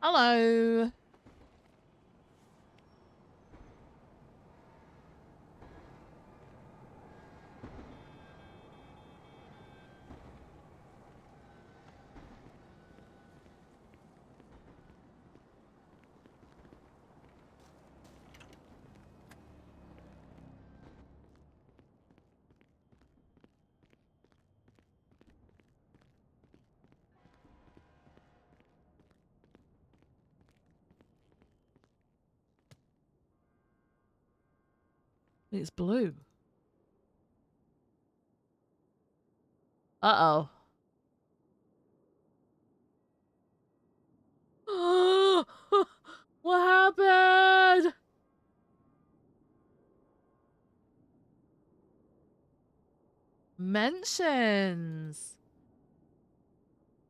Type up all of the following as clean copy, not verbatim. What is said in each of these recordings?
Hello. It's blue. Uh-oh. What happened? Mentions.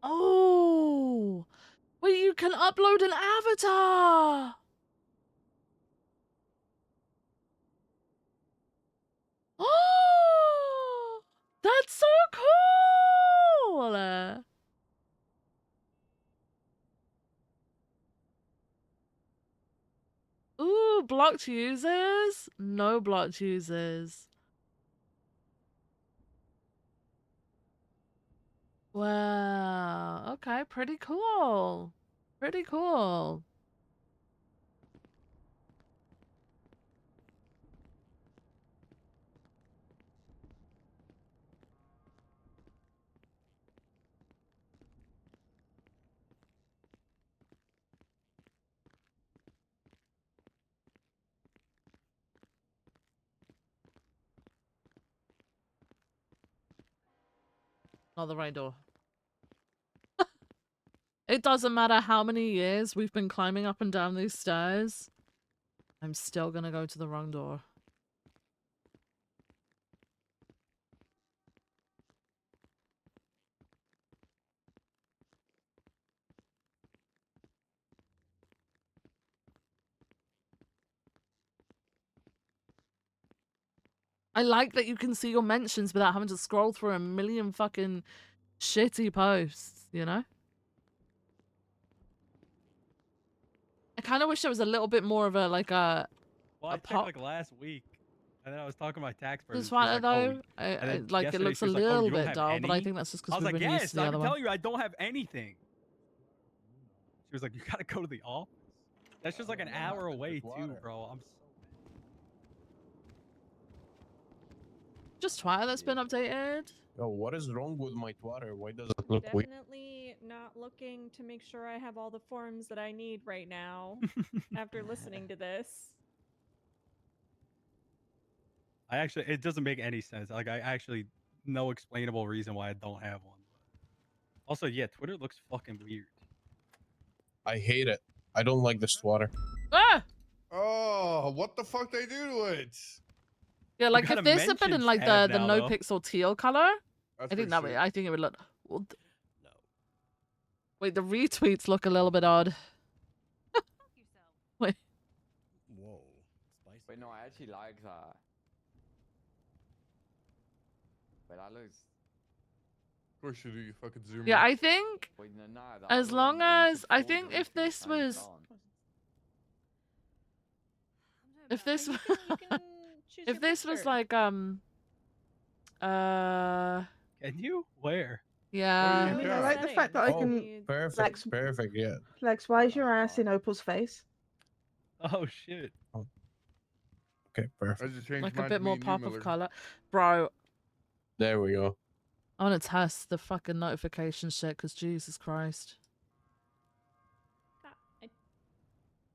Oh. Wait, you can upload an avatar. Oh, that's so cool. Ooh, blocked users? No blocked users. Wow. Okay, pretty cool. Pretty cool. Not the right door. It doesn't matter how many years we've been climbing up and down these stairs. I'm still gonna go to the wrong door. I like that you can see your mentions without having to scroll through a million fucking shitty posts, you know? I kind of wish there was a little bit more of a, like a... Well, I checked like last week, and then I was talking to my tax person. It's fine, though. Like, it looks a little bit dull, but I think that's just because we've been used to the other one. I can tell you I don't have anything. She was like, you gotta go to the office. That's just like an hour away too, bro. I'm so just Twitter that's been updated. Oh, what is wrong with my Twitter? Why does it look weird? Definitely not looking to make sure I have all the forms that I need right now after listening to this. it doesn't make any sense. Like, I actually no explainable reason why I don't have one. Also, yeah, Twitter looks fucking weird. I hate it. I don't like this Twitter. Ah! Oh, what the fuck they do to it? Yeah, like if this had been in like the NoPixel teal color, I think it would look. Well, no. Wait, the retweets look a little bit odd. Wait. Whoa. Spicy. Wait, no, I actually like that. Wait, that looks. Of course you do. You fucking zoom. Yeah, in. I think Wait, no, as long as if this was. If this if this was like Can you? Where? Yeah. I mean, I like the fact that I can perfect, perfect, yeah. flex. Why is your ass in Opal's face? Oh shit. Oh. Okay, perfect. I just changed Like a mine bit to more me and pop you, of Miller. color, bro. There we go. I want to test the fucking notification shit, cause Jesus Christ.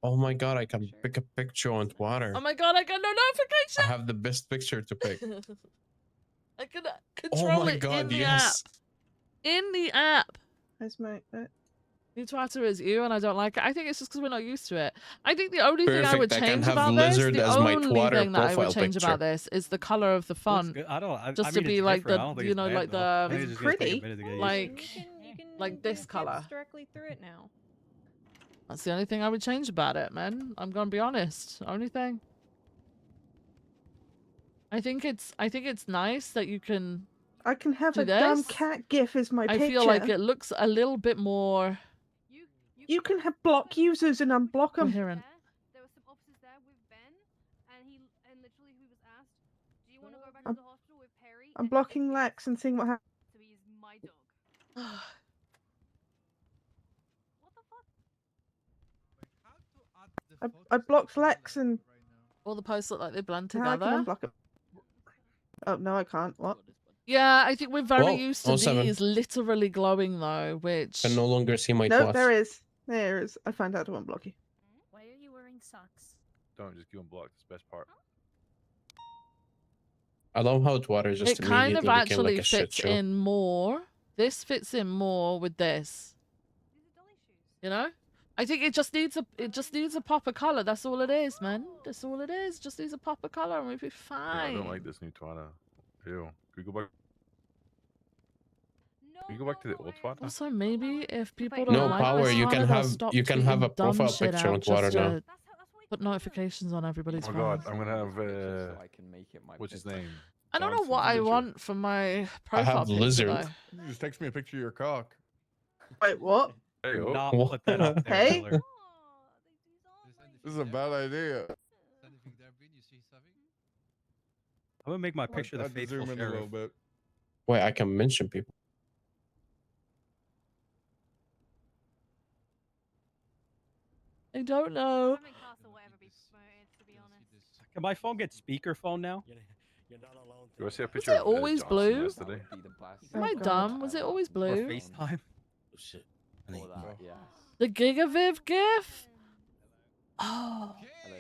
Oh my god, I can pick a picture on Twitter. Oh my god, I got no notification. I have the best picture to pick. I can control it in the app. In the app. That's my. New Twitter is you, and I don't like it. I think it's just because we're not used to it. I think the only thing I would Perfect, I can change have about this, lizard the as my only Twitter thing that I would profile change picture. about this is the color of the font. Just to be like the, you know, like the, it's pretty, like this color. Directly through it now. That's the only thing I would change about it, man. I'm gonna be honest. Only thing. I think it's nice that you can. I can have do a this. dumb cat gif as my picture. I feel like it looks a little bit more You can have block users and unblock them. Coherent. There were some officers there with Ben, and literally he was asked, "Do you want to go back I'm- to the hospital with Perry?" I'm And blocking it's Lex and seeing what happens. So he's my dog. What the fuck? I blocked Lex and All the posts look like they blend now I together. can unblock them. Oh no, I can't. What? Yeah, I think we're very Well, used to 07. these literally glowing though, which Can no longer see my No, twats. there is. There is. I found out to unblock you. Why are you wearing socks? Don't just keep them blocked. It's the best part. I love how Twitter just it kind of immediately became actually like a shit fits show. in more. This fits in more with this. These are dolly shoes. You know? I think it just needs a pop of color. That's all it is, man. That's all it is. Just needs a pop of color and we'll be Yeah, fine. I don't like this new Twana. Ew. Can we go back? No, Can we go back to the old Twana? Also, maybe if people Wait, don't No like power. this You Twana, can they'll have stop a tweeting dumb profile shit picture out on Twitter just now. to That's what put we notifications on everybody's Oh my god, phone. I'm gonna have So I can make it my what's his picture. name? I don't know Johnson's what I picture. want for my profile have picture lizard. though. You just text me a picture of your cock. Wait, what? Hey, Do oh. not What? put that up there, Hey? Miller. This is a bad idea. I'm gonna make my picture the I had to faithful zoom in a little sheriff. bit. Wait, I can mention people. I don't know. Having cast or whatever be promoted, to be honest. Can my phone get speakerphone now? You're not alone. Do I see a Was picture it of always Johnson blue? yesterday? That would be the best. Am I God. dumb? Was it always Or blue? FaceTime? Oh, shit. I Or need that, more. yes. The Gigaviv GIF? Oh, Hello.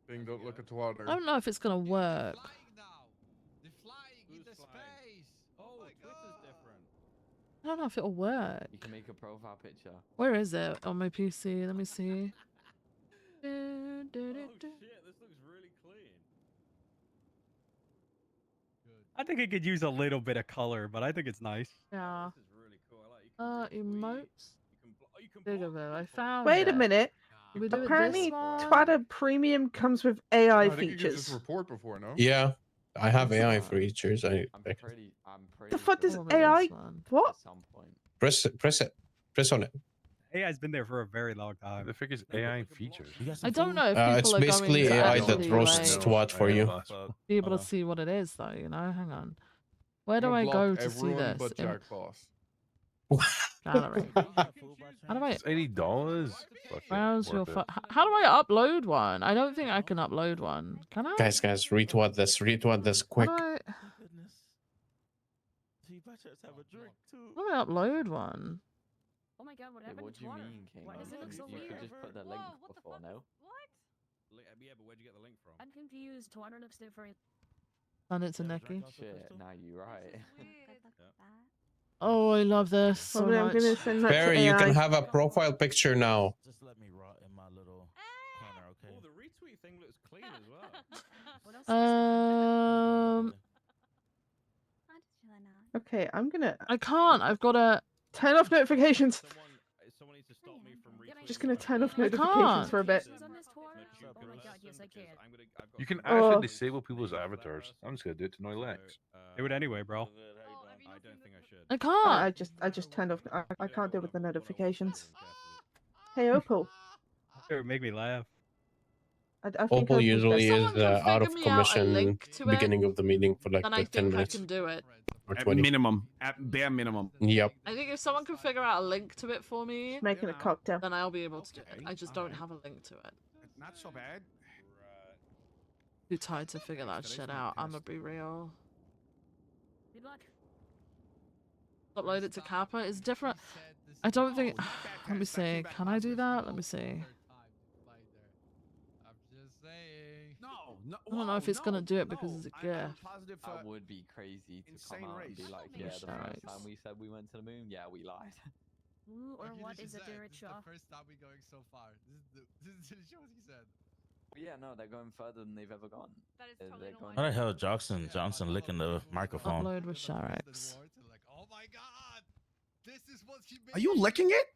Thing, don't look at water. I don't know if it's gonna work. I don't know if it'll work. You can make a profile picture. Where is it on my PC? Let me see. Do, do, do, do. This looks really clean. I think it could use a little bit of color, but I think it's nice. Yeah. This is really cool. I like you can retweet, Emotes. you can Gigaviv. I found Wait it. a minute. Did we do it Apparently, this one? Twitter Premium comes with No, AI I think you could just features. report before, no? Yeah, I have AI Uh, features. I'm pretty The fuck sure does Oh, maybe AI? this one. What? at some point. press it, press on it. AI's been there for a very long time. The fuck is AI features? You got I some don't food? know if people It's are basically going to AI actually, that roasts like, twat for you. be able to Uh, see what it is, though. You know, hang on. Where do I'm I gonna go block to see everyone this? but In Jack Boss. gallery. How do I It's $80. Fuck it, browse your? worth it. How do I upload one? I don't think I can upload one. Can I? Guys, retweet this quick. How do I, Oh, goodness. See, Butchers have a drink too. how do I upload one? Oh my god, what Wait, happened what to do you water? mean, King? Why does it look so You weird? could just put the link Whoa, what the before, fuck? no? What? Yeah, but where'd you get the link from? I'm confused. Twitter looks different. Send it to Yeah, Nikki. drink Shit, now you're right. Oh, I love this so Probably I'm much. gonna send that to Barry, you AI. can have a profile picture now. Just let me rot in my little corner, okay? Oh, the retweet thing looks clean as well. What else? Okay, I'm gonna I can't. I've got to. turn off notifications. Someone needs to stop me from retweeting. Just gonna turn off I notifications can't. for a bit. On this tour? Oh my god, yes I can. You can Oh. actually disable people's avatars. I'm just gonna do it to no Lex. Do it anyway, bro. have you I not don't seen think I the- should. I can't. I just turned off. I can't deal with the notifications. Hey Opal, It would make me laugh. I think Opal Opal's usually best. Someone is can out figure of me out a commission link to it, beginning of the meeting for like Then I 10 think I minutes can do it. or At 20. minimum. At bare minimum. Yep. I think if someone can figure out a link to it for me, Making a cocktail. then I'll be able to do it. Okay, I just don't alright. have a link to it. Not so bad. Too tired to figure that Today's shit my out. I'ma test. be real. Good luck. Upload it to Kappa. It's different. I don't think. Let me see. Can I do that? Let me see. No, I don't know if it's gonna do it because it's a GIF. That would be crazy to insane come out and be race. like, Make yeah, the sure first it's- time we said we went to the moon, yeah, we lied. Who or what is a director? first time we're going so far. This is the show he said. But yeah, no, they're going further than they've ever gone. That is They're totally going- How the hell Johnson licking the microphone? Upload with Sharex. Like, oh my god, this is what he made. Are you licking it?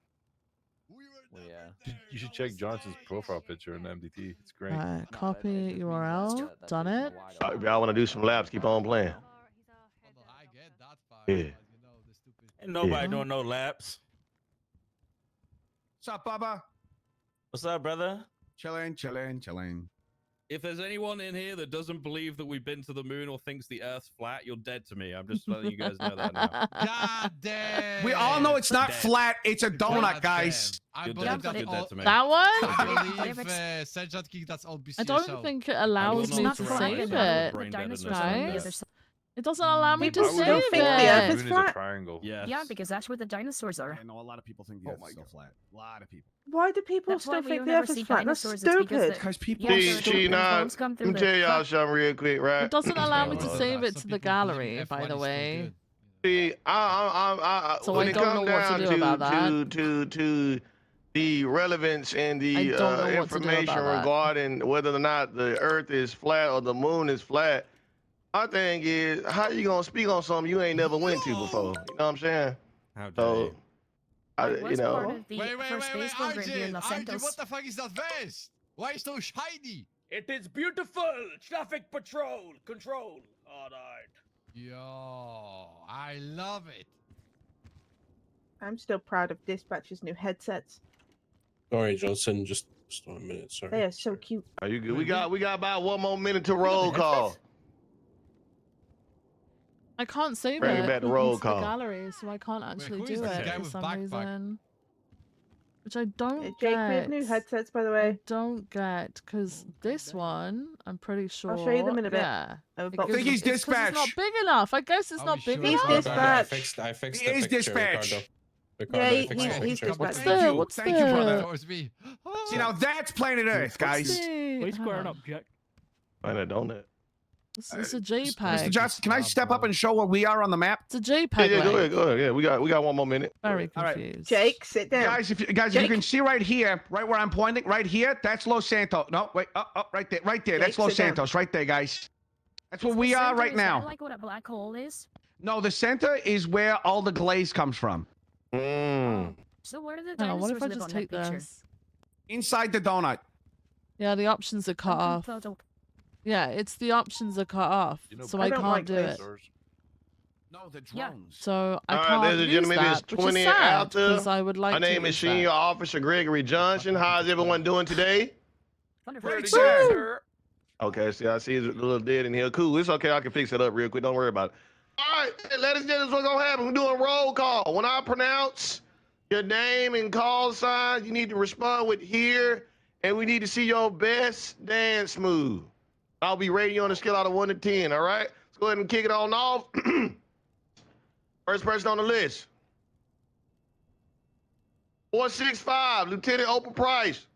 We were Well, never yeah. there. You should I check was Johnson's there. profile picture in MDT. It's great. Alright, No, copy it just means URL. that Done takes it. a while. Y'all wanna do some labs, keep on playing. Although I get that part. Yeah. But, you know, the stupid. Ain't nobody Yeah. doing no laps. What's up, Bubba? What's up, brother? Chilling, chilling, chilling. If there's anyone in here that doesn't believe that we've been to the moon or thinks the Earth's flat, you're dead to me. I'm just letting you guys know that now. God damn. We all know it's not Dead. flat. It's a donut, God guys. damn. I You're believe dead. that You're all. dead to me. That one? I believe Sergeant King, that's all BC I don't think it allows will me not to surround save myself with it. brain deadness Right? like that. It doesn't allow me to People save still it. think the Earth The is moon is a flat. triangle. Yes. Yeah, because that's where the dinosaurs are. I know a lot of people think the Oh Earth's my still God. flat. A lot of people. Why do people That's why still we think don't the ever Earth is see flat? That's dinosaurs. It's because stupid. Because people Yeah, are so stupid. phones come through Let me the tell y'all crack. something real quick, right? It doesn't allow me to Well, save it some to the people believe gallery, F1 by is the still way. good. See, So when I it don't comes know what to down do about that. to the relevance and I the don't know what to do information about that. regarding whether or not the Earth is flat or the Moon is flat, my thing is, how you gonna speak on something you ain't never went to before? You know what I'm saying? How dare So, you? I, I you was part know, of the Wait, first space program here in RJ, Los RJ, Santos. what the fuck is that vest? Why is so shiny? It is beautiful. Traffic patrol control. All right. Yo, I love it. I'm still proud of Dispatch's new headsets. Sorry, Johnson. Just 1 minute. Sorry. They are so cute. are you good? Wait, We got about 1 more minute to got the roll call. headset? I can't save Bring it it back to into roll the call. gallery, so I can't actually who is do this it guy for with some backpack? reason. Which I don't Jake, we have new get. headsets, by the I way. don't get, because this one, I'm pretty sure. I'll show you them in a bit. Yeah. Oh, It but gives- think he's it's 'cause It's not dispatch. big enough. I guess it's Are not we big sure? He's enough. dispatch. I fixed He the is picture, dispatch. Ricardo. Yeah, Ricardo, I fixed he's the picture. dispatch. What's Thank the? you. What's Thank you, brother. the? Towards me. See, now that's planet Earth, guys. What's the? squaring up, Jack? Find a donut. It's a Mr. JPEG. Johnson, can I step up and show where we are on the map? It's a Yeah, JPEG. yeah, go link. ahead, go ahead. Yeah, we got 1 more minute. Very All right. confused. Jake, sit down. Guys, if you Jake. can see right here, right where I'm pointing, right here, that's Los Santos. No, wait, up, right there, right there. That's Jake, Los sit down. Santos, right there, guys. That's where Is we the are center- right is that now. like what a black hole is? No, the center is where all the glaze comes from. Mm. So where do the Hang on, what dinosaurs if I live just on take that picture? this? Inside the donut. Yeah, the options are cut off. Yeah, it's the options are cut off, so I I don't can't like do this. it. No, the Yeah. drones. So I All right, can't ladies and use gentlemen, it is that, which 20 is sad, out there. because I would like My to name is use Senior that. Officer Gregory Johnson. How's everyone doing today? Wonderful. Ready, sir. Okay, see, I see it's a little dead in here. Cool, it's okay. I can fix it up real quick. Don't worry about it. All right, ladies and gentlemen, what's gonna happen? We're doing roll call. When I pronounce your name and call sign, you need to respond with here, and we need to see your best dance move. I'll be rating you on a scale out of 1 to 10. All right, let's go ahead and kick it on off. First person on the list. 465, Lieutenant Opal Price.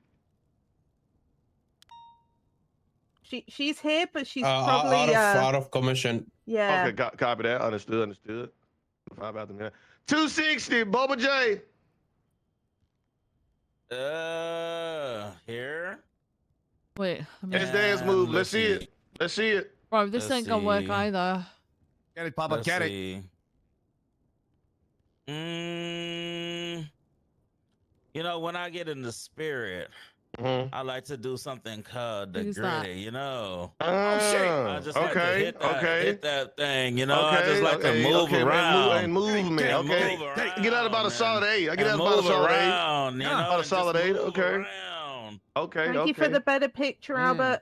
She's here, but she's Out probably of commission. yeah. Okay, copy that. Understood. 5 out the minute. 260, Boba J. Here. Wait, His dance move. Let's see it. Let's see it. Bro, this ain't gonna work see. either. Get it, Papa, get it. You know, when I get in the spirit, I like to do something called the Who's that? gritty, you know. I just like to hit that thing, you know. I Okay, just like to move around. around. Movement. And Okay. move Get out about a around, solid man. 8. I get And out about a move solid 8. around, you know. About a and solid just 8. move Okay. around. Okay. Thank you for the better picture, Albert.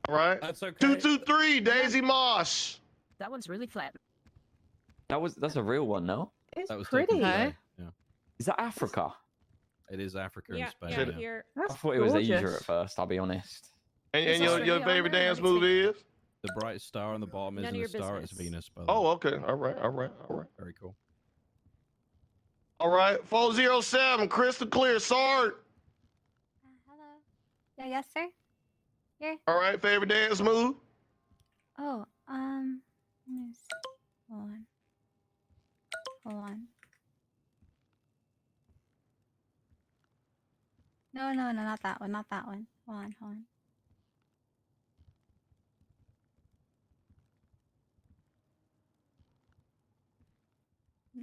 All right. That's okay. 223, Daisy Moss. That one's really flat. That's a real one, no? It's That was taken pretty. today. Yeah. Is that Africa? It is Africa Yeah, and Spain. yeah, Yeah. here. That's I thought it was Asia gorgeous. at first, I'll be honest. And It's your Australia favorite on there, dance let me move see. is? The bright star on the bottom None isn't of a your star, it's business. Venus. By the way. Oh, okay. All right. Very cool. All right. 407, crystal clear, sword. Hello. Yeah, yes, sir. Here. All right. Favorite dance move? Oh, let me see. Hold on. No, not that one. Not that one. Hold on.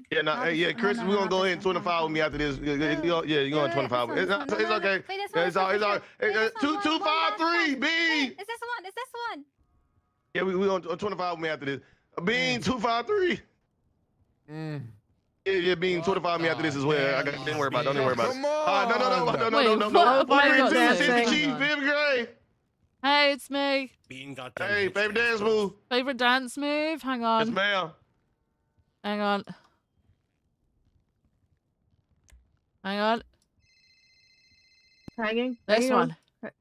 Yeah, no, hey, yeah, Chris, we're gonna go ahead and 25 with me after this. Yeah, you're going 25. It's okay. Yeah, it's all. Hey, 253, Bean. Is this one? Yeah, we going 25 with me after this. Bean, 253. Yeah, being 25 me after this as well. I got, don't worry about it. Don't worry about it. Come on. Wait, No. what? Why Favorite got dance, dancing? Sister Chief, Hang on. 5th grade. Hey, it's me. Hey, favorite dance move. Favorite dance move? Hang on. Yes, ma'am. Hang on. Hang on. Hanging. This hanging one. on.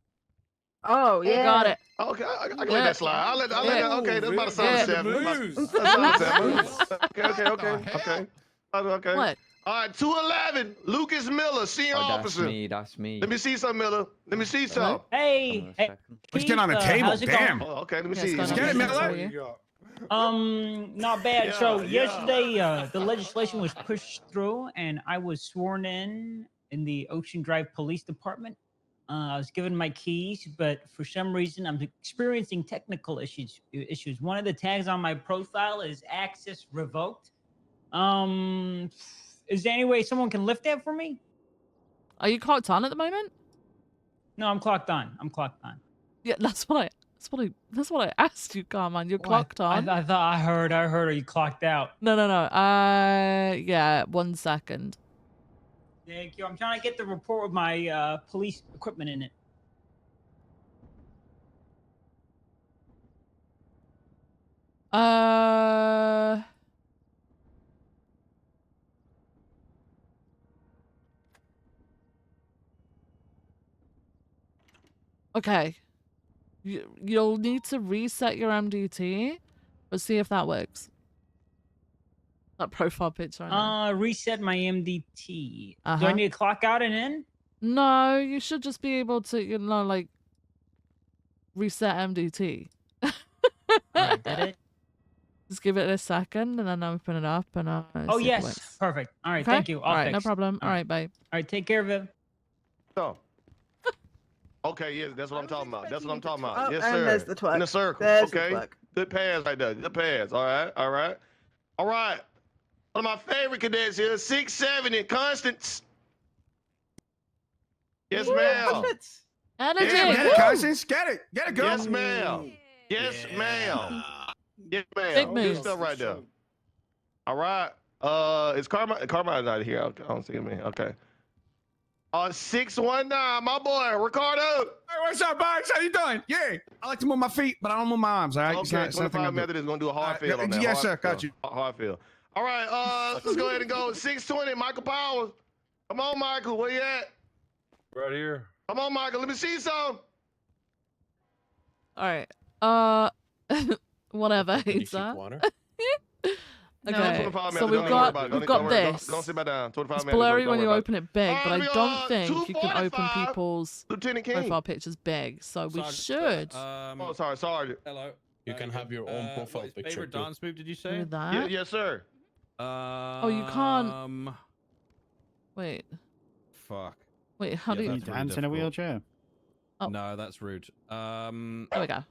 Oh, yeah. Got it. Okay, I can let that slide. I'll let that. Okay, that's about a solid Yeah. 7. That's about a 7. Okay. What? All right, 211. Lucas Miller, senior Oh, that's officer. me. That's me. Let me see some, Miller. Let me see some. Hey, Let's get on the table. Damn. Oh, okay, let me Yeah, see. it's Let's get it, Miller. not bad. Yeah, So yeah. yesterday, the legislation was pushed through, and I was sworn in the Ocean Drive Police Department. I was given my keys, but for some reason, I'm experiencing technical issues. One of the tags on my profile is access revoked. Is there any way someone can lift that for me? Are you clocked on at the moment? No, I'm clocked on. Yeah, that's what I asked you, Carmine. You're clocked on. I thought I heard. Are you clocked out? No. Yeah, 1 second. Thank you. I'm trying to get the report with my police equipment in it. Okay. You'll need to reset your MDT. Let's see if that works. That profile picture. I know. Reset my MDT. Do Uh-huh. I need to clock out and in? No, you should just be able to, like, reset MDT. Alright, did it? Just give it a second and then open it up and Oh see if it yes, works. perfect. All right, Okay? thank you. All right, no fix. problem. All right, bye. All right, take care of it. So. Okay, yes, that's what I'm talking about. That's what I'm talking about. Oh, Yes, and sir. there's the twerk. In the circle. There's the Okay. twerk. Good pass right there. Good pass. All right. One of my favorite cadets here, 670, Constance. Yes, ma'am. Energy. Get it, Constance. Get it, girl. Yes, ma'am. Yes, ma'am. Yes, ma'am. Big Good moves. stuff right there. All right. Is Carmine's not here? Okay, I don't see him here. Okay. 619, my boy, Ricardo. Hey, what's up, boys? How you doing? Yeah. I like to move my feet, but I don't move my arms, all right? Okay, 25 Method is going to do a hard field on that. Yes, Hard sir. Got field. you. Hard field. All right, let's go ahead and go. 620, Michael Powers. Come on, Michael. Where you at? Right here. Come on, Michael. Let me see some. All right. Whatever. It's Okay, so we've got this. Don't sit back down. 25 It's minutes. blurry Don't when worry you about open it big, but I don't think you can open 245, people's Lieutenant King. profile pictures big. So we Sergeant, should Oh, sorry, Sergeant. Hello. You can have your own profile what, picture. Favorite too. dance move? Did you say? do that. Yeah, yes, sir. Oh, you can't. Wait. Fuck. Wait. How do you? that's really difficult. wheelchair? Oh. No, that's rude. There we go.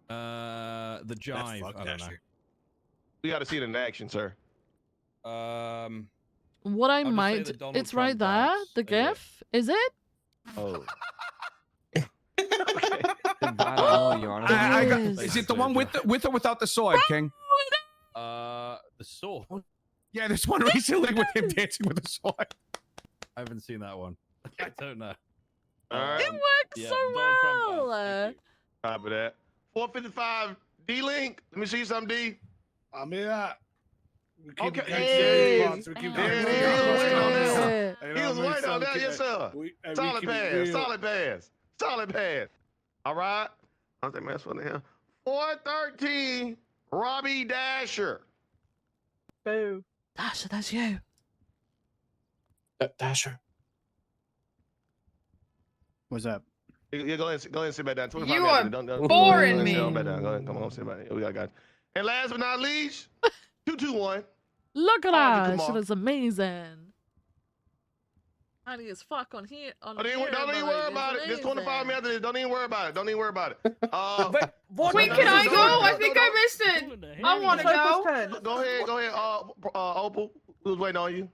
The jive. I don't know. We got to see it in action, sir. What I I'll just say might. that Donald It's right Trump there. dance. The Yeah. GIF. Is it? Oh. I don't know, Your Honor. I got, Yes. is it the one with or without the sword, King? The sword. Yeah, there's one recently with him dancing with a sword. I haven't seen that one. I don't know. All right. It works yeah, so Donald Trump well. dance. Copy that. 455, D-Link. Let me see some, D. I'm here. We keep Okay. it Hey. spots. We keep There it it is. Wait on that. Yeah. He was waiting on that. Yes, sir. Solid pass. Solid pass. Solid pass. All right. How's that mess for the hell? 413, Robbie Dasher. Boo. Dasher, that's you. Dasher. What's up? Yeah, go ahead and sit back down. 25 You minutes. are Don't boring sit me. down back down. Go ahead. Come on, sit back. We got it. And last but not least, 221. Look at Audrey that. Kumar. Shit is amazing. Honey as fuck on here. On Don't here, even worry like, about it. it's There's 25 minutes after this. Don't even worry about it. Don't even worry about it. Wait, can I go? I think I missed it. I want to go. Go ahead. Opal, who's waiting on you?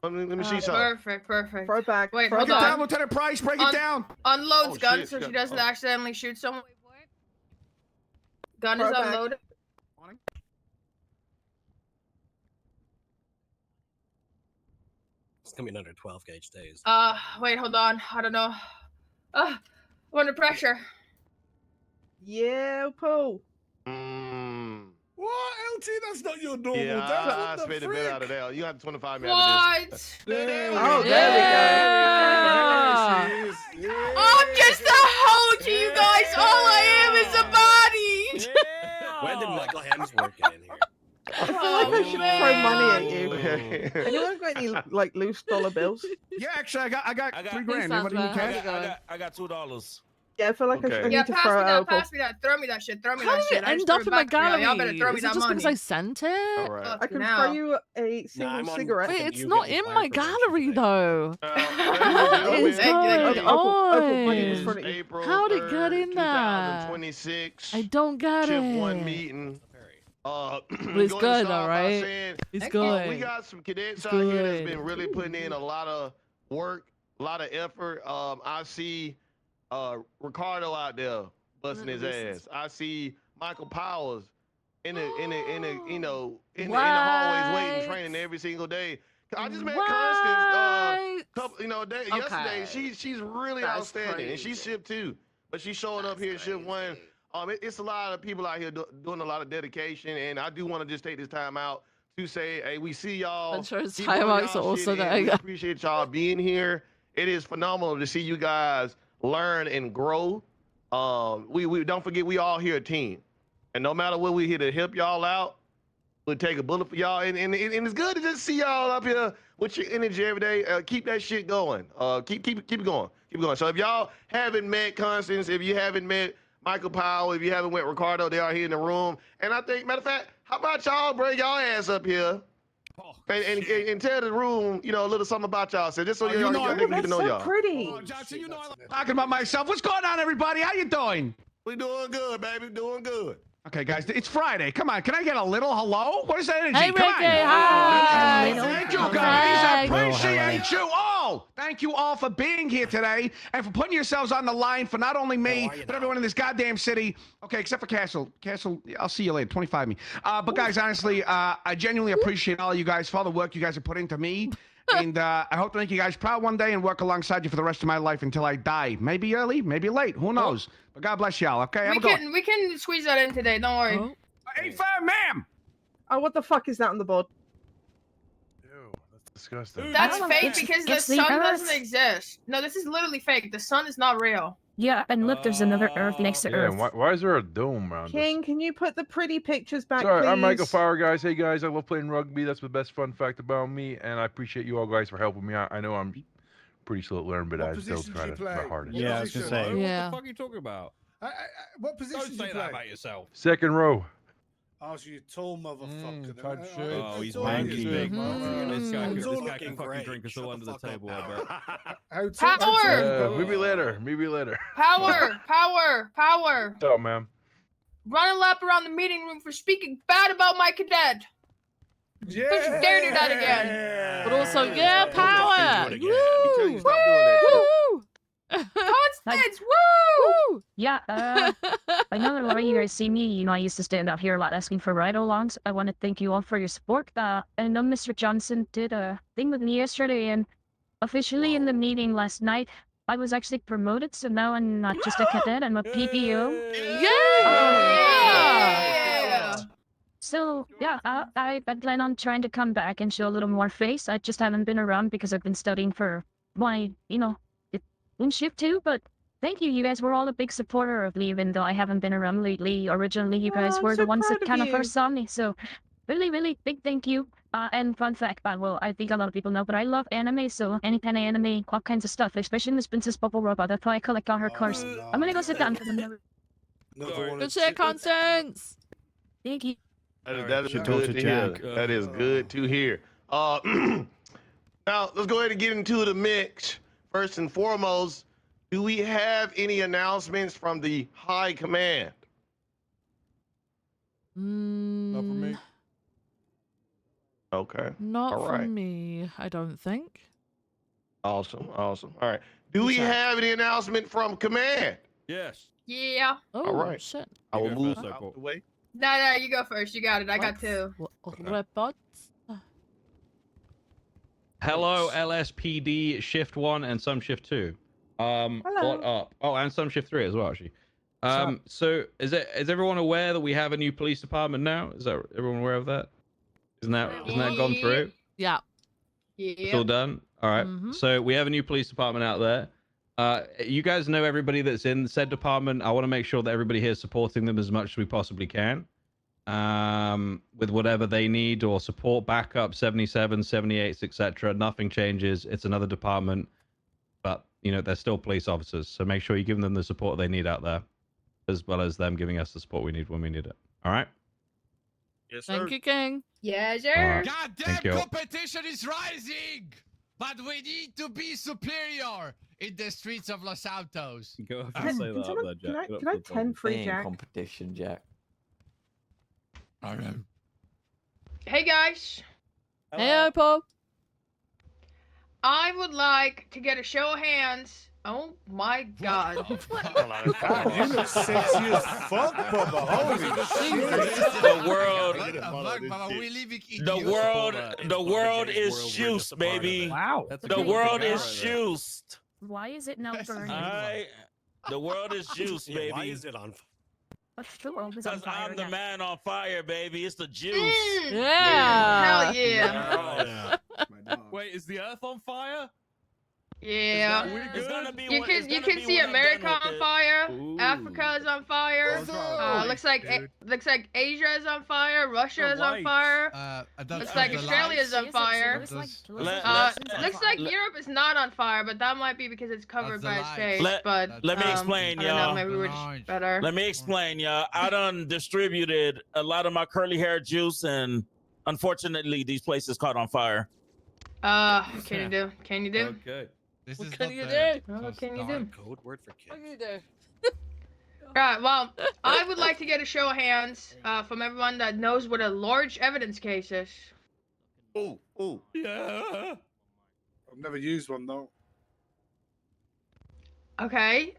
Let me see something. Perfect. Throw back. Wait, throw hold Break it back. down, Lieutenant Price. Break it down. Unloads Oh, gun shit, so she she got- doesn't oh. accidentally shoot someone. Gun Throw is back. unloaded. It's gonna be another 12 gauge days. Wait, hold on. I don't know. I'm under pressure. Yeah, Opal. What, LT? That's not your normal Yeah, dad. I What the spent a bit out of frick? that. You have to 25 me out of this. What? Oh, there we Yeah. There she is. Yeah. I'm just a hoe to you guys. All I am is a body. When did Michael Ham's work get in here? I feel like I should throw money at you. Okay. Anyone got any like loose dollar bills? Yeah, actually, I got I got- $3 grand. He Anybody need sounds cash? bad. I got $2. Yeah, I feel like I Okay. need Yeah, to pass throw me it that. out. Opal. Pass me that. Throw me that shit. Throw me How that did shit. it I just end threw up it in my back to y'all. Y'all better gallery? throw me Is it that just because I money. sent it? All right. I can now. throw you a single I'm on- cigarette. Wait, Can it's you not give me in fire my protection gallery today? though. Ladies It's and Thank you, gentlemen, thank you. Opal, money was is for you. April How'd it 3rd, get in there? 2026. I don't get Shift it. 1 meeting. But it's going to good, start all by right. saying, It's Heck good. we got some cadets It's out here that's good. been really putting in a lot of work, a lot of effort. I see Ricardo out there busting his ass. I see Michael Powers in the hallways waiting, training every single day. I just met Constance yesterday. She's really That's outstanding, and she's crazy. shift 2, but she's showing up here in shift 1. It's a lot of people out here doing a lot of dedication, and I do want to just take this time out to say, hey, we see y'all. I'm sure his Keep doing fireworks y'all are shit, also and there. we appreciate y'all being here. It is phenomenal to see you guys learn and grow. We don't forget we all here a team, and no matter what, we here to help y'all out. We'll take a bullet for y'all, and it's good to just see y'all up here with your energy every day. Keep that shit going. Keep it going. Keep it going. So if y'all haven't met Constance, if you haven't met Michael Powell, if you haven't met Ricardo, they are here in the room. And I think, matter of fact, how about y'all bring y'all ass up here and tell the room, a little something about y'all. So just so y'all know, get That's to know so y'all. pretty. Oh, Johnson, you know I like talking about myself. What's going on, everybody? How you doing? We doing good, baby. Doing good. Okay, guys, it's Friday. Come on, can I get a little hello? What is that energy? Hey, Come Ricky, on. hi. Thank you, Hi. guys. I Hello, appreciate you all. Thank you all for being here today and for putting yourselves on the line for not only me, but everyone in this goddamn city. Okay, except for Castle. Castle, I'll see you later. 25 me. But guys, honestly, I genuinely appreciate all you guys for all the work you guys have put into me. And I hope to make you guys proud one day and work alongside you for the rest of my life until I die. Maybe early, maybe late. Who knows? But God bless y'all. Okay, have a good one. We can squeeze that in today. Don't worry. Oh. Hey, fair ma'am. Oh, what the fuck is that on the board? Ew, that's disgusting. That's Oh, fake it's- because the it's the sun Earth. doesn't exist. No, this is literally fake. The sun is not real. Yeah, and look, there's another Earth next to Yeah, Earth. and why is there a dome around us? King, can you put the pretty pictures back, Sorry, please? I'm Michael Fire, guys. Hey, guys, I love playing rugby. That's the best fun fact about me, and I appreciate you all guys for helping me out. I know I'm pretty slow at learning, but What I still position do try you to play? my hardest. What Yeah, I was gonna position? say. Yeah. What the fuck are you talking about? What position Don't do say you that play? about yourself. Second row. Oh, so you tall motherfucker. type shit. Oh, he's all manky. looking Big. good, man. This guy It's can all fucking looking great. drink us all Shut under the the fuck table, up, I bet. How tall? Power! Maybe later. Maybe later. Power! Power! What's up, man? Run a lap around the meeting room for speaking bad about my cadet. Yeah. Don't you dare do that again. But also, yeah, power. Do it again. Woo! Stop doing that shit. Woo! Constance, woo! Woo! Yeah, I know that a lot of you guys see me. You know, I used to stand out here a lot asking for ride-alongs. I want to thank you all for your support. I know Mr. Johnson did a thing with me yesterday, and officially in the meeting last night, I was actually promoted, so now I'm not just a cadet, I'm a PPO. Yeah! So, yeah, I plan on trying to come back and show a little more face. I just haven't been around because I've been studying for my, in shift 2, but thank you. You guys were all a big supporter of me, even though I haven't been around lately. Originally, you guys I'm were so the ones proud that of kind of you. first saw me, so really, really big thank you. And fun fact, well, I think a lot of people know, but I love anime, so any kind of anime, all kinds of stuff, especially in this Princess Bubble Robot. That's why I collect all her cars. I'm gonna go sit down because I'm never... Good shit, Constance. Thank you. That is Should good talk to to hear. Jack. That is good to hear. Now, let's go ahead and get into the mix. First and foremost, do we have any announcements from the high command? Not for me. Okay. Not All for right. me, I don't think. Awesome. All right. Do we have any announcement from command? Yes. Yeah. Oh, All right. shit. I will go move first, out Opal. the way. No, you go first. You got it. I got two. Robots. Hello, LSPD Shift 1 and some Shift 2. What up? Oh, and some Shift 3 as well, actually. So is everyone aware that we have a new police department now? Is that everyone aware of that? Isn't that gone through? Yeah. It's all done. All right. So we have a new police department out there. You guys know everybody that's in said department. I want to make sure that everybody here is supporting them as much as we possibly can. With whatever they need or support, backup, 77, 78s, etc. Nothing changes. It's another department, but they're still police officers. So make sure you give them the support they need out there, as well as them giving us the support we need when we need it. All right. Yes, sir. Thank you, King. Yeah, All right. Goddamn Thank you. competition is rising, but we need to be superior in the streets of Los Santos. Go ahead Can, and say can, that up someone, there, can Jack. I 10 free Being Jack? competition, Jack. Hey guys, Hey, Paul. I would like to get a show of hands. Oh my god. God, you look sexy as fuck, Bubba. Holy shit. The world, the world is juiced, baby. Wow. The world is juiced. Why is it now burning? The world is juiced, baby. Why is it on? What's the world is on Because fire I'm the again? man on fire, baby. It's the juice. Yeah. Hell yeah. Wait, is the Earth on fire? Yeah. It's gonna be. You it's can you gonna can be see when I'm America done with on it. fire. Ooh. Africa is on fire. Looks like Asia is on fire. Russia is on fire. Looks like Australia is on fire. Looks like Europe is not on fire, but that might be because it's covered by space. But Let me explain, I don't know, y'all. maybe we're just better. Let me explain, y'all. I done distributed a lot of my curly hair juice, and unfortunately, these places caught on fire. Can you do? Can you do? Okay. What can you do? What can you do? Code word for What kids. can you do? Right, well, I would like to get a show of hands from everyone that knows what a large evidence case is. Ooh, ooh. Yeah. I've never used one though. Okay,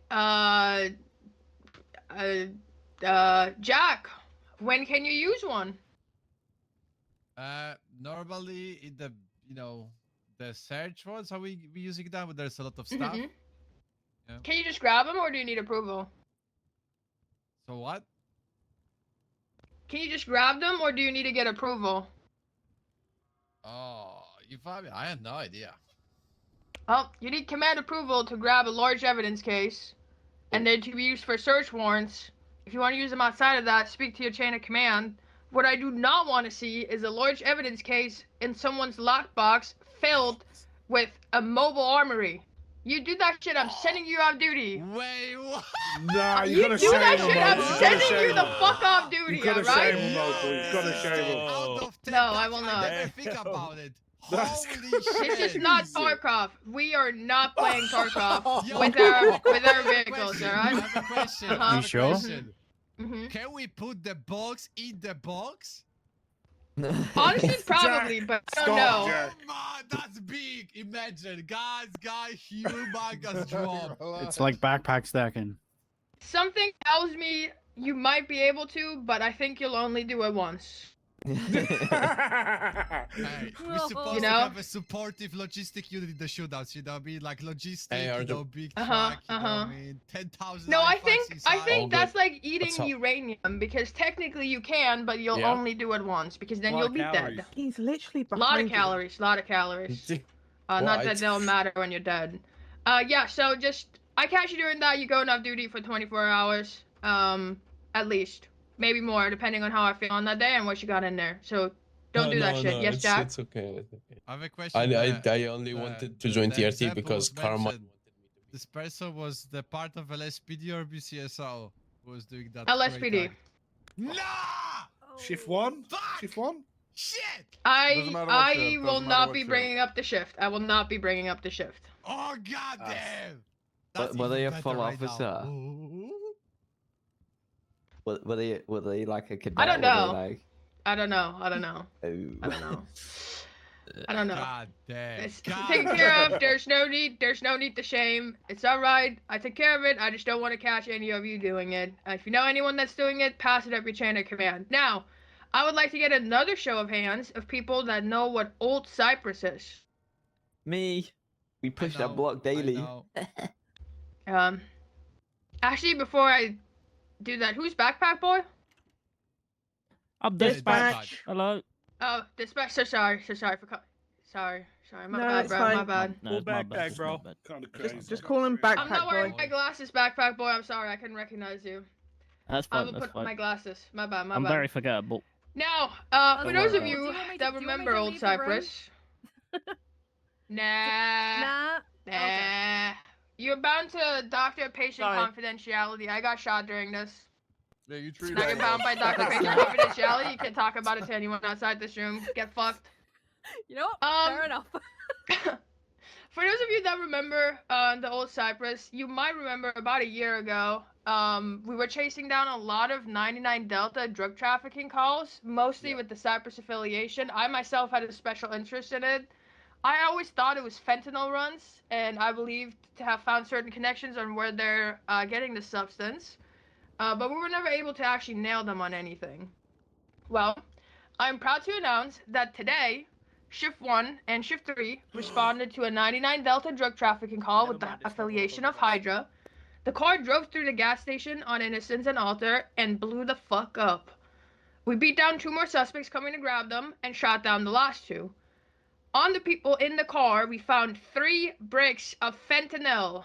Jack, when can you use one? Normally in the the search ones, how we using that when there's a lot of stuff. Mhm. Yeah. Can you just grab them, or do you need approval? So what? Can you just grab them, or do you need to get approval? Oh, you probably. I had no idea. Well, you need command approval to grab a large evidence case, and they're to be used for search warrants. If you want to use them outside of that, speak to your chain of command. What I do not want to see is a large evidence case in someone's lockbox filled with a mobile armory. You do that shit, I'm sending you off duty. Wait, what? Nah, you You gotta do that shame shit, him, I'm Opal. sending you the fuck off duty, You gotta alright? shame him, Opal. You gotta shame him. Out of 10, No, I will I not. never think about it. That's Holy This shit! is not Tarkov. We are not playing Tarkov Yo, with I our have a vehicles, question, alright? I have a question. Uh-huh. I have a You sure? question. Mhm. Can we put the box in the box? Honestly, probably, but I don't know. Oh man, that's big. Imagine, guys, humongous drop. It's like backpack stacking. Something tells me you might be able to, but I think you'll only do it once. Hey, we're supposed You to know? have a supportive logistic unit in the shootouts. You know what I mean? Like logistic, Hey, big Uh-huh, truck. You know what uh-huh. I mean? 10,000. No, I iFax think inside. that's like What's eating up? uranium because technically you can, but you'll Yeah. only do it once because then Lot you'll of be calories. dead. He's literally A behind lot of you. calories, lot of calories. Not What? that they'll matter when you're dead. Yeah. So just I catch you doing that. You go off duty for 24 hours, at least, maybe more, depending on how I feel on that day and what you got in there. So don't do that shit. Yes, Jack. It's okay. It's okay. I have a question. I only wanted to join TRT example because was Karma. mentioned. This person was the part of LSPD or BCSO who was doing that. LSPD. great act. Nah! Shift one? Fuck! Shift one? Shit! Doesn't matter what I shift, will doesn't matter not what be shift. bringing up the shift. I will not be bringing up the shift. Oh goddamn! But were they a full officer? Were they like a cadet? I don't Were they know. like- I don't know. I don't know. Oh. I don't know. I don't know. God damn. It's taken care of. There's no need to shame. It's all right. I take care of it. I just don't want to catch any of you doing it. If you know anyone that's doing it, pass it up your chain of command. Now, I would like to get another show of hands of people that know what Old Cyprus is. Me. We push that block daily. Actually, before I do that, who's Backpack Boy? I'm Dispatch. Hello. Oh, Dispatch. So sorry for sorry. My No, bad, it's bro. fine. My bad. Full backpack, bro. Kind of crazy. Just call him I'm Backpack not wearing Boy. my glasses, Backpack Boy. I'm sorry, I couldn't recognize you. That's I fine. will That's put fine. my glasses. My bad. My I'm bad. very forgettable. Now, for Don't those worry of about it. you Do you want me to- that do you want me remember to Old leave the room? Cyprus, nah. Okay. You're bound to doctor-patient Sorry. confidentiality. I got shot during this. Yeah, you treat Now you're bound by doctor-patient confidentiality. You can't talk about it to anyone outside this room. Get fucked. You know what? Fair enough. For those of you that remember the Old Cyprus, you might remember about a year ago, we were chasing down a lot of 99 Delta drug trafficking calls, mostly with the Cyprus affiliation. I myself had a special interest in it. I always thought it was fentanyl runs, and I believed to have found certain connections on where they're getting the substance. But we were never able to actually nail them on anything. Well, I'm proud to announce that today, Shift 1 and Shift 3 responded to a 99 Delta drug trafficking call with the affiliation of Hydra. The car drove through the gas station on Innocence and Alter and blew the fuck up. We beat down 2 more suspects coming to grab them and shot down the last 2. On the people in the car, we found 3 bricks of fentanyl.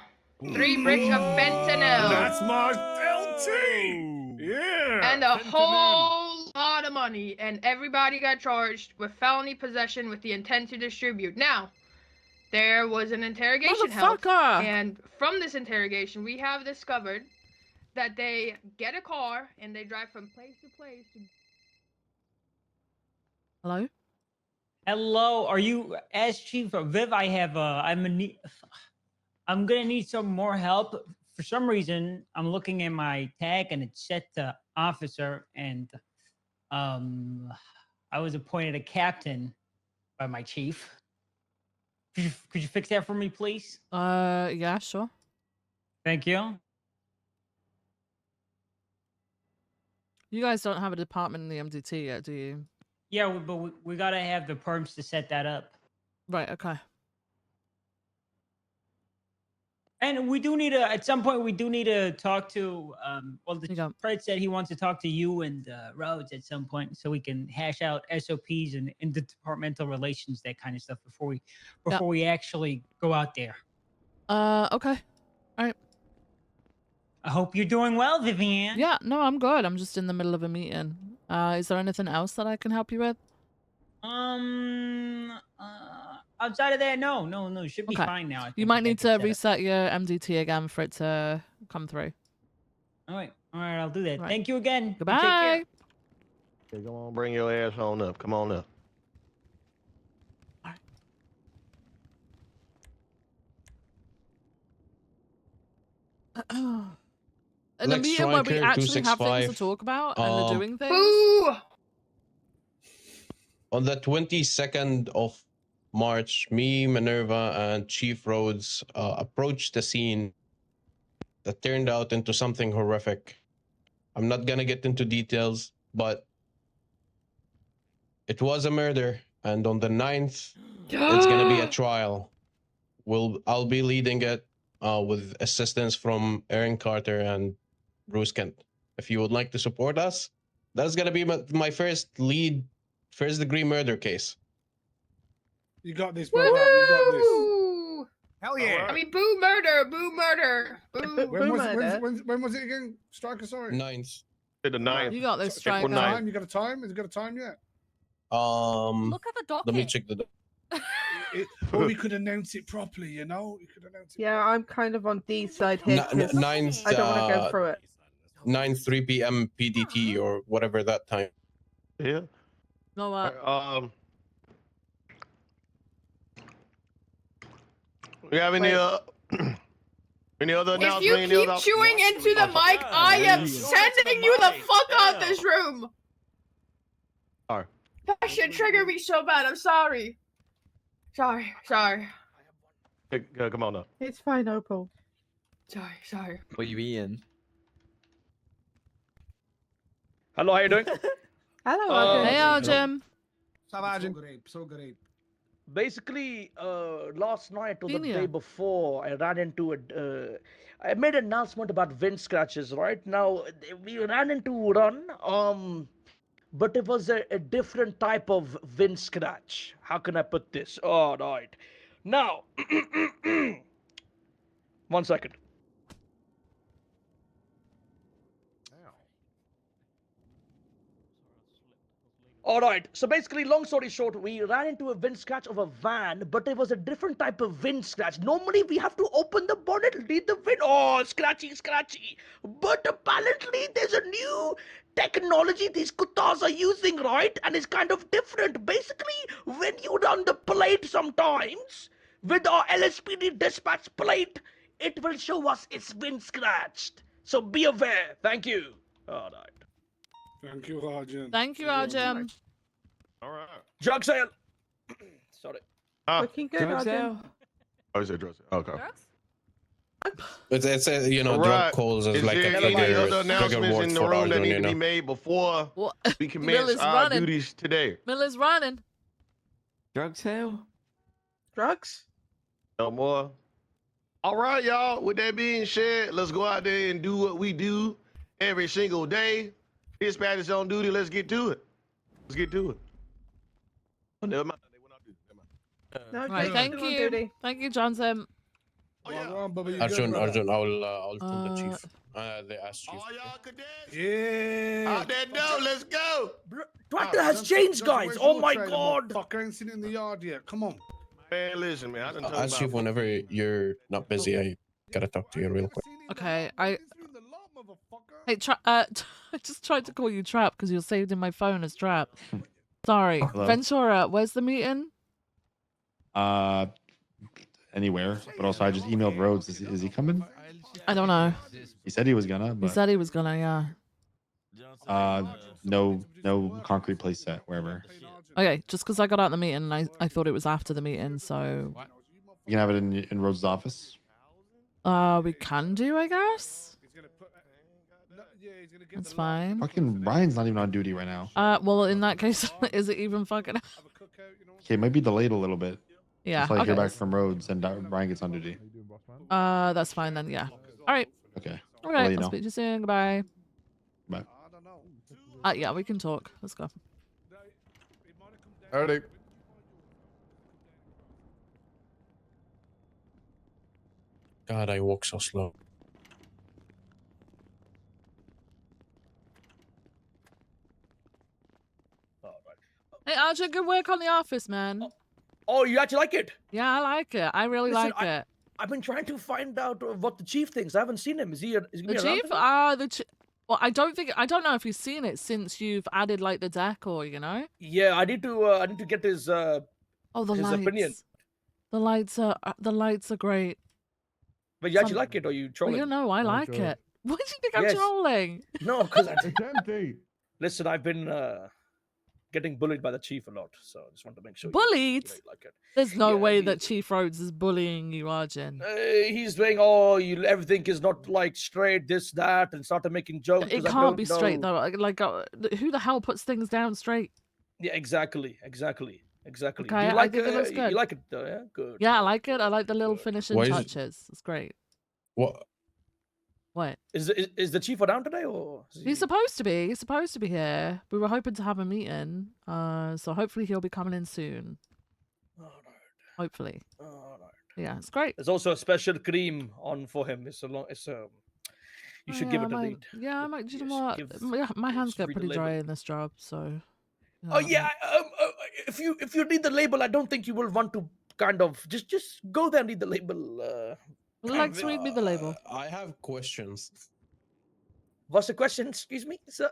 3 bricks of fentanyl. That's my LT. Yeah. And a whole lot of money, and everybody got charged with felony possession with the intent to distribute. Now, there was an interrogation held, and from this interrogation, we have discovered that they get a car and they drive from place to place. Hello? Hello, are you as Chief Viv? I have I'm gonna need some more help. For some reason, I'm looking at my tag and it's set to officer, and I was appointed a captain by my chief. Could you fix that for me, please? Yeah, sure. Thank you. You guys don't have a department in the MDT yet, do you? Yeah, but we gotta have the perms to set that up. Right, okay. And we do need to, at some point, we do need to talk to, well, the Fred said he wants to talk to you and Rhodes at some point so we can hash out SOPs and interdepartmental relations, that kind of stuff before we actually go out there. Okay. All right. I hope you're doing well, Vivian. Yeah, no, I'm good. I'm just in the middle of a meeting. Is there anything else that I can help you with? Outside of that, no, it should be Okay. fine now. I You think might we need got to this set up. reset your MDT again for it to come through. All right, I'll do that. Right. Thank you again. Goodbye. Take care. Okay, come on, bring your ass on up. Come on up. In a Lex meeting where we Striker actually have things to 265. talk about and they're doing things. Boo! On the 22nd of March, me, Minerva, and Chief Rhodes approached the scene that turned out into something horrific. I'm not gonna get into details, but it was a murder, and on the 9th, it's gonna be a trial. I'll be leading it with assistance from Aaron Carter and Bruce Kent. If you would like to support us, that's gonna be my first degree murder case. You got this, brother. You got this. Woo! Hell yeah. I mean, boo murder, boo murder, boo. When was it again? Striker, sorry. 9th. The 9th. You got this, Striker. April 9th. You got a time? Has it got a time yet? Look at the docket. Let me check the. Or we could announce it properly, you know? We could announce it. Yeah, I'm kind of on D's side here. 'Cause 9th. I don't want to go through it. 9:03 p.m. PDT or whatever that time. Yeah. No, You have any any other If announcements? you Any keep other- chewing into the mic, I am sending you the fuck out this room. Sorry. That should trigger me so bad. I'm sorry. Sorry. Hey, come on up. It's fine, Opal. Sorry. What are you eating? Hello, how you doing? Hello, Hey, Jim. So great. basically, last night or the Senior. day before, I ran into I made an announcement about wind scratches. Right now, we ran into but it was a different type of wind scratch. How can I put this? All right. Now, 1 second. All right. So basically, long story short, we ran into a wind scratch of a van, but it was a different type of wind scratch. Normally, we have to open the bonnet, lead the wind. Oh, scratchy, scratchy. But apparently, there's a new technology these kutas are using, right? And it's kind of different. Basically, when you run the plate sometimes with our LSPD dispatch plate, it will show us it's wind scratched. So be aware. Thank you. All right. Thank you, Rajan. Thank you, Arjun. All right. Drug sale. Sorry. Looking good, Arjun. Oh, is it drugs? Okay. It's a, you know, All drug right. calls is like there a any trigger, other trigger announcements word in the for room that Arjun, need you to be know. made before we Mill commence is our running. duties today? Miller's running. Drug sale? Drugs? No more. All right, y'all. With that being said, let's go out there and do what we do every single day. Dispatch is on duty. Let's get to it. Let's get to it. Oh, never mind. They went off duty. Never mind. No, Right, Jake's thank still on you. duty. Thank you, Johnson. Oh, yeah. Arjun, I'll tell the chief. They asked chief. All y'all cadets. Yeah. Out that door. Let's go. Tractor has changed, guys. Oh my god. Fuck, I ain't seen it in the yard yet. Come on. Man, listen, man. I done talked As chief, about whenever you're not busy, I gotta talk to you real quick. Okay, Hey, I just tried to call you Trap because you're saved in my phone as Trap. Sorry. Hello? Ventura, where's the meeting? Anywhere. But also, I just emailed Rhodes. Is he coming? I don't know. He said he was gonna, He but said he was gonna, yeah. no concrete place set wherever. Okay, just because I got out of the meeting and I thought it was after the meeting, so You can have it in Rhodes' office. we can do, I guess. That's fine. Fucking Ryan's not even on duty right now. Well, in that case, is it even fucking? Okay, it might be delayed a little bit. Yeah. Until I hear Okay. back from Rhodes and Ryan gets on duty. That's fine then. Yeah. All right. Okay. All I'll right. let you I'll know. speak to you soon. Goodbye. Bye. Yeah, we can talk. Let's go. Alrighty. God, I walk so slow. Hey, Arjun, good work on the office, man. Oh, you actually like it? Yeah, I like it. I really Listen, like it. I've been trying to find out what the chief thinks. I haven't seen him. Is he gonna The be around chief? today? Well, I don't know if you've seen it since you've added like the decor, you know? Yeah, I need to get his the his lights. opinion. The lights are great. But you actually like it, or you Well, trolling? you know, I like it. Why do you think I'm Yes. trolling? No, because listen, I've been getting bullied by the chief a lot, so I just want to make sure. Bullied? You like it. There's no Yeah, way that Chief Rhodes is bullying you, Arjun. He's doing, oh, everything is not like straight, this, that, and started making jokes. It 'cause I can't don't be straight know. though. Like, who the hell puts things down straight? Yeah, exactly. Okay, Do you I like think it looks good. You like it though, yeah? Good. Yeah, I like it. I like the little finishing Why is it- touches. It's great. What? What? Is the chief down today, or? He's supposed to be. He's supposed to be here. We were hoping to have a meeting. So hopefully he'll be coming in soon. Hopefully. Yeah, it's great. There's also a special cream on for him. It's a long. You should give it a read. Yeah, I might. Do you know what? Yeah, my hands get read the pretty dry label. in this job, so. Oh yeah. If you read the label, I don't think you will want to kind of just go there and read the label. Let's read me the label. I have questions. What's the question? Excuse me, sir.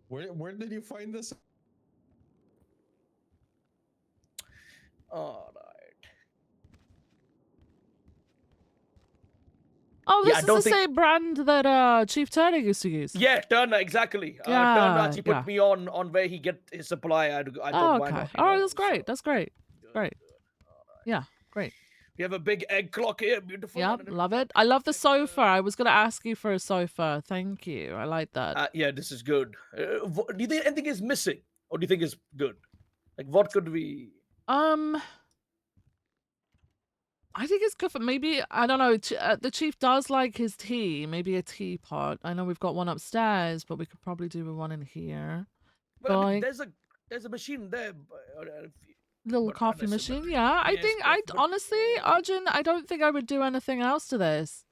Where did you find this? All right. Oh, Yeah, this I is don't the think- same brand that Chief Turner used to use. Yeah, Turner, exactly. Turner Yeah, actually put yeah. me on where he get his supply. I don't Oh, mind. okay. All right, that's great. That's great. Great. Yeah, great. We have a big egg clock here. Beautiful. Yeah, love it. I love the sofa. I was gonna ask you for a sofa. Thank you. I like that. Yeah, this is good. Do you think anything is missing, or do you think it's good? Like, what could we? I think it's good for maybe, I don't know, the chief does like his tea, maybe a teapot. I know we've got one upstairs, but we could probably do with one in here. Well, I mean, Guy, there's a machine there. little but coffee unless machine, somebody- yeah. I Yes, think, coffee, but- honestly, Arjun, I don't think I would do anything else to this.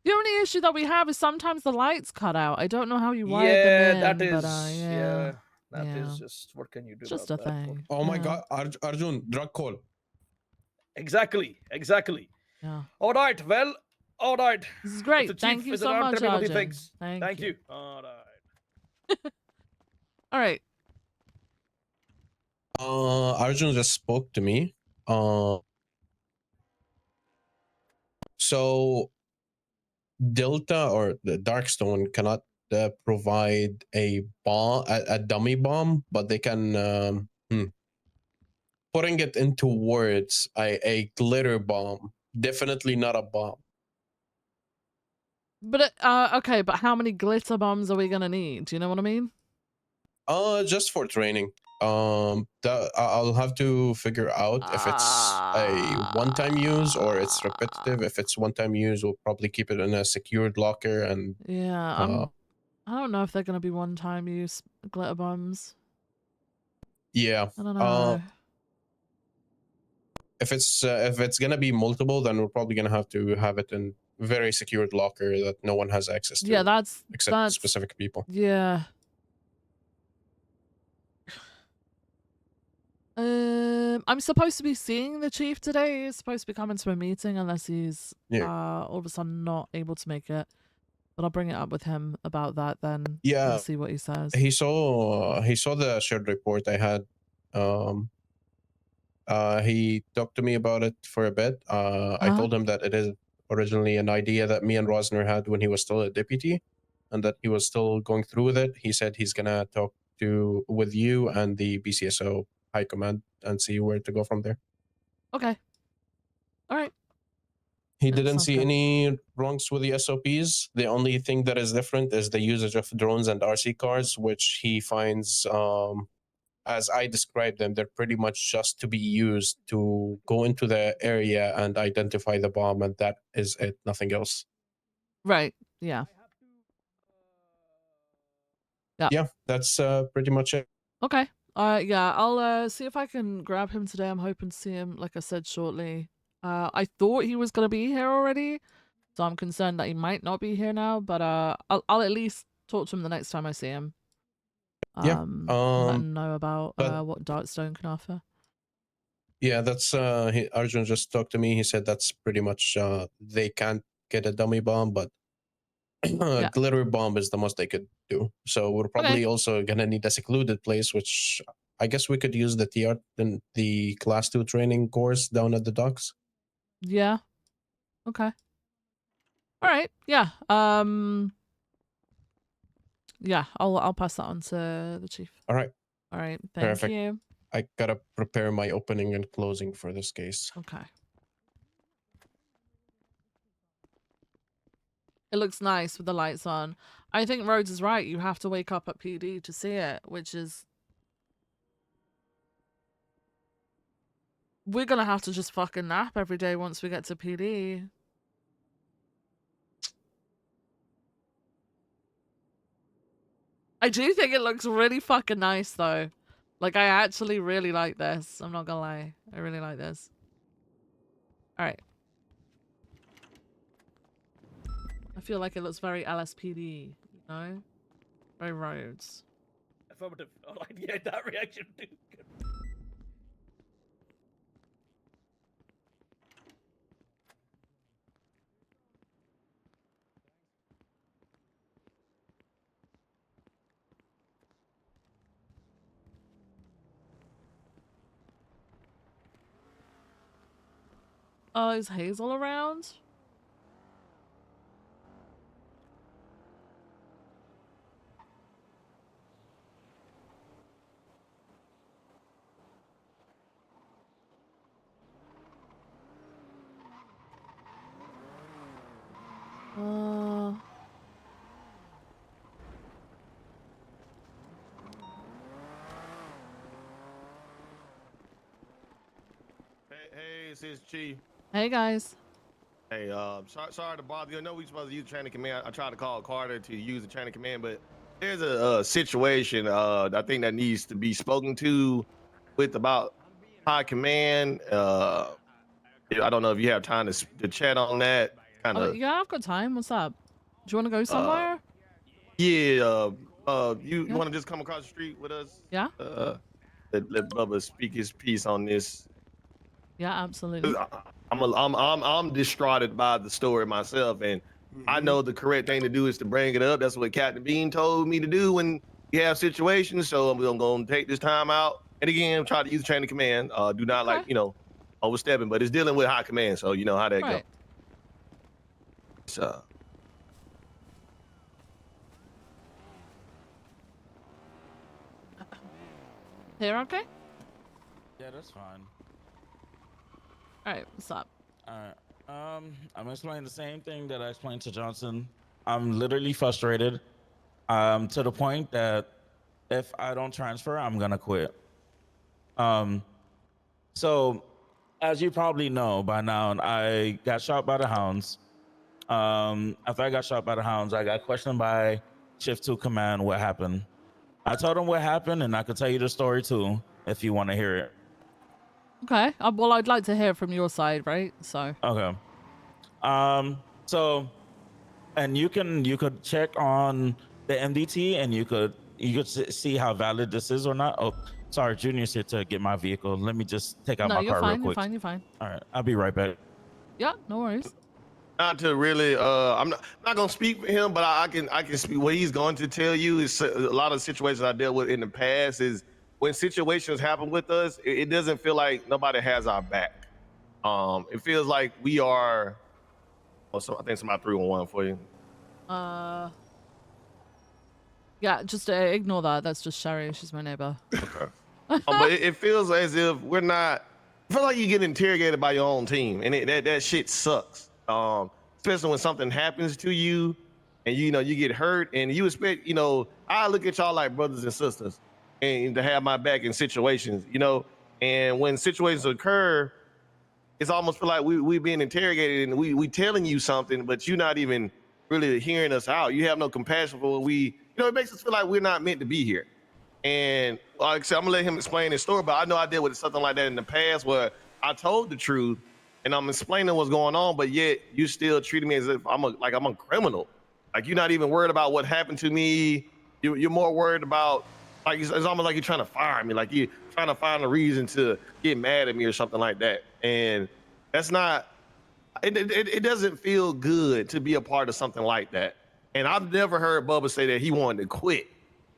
The only issue that we have is sometimes the lights cut out. I don't know how you wired them in, that is, but yeah. that is Yeah. just, what can you do Just about a that? thing. Oh my Yeah. God, Arjun, drug call. Exactly. Yeah. All right, well, all right. This is If great. the chief Thank you is so around, much, tell me what he Arjun. thinks. Thank you. you. All right. All right. Arjun just spoke to me. So Delta or the Darkstone cannot provide a bomb, a dummy bomb, but they can. Putting it into words, a glitter bomb, definitely not a bomb. But okay, but how many glitter bombs are we gonna need? Do you know what I mean? Just for training. I'll have to figure out if it's a one-time use or it's repetitive. If it's one-time use, we'll probably keep it in a secured locker and Yeah, I don't know if they're gonna be one-time use glitter bombs. yeah. I don't know. If it's gonna be multiple, then we're probably gonna have to have it in very secured locker that no one has access to. Yeah, that's specific people. Yeah. I'm supposed to be seeing the chief today. He's supposed to be coming to a meeting unless he's all of a sudden not able to make it. But I'll bring it up with him about that then. Yeah. And see what he says. He saw the shared report I had. He talked to me about it for a bit. I told him that it is originally an idea that me and Rosner had when he was still a deputy, and that he was still going through with it. He said he's gonna talk with you and the BCSO high command and see where to go from there. Okay. All right. He didn't sounds see good. any wrongs with the SOPs. The only thing that is different is the usage of drones and RC cars, which he finds, as I described them, they're pretty much just to be used to go into the area and identify the bomb, and that is it, nothing else. Right. Yeah. Yeah. Yeah, that's pretty much it. Okay. Yeah, I'll see if I can grab him today. I'm hoping to see him, like I said, shortly. I thought he was gonna be here already, so I'm concerned that he might not be here now. But I'll at least talk to him the next time I see him. Yeah. Let him know about but- what Darkstone can offer. Yeah, that's Arjun just talked to me. He said that's pretty much they can't get a dummy bomb, but Yeah. glitter bomb is the most they could do. So we're probably also gonna need a secluded place, which I guess we could use the TR in the class 2 training course down at the docks. Yeah. Okay. All right. Yeah. Yeah. I'll pass that on to the chief. All right. All right. Thank Perfect. you. I gotta prepare my opening and closing for this case. Okay. It looks nice with the lights on. I think Rhodes is right. You have to wake up at PD to see it, which is... We're gonna have to just fucking nap every day once we get to PD. I do think it looks really fucking nice, though. Like, I actually really like this. I'm not gonna lie. I really like this. Alright. I feel like it looks very LSPD, you know? Very Rhodes. Affirmative. All right, yeah, that reaction too. Oh, is Hazel around? This is Chief. Hey guys. Hey, sorry to bother you. I know we supposed to use the chain of command. I tried to call Carter to use the chain of command, but there's a situation I think that needs to be spoken to with about high command. I don't know if you have time to chat on that. Kind of. Yeah, I've got time. What's up? Do you want to go somewhere? Yeah. You want to just come across the street with us? Yeah. Let Bubba speak his piece on this. Yeah, absolutely. I'm distraughted by the story myself, and I know the correct thing to do is to bring it up. That's what Captain Bean told me to do when you have situations. So I'm gonna take this time out, and again, try to use the chain of command. Do not overstepping, but it's dealing with high command, so you know how that goes. So. Here, okay? Yeah, that's fine. All right, what's up? All right. I'm explaining the same thing that I explained to Johnson. I'm literally frustrated, to the point that if I don't transfer, I'm gonna quit. So, as you probably know by now, I got shot by the hounds. After I got shot by the hounds, I got questioned by Shift 2 Command what happened. I told them what happened, and I could tell you the story too, if you want to hear it. Okay. Well, I'd like to hear from your side, right? So. Okay. So, and you could check on the MDT, and you could see how valid this is or not. Oh, sorry, Junior's here to get my vehicle. Let me just take out my car real quick. You're fine. All right, I'll be right back. Yeah, no worries. Not to really, I'm not gonna speak for him, but I can speak. What he's going to tell you is a lot of situations I dealt with in the past is when situations happen with us, it doesn't feel like nobody has our back. It feels like we are. Oh, so I think somebody 311 for you. Yeah, just ignore that. That's just Sherry. She's my neighbor. Okay. But it feels as if we're not. I feel like you get interrogated by your own team, and that shit sucks. Especially when something happens to you, and you get hurt, and you expect, I look at y'all like brothers and sisters, and to have my back in situations, and when situations occur, it's almost feel like we being interrogated, and we telling you something, but you're not even really hearing us out. You have no compassion for what it makes us feel like we're not meant to be here. And like I said, I'm gonna let him explain his story, but I know I dealt with something like that in the past where I told the truth and I'm explaining what's going on, but yet you still treating me as if I'm a criminal. Like you're not even worried about what happened to me. You're more worried about, like it's almost like you're trying to fire me, like you're trying to find a reason to get mad at me or something like that. And that's not. It doesn't feel good to be a part of something like that. And I've never heard Bubba say that he wanted to quit,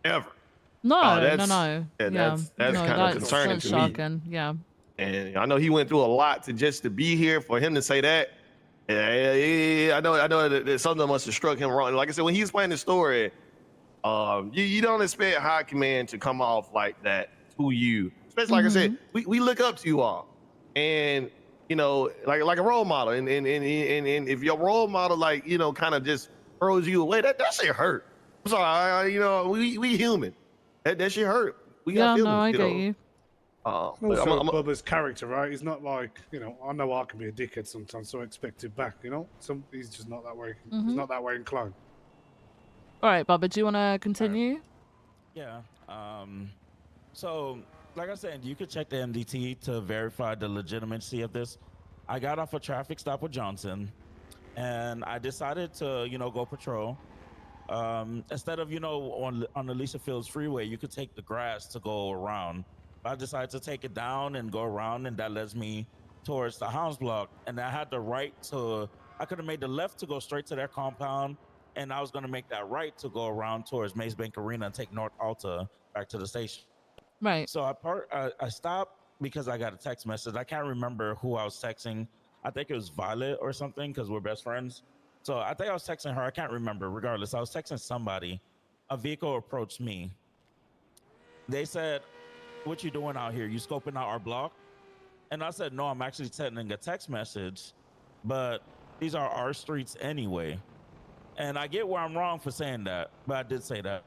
ever. No. That's kind of concerning to shocking. me. Yeah. And I know he went through a lot to be here. For him to say that, I know that something must have struck him wrong. Like I said, when he's playing the story, you don't expect high command to come off like that to you. Especially like I said, we look up to you all, and like a role model. And if your role model kind of just throws you away, that shit hurt. I'm sorry, we human. That shit hurt. We got feelings. I get you. Also, Bubba's character, right? He's not like, I know I can be a dickhead sometimes, so I expect it back, he's just not that way. He's not that way inclined. All right, Bubba, do you want to continue? Yeah. So, like I said, you could check the MDT to verify the legitimacy of this. I got off a traffic stop with Johnson, and I decided to, go patrol. Instead of, on the Alicia Fields freeway, you could take the grass to go around. I decided to take it down and go around, and that leads me towards the Hounds block. And I had the right I could have made the left to go straight to their compound, and I was going to make that right to go around towards Maze Bank Arena and take North Alta back to the station. Right. So I stopped because I got a text message. I can't remember who I was texting. I think it was Violet or something, because we're best friends. So I think I was texting her. I can't remember. Regardless, I was texting somebody. A vehicle approached me. They said, "What you doing out here? You scoping out our block?" And I said, "No, I'm actually sending a text message, but these are our streets anyway." And I get where I'm wrong for saying that, but I did say that.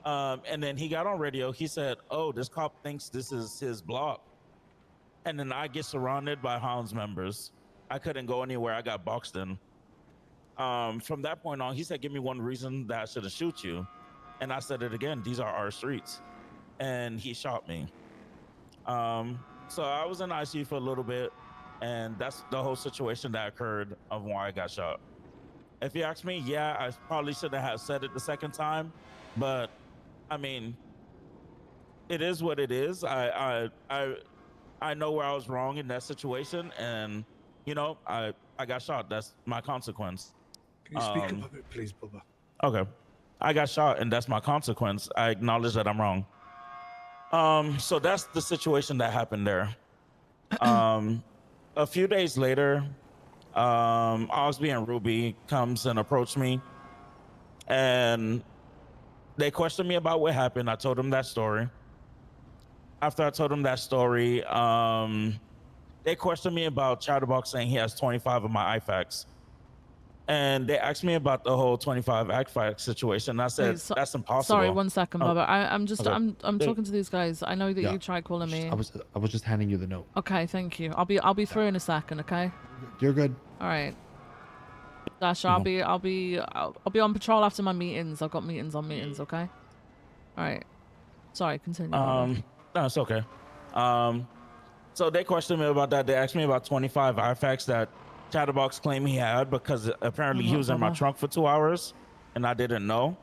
And then he got on radio. He said, "Oh, this cop thinks this is his block." and then I get surrounded by Hounds members. I couldn't go anywhere. I got boxed in. From that point on, he said, "Give me one reason that I shouldn't shoot you," and I said it again. These are our streets, and he shot me. So I was in ICU for a little bit, and that's the whole situation that occurred of why I got shot. If you ask me, yeah, I probably shouldn't have said it the second time, but I mean, it is what it is. I know where I was wrong in that situation, and you know, I got shot. That's my consequence. Can you speak up a bit, please, Bubba? Okay, I got shot, and that's my consequence. I acknowledge that I'm wrong. So that's the situation that happened there. A few days later, Osby and Ruby comes and approach me, and they questioned me about what happened. I told them that story. After I told them that story, they questioned me about Chatterbox saying he has 25 of my IFACs. And they asked me about the whole 25 IFAC situation. I said, that's impossible. Sorry, one second, Bubba. I'm just okay. I'm talking to these guys. I know that Yeah. you tried calling me. I was just handing you the note. Okay, thank you. I'll be through in a second, okay? You're good. All right. Dash, I'll be on patrol after my meetings. I've got meetings on meetings, okay? All right. Sorry, continue. Bubba. No, it's okay. So they questioned me about that. They asked me about 25 IFACs that Chatterbox claimed he had because apparently he was in my trunk for 2 hours and I didn't know.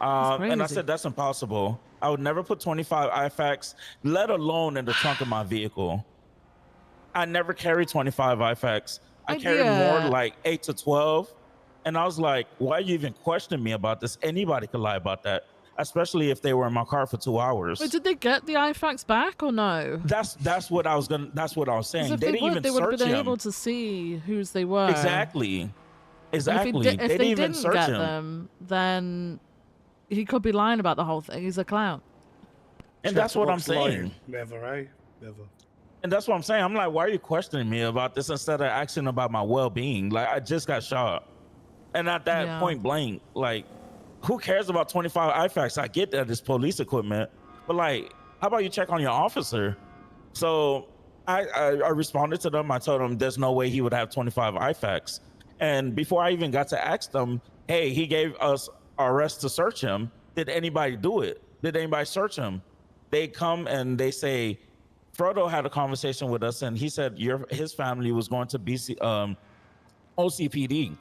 And I said, that's impossible. I would never put 25 IFACs, let alone in the trunk of my vehicle. I never carried 25 IFACs. I carried more like 8 to 12. And I was like, why are you even questioning me about this? Anybody could lie about that, especially if they were in my car for 2 hours. Wait, did they get the IFACs back or no? That's what I was saying. If They didn't even they would have search been him. able to see whose they were. Exactly. If They they didn't even didn't search get him. them, then he could be lying about the whole thing. He's a clown. And that's what I'm saying. Never, eh? Never. And that's what I'm saying. I'm like, why are you questioning me about this instead of asking about my well-being? Like, I just got shot. And at that point blank, like, who cares about 25 IFACs? I get that it's police equipment, but like, how about you check on your officer? So I responded to them. I told them there's no way he would have 25 IFACs. And before I even got to ask them, hey, he gave us arrest to search him. Did anybody do it? Did anybody search him? They come and they say, Frodo had a conversation with us and he said his family was going to OCPD.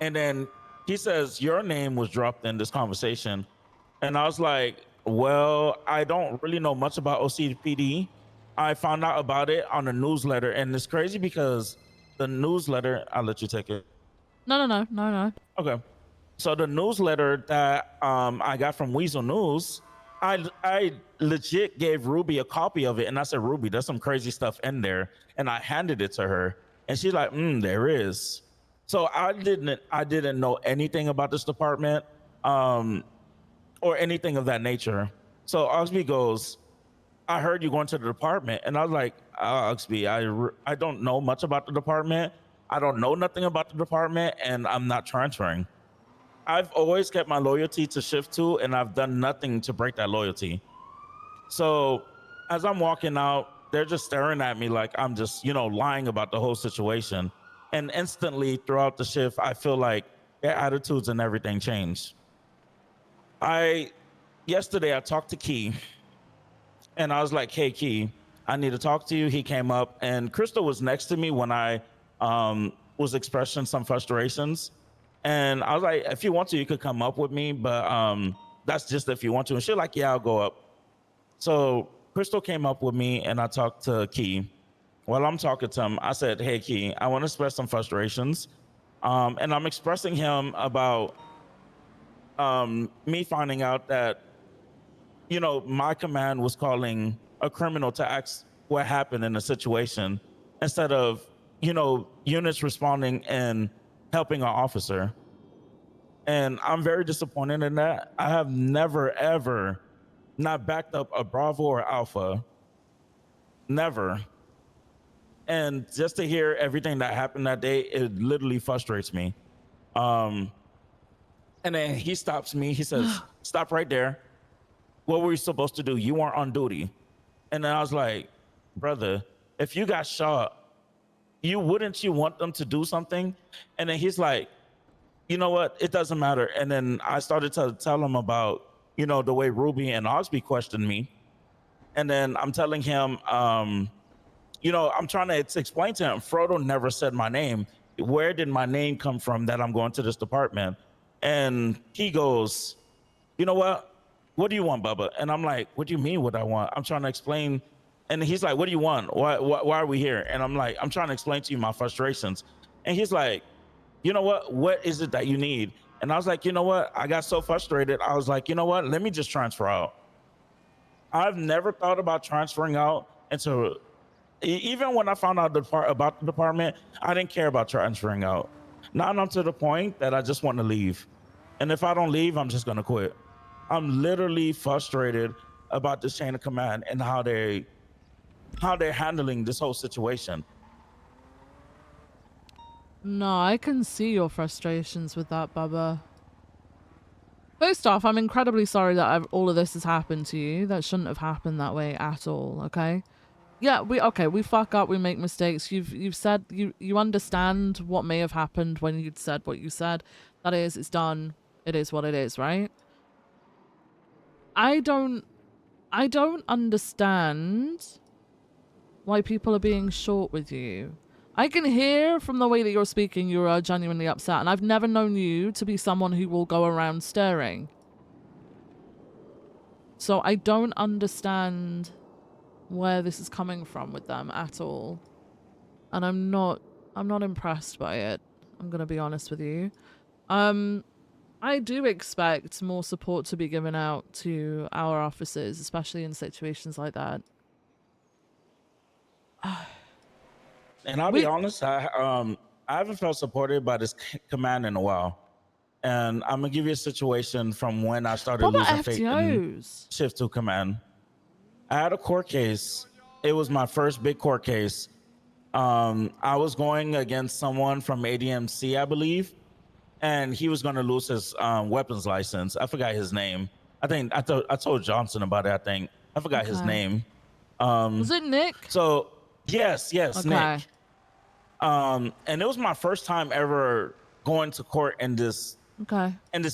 And then he says, your name was dropped in this conversation. And I was like, well, I don't really know much about OCPD. I found out about it on a newsletter. And it's crazy because the newsletter, I'll let you take it. No. Okay. So the newsletter that I got from Weasel News, I legit gave Ruby a copy of it. And I said, Ruby, there's some crazy stuff in there. And I handed it to her. And she's like, there is. So I didn't know anything about this department or anything of that nature. So Oxby goes, I heard you going to the department. And I was like, Oxby, I don't know much about the department. I don't know nothing about the department and I'm not transferring. I've always kept my loyalty to Shift 2 and I've done nothing to break that loyalty. So as I'm walking out, they're just staring at me like I'm just, lying about the whole situation. And instantly throughout the shift, I feel like their attitudes and everything changed. Yesterday I talked to Key and I was like, hey Key, I need to talk to you. He came up and Crystal was next to me when I was expressing some frustrations. And I was like, if you want to, you could come up with me, but that's just if you want to. And she's like, yeah, I'll go up. So Crystal came up with me and I talked to Key. While I'm talking to him, I said, hey, Key, I want to express some frustrations. And I'm expressing him about me finding out that, my command was calling a criminal to ask what happened in the situation instead of, units responding and helping an officer. And I'm very disappointed in that. I have never, ever not backed up a Bravo or Alpha. Never. And just to hear everything that happened that day, it literally frustrates me. And then he stops me. He says, stop right there. What were you supposed to do? You weren't on duty. And then I was like, brother, if you got shot, wouldn't you want them to do something? And then he's like, you know what? It doesn't matter. And then I started to tell him about, the way Ruby and Osby questioned me. And then I'm telling him, I'm trying to explain to him, Frodo never said my name. Where did my name come from that I'm going to this department? And he goes, you know what? What do you want, Bubba? And I'm like, what do you mean what I want? I'm trying to explain. And he's like, what do you want? Why are we here? And I'm like, I'm trying to explain to you my frustrations. And he's like, you know what is it that you need? And I was like, you know what? I got so frustrated. I was like, you know what? Let me just transfer out. I've never thought about transferring out into, even when I found out about the department, I didn't care about transferring out. Now I'm to the point that I just want to leave. And if I don't leave, I'm just going to quit. I'm literally frustrated about this chain of command and how they're handling this whole situation. No, I can see your frustrations with that, Bubba. First off, I'm incredibly sorry that all of this has happened to you. That shouldn't have happened that way at all, okay? Yeah, we fuck up, we make mistakes. You've said you understand what may have happened when you'd said what you said. That is, it's done. It is what it is, right? I don't understand why people are being short with you. I can hear from the way that you're speaking you are genuinely upset, and I've never known you to be someone who will go around staring. So I don't understand where this is coming from with them at all. And I'm not impressed by it. I'm gonna be honest with you. I do expect more support to be given out to our officers, especially in situations like that. And I'll be honest, I haven't felt supported by this command in a while. And I'm gonna give you a situation from when I started losing faith in Shift 2 command. I had a court case. It was my first big court case. I was going against someone from ADMC, I believe, and he was gonna lose his weapons license. I forgot his name. I think I told Johnson about it. I think I forgot his name. Was it Nick? So yes, Okay. Nick. And it was my first time ever going to court in this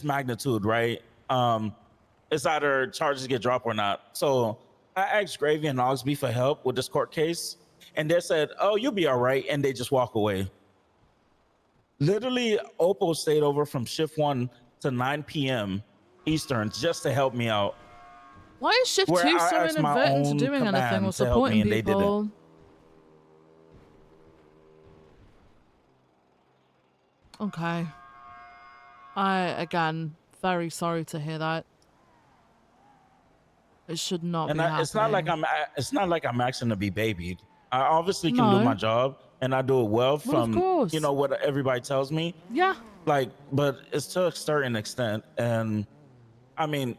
magnitude, right? It's either charges get dropped or not. So I asked Gravy and Ogsby for help with this court case, and they said, "Oh, you'll be all right," and they just walk away. Literally, Oppo stayed over from shift 1 to 9 p.m. Eastern just to help me out. Why is shift 2 so inadvertent to doing anything or supporting people? Okay. Again, very sorry to hear that. It should not be happening. It's not like I'm asking to be babied. I obviously can do my job, and I do it well from what everybody tells me. Yeah. But it's to a certain extent, and I mean,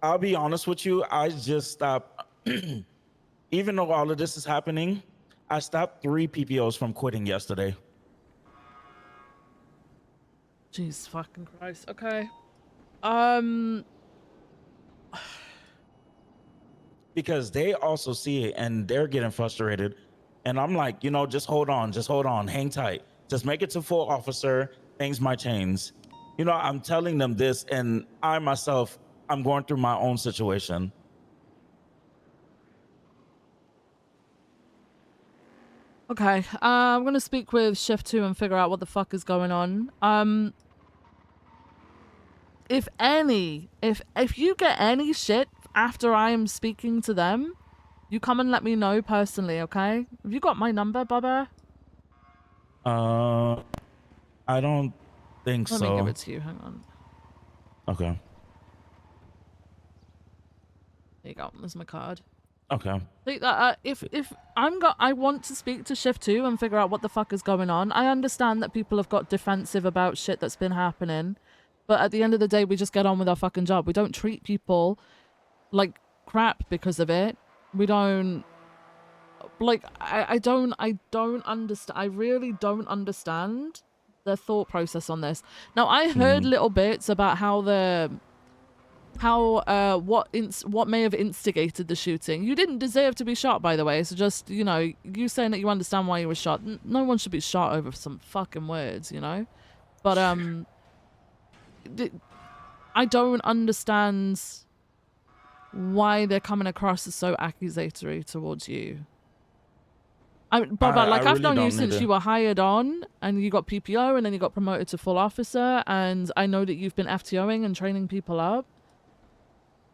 I'll be honest with you. I just stopped, even though all of this is happening, I stopped 3 PPOs from quitting yesterday. Jeez fucking Christ. Okay. Because they also see it and they're getting frustrated. And I'm like, just hold on, hang tight. Just make it to full officer, things might change. I'm telling them this, and I myself, I'm going through my own situation. Okay. I'm gonna speak with Shift 2 and figure out what the fuck is going on. If you get any shit after I am speaking to them, you come and let me know personally, okay? Have you got my number, Bubba? I don't think so. Let me give it to you. Hang on. Okay. There you go. There's my card. Okay. If I want to speak to Shift 2 and figure out what the fuck is going on. I understand that people have got defensive about shit that's been happening, but at the end of the day, we just get on with our fucking job. We don't treat people like crap because of it. We don't I don't understand. I really don't understand their thought process on this. Now, I heard little bits about how what may have instigated the shooting. You didn't deserve to be shot, by the way. So just, you know, you saying that you understand why you were shot. No one should be shot over some fucking words, you know. But I don't understand why they're coming across as so accusatory towards you. Baba, like I've known you since you were hired on and you got PPO and then you got promoted to full officer, and I know that you've been FTOing and training people up.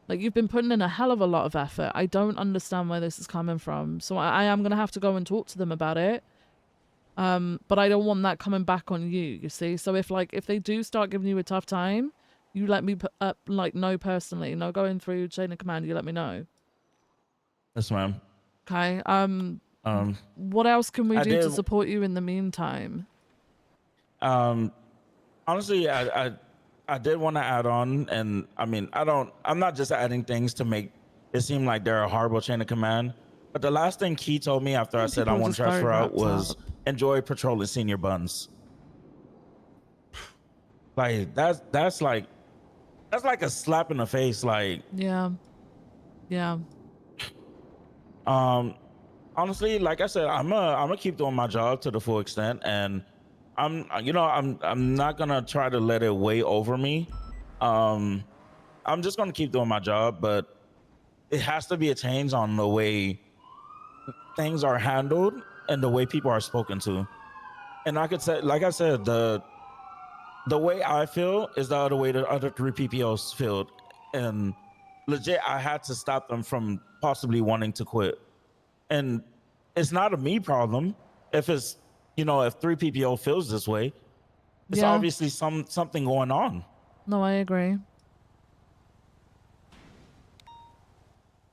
Like, you've been putting in a hell of a lot of effort. I don't understand where this is coming from. So I am going to have to go and talk to them about it. But I don't want that coming back on you see? So if they do start giving you a tough time, you let me know personally. No going through chain of command, you let me know. Yes, ma'am. Okay. What else can we do to support you in the meantime? Honestly, I did want to add on, and I mean, I'm not just adding things to make it seem like they're a horrible chain of command. But the last thing Key told me after I said I want to transfer out was enjoy patrolling senior buns. Like that's like a slap in the face. Like, yeah. Honestly, like I said, I'm gonna keep doing my job to the full extent, and I'm not gonna try to let it weigh over me. I'm just gonna keep doing my job, but it has to be a change on the way things are handled and the way people are spoken to. And I could say, like I said, the way I feel is the other way the other 3 PPOs feel, and legit, I had to stop them from possibly wanting to quit. And it's not a me problem. If it's, if 3 PPO feels this way, it's obviously something going on. No, I agree.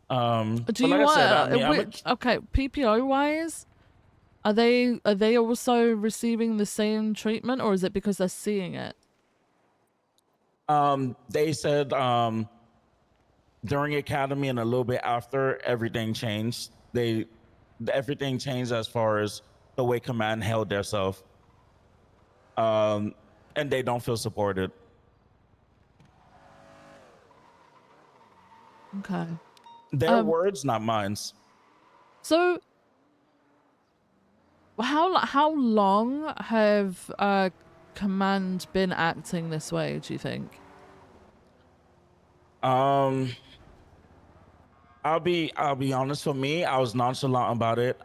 Do you want? Okay, PPO wise, are they also receiving the same treatment, or is it because they're seeing it? They said during academy and a little bit after, everything changed. Everything changed as far as the way command held theirself. And they don't feel supported. Okay. Their words, not mine. So, how long have command been acting this way, do you think? I'll be honest, for me, I was nonchalant about it.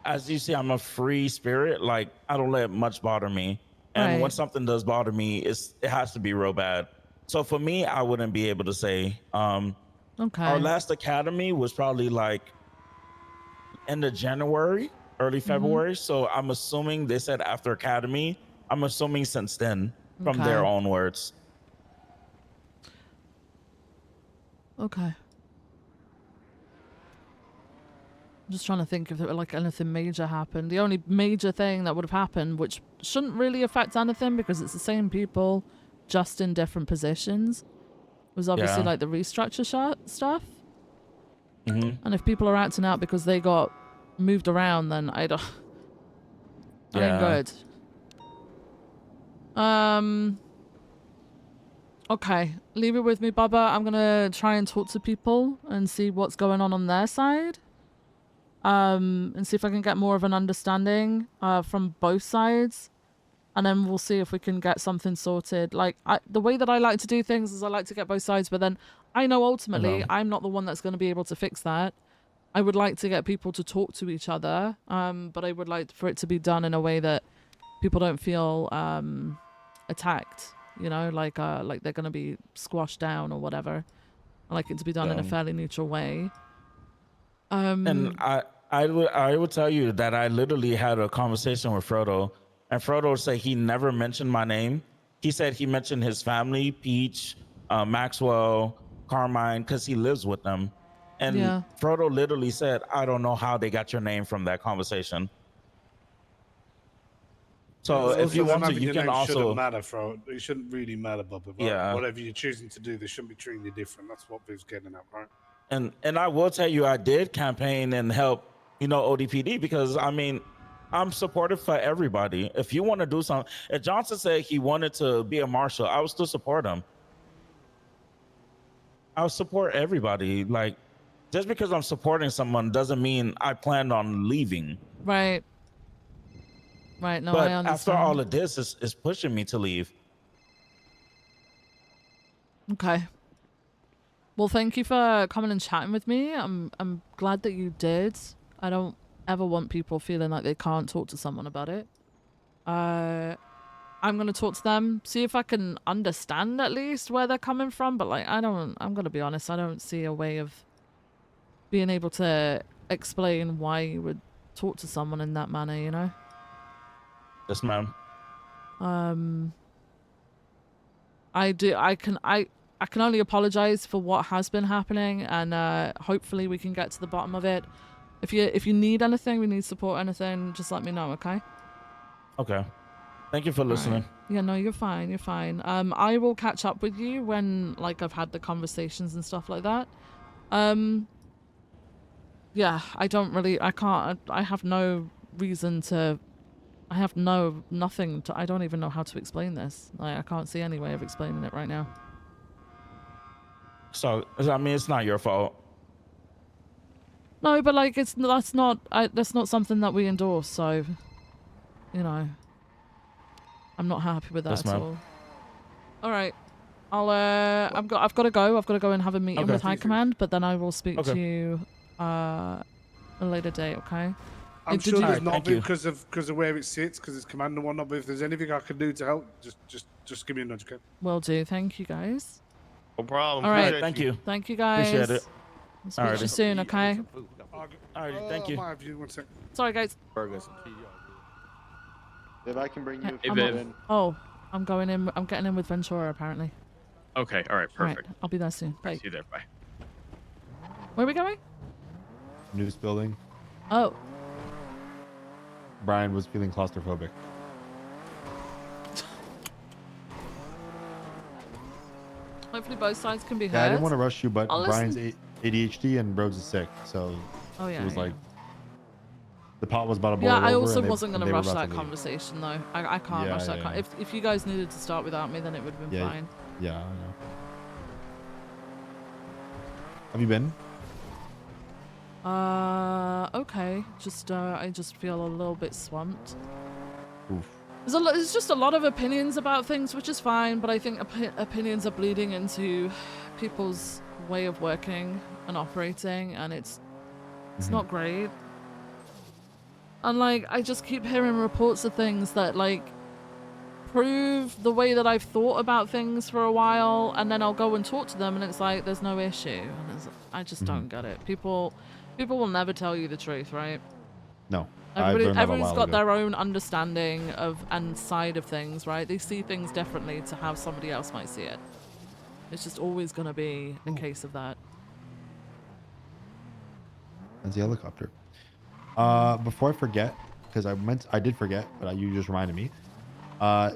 As you see, I'm a free spirit. Like, I don't let much bother me. And when something does bother me, it has to be real bad. So for me, I wouldn't be able to say. Okay. Our last academy was probably like end of January, early February. So I'm assuming they said after academy. I'm assuming since then, from their own words. Okay. I'm just trying to think if there were like anything major happened. The only major thing that would have happened, which shouldn't really affect anything because it's the same people, just in different positions, was obviously like the restructure stuff. And if people are acting out because they got moved around, then I don't. That ain't good. Okay, leave it with me, Baba. I'm gonna try and talk to people and see what's going on their side. And see if I can get more of an understanding from both sides. And then we'll see if we can get something sorted. Like, the way that I like to do things is I like to get both sides, but then I know ultimately I'm not the one that's going to be able to fix that. I would like to get people to talk to each other, but I would like for it to be done in a way that people don't feel attacked, like they're going to be squashed down or whatever. I like it to be done in a fairly neutral way. And I would tell you that I literally had a conversation with Frodo, and Frodo said he never mentioned my name. He said he mentioned his family, Peach, Maxwell, Carmine, because he lives with them. And Frodo literally said, I don't know how they got your name from that conversation. So if you want to, you can also. Shouldn't matter, Frodo. It shouldn't really matter, Bubba. Right? Yeah. Whatever you're choosing to do, they shouldn't be treating you different. That's what Viv's getting at, right? And I will tell you, I did campaign and help, ODPD, because I mean, I'm supportive for everybody. If you want to do something, if Johnson said he wanted to be a marshal, I would still support him. I'll support everybody. Like, just because I'm supporting someone doesn't mean I planned on leaving. Right. Right. No, But I understand. after all of this, is pushing me to leave. Okay. Well, thank you for coming and chatting with me. I'm glad that you did. I don't ever want people feeling like they can't talk to someone about it. I'm gonna talk to them, see if I can understand at least where they're coming from, but like I'm gonna be honest, I don't see a way of being able to explain why you would talk to someone in that manner, you know? Yes, ma'am. I can only apologize for what has been happening, and hopefully we can get to the bottom of it. If you need anything, we need support, anything, just let me know, okay? Okay. Thank you for listening. Right. Yeah, no, you're fine. You're fine. I will catch up with you when like I've had the conversations and stuff like that. Yeah, I have no reason to. I have nothing to. I don't even know how to explain this. Like, I can't see any way of explaining it right now. So, I mean, it's not your fault. No, but like that's not something that we endorse. So, you know, I'm not happy with that Yes, at ma'am. all. All right, I've got to go. I've got to go and have a meeting Okay. with High Command, but then I will speak Okay. to you a later date. Okay. I'm Did sure you- there's Alright, not thank you. because of where it sits, because it's command and whatnot. But if there's anything I can do to help, just give me a nudge, okay? Will do. Thank you, guys. No problem. All right. Appreciate Thank you. Thank you, guys. Appreciate it. I'll speak to you Alrighty. soon. Okay. Alright, thank you. I might have you 1 sec. Sorry, guys. If I can bring you, I'm not- Oh, I'm going in. I'm getting in with Ventura apparently. Okay, all right, All right. perfect. I'll be there soon. Bye. See you there. Bye. Where are we going? news building. Oh. Brian was feeling claustrophobic. Hopefully both sides can be heard. Yeah, I didn't want to rush you, but I'll Brian's listen. ADHD and Rhodes is sick, so Oh, yeah, it was yeah. like the pot was about to boil Yeah, over. I also and they- wasn't and going to they were rush about that to leave. conversation though. I can't Yeah, rush that. yeah, yeah. If you guys needed to start without me, then it would have been Yeah, fine. yeah, I know. Have you been? Okay. Just I just feel a little bit swamped. Oof. There's just a lot of opinions about things, which is fine, but I think opinions are bleeding into people's way of working and operating, and it's not great. And like, I just keep hearing reports of things that like prove the way that I've thought about things for a while, and then I'll go and talk to them, and it's like there's no issue, and I just don't get it. People will never tell you the truth, right? No. Everyone's Everyone's got their own understanding of and side of things, right? They see things differently to how somebody else might see it. It's just always gonna be a case of that. That's the helicopter. Before I forget, because I did forget, but you just reminded me.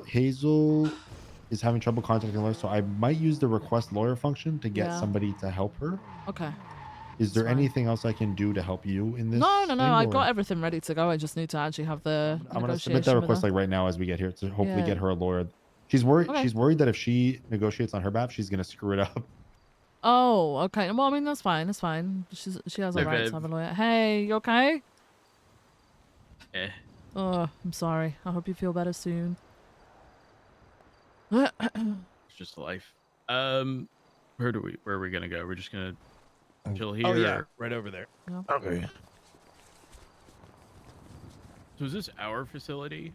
Hazel is having trouble contacting lawyers, so I might use the request lawyer function to get Yeah. somebody to help her. Okay. Is there That's fine. anything else I can do to help you in this? No. thing, I've or- got everything ready to go. I just need to actually have the I'm gonna submit negotiation that with request her. like right now as we get here to hopefully Yeah. get her a lawyer. She's worried. Okay. She's worried that if she negotiates on her behalf, she's gonna screw it up. Oh, okay. Well, I mean, that's fine. That's fine. She has a Hey, right to babe. have a lawyer. Hey, you okay? Eh. Oh, I'm sorry. I hope you feel better soon. It's just life. Where are we gonna go? We're just gonna chill here. Oh yeah, or- right over there. Yeah. Okay. So is this our facility?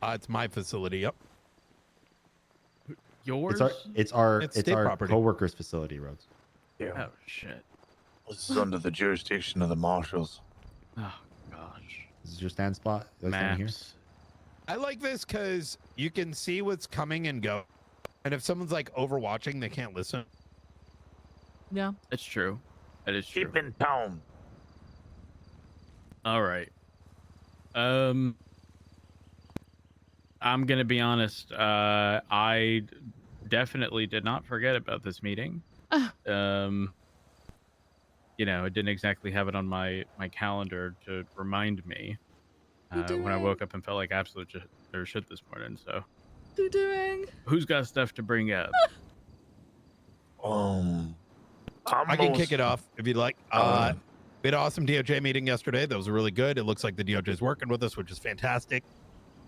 It's my facility. Yep. Yours? It's our It's state property. co-workers facility, Rhodes. Yeah. Oh shit. This is under the jurisdiction of the marshals. Oh gosh. This is your stand spot. You like standing here? Maps. I like this because you can see what's coming and go, and if someone's like overwatching, they can't listen. Yeah. It's true. That is true. Keep in tone. All right. I'm gonna be honest. I definitely did not forget about this meeting. You know, I didn't exactly have it on my calendar to remind me when I woke up and felt like absolute shit this morning. So, What are you doing? who's got stuff to bring up? I can kick it off if you'd like. We had an awesome DOJ meeting yesterday. That was really good. It looks like the DOJ is working with us, which is fantastic.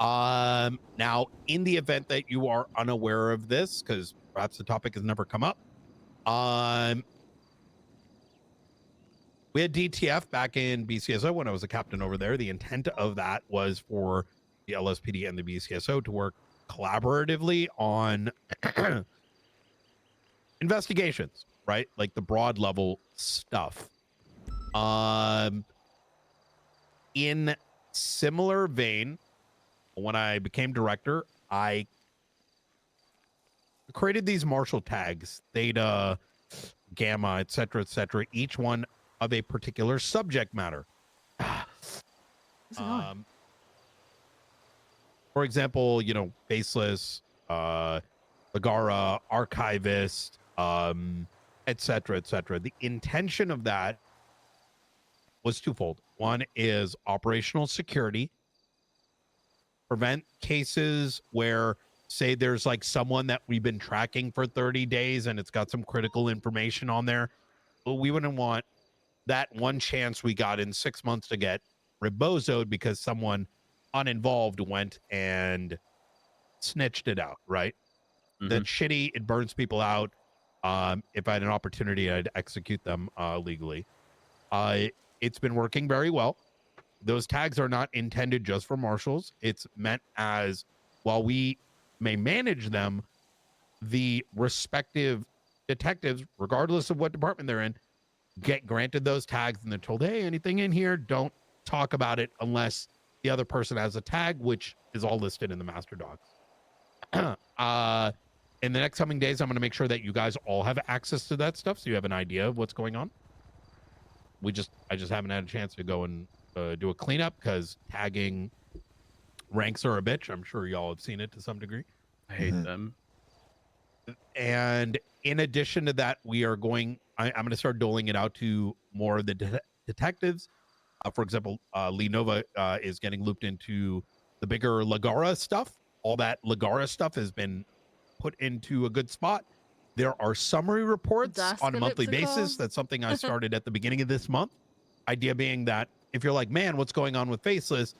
Now, in the event that you are unaware of this, because perhaps the topic has never come up, we had DTF back in BCSO when I was a captain over there. The intent of that was for the LSPD and the BCSO to work collaboratively on investigations, right? Like the broad level stuff. In similar vein, when I became director, I created these marshal tags, theta, gamma, etc., each one of a particular subject matter. For example, faceless, Ligara, archivist, etc. The intention of that was twofold. One is operational security, prevent cases where, say, there's like someone that we've been tracking for 30 days and it's got some critical information on there. But we wouldn't want that one chance we got in 6 months to get rebozoed because someone uninvolved went and snitched it out, right? That's shitty. It burns people out. If I had an opportunity, I'd execute them legally. It's been working very well. Those tags are not intended just for marshals. It's meant as, while we may manage them, the respective detectives, regardless of what department they're in, get granted those tags and they're told, hey, anything in here, don't talk about it unless the other person has a tag, which is all listed in the master docs. In the next coming days, I'm going to make sure that you guys all have access to that stuff so you have an idea of what's going on. I just haven't had a chance to go and do a cleanup because tagging ranks are a bitch. I'm sure y'all have seen it to some degree. I hate them. And in addition to that, we are going, I'm going to start doling it out to more of the detectives. For example, Lee Nova is getting looped into the bigger Ligara stuff. All that Ligara stuff has been put into a good spot. There are summary reports on a monthly basis. That's something I started at the beginning of this month. Idea being that if you're like, man, what's going on with Faceless?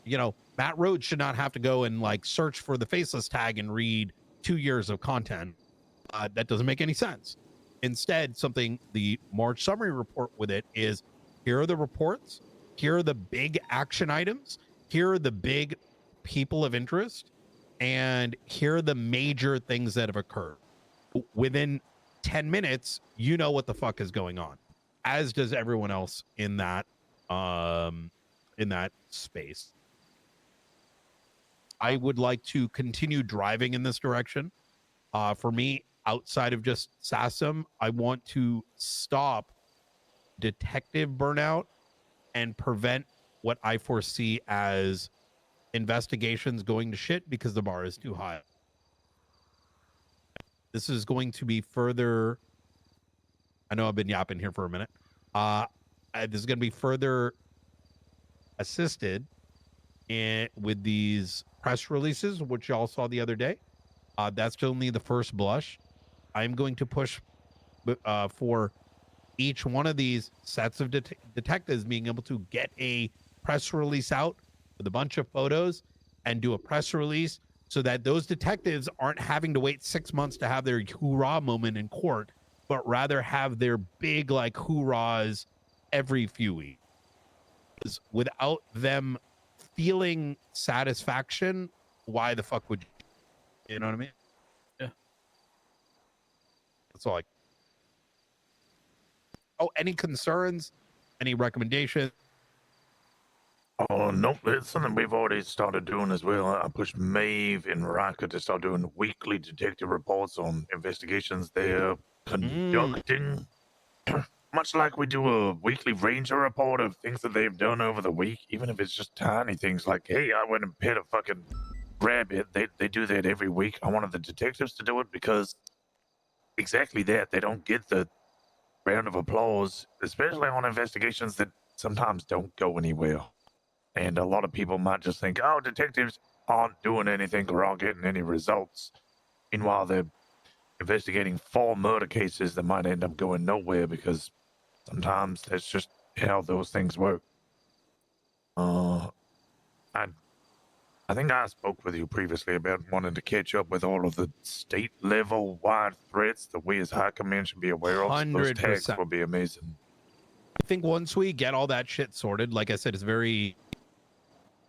Matt Rhodes should not have to go and like search for the Faceless tag and read 2 years of content. That doesn't make any sense. Instead, the March summary report with it is, here are the reports. Here are the big action items. Here are the big people of interest. And here are the major things that have occurred. Within 10 minutes, you know what the fuck is going on, as does everyone else in that space. I would like to continue driving in this direction. For me, outside of just SASM, I want to stop detective burnout and prevent what I foresee as investigations going to shit because the bar is too high. This is going to be further, I know I've been yapping here for a minute. This is going to be further assisted with these press releases, which y'all saw the other day. That's only the first blush. I'm going to push for each one of these sets of detectives being able to get a press release out with a bunch of photos and do a press release so that those detectives aren't having to wait 6 months to have their hoorah moment in court, but rather have their big like hoorahs every few weeks. Without them feeling satisfaction, why the fuck would you know what I mean? Yeah. That's all any concerns? Any recommendations? Oh, no, it's something we've already started doing as well. I pushed Maeve and Raka to start doing weekly detective reports on investigations they're conducting. Much like we do a weekly ranger report of things that they've done over the week, even if it's just tiny things like, hey, I went and pet a fucking rabbit. They do that every week. I wanted the detectives to do it because exactly that. They don't get the round of applause, especially on investigations that sometimes don't go anywhere. And a lot of people might just think, oh, detectives aren't doing anything or aren't getting any results. Meanwhile, they're investigating 4 murder cases that might end up going nowhere because sometimes that's just how those things work. I think I spoke with you previously about wanting to catch up with all of the state level wide threats that we as High Command should be aware of. So those tags 100%. will be amazing. I think once we get all that shit sorted, like I said, it's very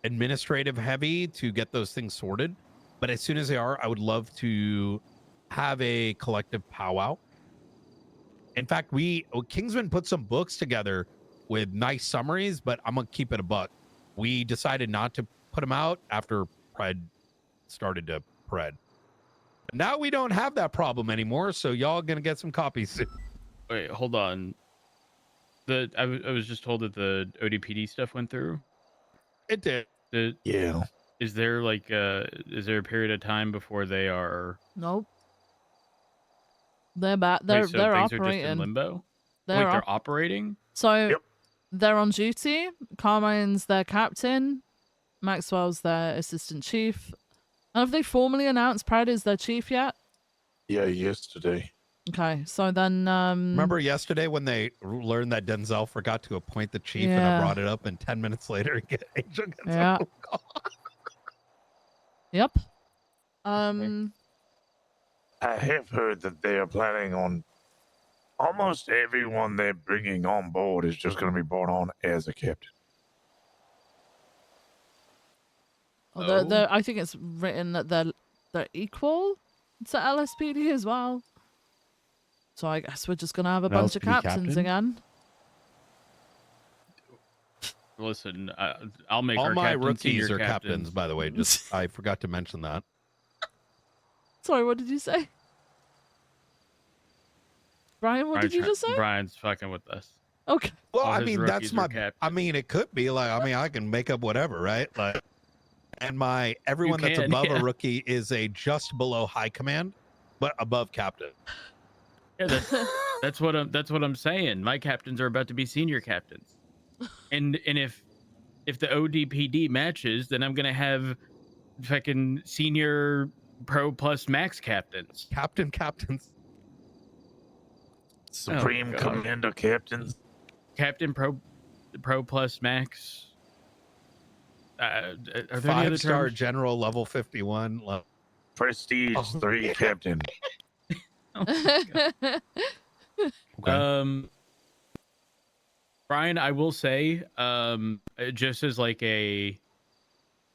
administrative heavy to get those things sorted. But as soon as they are, I would love to have a collective powwow. In fact, Kingsman put some books together with nice summaries, but I'm gonna keep it a buck. We decided not to put them out after Pred started to Pred. But now we don't have that problem anymore, so y'all gonna get some copies soon. Wait, hold on. I was just told that the ODPD stuff went through. It did. Yeah. Is there like is there a period of time before they are? Nope. They're back. Wait, so They're things operating. are just in limbo. They're They're operating. So they're on duty. Carmine's their captain. Maxwell's their assistant chief. And have they formally announced Pred is their chief yet? Yeah, yesterday. Okay, so then Remember yesterday when they learned that Denzel forgot to appoint the chief, and I Yeah. brought it up, and 10 minutes later, Angel gets Yeah. a phone call. Yep. I have heard that they are planning on almost everyone they're bringing on board is just going to be brought on as a captain. I think it's written that they're equal to LSPD as well. So I guess we're just gonna have a bunch of LSPD captains captain? again. Listen, I'll make All our my captains rookies senior are captains, by the way. Just I forgot to mention that. Sorry, what did you say? Brian, what did you just say? Brian's fucking with us. Okay. Well, All I his mean, rookies that's are my. captains. I mean, it could be like. I mean, I can make up whatever, right? Like, and everyone that's can, above yeah. a rookie is a just below high command, but above captain. Yeah, that's what I'm saying. My captains are about to be senior captains, and if the ODPD matches, then I'm gonna have fucking senior pro plus max captains. Captains. Supreme God. Commander captains. Captain pro plus max. Are there any other 5-star terms? general level 51. Prestige 3 captain. Brian, I will say, just as like a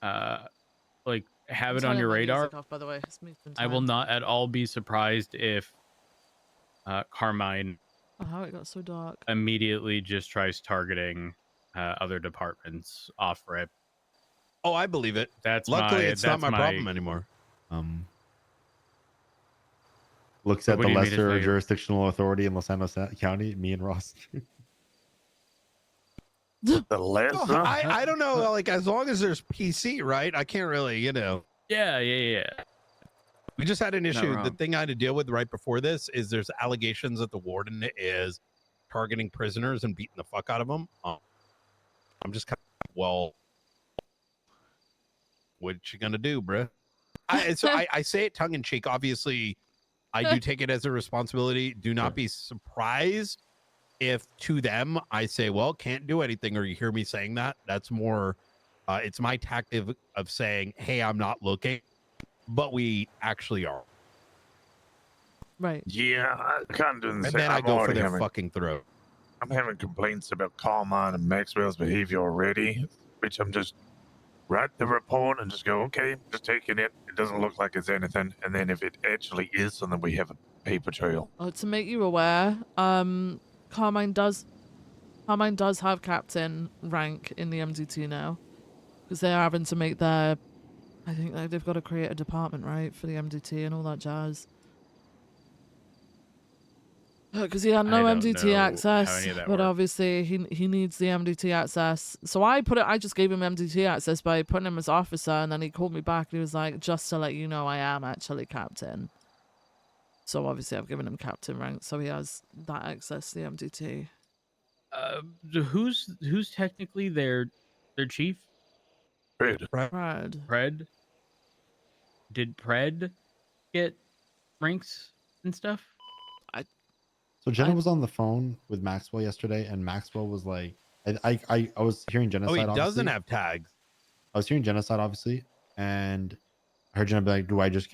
like have it on your radar. Off, by the way. It's moved in I will time. not at all be surprised if Carmine Oh, how it got so dark. immediately just tries targeting other departments off rip. Oh, I believe it. That's Luckily, my, it's not that's my problem anymore. Looks So at what the do you mean it's not lesser your- jurisdictional authority in Los Angeles County, me and Ross. The lesser? No, I don't know. Like, as long as there's PC, right? I can't really, Yeah. We just had an issue. The wrong. thing I had to deal with right before this is there's allegations that the warden is targeting prisoners and beating the fuck out of them. I'm just kind of, well, what you gonna do, bruh? I say it tongue in cheek. Obviously, I do take it as a responsibility. Do not be surprised if to them I say, well, can't do anything, or you hear me saying that. That's more, it's my tactic of saying, hey, I'm not looking, but we actually are. Right. Yeah, I kind of doing the And same. then I I'm go for already their having- fucking throat. I'm having complaints about Carmine and Maxwell's behavior already, which I'm just write the report and just go, okay, just taking it. It doesn't look like it's anything. And then if it actually is, then we have a paper trail. To make you aware, Carmine does have captain rank in the MDT now, because they're having to make their. I think they've got to create a department, right, for the MDT and all that jazz. Because he had no I don't MDT know how access, any of that but works. obviously he needs the MDT access. So I just gave him MDT access by putting him as officer, and then he called me back and he was like, just to let you know, I am actually captain. So obviously I've given him captain rank, so he has that access to the MDT. Who's technically their chief? Pred. Pred. Did Pred get ranks? and stuff. So Jenna was on the phone with Maxwell yesterday, and Maxwell was like, I was hearing genocide. Oh, he obviously. doesn't have tags. I was hearing genocide, obviously, and I heard Jenna be like, "Should I just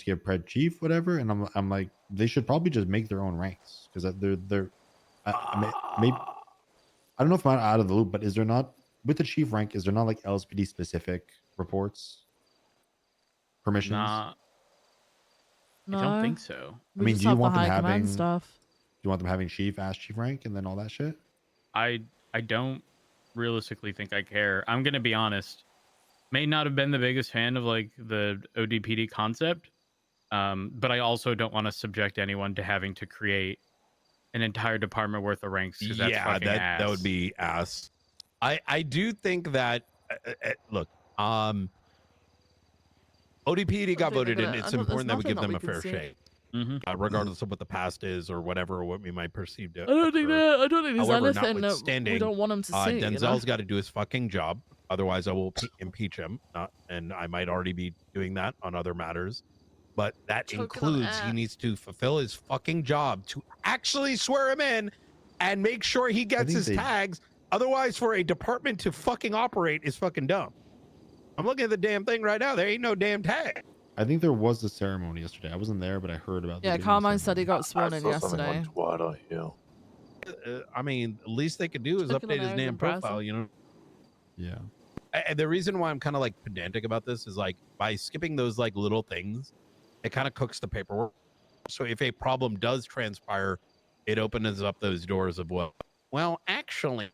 give Pred Chief whatever?" And I'm like, they should probably just make their own ranks because maybe I don't know if I'm out of the loop, but is there not with the chief rank? Is there not like LSPD specific reports permissions? Nah, No, I don't think so. I mean, just do you have the want them high command having stuff? Do you want them having chief, ass chief rank, and then all that shit? I don't realistically think I care. I'm gonna be honest. May not have been the biggest fan of like the ODPD concept, but I also don't want to subject anyone to having to create an entire department worth of ranks because that's fucking ass. That would be ass. I do think that look, ODPD got voted in. It's important that we give them a fair shake, regardless of what the past is or whatever, or what we might perceive to. I don't think there's However, anything that notwithstanding, we don't want him to see. Denzel's got to do his fucking job. Otherwise, I will impeach him. And I might already be doing that on other matters. But that includes he needs to fulfill his fucking job to actually swear him in and make sure he gets his tags. Otherwise, for a department to fucking operate is fucking dumb. I'm looking at the damn thing right now. There ain't no damn tag. I think there was a ceremony yesterday. I wasn't there, but I heard about. Yeah, Carmine said he got sworn in saw something yesterday. on Twitter, yeah. I mean, the least they could do is Looking update his at damn American profile, Brazil. you know? Yeah. And the reason why I'm kind of like pedantic about this is like by skipping those like little things, it kind of cooks the paperwork. So if a problem does transpire, it opens up those doors of well, actually,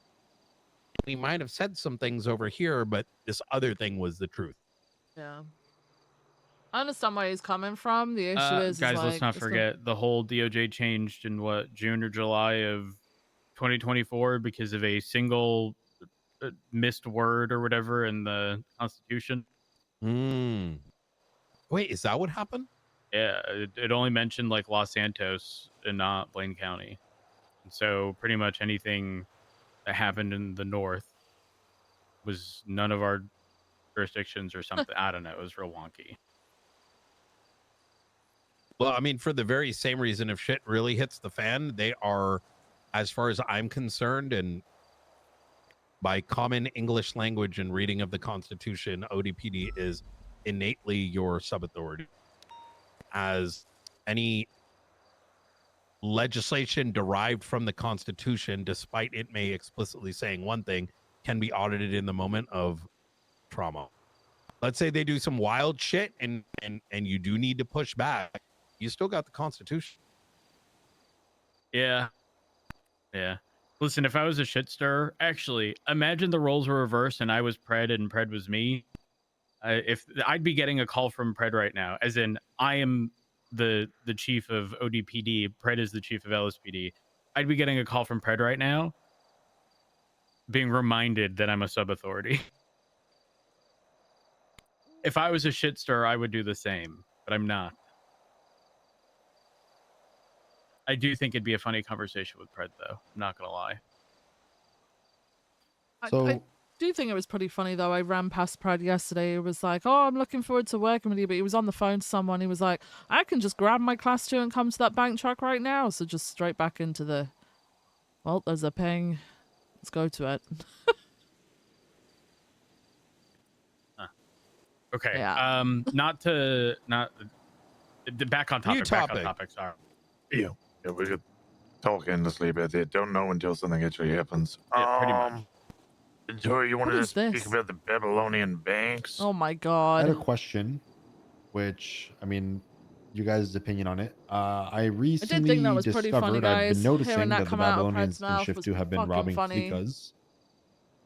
we might have said some things over here, but this other thing was the truth. Yeah. I understand where he's coming from. The issue is, guys, like, let's not it's gonna- forget the whole DOJ changed in what, June or July of 2024 because of a single missed word or whatever in the Constitution. Wait, is that what happened? Yeah, it only mentioned like Los Santos and not Blaine County. And so pretty much anything that happened in the north was none of our jurisdictions or something. I don't know. It was real wonky. Well, I mean, for the very same reason, if shit really hits the fan, they are, as far as I'm concerned, and by common English language and reading of the Constitution, ODPD is innately your sub-authority. As any legislation derived from the Constitution, despite it may explicitly saying one thing, can be audited in the moment of trauma. Let's say they do some wild shit and you do need to push back. You still got the Constitution. Yeah. Yeah. Listen, if I was a shit stirrer, actually, imagine the roles were reversed and I was Pred and Pred was me. If I'd be getting a call from Pred right now, as in I am the chief of ODPD, Pred is the chief of LSPD. I'd be getting a call from Pred right now, being reminded that I'm a sub authority. If I was a shit stirrer, I would do the same, but I'm not. I do think it'd be a funny conversation with Pred, though. I'm not gonna lie. I do think it was pretty funny, though. I ran past Pred yesterday. It was like, oh, I'm looking forward to working with you. But he was on the phone to someone. He was like, I can just grab my class 2 and come to that bank truck right now. So just straight back into the, well, there's a ping. Let's go to it. Okay. Yeah. Not back on topic. Back on topic. Sorry. Yeah, we could talk endlessly about it. Don't know until something actually happens. Yeah, pretty much. Tori, you wanted to is speak this? about the Babylonian banks? Oh my I god. had a question, which, I mean, you guys' opinion on it. I recently think that was pretty funny, discovered, I've been guys. noticing Hearing that that the come out of Babylonians Pred's in mouth Shift was 2 have been fucking robbing funny.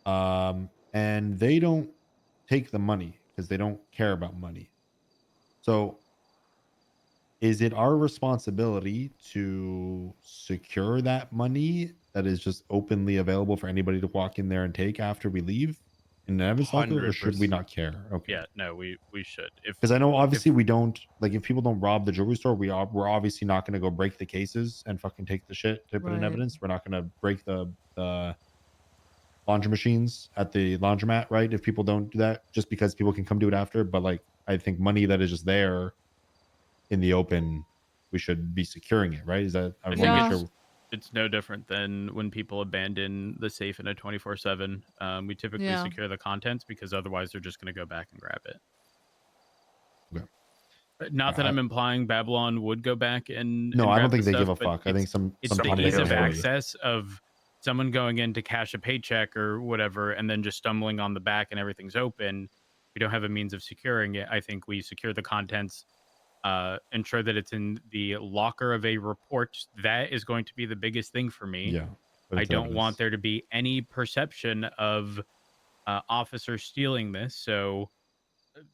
flikas. And they don't take the money because they don't care about money. So is it our responsibility to secure that money that is just openly available for anybody to walk in there and take after we leave in an Evans locker, or should we 100%. not care? Okay. Yeah, no, we should. Because I know obviously we don't, like, if people don't rob the jewelry store, we're obviously not going to go break the cases and fucking take the shit to put in Right. evidence. We're not going to break the laundry machines at the laundromat, right? If people don't do that, just because people can come do it after. But like, I think money that is just there in the open we should be securing it, right? Is that I I want think to make it's, sure. it's no different than when people abandon the safe in a 24/7. We typically Yeah. secure the contents because otherwise they're just going to go back and grab it. Okay. Not that I'm implying Babylon would go back and No, I grab don't think the they give stuff, a but fuck. I think it's the sometimes ease they of hurry. access of someone going in to cash a paycheck or whatever, and then just stumbling on the back and everything's open. We don't have a means of securing it. I think we secure the contents, ensure that it's in the locker of a report. That is going to be the biggest thing for me. Yeah. but I it's don't evidence. want there to be any perception of officers stealing this. So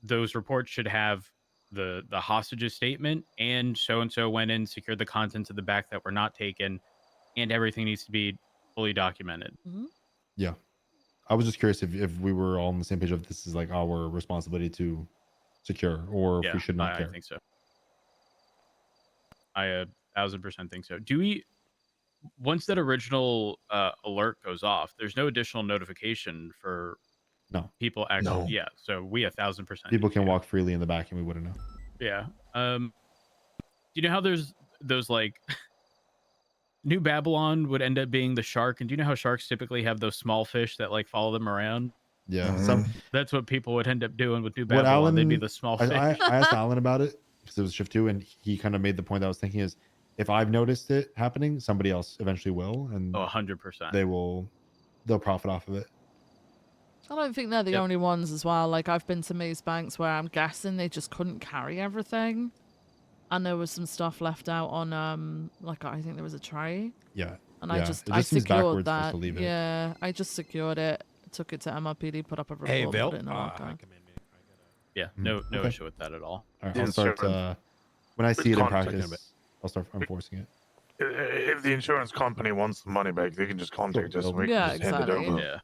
those reports should have the hostages statement and so went in, secured the contents of the back that were not taken, and everything needs to be fully documented. Yeah. I was just curious if we were all on the same page of this is like our responsibility to secure, or if Yeah, we should not I care. think so. I 1000% think so. Do we, once that original alert goes off, there's no additional notification for No. people actually? No. Yeah, so we 1000%. People can walk freely in the back and we wouldn't know. Yeah. Do you know how there's those like New Babylon would end up being the shark, and do you know how sharks typically have those small fish that like follow them around? Yeah. Some That's what people would end up doing with New what Babylon. They'd be Alan the small I, fish. I asked Alan about it because it was shift 2, and he kind of made the point that I was thinking is if I've noticed it happening, somebody else eventually will, and Oh, 100%. they'll profit off of it. I don't think they're the only ones as well. Like, I've been to Maze Banks where I'm guessing they just couldn't carry everything. And there was some stuff left out on, like, I think there was a tray. Yeah. And yeah. I It just I seems secured backwards for us that. to leave it. Yeah, I just secured it, took it to MRPD, put up a report, Hey, put Vil. it in the locker. Yeah, no Okay. issue with that at all. All right, Yeah, I'll start sure. when I see it in Contact him. practice. I'll start enforcing it. If the insurance company wants the money back, they can just contact us and we Yeah, can just hand it exactly. over. Yeah.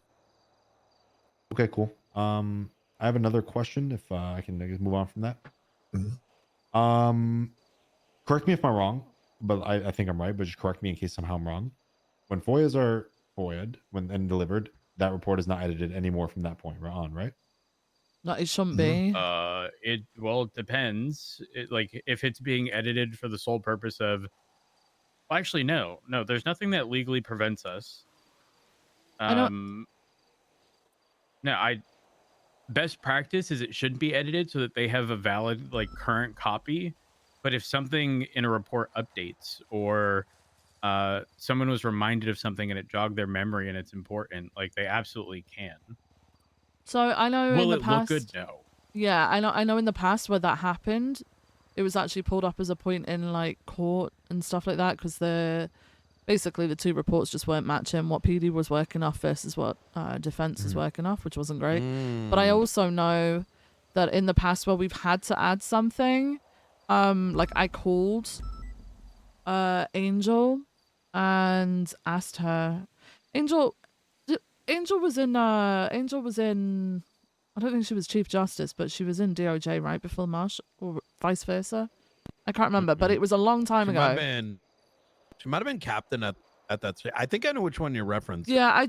Okay, cool. I have another question. If I can I guess, move on from that. Correct me if I'm wrong, but I think I'm right. But just correct me in case somehow I'm wrong. When FOIAs are FOIA'd and delivered, that report is not edited anymore from that point on, right? No, it shouldn't be. It depends. Like if it's being edited for the sole purpose of, well, actually, no, there's nothing that legally prevents us. Best practice is it shouldn't be edited so that they have a valid like current copy. But if something in a report updates or someone was reminded of something and it jogged their memory and it's important, like they absolutely can. So I know Will in the it past. look good? No. Yeah, I know in the past where that happened, it was actually pulled up as a point in like court and stuff like that because basically the two reports just weren't matching what PD was working off versus what defense is working off, which wasn't great. But I also know that in the past where we've had to add something, like I called Angel and asked her. Angel was in I don't think she was Chief Justice, but she was in DOJ right before Marsh, or vice versa. I can't remember, but it was a long time ago. She might have been captain at that stage. I think I know which one you're referencing. Yeah, I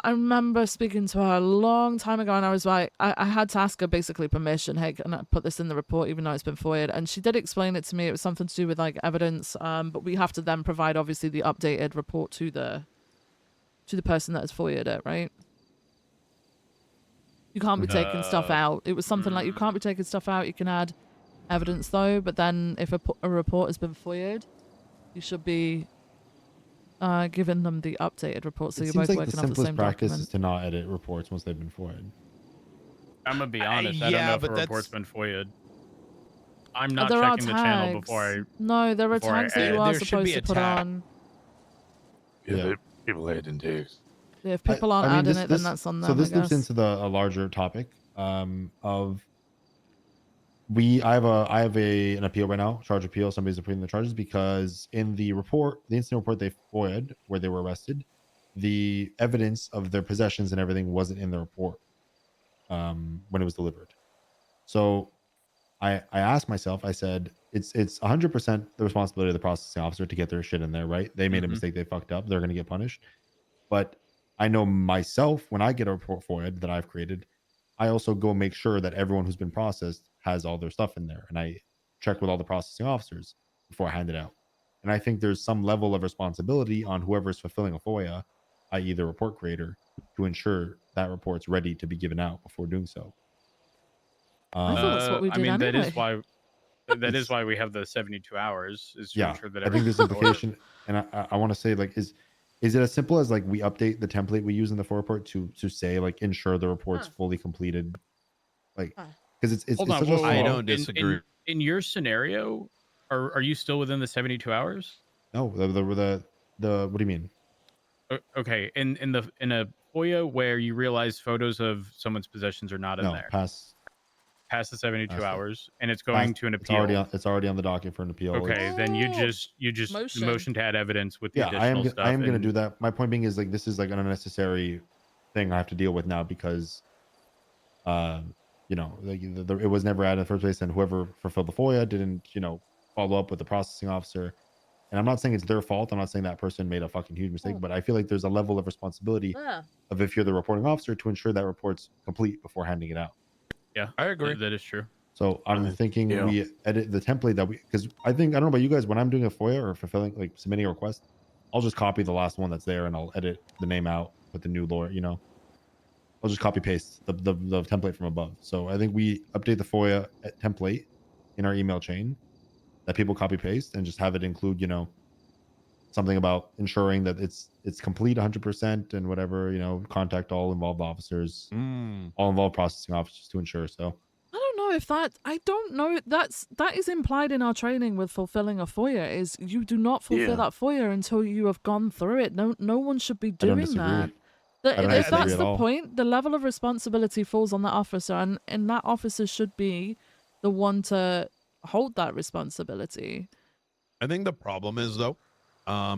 remember speaking to her a long time ago, and I was like, I had to ask her basically permission. Hey, can I put this in the report, even though it's been FOIA'd? And she did explain it to me. It was something to do with like evidence, but we have to then provide obviously the updated report to the person that has FOIA'd it, right? You can't be taking stuff out. It was something like you can't be taking stuff out. You can add evidence though, but then if a report has been FOIA'd, you should be giving them the updated report, so It you're seems both like the working off the simplest same practice document. is to not edit reports once they've been FOIA'd. I'm gonna be honest. I don't yeah, know if but a report's been FOIA'd. I'm not There are checking the channel before tags. I. No, there are before I tags that you edit. are There should supposed be to a put tag. on. Yeah, people add in tags. Yeah, if people aren't adding it, then that's on them. So this I loops guess. into a larger topic of I have an appeal right now, charge appeal. Somebody's appealing the charges because in the report, the incident report they FOIA'd where they were arrested, the evidence of their possessions and everything wasn't in the report when it was delivered. So I asked myself, I said, it's 100% the responsibility of the processing officer to get their shit in there, right? They made a mistake, they fucked up, they're going to get punished. But I know myself, when I get a report FOIA'd that I've created, I also go make sure that everyone who's been processed has all their stuff in there. And I check with all the processing officers. before I hand it out. And I think there's some level of responsibility on whoever's fulfilling a FOIA, i.e. the report creator, to ensure that report's ready to be given out before doing so. I thought that's what we I did mean, anyway. that is why we have the 72 hours is to Yeah, ensure that I think there's everything's in order. implication, and I want to say, like, is it as simple as like we update the template we use in the FOIA report to say like ensure the report's fully completed, like because it's Hold on, such a whoa, small. whoa, I whoa. don't disagree. In your scenario, are you still within the 72 hours? No, the what do you mean? Okay, in a FOIA where you realize photos of someone's possessions are not in No, there. past Past the 72 past it. hours, and it's going Past- to an It's appeal. already on the docket for an appeal. Okay, then you just motion to add evidence with the Yeah, additional stuff. I am going to and- do that. My point being is like this is like an unnecessary thing I have to deal with now because, you know, like it was never added in the first place, and whoever fulfilled the FOIA didn't, you know, follow up with the processing officer. And I'm not saying it's their fault. I'm not saying that person made a fucking huge mistake, but I feel like there's a level of responsibility Yeah. of if you're the reporting officer to ensure that report's complete before handing it out. Yeah, I agree. That is true. So I'm thinking yeah. we edit the template that because I think, I don't know about you guys, when I'm doing a FOIA or fulfilling, like submitting a request, I'll just copy the last one that's there and I'll edit the name out, put the new lawyer, you know, I'll just copy paste the template from above. So I think we update the FOIA template in our email chain that people copy paste and just have it include, you know, something about ensuring that it's complete 100% and whatever, you know, contact all involved officers, all involved processing officers to ensure. So I don't know if that. I don't know. That is implied in our training with fulfilling a FOIA. Is you do not fulfill Yeah. that FOIA until you have gone through it. No one should be I don't doing disagree. that. I don't If disagree that's at the all. point, the level of responsibility falls on that officer, and that officer should be the one to hold that responsibility. I think the problem is though, Yeah,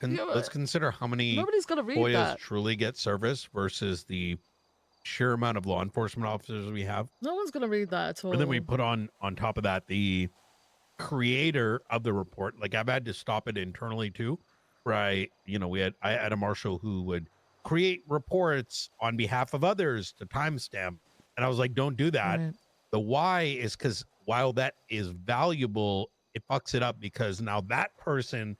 let's consider how many nobody's gonna read FOIAs that. truly get service versus the sheer amount of law enforcement officers we have. No one's gonna read that at all. And then we put on top of that the creator of the report. Like I've had to stop it internally too. Right. You know, I had a marshal who would create reports on behalf of others to timestamp. And I was like, don't do that. Right. The why is because while that is valuable, it fucks it up because now that person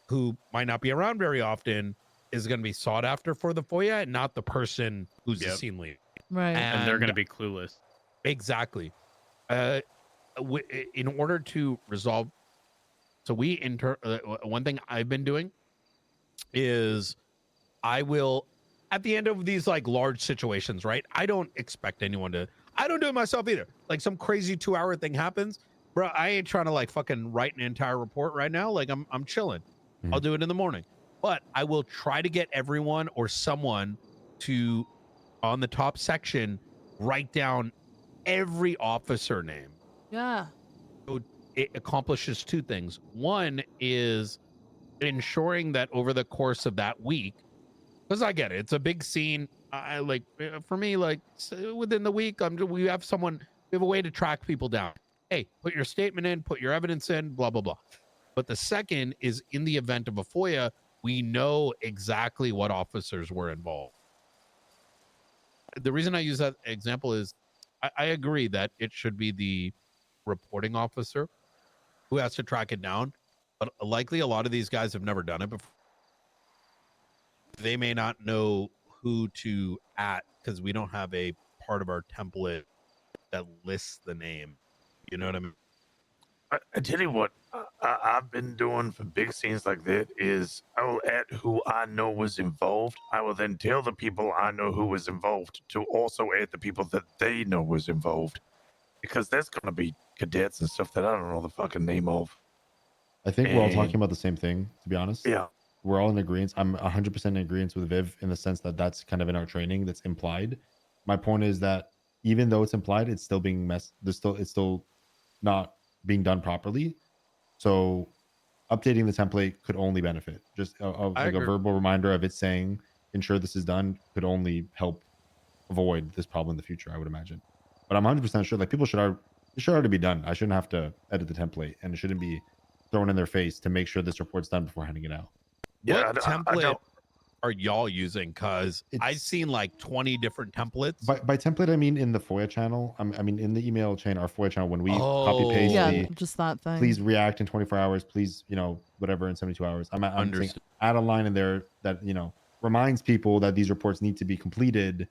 who might not be around very often is going to be sought after for the FOIA and not the person who's the scene lead. Right. And they're going to be clueless. Exactly. In order to resolve, so one thing I've been doing is I will, at the end of these like large situations, right? I don't expect anyone to, I don't do it myself either. Like some crazy 2-hour thing happens, bro. I ain't trying to like fucking write an entire report right now. Like I'm chilling. I'll do it in the morning, but I will try to get everyone or someone to, on the top section, write down every officer name. Yeah. So it accomplishes two things. One is ensuring that over the course of that week, because I get it, it's a big scene. I like, for me, like within the week, we have a way to track people down. Hey, put your statement in, put your evidence in, blah, blah, blah. But the second is in the event of a FOIA, we know exactly what officers were involved. The reason I use that example is I agree that it should be the reporting officer who has to track it down, but likely a lot of these guys have never done it before. They may not know who to at because we don't have a part of our template that lists the name. You know what I mean? I tell you what, I've been doing for big scenes like that is I will add who I know was involved. I will then tell the people I know who was involved to also add the people that they know was involved. Because there's going to be cadets and stuff that I don't know the fucking name of. I think we're all talking about the same thing, to be honest. Yeah. We're all in agreement. I'm 100% in agreement with Viv in the sense that that's kind of in our training that's implied. My point is that even though it's implied, it's still being it's still not being done properly. So updating the template could only benefit. Just like a verbal reminder of it saying, ensure this is done could only help avoid this problem in the future, I would imagine. But I'm 100% sure like people it should already be done. I shouldn't have to edit the template and it shouldn't be thrown in their face to make sure this report's done before handing it out. What template are y'all using? Because I've seen like 20 different templates. By template, I mean in the FOIA channel. I mean in the email chain, our FOIA channel. When we copy paste Yeah, just that thing. please react in 24 hours. Please, whatever in 72 hours. I'm saying Understood. add a line in there that reminds people that these reports need to be completed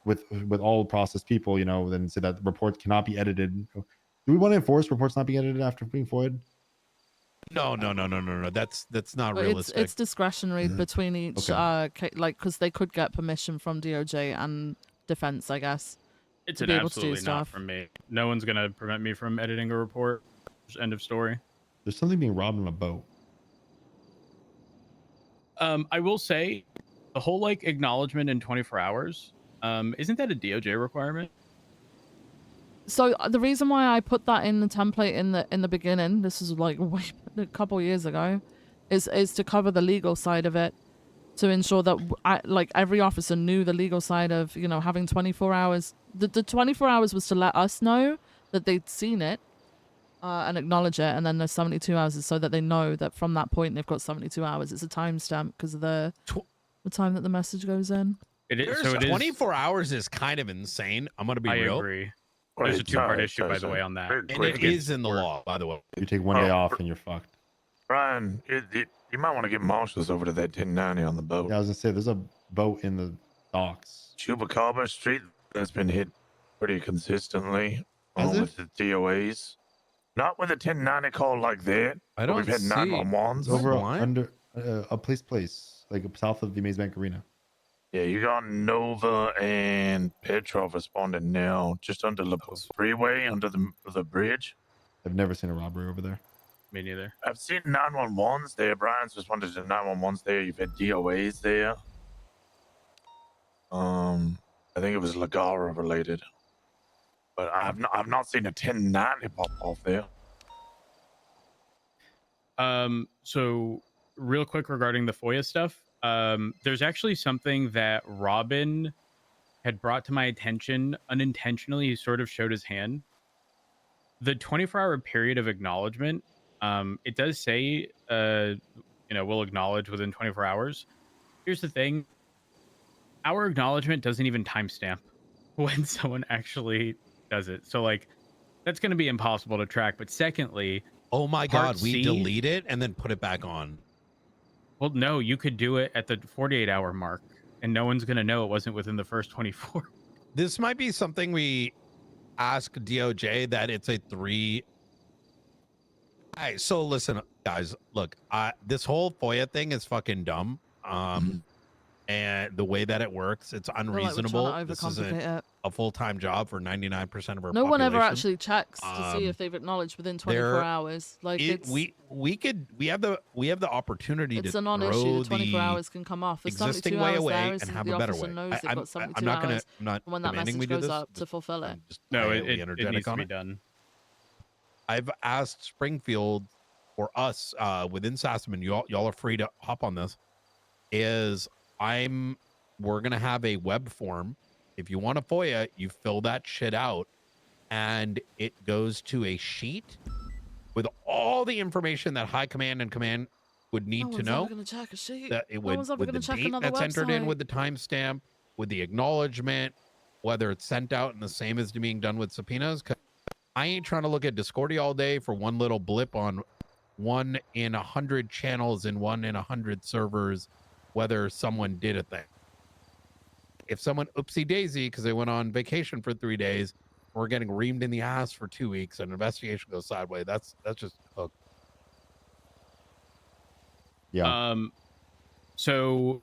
with all processed people. Then so that reports cannot be edited. Do we want to enforce reports not being edited after being FOIA'd? No. That's not But realistic. it's discretionary between each, Okay. because they could get permission from DOJ and defense, I guess, It's to an be able to do absolutely not stuff. from me. No one's gonna prevent me from editing a report. Just end of story. There's something being robbed on a boat. I will say, the whole like acknowledgement in 24 hours. Isn't that a DOJ requirement? So the reason why I put that in the template in the beginning, this is like a couple years ago, is to cover the legal side of it, to ensure that like every officer knew the legal side of having 24 hours. The 24 hours was to let us know that they'd seen it and acknowledge it, and then there's 72 hours is so that they know that from that point they've got 72 hours. It's a timestamp because of the time that the message goes in. It is. There's So it 24 hours is kind of insane. I'm gonna be I real. agree. There's a two-part issue, by the way, on that. And it is in the law, by the way. You take one day off and you're fucked. Brian, you might want to get marshals over to that 1090 on the boat. Yeah, I was gonna say there's a boat in the docks. Chupacabra Street that's been hit pretty consistently with the DOAs. Not with a 1090 call like that. I but don't we've had see- 911s. It's over under a place like south of the Maze Bank Arena. Yeah, you got Nova and Petrov responding now, just under the freeway, under the bridge. I've never seen a robbery over there. Me neither. I've seen 911s there. Brian's responded to 911s there. You've had DOAs there. I think it was Lagara related, but I've not seen a 1090 pop off there. So real quick regarding the FOIA stuff, there's actually something that Robin had brought to my attention unintentionally. He sort of showed his hand. The 24-hour period of acknowledgement, it does say, we'll acknowledge within 24 hours. Here's the thing. Our acknowledgement doesn't even timestamp when someone actually does it. So, like, that's going to be impossible to track. But secondly, oh my Part God, we C- delete it and then put it back on. Well, no, you could do it at the 48-hour mark, and no one's going to know it wasn't within the first 24. This might be something we ask DOJ that it's a 3. All right, so listen, guys, look, this whole FOIA thing is fucking dumb. And the way that it works, it's unreasonable. This isn't a full-time job for 99% of our No one ever population. actually checks to see if they've acknowledged within 24 there- hours. Like it's we have the opportunity it's to a non-issue. throw The 24 the hours can come off. The existing 72 way hours away there is and so have the a better officer way. knows they've got 72 I'm not hours I'm not when that demanding message we do goes this. up to fulfill it. Just No, quietly it energetic needs to on be it. done. I've asked Springfield or us within Sassaman, y'all are free to hop on this, we're going to have a web form. If you want a FOIA, you fill that shit out and it goes to a sheet with all the information that high command and command would need No to one's know. ever gonna check a sheet. That it No would, one's ever with the gonna check date another that's entered in website. with the timestamp, with the acknowledgement, whether it's sent out and the same as being done with subpoenas. 'Cause I ain't trying to look at Discordia all day for one little blip on 1 in 100 channels and 1 in 100 servers, whether someone did a thing. If someone oopsie daisy because they went on vacation for 3 days, we're getting reamed in the ass for 2 weeks, and an investigation goes sideways. That's just hooked. Yeah. So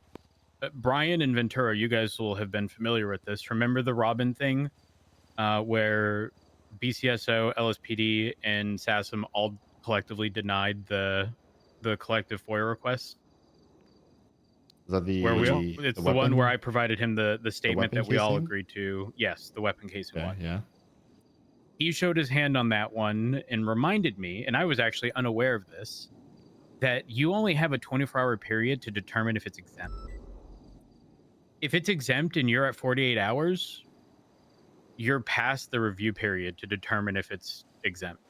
Brian and Ventura, you guys will have been familiar with this. Remember the Robin thing, where BCSO, LSPD, and SASM all collectively denied the collective FOIA request? Is that the It's the one where I provided him the statement weapon that we all casing? agreed to. Yes, the weapon casing one. Yeah. He showed his hand on that one and reminded me, and I was actually unaware of this, that you only have a 24-hour period to determine if it's exempt. If it's exempt and you're at 48 hours, you're past the review period to determine if it's exempt.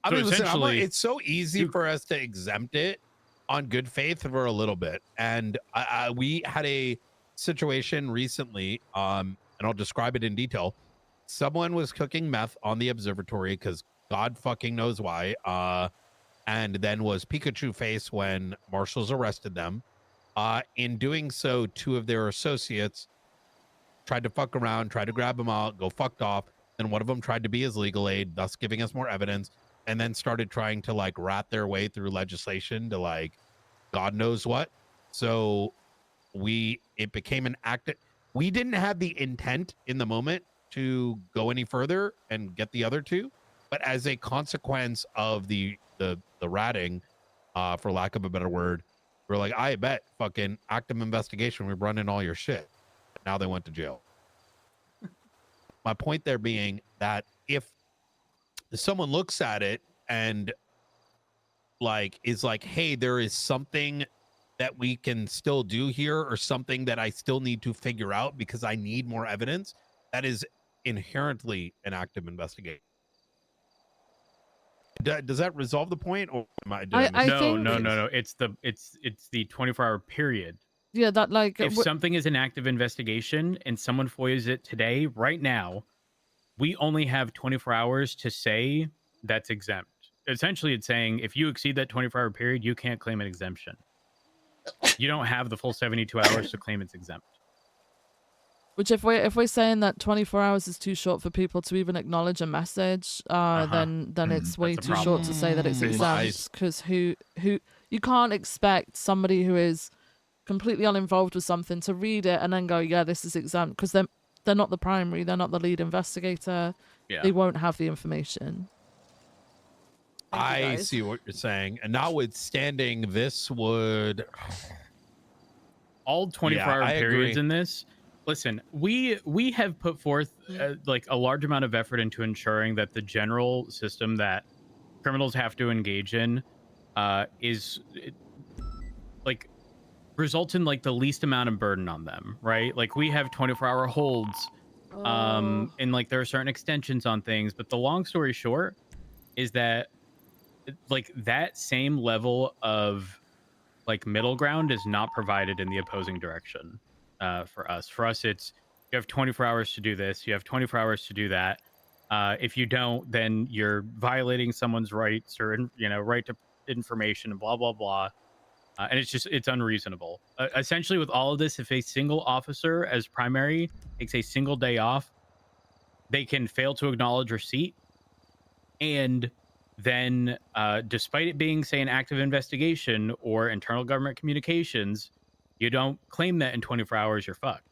I So mean, listen, essentially, it's so easy for us to exempt it on good faith for a little bit, and we had a situation recently, and I'll describe it in detail. Someone was cooking meth on the observatory because God fucking knows why, and then was Pikachu face when marshals arrested them. In doing so, two of their associates tried to fuck around, tried to grab him out, go fucked off. Then one of them tried to be his legal aid, thus giving us more evidence, and then started trying to like rat their way through legislation to like God knows what. So it became an act. We didn't have the intent in the moment to go any further and get the other two, but as a consequence of the ratting, for lack of a better word, we're like, I bet fucking active investigation. We're running all your shit. Now they went to jail. My point there being that if someone looks at it and like is like, hey, there is something that we can still do here, or something that I still need to figure out because I need more evidence, that is inherently an active investigation. Does that resolve the point, or am I? No. It's the 24-hour period. Yeah, that like if something is an active investigation and someone FOIAs it today, right now, we only have 24 hours to say that's exempt. Essentially, it's saying if you exceed that 24-hour period, you can't claim an exemption. You don't have the full 72 hours to claim it's exempt. Which if we're saying that 24 hours is too short for people to even acknowledge a message, then it's way too short to say that it's exempt. Because who you can't expect somebody who is completely uninvolved with something to read it and then go, yeah, this is exempt, because they're not the primary, they're not the lead investigator. Yeah. They won't have the information. I see what you're saying, and notwithstanding, this would all 24-hour periods in this. Listen, we have put forth like a large amount of effort into ensuring that the general system that criminals have to engage in is like results in like the least amount of burden on them, right? Like we have 24-hour holds, and like there are certain extensions on things, but the long story short is that like that same level of like middle ground is not provided in the opposing direction. For us, it's you have 24 hours to do this, you have 24 hours to do that. If you don't, then you're violating someone's rights or right to information and blah blah blah. And it's unreasonable. Essentially, with all of this, if a single officer as primary takes a single day off, they can fail to acknowledge receipt, and then despite it being, say, an active investigation or internal government communications, you don't claim that in 24 hours, you're fucked.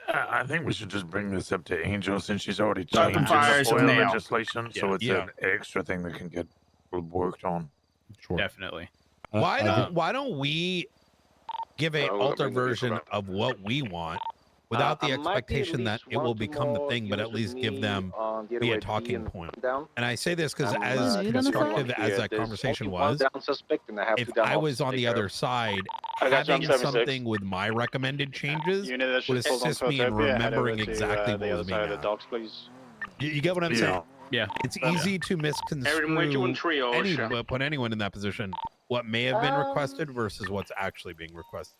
I think we should just bring this up to Angel since she's already Start the changing the fires FOIA now. legislation, so it's an extra thing that can get worked on. Sure. Definitely. Why don't we give a alter version of what we want without the expectation that it will become the thing, but at least give them be a talking point. And I say this because as constructive as that conversation was, if I was on the other side, having something with my recommended changes would assist me in remembering exactly what was being asked. You get what I'm saying? Yeah. It's easy to misconstrue put anyone in that position what may have been requested versus what's actually being requested.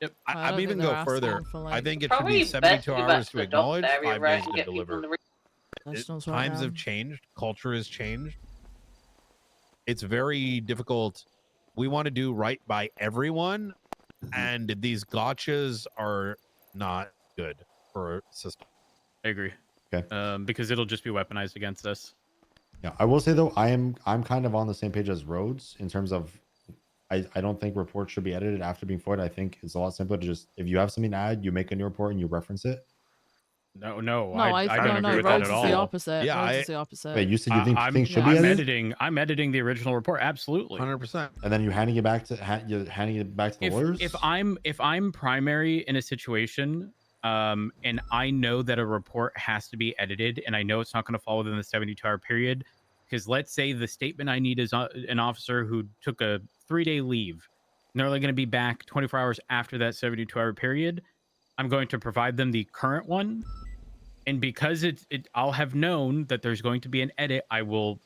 Yep. I'm even go further. I think it should be 72 hours to acknowledge, 5 days to deliver. Times have changed. Culture has changed. It's very difficult. We want to do right by everyone, and these gotchas are not good for a system. I agree. Okay. Because it'll just be weaponized against us. Yeah, I will say though, I'm kind of on the same page as Rhodes in terms of I don't think reports should be edited after being forwarded. I think it's a lot simpler to just, if you have something to add, you make a new report and you reference it. No, I don't agree with that at all. The opposite. Yeah, Rhodes is the opposite. Wait, you said you think things should be I'm edited? I'm editing the original report. Absolutely. 100%. And then you're handing it back to the lawyers? If I'm primary in a situation, and I know that a report has to be edited, and I know it's not going to fall within the 72-hour period, because let's say the statement I need is an officer who took a 3-day leave, and they're only going to be back 24 hours after that 72-hour period, I'm going to provide them the current one, And because I'll have known that there's going to be an edit, I will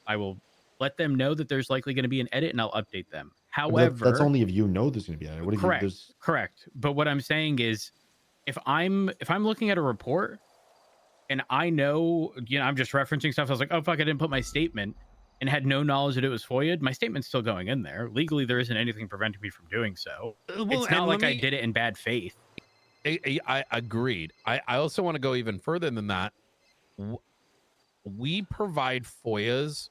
let them know that there's likely going to be an edit, and I'll update them. However, that's only if you know there's going to be an edit. What if correct, there's... correct. But what I'm saying is, if I'm looking at a report and I know, I'm just referencing stuff, I was like, oh fuck, I didn't put my statement, and had no knowledge that it was FOIA'd, my statement's still going in there. Legally, there isn't anything preventing me from doing so. It's not like I did it in bad faith. I agreed. I also want to go even further than that. We provide FOIAs.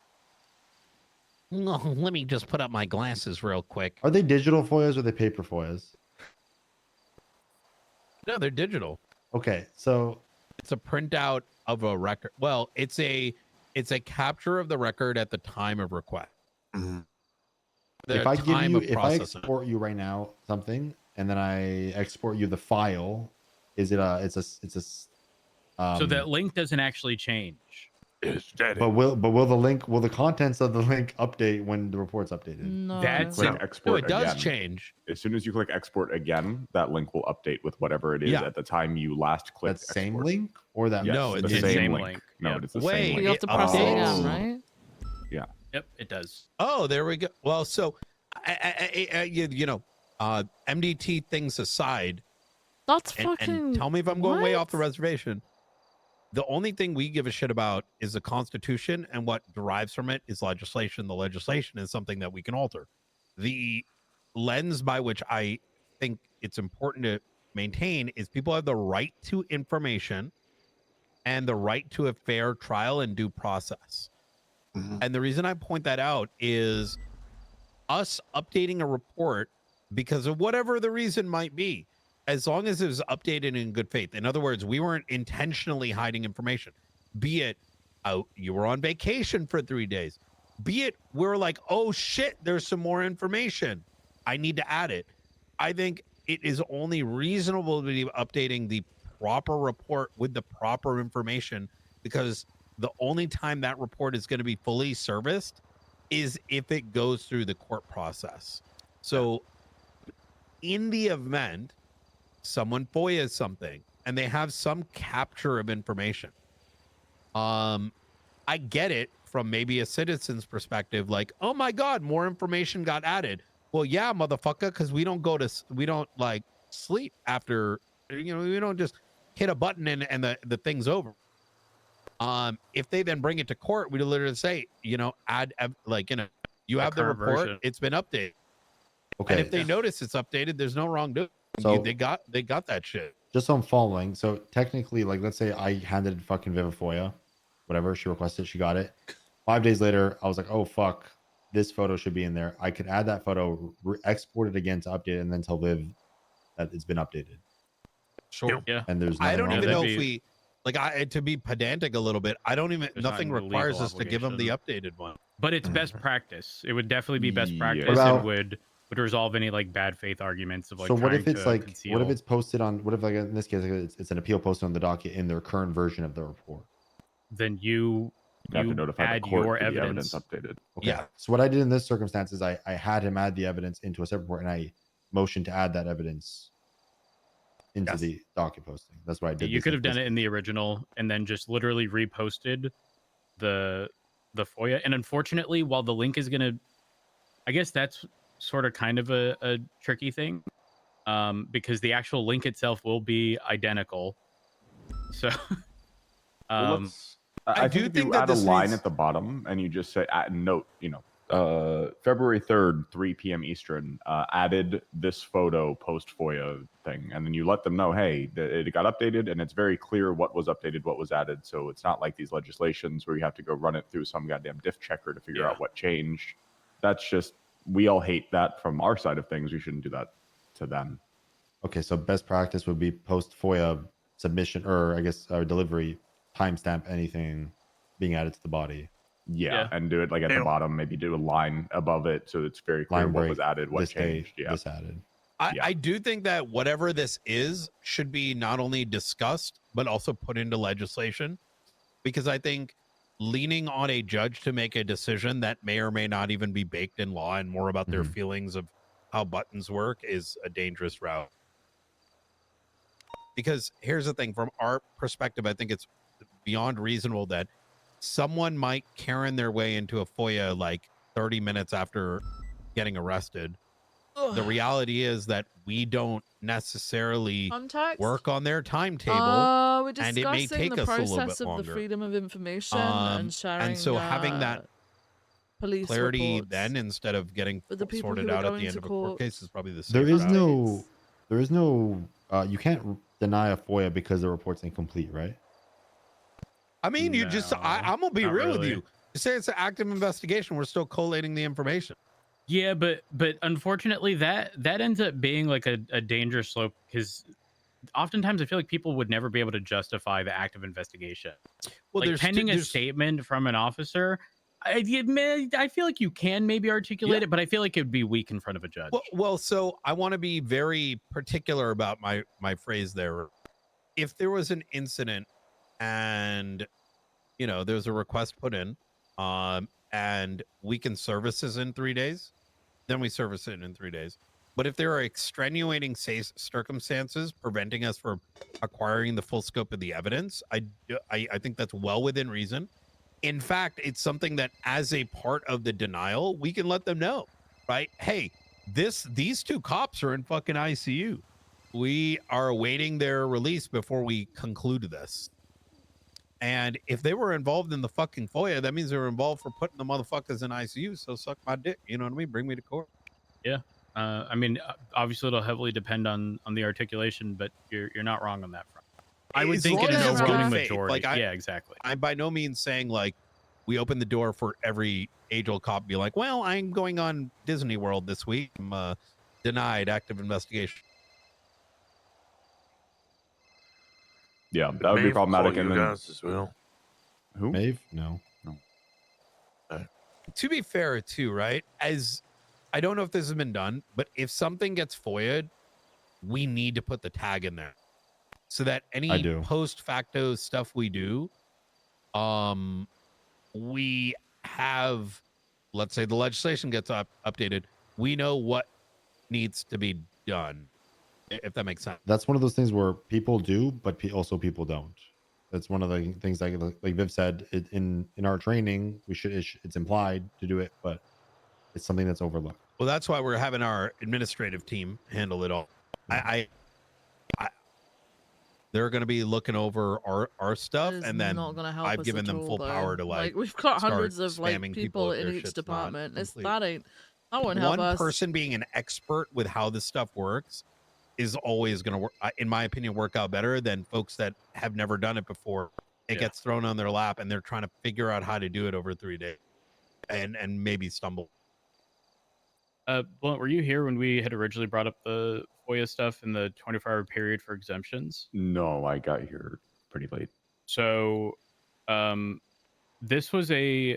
Let me just put up my glasses real quick. Are they digital FOIAs or are they paper FOIAs? No, they're digital. Okay, so it's a printout of a record. Well, it's a capture of the record at the time of request. If I export you right now something, and then I export you the file, is it so that link doesn't actually change. But will the contents of the link update when the report's updated? No. That's export it does again. change. As soon as you click export again, that link will update with whatever it is at the time you last clicked. That same link or that? Yes, No, it's the same link. No, it's the same link. You have to press it again, right? Yeah. Yep, it does. Oh, there we go. Well, so MDT things aside, that's and fucking. tell me if I'm going way what? off the reservation. The only thing we give a shit about is the Constitution, and what derives from it is legislation. The legislation is something that we can alter. The lens by which I think it's important to maintain is people have the right to information and the right to a fair trial and due process. And the reason I point that out is us updating a report because of whatever the reason might be, as long as it was updated in good faith. In other words, we weren't intentionally hiding information, be it you were on vacation for 3 days, be it we're like, oh shit, there's some more information, I need to add it. I think it is only reasonable to be updating the proper report with the proper information, because the only time that report is going to be fully serviced is if it goes through the court process. So in the event someone FOIAs something and they have some capture of information, I get it from maybe a citizen's perspective, like, oh my God, more information got added. Well, yeah, motherfucker, because we don't like sleep after, we don't just hit a button and the thing's over. If they then bring it to court, we literally say, you have the report, version. it's been updated. Okay. And if they notice it's updated, there's no wrongdoing. So they got that shit. Just so I'm following. So technically, like, let's say I handed fucking Viv a FOIA, whatever she requested, she got it. 5 days later, I was like, oh fuck, this photo should be in there. I could add that photo, export it again to update it, and then tell Viv that it's been updated. Sure. Yeah. And there's I nothing don't wrong even with know it. if we, to be pedantic a little bit, nothing not a requires legal us to give them the updated one. But it's best practice. It would definitely be best practice. What about- and would resolve any like bad faith arguments of like. So what if trying it's to like, conceal. what if it's posted on, what if like in this case, it's an appeal posted on the docket in their current version of the report? Then you have to notify the add court your that the evidence. updated. Okay. Yeah. So what I did in this circumstance is I had him add the evidence into a separate report, and I motioned to add that evidence into the docket posting. That's what I did. You could have done it in the original and then just literally reposted the FOIA. And unfortunately, while the link is gonna, I guess that's sort of kind of a tricky thing, because the actual link itself will be identical. So, I do think you add a line at the bottom and you just say note, February 3rd, 3 p.m. Eastern, added this photo post FOIA thing. And then you let them know, hey, it got updated and it's very clear what was updated, what was added. So it's not like these legislations where you have to go run it through some goddamn diff checker to figure out what changed. That's just, we all hate that from our side of things. We shouldn't do that to them. Okay, so best practice would be post FOIA submission, or I guess delivery, timestamp anything being added to the body. Yeah, and do it like at the bottom, maybe do a line above it so it's very clear Line what break, was added, what this day, changed. Yeah. this added. I do think that whatever this is should be not only discussed, but also put into legislation, because I think leaning on a judge to make a decision that may or may not even be baked in law and more about their feelings of how buttons work is a dangerous route. Because here's the thing, from our perspective, I think it's beyond reasonable that someone might Karen their way into a FOIA like 30 minutes after getting arrested. The reality is that we don't necessarily Context? work on their timetable, We're and it may discussing take the us a little process bit of the longer. freedom of information and sharing. And so having that police clarity reports then instead of getting with the people sorted who are out at going the end to of a court court. case is probably the There safe is route. no you can't deny a FOIA because the report's incomplete, right? I mean, you just I'm gonna be not real with really. you. You say it's an active investigation. We're still collating the information. Yeah, but unfortunately, that ends up being like a dangerous slope because oftentimes I feel like people would never be able to justify the active investigation. Well, Like there's pending a there's statement from an officer, I feel like you can maybe articulate it, but I feel like it would be weak in front of a judge. well, so I want to be very particular about my phrase there. If there was an incident and there's a request put in, and we can service this in 3 days, then we service it in 3 days. But if there are extenuating circumstances preventing us from acquiring the full scope of the evidence, I think that's well within reason. In fact, it's something that as a part of the denial, we can let them know, right? Hey, these two cops are in fucking ICU. We are awaiting their release before we conclude this. And if they were involved in the fucking FOIA, that means they were involved for putting the motherfuckers in ICU. So suck my dick. You know what I mean? Bring me to court. Yeah. I mean, obviously it'll heavily depend on the articulation, but you're not wrong on that front. I would As think long in an as it's good overwhelming faith, majority. like Yeah, exactly. I'm by no means saying like we open the door for every age-old cop to be like, well, I'm going on Disney World this week. I'm denied active investigation. Yeah, that would be problematic. You And then guys as well. who? Maeve? No. To be fair, too, right? As I don't know if this has been done, but if something gets FOIA'd, we need to put the tag in there so that I any do. post facto stuff we do, we have, let's say the legislation gets updated, we know what needs to be done, if that makes sense. That's one of those things where people do, but also people don't. That's one of the things like Viv said in our training, it's implied to do it, but it's something that's overlooked. Well, that's why we're having our administrative team handle it all. They're going to be looking over our stuff, That is and then not gonna help I've us given at them all, full though. power to Like we've got start hundreds of like spamming people if in their each shit's not department. complete. That won't help One us. person being an expert with how this stuff works is always going to work, in my opinion, work out better than folks that have never done it before. It gets thrown on their lap and they're trying to figure out how to do it over 3 days and maybe stumble. Blunt, were you here when we had originally brought up the FOIA stuff in the 24-hour period for exemptions? No, I got here pretty late. So, there was a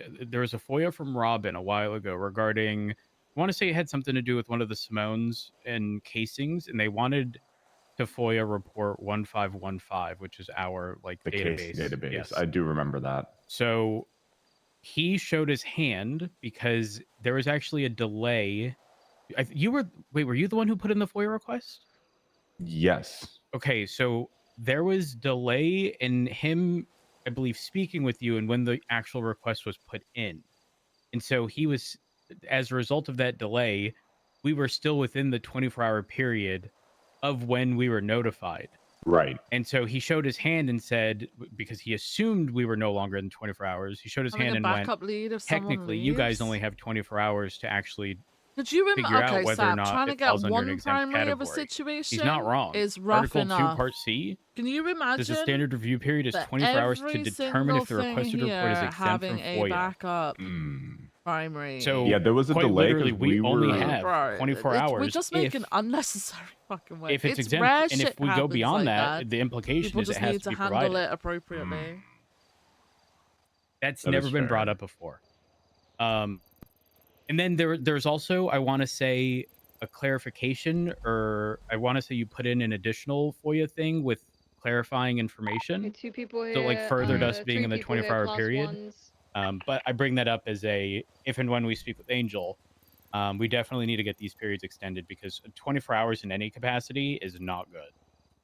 FOIA from Robin a while ago regarding, I want to say it had something to do with one of the Simones and casings, and they wanted to FOIA report 1515, which is our The database. case database. Yes. I do remember that. So he showed his hand because there was actually a delay. Were you the one who put in the FOIA request? Yes. Okay, so there was delay in him, I believe, speaking with you and when the actual request was put in. And so he was, as a result of that delay, we were still within the 24-hour period of when we were notified. Right. And so he showed his hand and said, because he assumed we were no longer in 24 hours, he showed his Having hand a and backup went, lead if someone technically, you guys leaves? only have 24 hours to actually Could you figure out okay, whether or Sap, not trying to it get falls under an one exempt primary of a category. situation He's not wrong. is rough Article enough. 2, Part C. Can you imagine The standard review period is that 24 hours to every determine if the single requested thing report is here exempt having from a FOIA. backup primary? So yeah, there was a quite delay literally, 'cause we only were- have Bro, 24 hours. We're just if, making unnecessary fucking work. if it's exempt, rare and if shit we go happens beyond like that, the implication people is just it has need to be handle provided. it appropriately. That's That never is been brought fair. up before. And then there's also, I want to say, a clarification, or I want to say you put in an additional FOIA thing with clarifying information. Two people So like here, furthered us being three in the people here, 24-hour class period. ones. But I bring that up as a, if and when we speak with Angel, we definitely need to get these periods extended because 24 hours in any capacity is not good.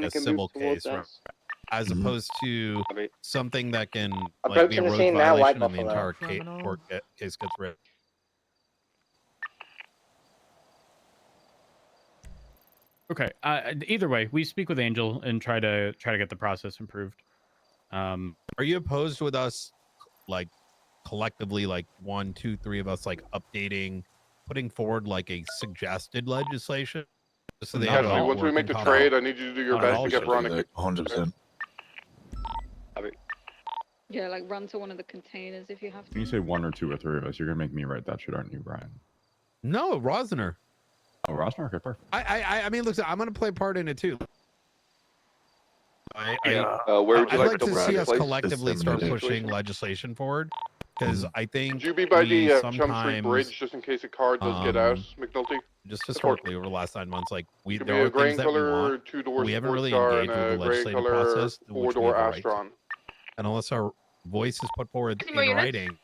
Veronica civil moves towards case, right? us. As opposed to something that can like be Approaching a the road scene now, White violation and the Buffalo. entire Criminal. court case gets written. Okay. Either way, we speak with Angel and try to get the process improved. Are you opposed with us, like collectively, like 1, 2, 3 of us, like updating, putting forward like a suggested legislation? Just so they Not have at Actually, all. once we make the trade, I need you to do your Not at best all, to get should Veronica. 100%. Yeah, like run to one of the containers if you have When you to. say 1 or 2 or 3 of us, you're gonna make me write that shit, aren't you, Brian? No, Rosner. Oh, Rosner. Okay, perfect. I mean, look, I'm gonna play a part in it too. Where would you I'd like to the see us place? collectively start Disseminate. pushing legislation forward, because I think Could you be by we the Chum Street sometimes, Bridge just in case a car does get out, McNulty? just historically over the last 9 months, like Could there be are a gray things and that we color want, two-door but we haven't sports really car and engaged with the a gray legislative color process, which we have four-door the right to. Astron. And unless our voice is put forward How in many units? writing,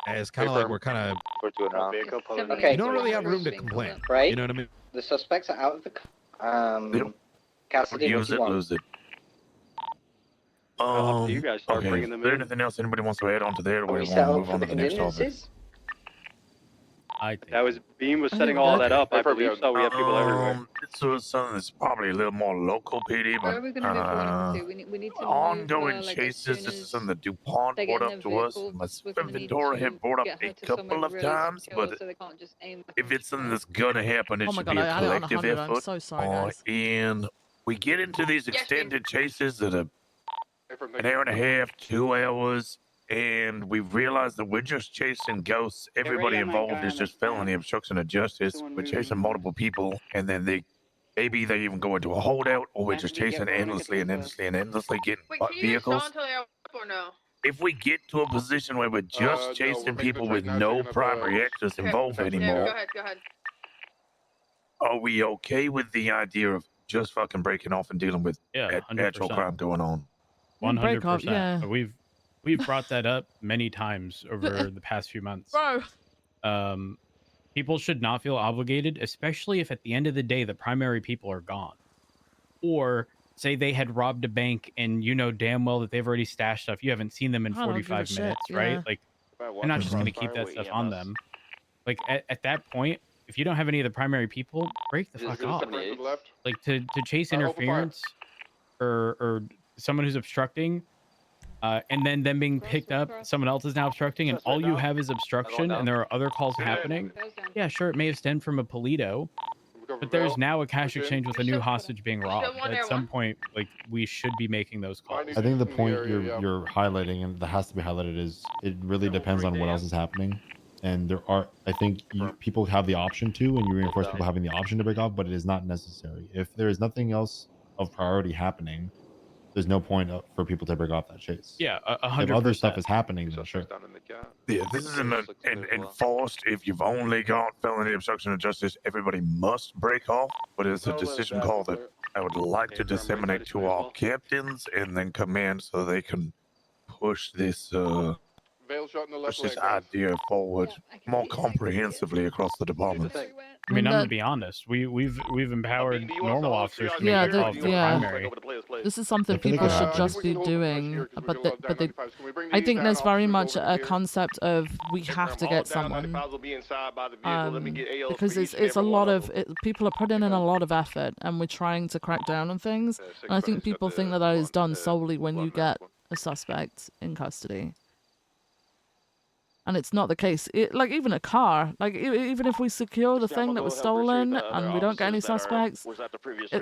it's kind of like we're kind of Okay. you don't really have room to complain. Right? You know what I mean? The suspects are out of the car. Cassidy, what Use do you it, want? lose it. Up to you guys. Start Okay. bringing Is them there in. anything else anybody wants to add on to that, or Are we we set want to up move for on the to the next topic? contingencies? I think That was Beam was I setting think all that- that up. I Probably believe so. We have people everywhere. This was something that's probably a little more local, PD, Where but are we going to move Veronica to? We need to ongoing move, like, as chases. soon This is as something that DuPont they get brought in up their to us. vehicle, Myself we're and gonna need Ventura to have brought up get her a to couple somewhere of really times, secure but so they can't just aim the if it's something that's gonna happen, it Oh my should god, be I a had it on collective 100. I'm effort. so sorry, guys. And we get into these Yes, extended chases that are an hour and a half, 2 hours, and we realize that we're just chasing ghosts. Everybody involved is just felony obstruction of justice. We're chasing multiple people, and then maybe they even go into a holdout, or we're just chasing endlessly and endlessly and endlessly getting Wait, can you just vehicles. stall until they up or no? If we get to a position where we're No, just we're chasing making the people trade with now, no taking up, primary actors involved There, anymore, go ahead. are we okay with the idea of just fucking breaking off and dealing with Yeah, actual 100%. crime going on? 100%. yeah. We've brought that up many times over the past few months. Bro. People should not feel obligated, especially if at the end of the day the primary people are gone, or say they had robbed a bank and you know damn well that they've already stashed stuff. You haven't seen them in I don't give a 45 shit, minutes, yeah. right? Like they're not just going to keep that stuff on them. Like at that point, if you don't have any of the primary people, break the fuck off. Like to chase interference or someone who's obstructing, and then them being picked up, someone else is now obstructing, and all you have is obstruction, and there are other calls happening. Yeah, sure, it may have stemmed from a Polito, but there's now a cash exchange with a new hostage being robbed. At some point, like we should be making those calls. I think the point you're highlighting and that has to be highlighted is it really depends on what else is happening. And I think people have the option to, and you reinforce people having the option to break off, but it is not necessary. If there is nothing else of priority happening, there's no point for people to break off that chase. Yeah, If other stuff is happening, then sure. Yeah, this is enforced. If you've only got felony obstruction of justice, everybody must break off. But it's a decision call that I would like to disseminate to all captains and then command so they can push this push this idea forward more comprehensively across the department. I mean, I'm gonna be honest. We've empowered normal officers to make Yeah, that call if they're primary. This is something I feel like people it should happens. just be doing, but they. I think there's very much a concept of we have to get someone, because it's a lot of people are putting in a lot of effort, and we're trying to crack down on things. And I think people think that is done solely when you get a suspect in custody. And it's not the case. Like even a car, like even if we secure the thing that was stolen and we don't get any suspects,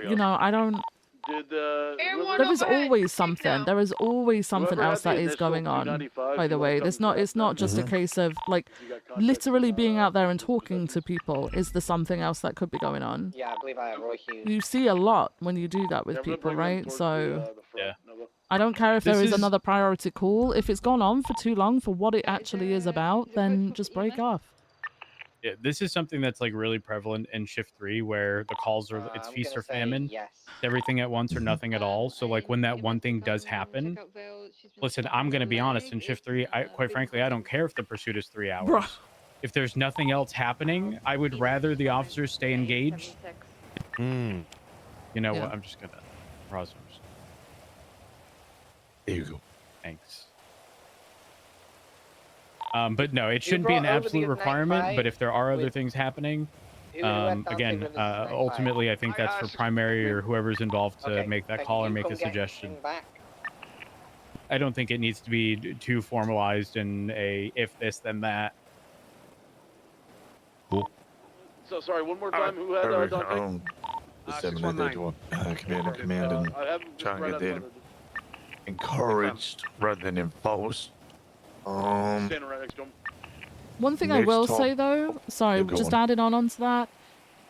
you know, I don't. There is always something. There is always something else that is going on. By the way, it's not just a case of like literally being out there and talking to people. Is there something else that could be going on? Yeah, I believe I have Roy Hughes. You see a lot when you do that with people, right? So yeah. I don't care if there This is is- another priority call. If it's gone on for too long for what it actually is about, then just break off. Yeah, this is something that's like really prevalent in shift 3 where the calls are it's feast or famine. It's everything at once or nothing at all. So like when that one thing does happen, listen, I'm gonna be honest, in shift 3, quite frankly, I don't care if the pursuit is 3 hours. Bruh. If there's nothing else happening, I would rather the officers stay engaged. You know Yeah. what? I'm just gonna Rosner's. There you go. Thanks. But no, it shouldn't be an brought over the absolute Ignite requirement. But fight if there are other with- things happening, Who had again, with us Ignite ultimately, I think that's for primary or whoever's involved to Okay, make that can call or you make come a get suggestion. him back? I don't think it needs to be too formalized in a if this then that. Cool. So sorry, one more time. Who had Dante? disseminate that to command and command and try and get that encouraged rather than enforced. Standing right next to him. One thing I Next will top- say though, sorry, Yeah, go just on. adding onto that,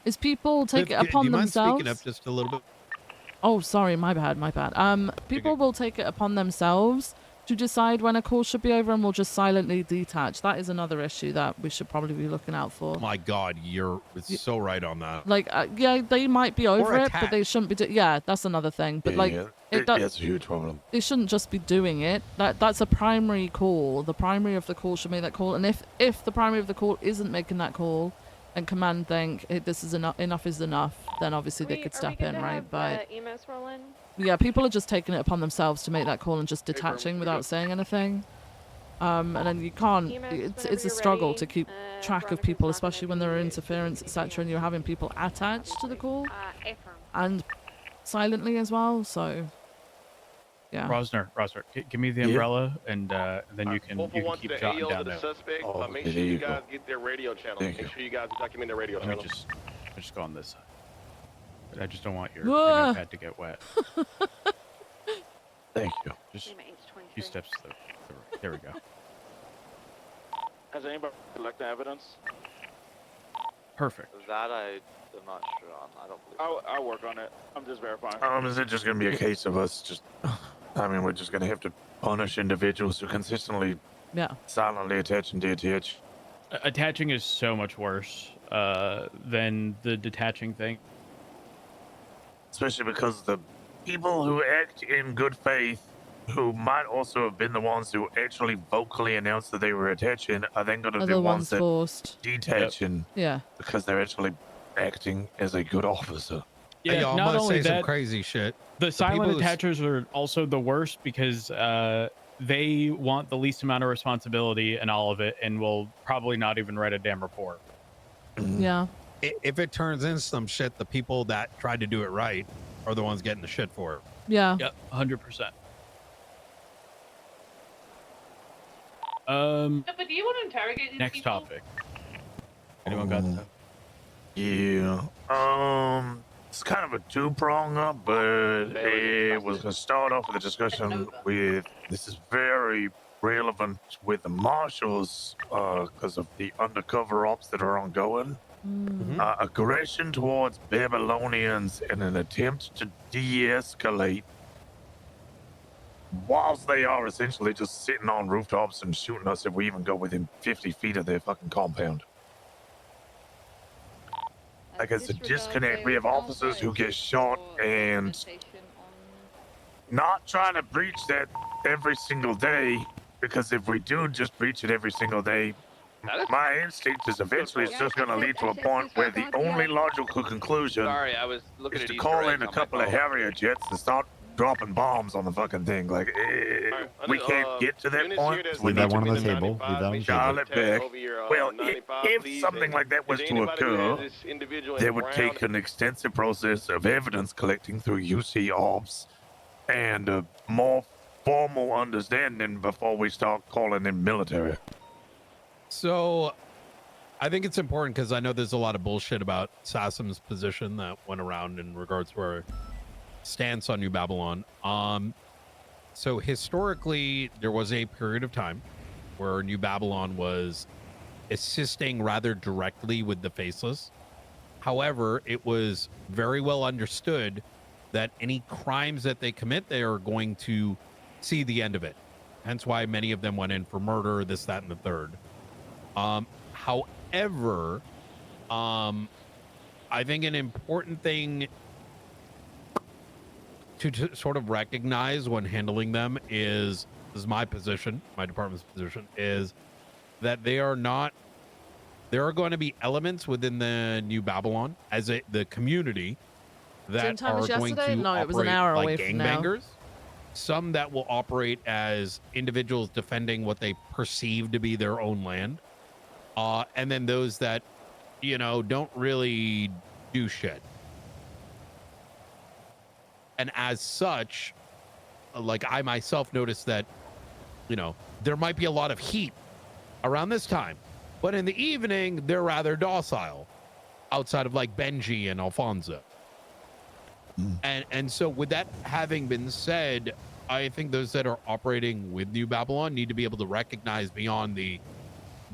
is people take it Do upon you mind themselves. speaking up just a little bit? Oh, sorry, my bad, my bad. People will take it upon themselves to decide when a call should be over and will just silently detach. That is another issue that we should probably be looking out for. My God, you're so right on that. Like, yeah, they might be over it, but they attached. shouldn't be. Yeah, that's another thing. But like, that's a huge problem. they shouldn't just be doing it. That's a primary call. The primary of the call should make that call. And if the primary of the call isn't making that call, and command think this is enough is enough, then obviously they could step in, right? But EMS roll in? yeah, people are just taking it upon themselves to make that call and just detaching without saying anything. And then you can't. It's a struggle to keep track of people, especially when there are interference, etc., and you're having people attached to the call and silently as well. So yeah. Rosner, give me the umbrella, and then you can keep jotting down notes. Suspect, make there sure you you go. guys get their radio channel. Thank Make you. sure you guys document their radio Let me channel. just go on this side. But I just don't want your Whoa. notepad to get wet. Thank you. Just a few steps to the right. There we go. Has anybody collected evidence? Perfect. That I'm not sure on. I don't believe. I'll work on it. I'm just verifying. Is it just going to be a case of us just? I mean, we're just going to have to punish individuals who consistently, silently attach and detach. Attaching is so much worse than the detaching thing. Especially because the people who act in good faith, who might also have been the ones who actually vocally announced that they were attaching, are then going to be Are the ones ones that forced. detaching. Yeah. Because they're actually acting as a good officer. Yeah, Hey, y'all, I'm not gonna only say some that, crazy shit. The silent people who attachers are also the worst because they want the least amount of responsibility in all of it and will probably not even write a damn report. Yeah. If it turns in some shit, the people that tried to do it right are the ones getting the shit for it. Yeah. Yep, 100%. But do you want to interrogate these Next people? topic. Anyone got that? Yeah. It's kind of a two-prong up, but it was going to start off with a discussion with, this is very relevant with the marshals because of the undercover ops that are ongoing. Aggression towards Babylonians in an attempt to de-escalate whilst they are essentially just sitting on rooftops and shooting us if we even go within 50 feet of their fucking compound. Like, it's a disconnect. We have officers who get shot and not trying to breach that every single day, because if we do just breach it every single day, my instinct is eventually it's just going to lead to a point where the only logical conclusion Sorry, I was looking is at to Easter call eggs in a on my couple of phone. Harrier jets and start dropping bombs on the fucking thing. Like, we can't get to that point. We Leave that need one to on the table. Leave that on the dial table. it back. Well, if something like that was to occur, there would take an extensive process of evidence collecting through UC ops and a more formal understanding before we start calling in military. So I think it's important because I know there's a lot of bullshit about Sassam's position that went around in regards to our stance on New Babylon. So historically, there was a period of time where New Babylon was assisting rather directly with the Faceless. However, it was very well understood that any crimes that they commit, they are going to see the end of it. Hence why many of them went in for murder, this, that, and the third. However, I think an important thing to sort of recognize when handling them is my position, my department's position, is that they are not, there are going to be elements within the New Babylon as the community that Same time are as going yesterday? to No, operate it was an hour like away from now. gangbangers. Some that will operate as individuals defending what they perceive to be their own land. And then those that, you know, don't really do shit. And as such, like I myself noticed that, you know, there might be a lot of heat around this time, but in the evening, they're rather docile outside of like Benji and Alfonso. And so with that having been said, I think those that are operating with New Babylon need to be able to recognize beyond the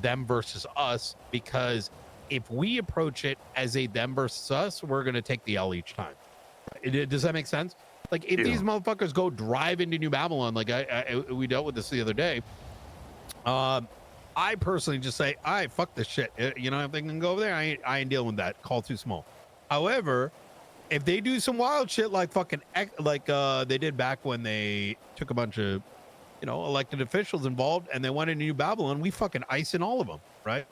them versus us, because if we approach it as a them versus us, we're going to take the L each time. Does that make sense? Like if these motherfuckers go drive into New Babylon, like we dealt with this the other day, I personally just say, I fuck this shit. You know, if they can go over there, I ain't dealing with that. Call too small. However, if they do some wild shit like fucking they did back when they took a bunch of, you know, elected officials involved and they went into New Babylon, we fucking icing all of them, right?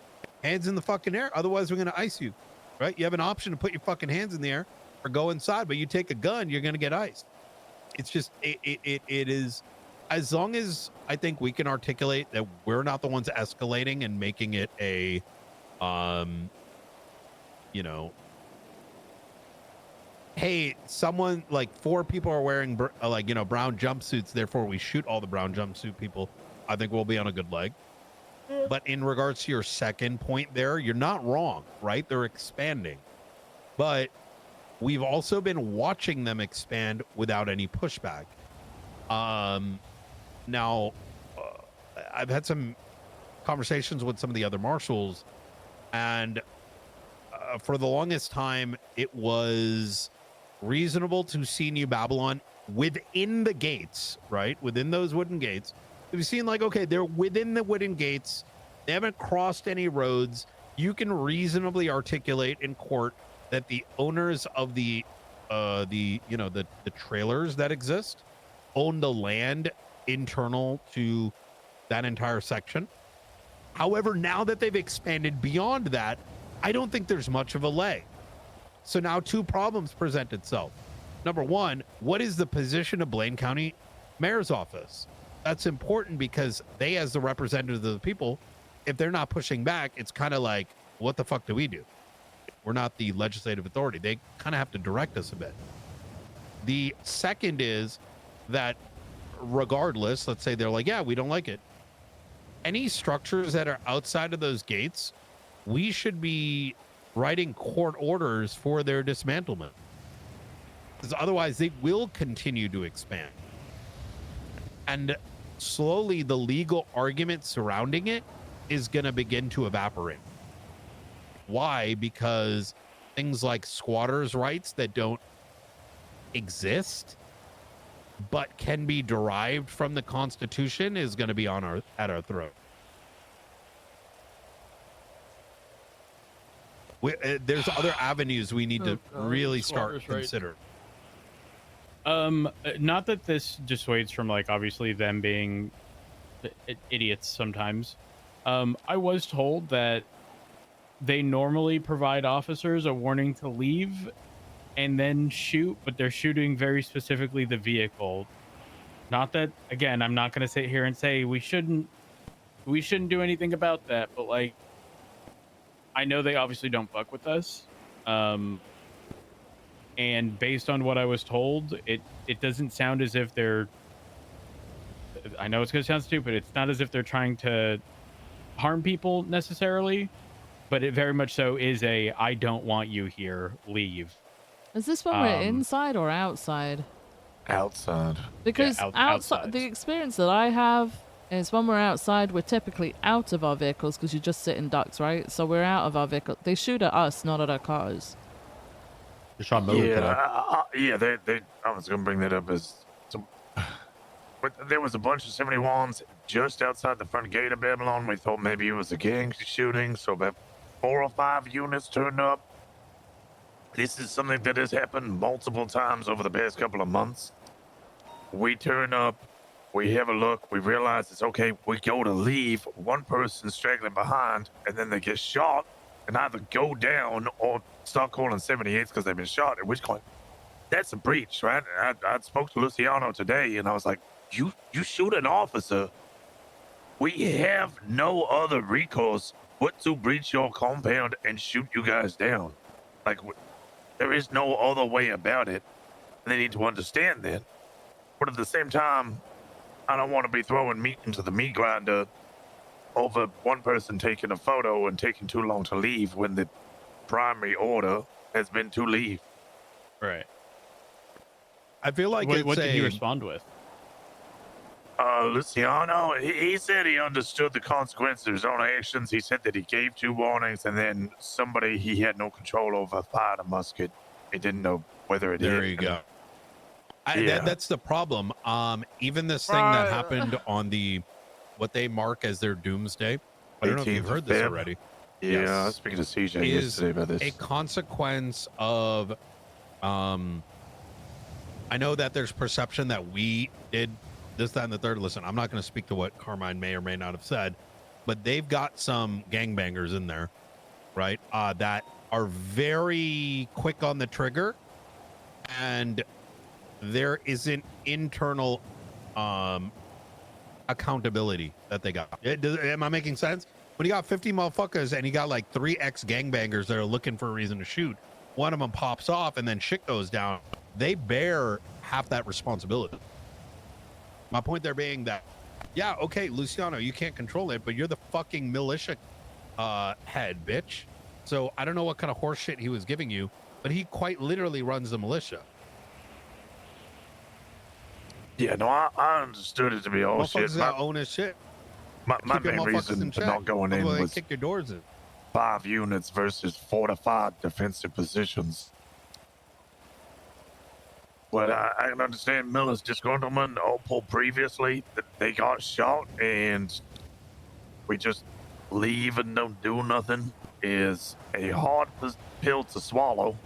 Hands in the fucking air. Otherwise, we're gonna ice you, right? You have an option to put your fucking hands in the air or go inside, but you take a gun, you're gonna get iced. It's just it is, as long as I think we can articulate that we're not the ones escalating and making it a, you know, hey, someone like 4 people are wearing like, you know, brown jumpsuits, therefore we shoot all the brown jumpsuit people, I think we'll be on a good leg. But in regards to your second point there, you're not wrong, right? They're expanding, but we've also been watching them expand without any pushback. Now, I've had some conversations with some of the other marshals, and for the longest time, it was reasonable to see New Babylon within the gates, right? Within those wooden gates. We've seen like, okay, they're within the wooden gates. They haven't crossed any roads. You can reasonably articulate in court that the owners of the you know, the trailers that exist own the land internal to that entire section. However, now that they've expanded beyond that, I don't think there's much of a leg. So now 2 problems present itself. Number one, what is the position of Blaine County Mayor's office? That's important because they, as the representatives of the people, if they're not pushing back, it's kind of like, what the fuck do we do? We're not the legislative authority. They kind of have to direct us a bit. The second is that regardless, let's say they're like, yeah, we don't like it. Any structures that are outside of those gates, we should be writing court orders for their dismantlement. Because otherwise they will continue to expand. And slowly the legal argument surrounding it is going to begin to evaporate. Why? Because things like squatters' rights that don't exist but can be derived from the Constitution is going to be on at our throat. There's other avenues we need to really start considering. Not that this dissuades from, like, obviously them being idiots sometimes. I was told that they normally provide officers a warning to leave and then shoot, but they're shooting very specifically the vehicle. Not that, again, I'm not going to sit here and say we shouldn't do anything about that, but like, I know they obviously don't fuck with us. And based on what I was told, it doesn't sound as if they're, I know it's going to sound stupid, it's not as if they're trying to harm people necessarily, but it very much so is a, I don't want you here, leave. Is this when we're inside or outside? Outside. Because Yeah, outside, the experience that I have is when we're outside, we're typically out of our vehicles because you just sit in ducks, right? So we're out of our vehicle. They shoot at us, not at our cars. They shot Miller today. Yeah, they. I was gonna bring that up as some, but there was a bunch of 71s just outside the front gate of Babylon. We thought maybe it was a gang shooting, so about 4 or 5 units turned up. This is something that has happened multiple times over the past couple of months. We turn up, we have a look, we realize it's okay. We go to leave, one person straggling behind, and then they get shot and either go down or start calling 78s because they've been shot. At which point, that's a breach, right? I spoke to Luciano today, and I was like, you shoot an officer, we have no other recourse but to breach your compound and shoot you guys down. Like, there is no other way about it. They need to understand that. But at the same time, I don't want to be throwing meat into the meat grinder over one person taking a photo and taking too long to leave when the primary order has been to leave. Right. I feel like what did he respond with? Luciano, he said he understood the consequences of his own actions. He said that he gave 2 warnings, and then somebody he had no control over fired a musket. He didn't know whether it hit. There you go. Yeah. That's the problem. Even this thing that happened on the what they mark as their doomsday. I don't know if you've 18th of heard this Feb. already. Yeah, I was speaking to CJ is yesterday about this. a consequence of I know that there's perception that we did this, that, and the third. Listen, I'm not going to speak to what Carmine may or may not have said, but they've got some gangbangers in there, right? That are very quick on the trigger, and there isn't internal accountability that they got. Am I making sense? When you got 50 motherfuckers and you got like 3 ex-gangbangers that are looking for a reason to shoot, one of them pops off and then shit goes down, they bear half that responsibility. My point there being that, yeah, okay, Luciano, you can't control it, but you're the fucking militia head, bitch. So I don't know what kind of horse shit he was giving you, but he quite literally runs the militia. Yeah, no, I understood it to be all shit. Motherfuckers gotta own his shit. My Keep your main motherfuckers reason in for check. not going in Otherwise, was kick your doors in. 5 units versus fortified defensive positions. But I can understand Miller's disgruntlement. Opal previously, that they got shot, and we just leave and don't do nothing is a hard pill to swallow.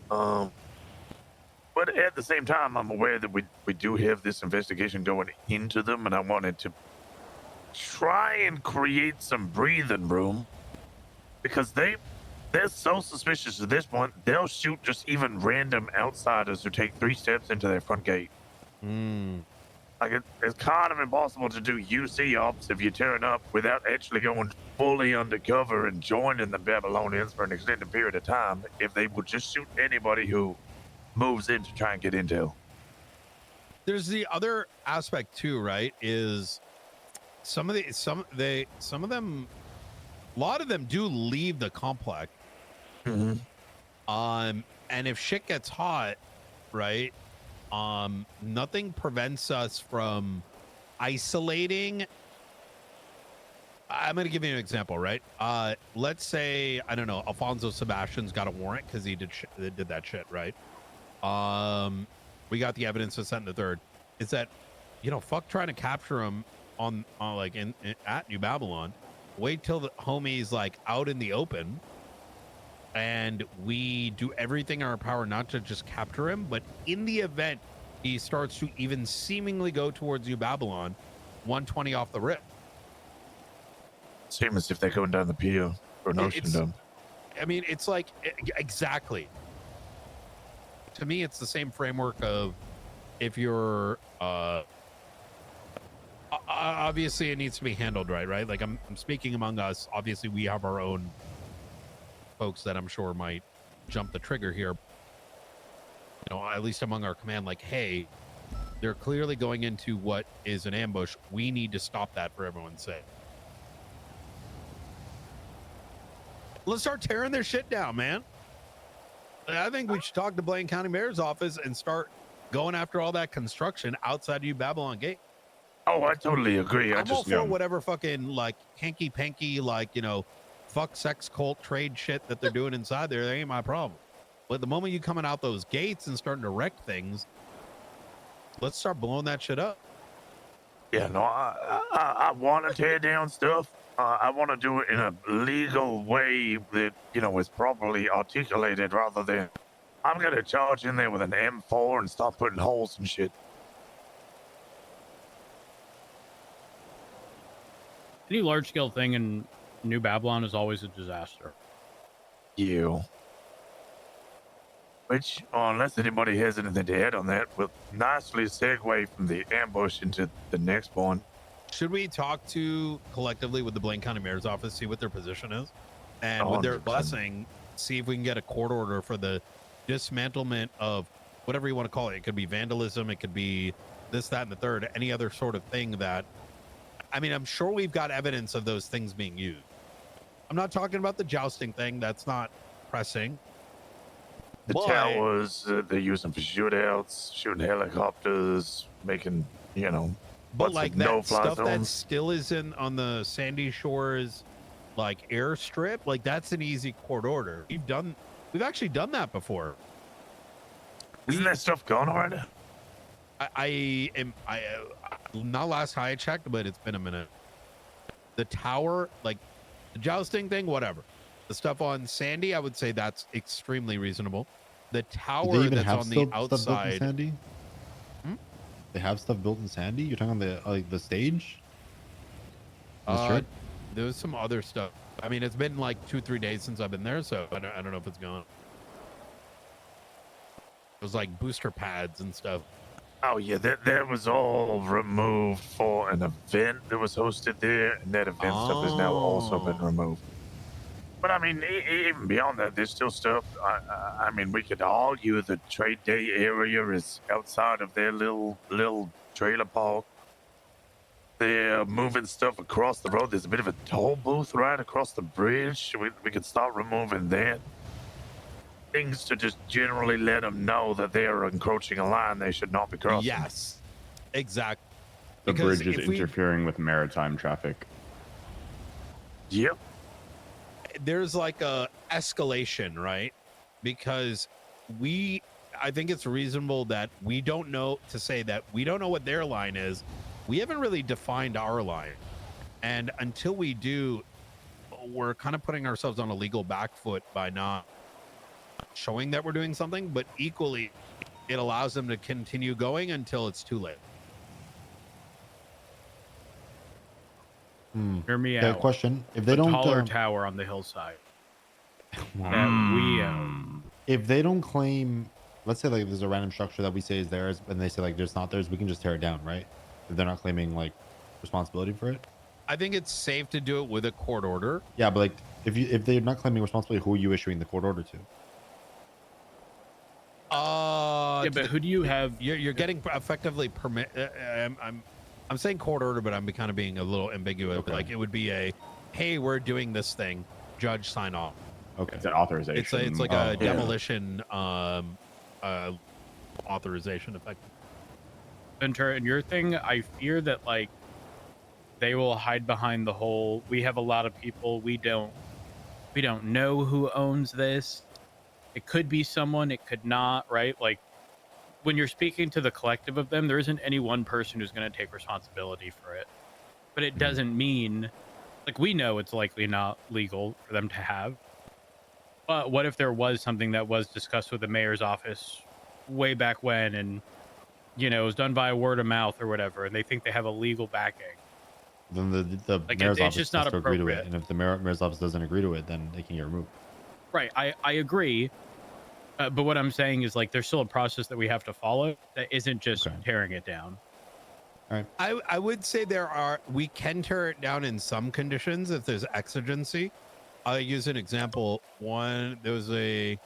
But at the same time, I'm aware that we do have this investigation going into them, and I wanted to try and create some breathing room because they're so suspicious at this point. They'll shoot just even random outsiders who take 3 steps into their front gate. Like it's kind of impossible to do UC ops if you turn up without actually going fully undercover and joining the Babylonians for an extended period of time. If they would just shoot anybody who moves in to try and get intel. There's the other aspect too, right? Is a lot of them do leave the complex. And if shit gets hot, right? Nothing prevents us from isolating. I'm going to give you an example, right? Let's say, I don't know, Alfonso Sebastian's got a warrant because he did that shit, right? We got the evidence to set in the third. Is that, fuck trying to capture him on like at New Babylon. Wait till the homie's like out in the open, and we do everything in our power not to just capture him, but in the event he starts to even seemingly go towards New Babylon, 120 off the rip. Same as if they're going down the pier or an ocean dump. I mean, it's like exactly. To me, it's the same framework of if you're obviously it needs to be handled right? Like I'm speaking among us. Obviously, we have our own folks that I'm sure might jump the trigger here. At least among our command, like, hey, they're clearly going into what is an ambush. We need to stop that for everyone's sake. Let's start tearing their shit down, man. I think we should talk to Blaine County Mayor's office and start going after all that construction outside of New Babylon Gate. Oh, I totally agree. I'm all for whatever fucking like hanky panky, like, fuck sex cult trade shit that they're doing inside there. That ain't my problem. But the moment you coming out those gates and starting to wreck things, let's start blowing that shit up. Yeah, no, I want to tear down stuff. I want to do it in a legal way that, is properly articulated rather than I'm going to charge in there with an M4 and start putting holes and shit. Any large-scale thing in New Babylon is always a disaster. You. Which, unless anybody has anything to add on that, will nicely segue from the ambush into the next one. Should we talk to collectively with the Blaine County Mayor's office, see what their position is? And with their 100%. blessing, see if we can get a court order for the dismantlement of whatever you want to call it. It could be vandalism. It could be this, that, and the third. Any other sort of thing that, I mean, I'm sure we've got evidence of those things being used. I'm not talking about the jousting thing. That's not pressing. The towers, they're using for shootouts, shooting helicopters, making, But like that no-fly stuff that zones. still isn't on the Sandy Shores, like airstrip, like that's an easy court order. We've actually done that before. Isn't that stuff gone already? I not last time I checked, but it's been a minute. The tower, like the jousting thing, whatever. The stuff on Sandy, I would say that's extremely reasonable. The Do tower they even that's have on the stuff built in outside. Sandy? They have stuff built in Sandy? You're talking on the like the stage? On the strip? There's some other stuff. I mean, it's been like 2-3 days since I've been there, so I don't know if it's gone. It was like booster pads and stuff. Oh yeah, that was all removed for an event that was hosted there, and that event stuff has now also been removed. But I mean, even beyond that, there's still stuff. I mean, we could argue the trade day area is outside of their little trailer park. They're moving stuff across the road. There's a bit of a toll booth right across the bridge. We could start removing that. Things to just generally let them know that they are encroaching a line they should not be crossing. Yes, exactly. The Because bridge is if we- interfering with maritime traffic. Yep. There's like a escalation, right? Because I think it's reasonable that we don't know what their line is. We haven't really defined our line. And until we do, we're kind of putting ourselves on a legal back foot by not showing that we're doing something, but equally it allows them to continue going until it's too late. Hear me Okay, out. question. If they a don't taller tower on the hillside that we own. If they don't claim, let's say like there's a random structure that we say is theirs and they say like it's not theirs, we can just tear it down, right? If they're not claiming like responsibility for it. I think it's safe to do it with a court order. Yeah, but like if they're not claiming responsibility, who are you issuing the court order to? Yeah, but who do you have? You're getting effectively permit. I'm saying court order, but I'm kind of being a little ambiguous. Okay. Like it would be hey, we're doing this thing. Judge, sign off. Okay, it's an authorization. It's like a demolition authorization, effectively. Ventura, and your thing, I fear that like they will hide behind the whole. We have a lot of people. We don't know who owns this. It could be someone. It could not. Right? Like when you're speaking to the collective of them, there isn't any one person who's going to take responsibility for it. But it doesn't mean, like, we know it's likely not legal for them to have. But what if there was something that was discussed with the mayor's office way back when, and it was done via word of mouth or whatever, and they think they have a legal backing? Then the Like, mayor's it's office just has not to agree to it, appropriate. and if the mayor's office doesn't agree to it, then they can get removed. Right, I agree. But what I'm saying is, like, there's still a process that we have to follow that isn't just tearing it down. All right. I would say we can tear it down in some conditions if there's exigency. I'll use an example. There was I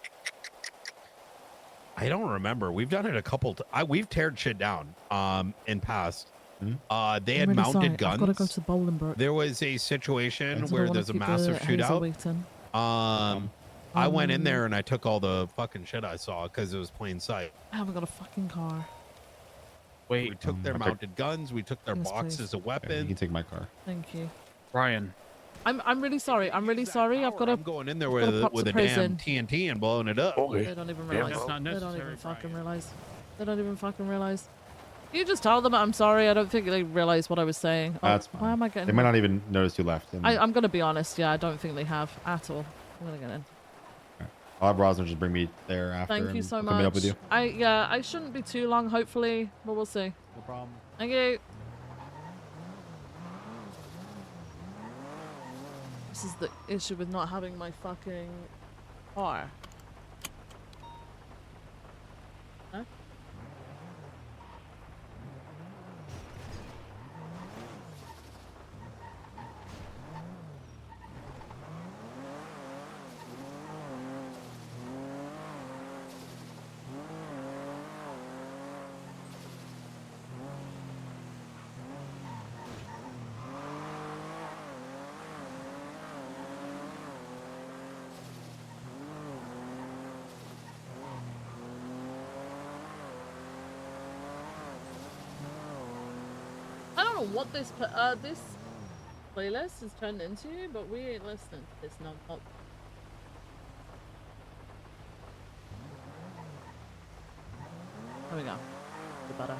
don't remember. We've done it a couple. We've teared shit down in past. They had mounted guns. I've got to go to Bolingbroke. There was a situation I where wanna there's a keep massive the Hazel shootout. waiting. I went in there and I took all the fucking shit I saw because it was plain sight. I haven't got a fucking car. We took their mounted guns. We took their Yes, boxes please. of weapons. You can take my car. Thank you. Ryan. I'm really sorry. I'm really sorry. I've got to. I'm going in there I've gotta pop with to a damn prison. TNT and blowing it up. They don't even realize. that's not They don't necessary, even fucking realize. They don't even fucking realize. You just tell them I'm sorry. I don't think they realize what I was saying. That's fine. Why am I getting? They might not even notice you left. And I'm gonna be honest. Yeah, I don't think they have at all. I'm gonna get in. I'll have Rosner just bring me there after. Thank you and so I'll much. come meet up with you. I shouldn't be too long. Hopefully, but we'll see. No problem. Thank you. This is the issue with not having my fucking car. Huh? don't know what this this playlist has turned into, but we ain't listening to this non-pop. There we go. The butter.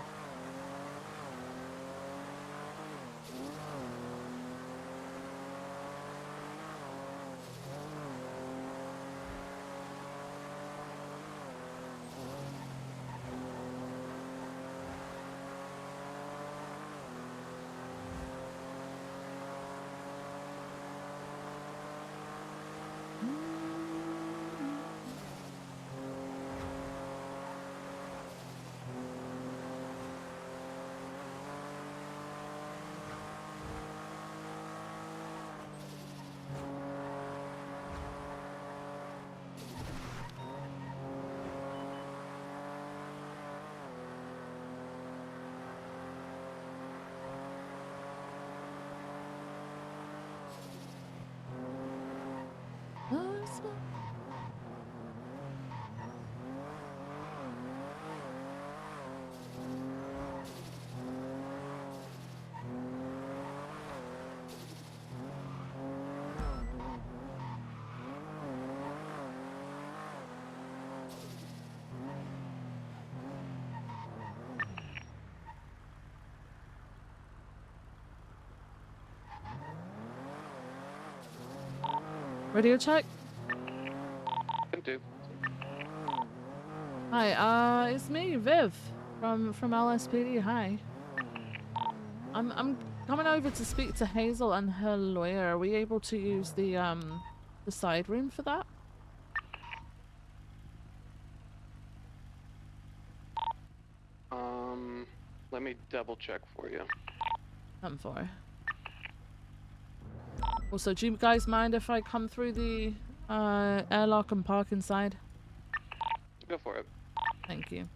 Radio check. Can do. Hi, it's me, Viv, from LSPD. Hi. I'm coming over to speak to Hazel and her lawyer. Are we able to use the side room for that? Let me double check for you. I'm for. Also, do you guys mind if I come through the airlock and park inside? Go for it. Thank you.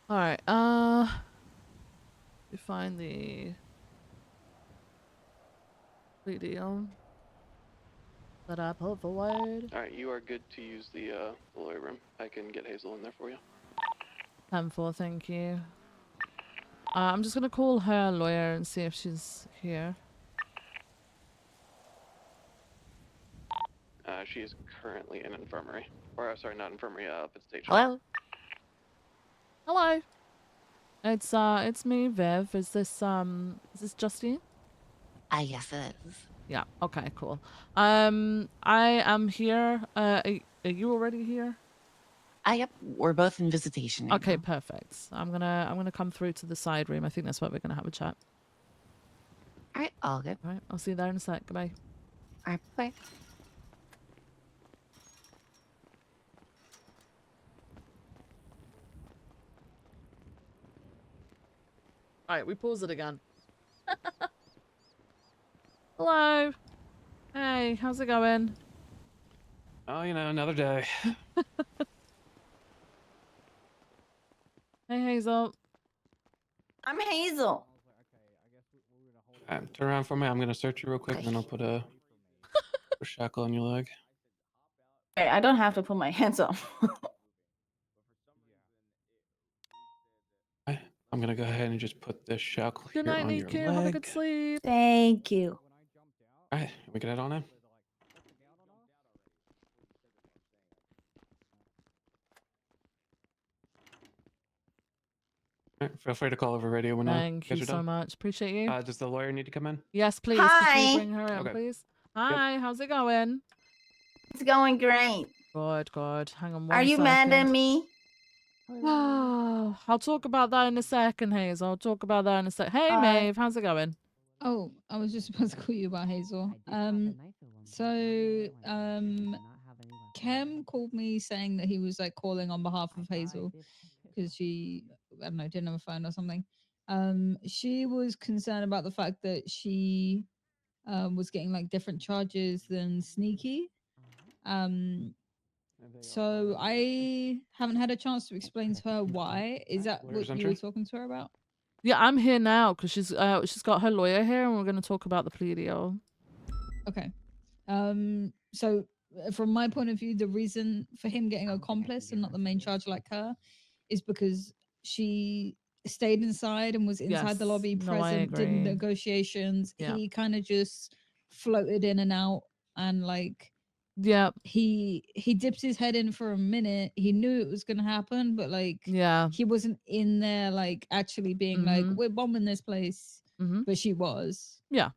Alright, we find the deal that I put forward. Alright, you are good to use the lawyer room. I can get Hazel in there for you. 10-4, thank you. I'm just gonna call her lawyer and see if she's here. She is currently in infirmary. Or, sorry, not infirmary, visitation. Hello? Hello. It's me, Viv. Is this Justine? Yes it is. Yeah, okay, cool. I am here. Are you already here? Yep, we're both in visitation right Okay, now. perfect. I'm gonna come through to the side room. I think that's where we're gonna have a chat. Alright, all good. Alright, I'll see you there in a sec. Goodbye. Alright, bye. Alright, we pause it again. Hello. Hey, how's it going? Oh, you know, another day. Hey, Hazel. I'm Hazel. Turn around for me. I'm gonna search you real quick, and then I'll put a shackle on your leg. Wait, I don't have to put my hands up. I'm gonna go ahead and just put this shackle Good here night, on your Niku. Have a leg. good sleep. Thank you. All right, we get it on in. All right, feel free to call over radio when Thank guys you are so done. much. Appreciate you. Does the lawyer need to come in? Yes, please. Could Hi. you bring her in, Okay. please? Hi, how's it going? It's going great. Good, good. Hang on one Are you mad at second. me? I'll talk about that in a second, Hazel. I'll talk about that in a sec. Hey, All right. Maeve, how's it going? Oh, I was just supposed to call you about Hazel. Kem called me saying that he was like calling on behalf of Hazel because she, I don't know, didn't have a phone or something. She was concerned about the fact that she was getting like different charges than Sneaky. So I haven't had a chance to explain to her why. Is that what you were talking to her about? Yeah, I'm here now because she's got her lawyer here, and we're going to talk about the plea deal. Okay. So from my point of view, the reason for him getting accomplice and not the main charge like her is because she stayed inside and was inside the Yes. lobby, No, I present, did agree. negotiations. Yeah. He kind of just floated in and out, and like yeah, he dipped his head in for a minute. He knew it was gonna happen, but like yeah, he wasn't in there like actually being like, we're bombing this place. But she was. yeah.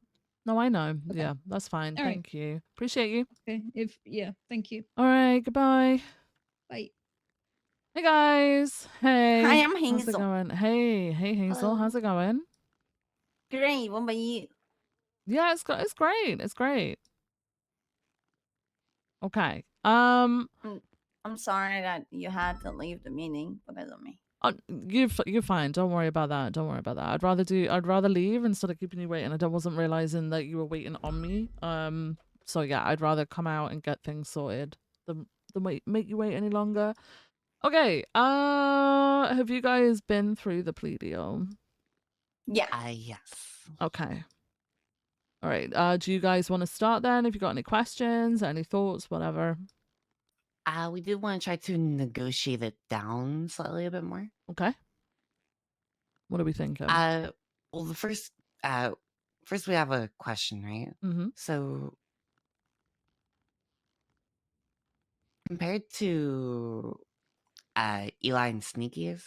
No, I know. Yeah, that's fine. All right. Thank you. Appreciate you. Okay. Thank you. All right. Goodbye. Bye. Hey guys. Hey. Hi, I'm How's it Hazel. going? Hey, Hazel. How's it going? Great. What about you? Yeah, it's great. It's great. Okay. I'm sorry that you had to leave the meeting because of me. You're fine. Don't worry about that. Don't worry about that. I'd rather leave instead of keeping you waiting. I wasn't realizing that you were waiting on me. So yeah, I'd rather come out and get things sorted than make you wait any longer. Okay. Have you guys been through the plea deal? Yeah. Yes. Okay. All right. Do you guys want to start then? If you got any questions, any thoughts, whatever. We did want to try to negotiate it down slightly a bit more. Okay. What are we thinking? Well, the first we have a question, right? Mm-hmm. So, compared to Eli and Sneaky's,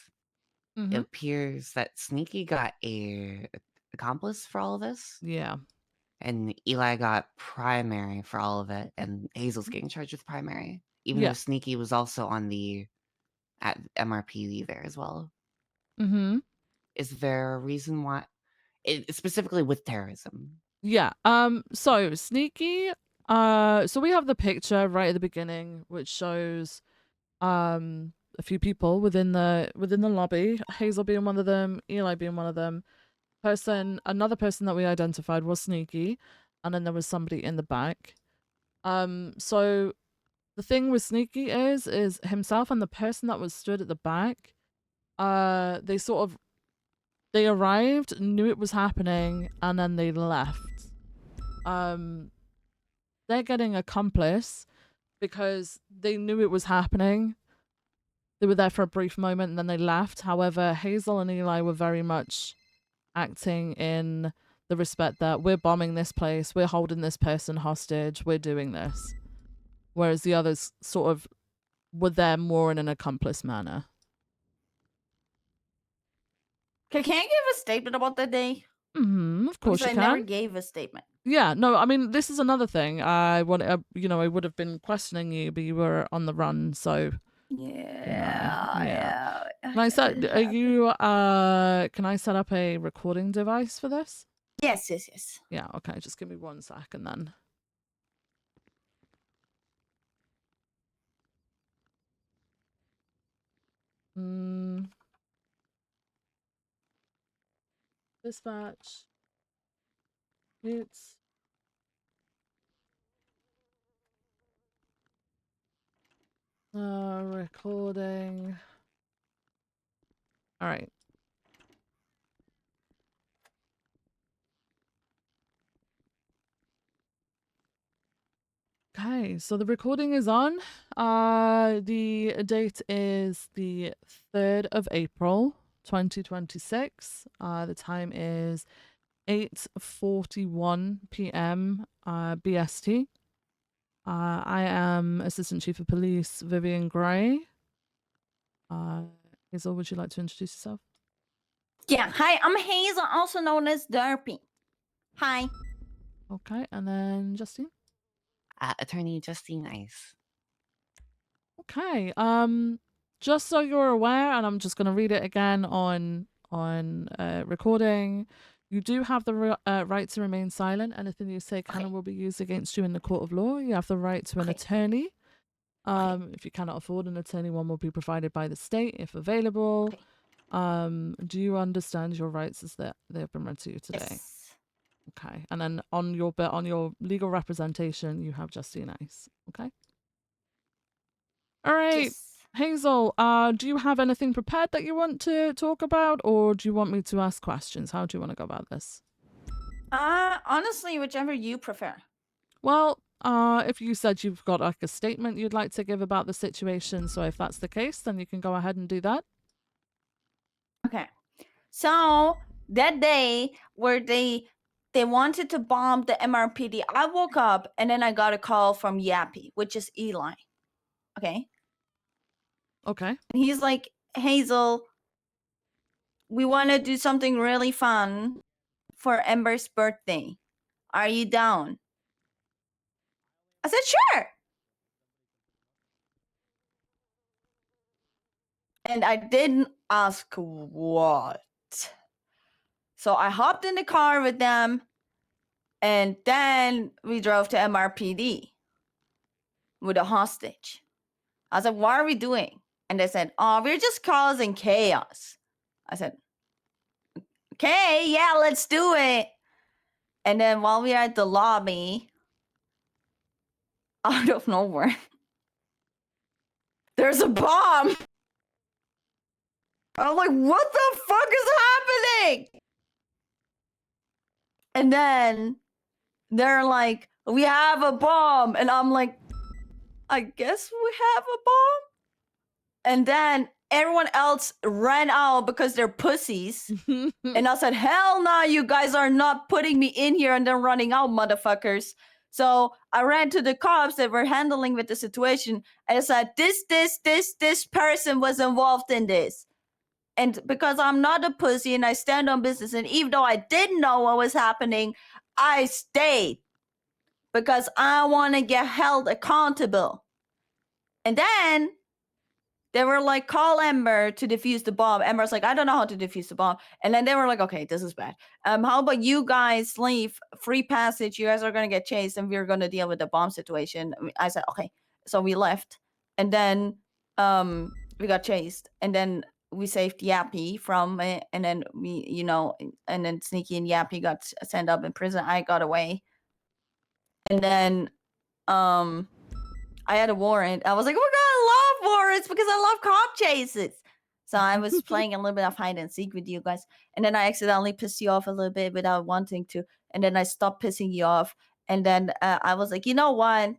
it appears that Sneaky got a accomplice for all of this. Yeah. And Eli got primary for all of it, and Hazel's getting charged with primary, even Yeah. though Sneaky was also on at MRPD there as well. Mm-hmm. Is there a reason why, specifically with terrorism? Yeah. So Sneaky. So we have the picture right at the beginning, which shows a few people within the lobby. Hazel being one of them, Eli being one of them. Another person that we identified was Sneaky, and then there was somebody in the back. So the thing with Sneaky is himself and the person that was stood at the back. They arrived, knew it was happening, and then they left. They're getting accomplice because they knew it was happening. They were there for a brief moment and then they left. However, Hazel and Eli were very much acting in the respect that we're bombing this place, we're holding this person hostage, we're doing this. Whereas the others sort of were there more in an accomplice manner. Can I give a statement about that day? Of course Because you I can. never gave a statement. Yeah, no, I mean, this is another thing. I would have been questioning you, but you were on the run, so. Yeah. Can I set up a recording device for this? Yes. Yeah, okay, just give me 1 second then. Dispatch. Mutes. Recording. All right. Okay, so the recording is on. The date is the 3rd of April, 2026. The time is 8:41 p.m. BST. I am Assistant Chief of Police Vivian Gray. Hazel, would you like to introduce yourself? Yeah. Hi, I'm Hazel, also known as Derpy. Hi. Okay, and then Justine? Attorney Justine Ice. Okay. Just so you're aware, and I'm just going to read it again on recording. You do have the right to remain silent. Anything you say can and will be used against you in the court of law. You have the right to an attorney. If you cannot afford an attorney, one will be provided by the state if available. Do you understand your rights as that they have been read to you today? Yes. Okay. And then on your legal representation, you have Justine Ice. Okay. All right. Yes. Hazel, do you have anything prepared that you want to talk about, or do you want me to ask questions? How do you want to go about this? Honestly, whichever you prefer. Well, if you said you've got like a statement you'd like to give about the situation, so if that's the case, then you can go ahead and do that. Okay. So that day where they wanted to bomb the MRPD, I woke up and then I got a call from Yappy, which is Eli. Okay. Okay. And he's like, Hazel, we want to do something really fun for Ember's birthday. Are you down? I said, sure. And I didn't ask what. So I hopped in the car with them, and then we drove to MRPD with a hostage. I was like, what are we doing? And they said, oh, we're just causing chaos. I said, okay, yeah, let's do it. And then while we were at the lobby, out of nowhere, there's a bomb. I'm like, what the fuck is happening? And then they're like, we have a bomb. And I'm like, I guess we have a bomb. And then everyone else ran out because they're pussies. And I said, hell no, you guys are not putting me in here and then running out, motherfuckers. So I ran to the cops that were handling with the situation. And I said, this person was involved in this. And because I'm not a pussy and I stand on business, and even though I didn't know what was happening, I stayed because I want to get held accountable. And then they were like, call Ember to defuse the bomb. Ember's like, I don't know how to defuse the bomb. And then they were like, okay, this is bad. How about you guys leave free passage? You guys are going to get chased and we're going to deal with the bomb situation. I said, okay. So we left. And then we got chased. And then we saved Yappy from it. And then we, and then Sneaky and Yappy got sent up in prison. I got away. And then I had a warrant. I was like, oh my god, I love warrants because I love cop chases. So I was playing a little bit of hide and seek with you guys. And then I accidentally pissed you off a little bit without wanting to. And then I stopped pissing you off. And then I was like, you know what?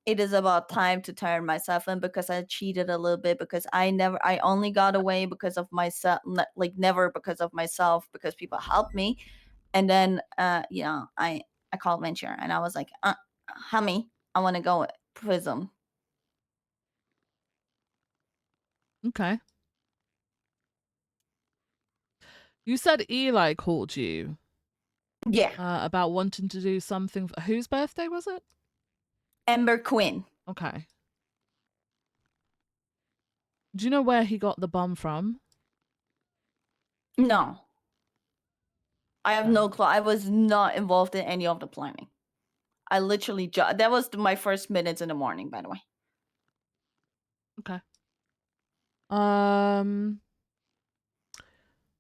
It is about time to turn myself in because I cheated a little bit because I only got away because of myself, like never because of myself, because people helped me. And then, I called Venture and I was like, Hummy, I want to go prison. Okay. You said Eli called you. Yeah. About wanting to do something. Whose birthday was it? Ember Quinn. Okay. Do you know where he got the bomb from? No. I have no clue. I was not involved in any of the planning. I literally that was my first minutes in the morning, by the way. Okay.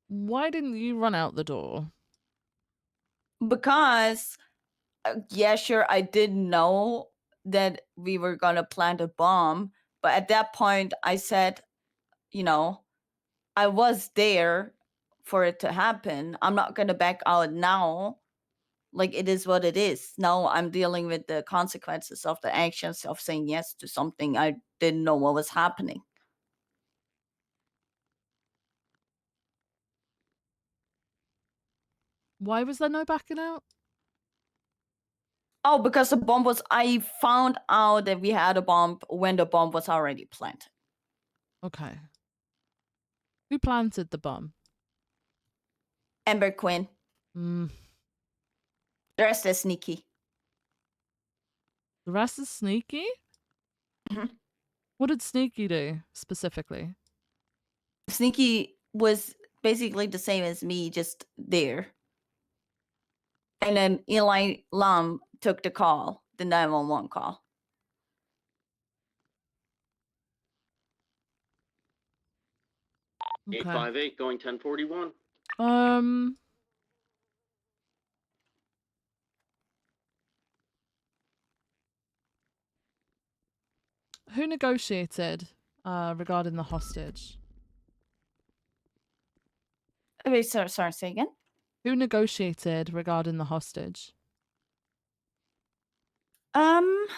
Why didn't you run out the door? Because, yeah, sure, I didn't know that we were gonna plant a bomb, but at that point, I said, I was there for it to happen. I'm not gonna back out now. Like, it is what it is. Now I'm dealing with the consequences of the actions of saying yes to something I didn't know what was happening. Why was there no backing out? Oh, because the bomb I found out that we had a bomb when the bomb was already planted. Okay. Who planted the bomb? Ember Quinn. The rest is Sneaky. The rest is Sneaky? What did Sneaky do, specifically? Sneaky was basically the same as me, just there. And then Eli Lam took the call, the 911 call. Okay. 858 going 1041. Who negotiated regarding the hostage? Wait, sorry, say again. Who negotiated regarding the hostage? I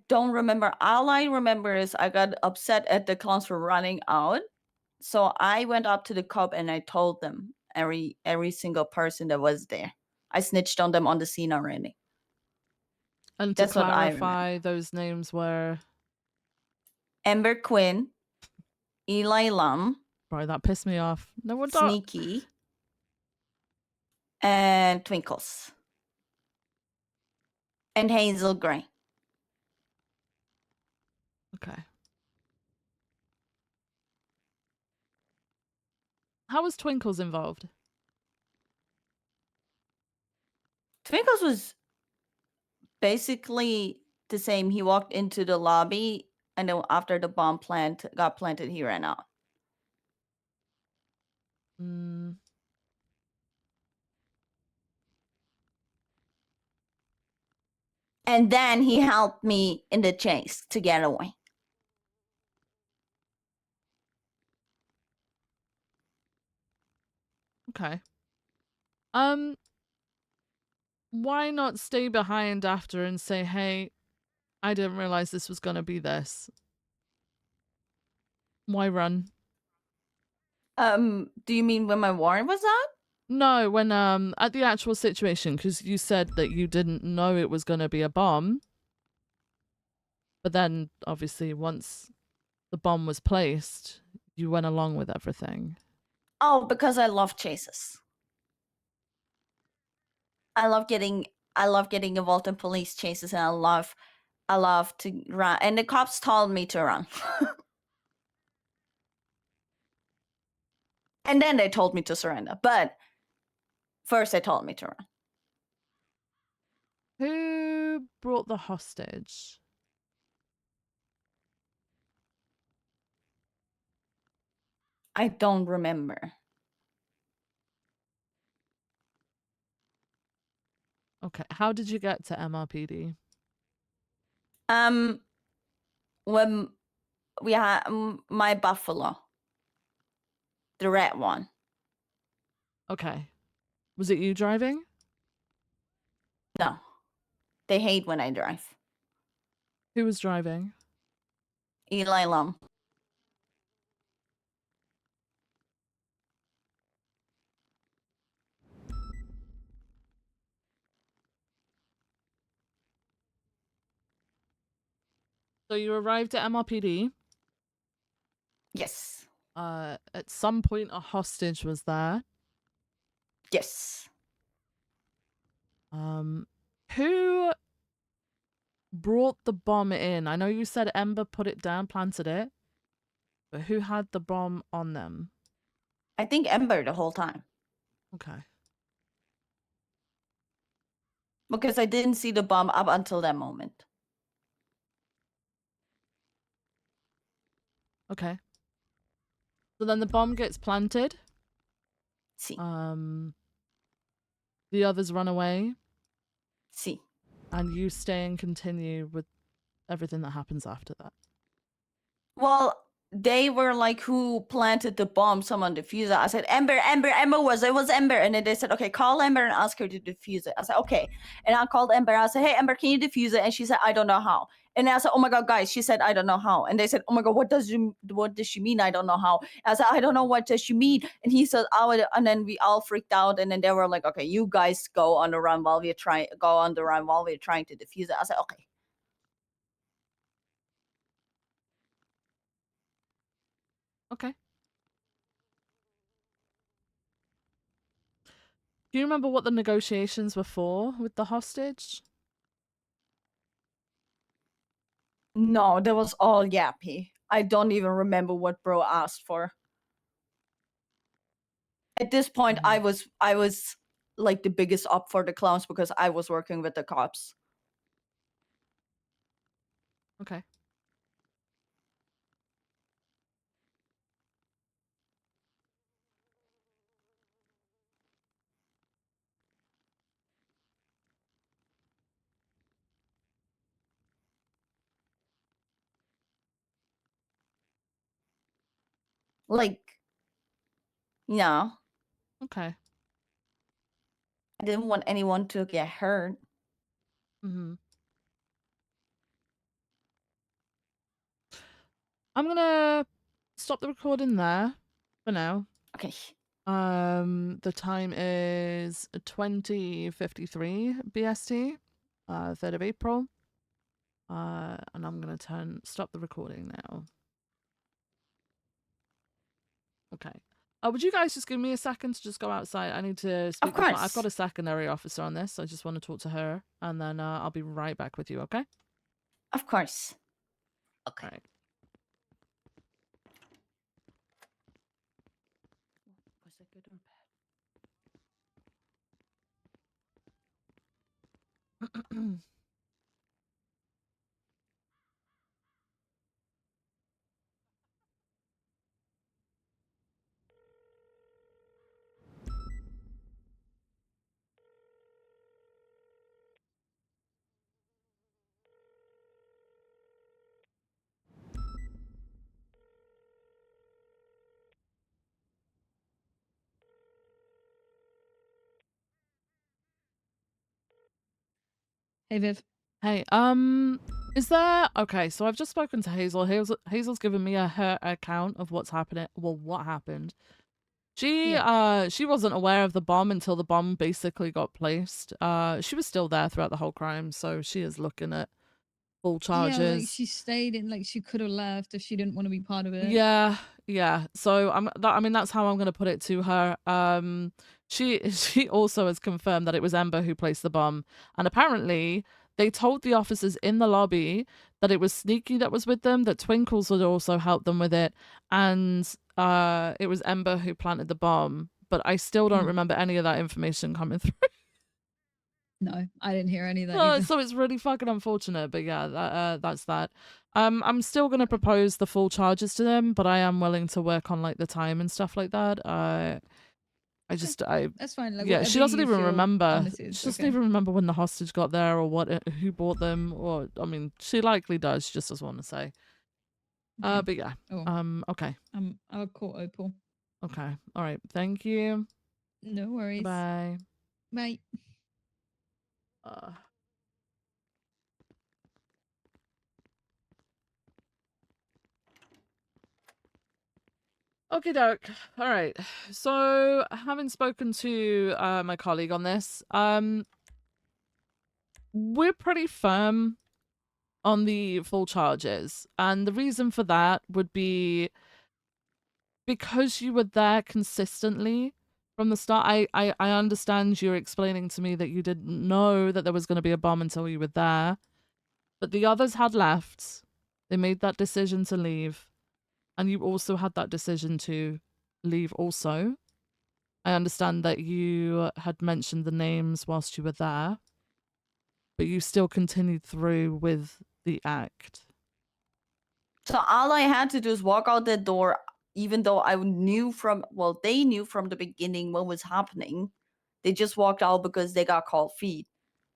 don't remember. All I remember is I got upset at the clowns for running out. So I went up to the cop and I told them every single person that was there. I snitched on them on the scene already. And to That's what I remember. clarify, those names were Amber Quinn, Eli Lum, Bro, that pissed me off. No one don't. Sneaky, and Twinkles. And Hazel Gray. Okay. How was Twinkles involved? Twinkles was basically the same. He walked into the lobby, and then after the bomb got planted, he ran out. Mm. And then he helped me in the chase to get away. Okay. Why not stay behind after and say, hey, I didn't realize this was gonna be this. Why run? Do you mean when my warrant was out? No, when at the actual situation, because you said that you didn't know it was gonna be a bomb. But then obviously once the bomb was placed, you went along with everything. Oh, because I love chases. I love getting involved in police chases, and I love to run. And the cops told me to run. And then they told me to surrender. But first they told me to run. Who brought the hostage? I don't remember. Okay, how did you get to MRPD? When we had my buffalo, the red one. Okay. Was it you driving? No. They hate when I drive. Who was driving? Eli Lum. So you arrived at MRPD. Yes. At some point a hostage was there. Yes. Who brought the bomb in? I know you said Ember put it down, planted it. But who had the bomb on them? I think Ember the whole time. Okay. Because I didn't see the bomb up until that moment. Okay. So then the bomb gets planted. See. The others run away. See. And you stay and continue with everything that happens after that. Well, they were like, who planted the bomb? Someone defused it. I said, Ember it was Ember. And then they said, okay, call Ember and ask her to defuse it. I said, okay. And I called Ember. I said, hey, Ember, can you defuse it? And she said, I don't know how. And I said, oh my God, guys, she said, I don't know how. And they said, oh my God, what does she mean? I don't know how. And I said, I don't know what does she mean. And he said, oh, and then we all freaked out. And then they were like, okay, you guys go on the run while we're trying to defuse it. I said, okay. Okay. Do you remember what the negotiations were for with the hostage? No, that was all yappy. I don't even remember what bro asked for. At this point, I was like the biggest up for the clowns because I was working with the cops. Okay. Like, yeah, Okay. I didn't want anyone to get hurt. Mm-hmm. I'm gonna stop the recording there for now. Okay. The time is 20:53 BST, 3rd of April. And I'm gonna stop the recording now. Okay. Would you guys just give me a second to just go outside? I need to speak with I've got a secondary officer on this. So I just want to talk to her, and then I'll be right back with you. Okay. Of course. Okay. All right. Was it good or bad? Hey, Viv. Hey, is there okay, so I've just spoken to Hazel. Hazel's given me her account of what's happening, well, what happened. She wasn't aware of the bomb until the bomb basically got placed. She was still there throughout the whole crime, so she is looking at full charges. Yeah, like she stayed in, like she could have left if she didn't want to be part of it. Yeah, yeah. So I mean, that's how I'm gonna put it to her. She also has confirmed that it was Ember who placed the bomb, and apparently they told the officers in the lobby that it was Sneaky that was with them, that Twinkles would also help them with it, and it was Ember who planted the bomb. But I still don't remember any of that information coming through. No, I didn't hear any of that either. So it's really fucking unfortunate, but yeah, that's that. I'm still gonna propose the full charges to them, but I am willing to work on like the time and stuff like that. That's fine. Like, yeah, she whatever doesn't you even feel remember. honestly She is doesn't okay. even remember when the hostage got there or who bought them, or I mean, she likely does. She just doesn't want to say. Okay. But yeah. Oh. Okay. I'll call Opal. Okay. All right. Thank you. No worries. Bye. Bye. Okay, doke. All right. So, having spoken to my colleague on this, we're pretty firm on the full charges, and the reason for that would be because you were there consistently from the start. I understand you're explaining to me that you didn't know that there was going to be a bomb until you were there, but the others had left. They made that decision to leave, and you also had that decision to leave also. I understand that you had mentioned the names whilst you were there, but you still continued through with the act. So all I had to do is walk out the door, even though I knew they knew from the beginning what was happening. They just walked out because they got cold feet.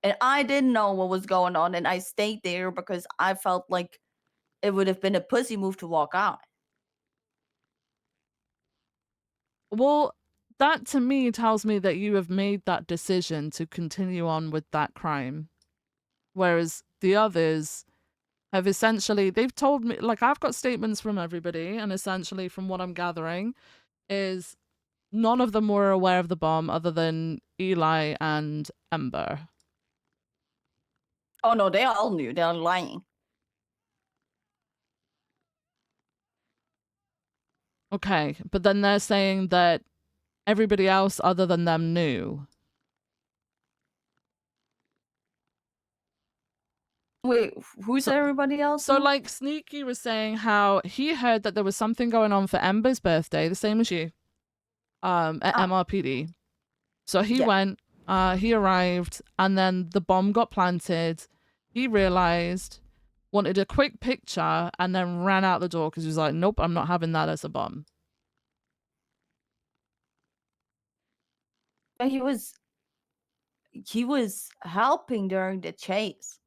And I didn't know what was going on, and I stayed there because I felt like it would have been a pussy move to walk out. Well, that to me tells me that you have made that decision to continue on with that crime. Whereas the others have essentially, they've told me, like, I've got statements from everybody, and essentially from what I'm gathering is none of them were aware of the bomb other than Eli and Ember. Oh no, they all knew. They're lying. Okay, but then they're saying that everybody else other than them knew. Wait, who's everybody else? So, like, Sneaky was saying how he heard that there was something going on for Ember's birthday, the same as you, at MRPD. So he went, he arrived, and then the bomb got planted. He realized, wanted a quick picture, and then ran out the door because he was like, nope, I'm not having that as a bomb. But he was helping during the chase.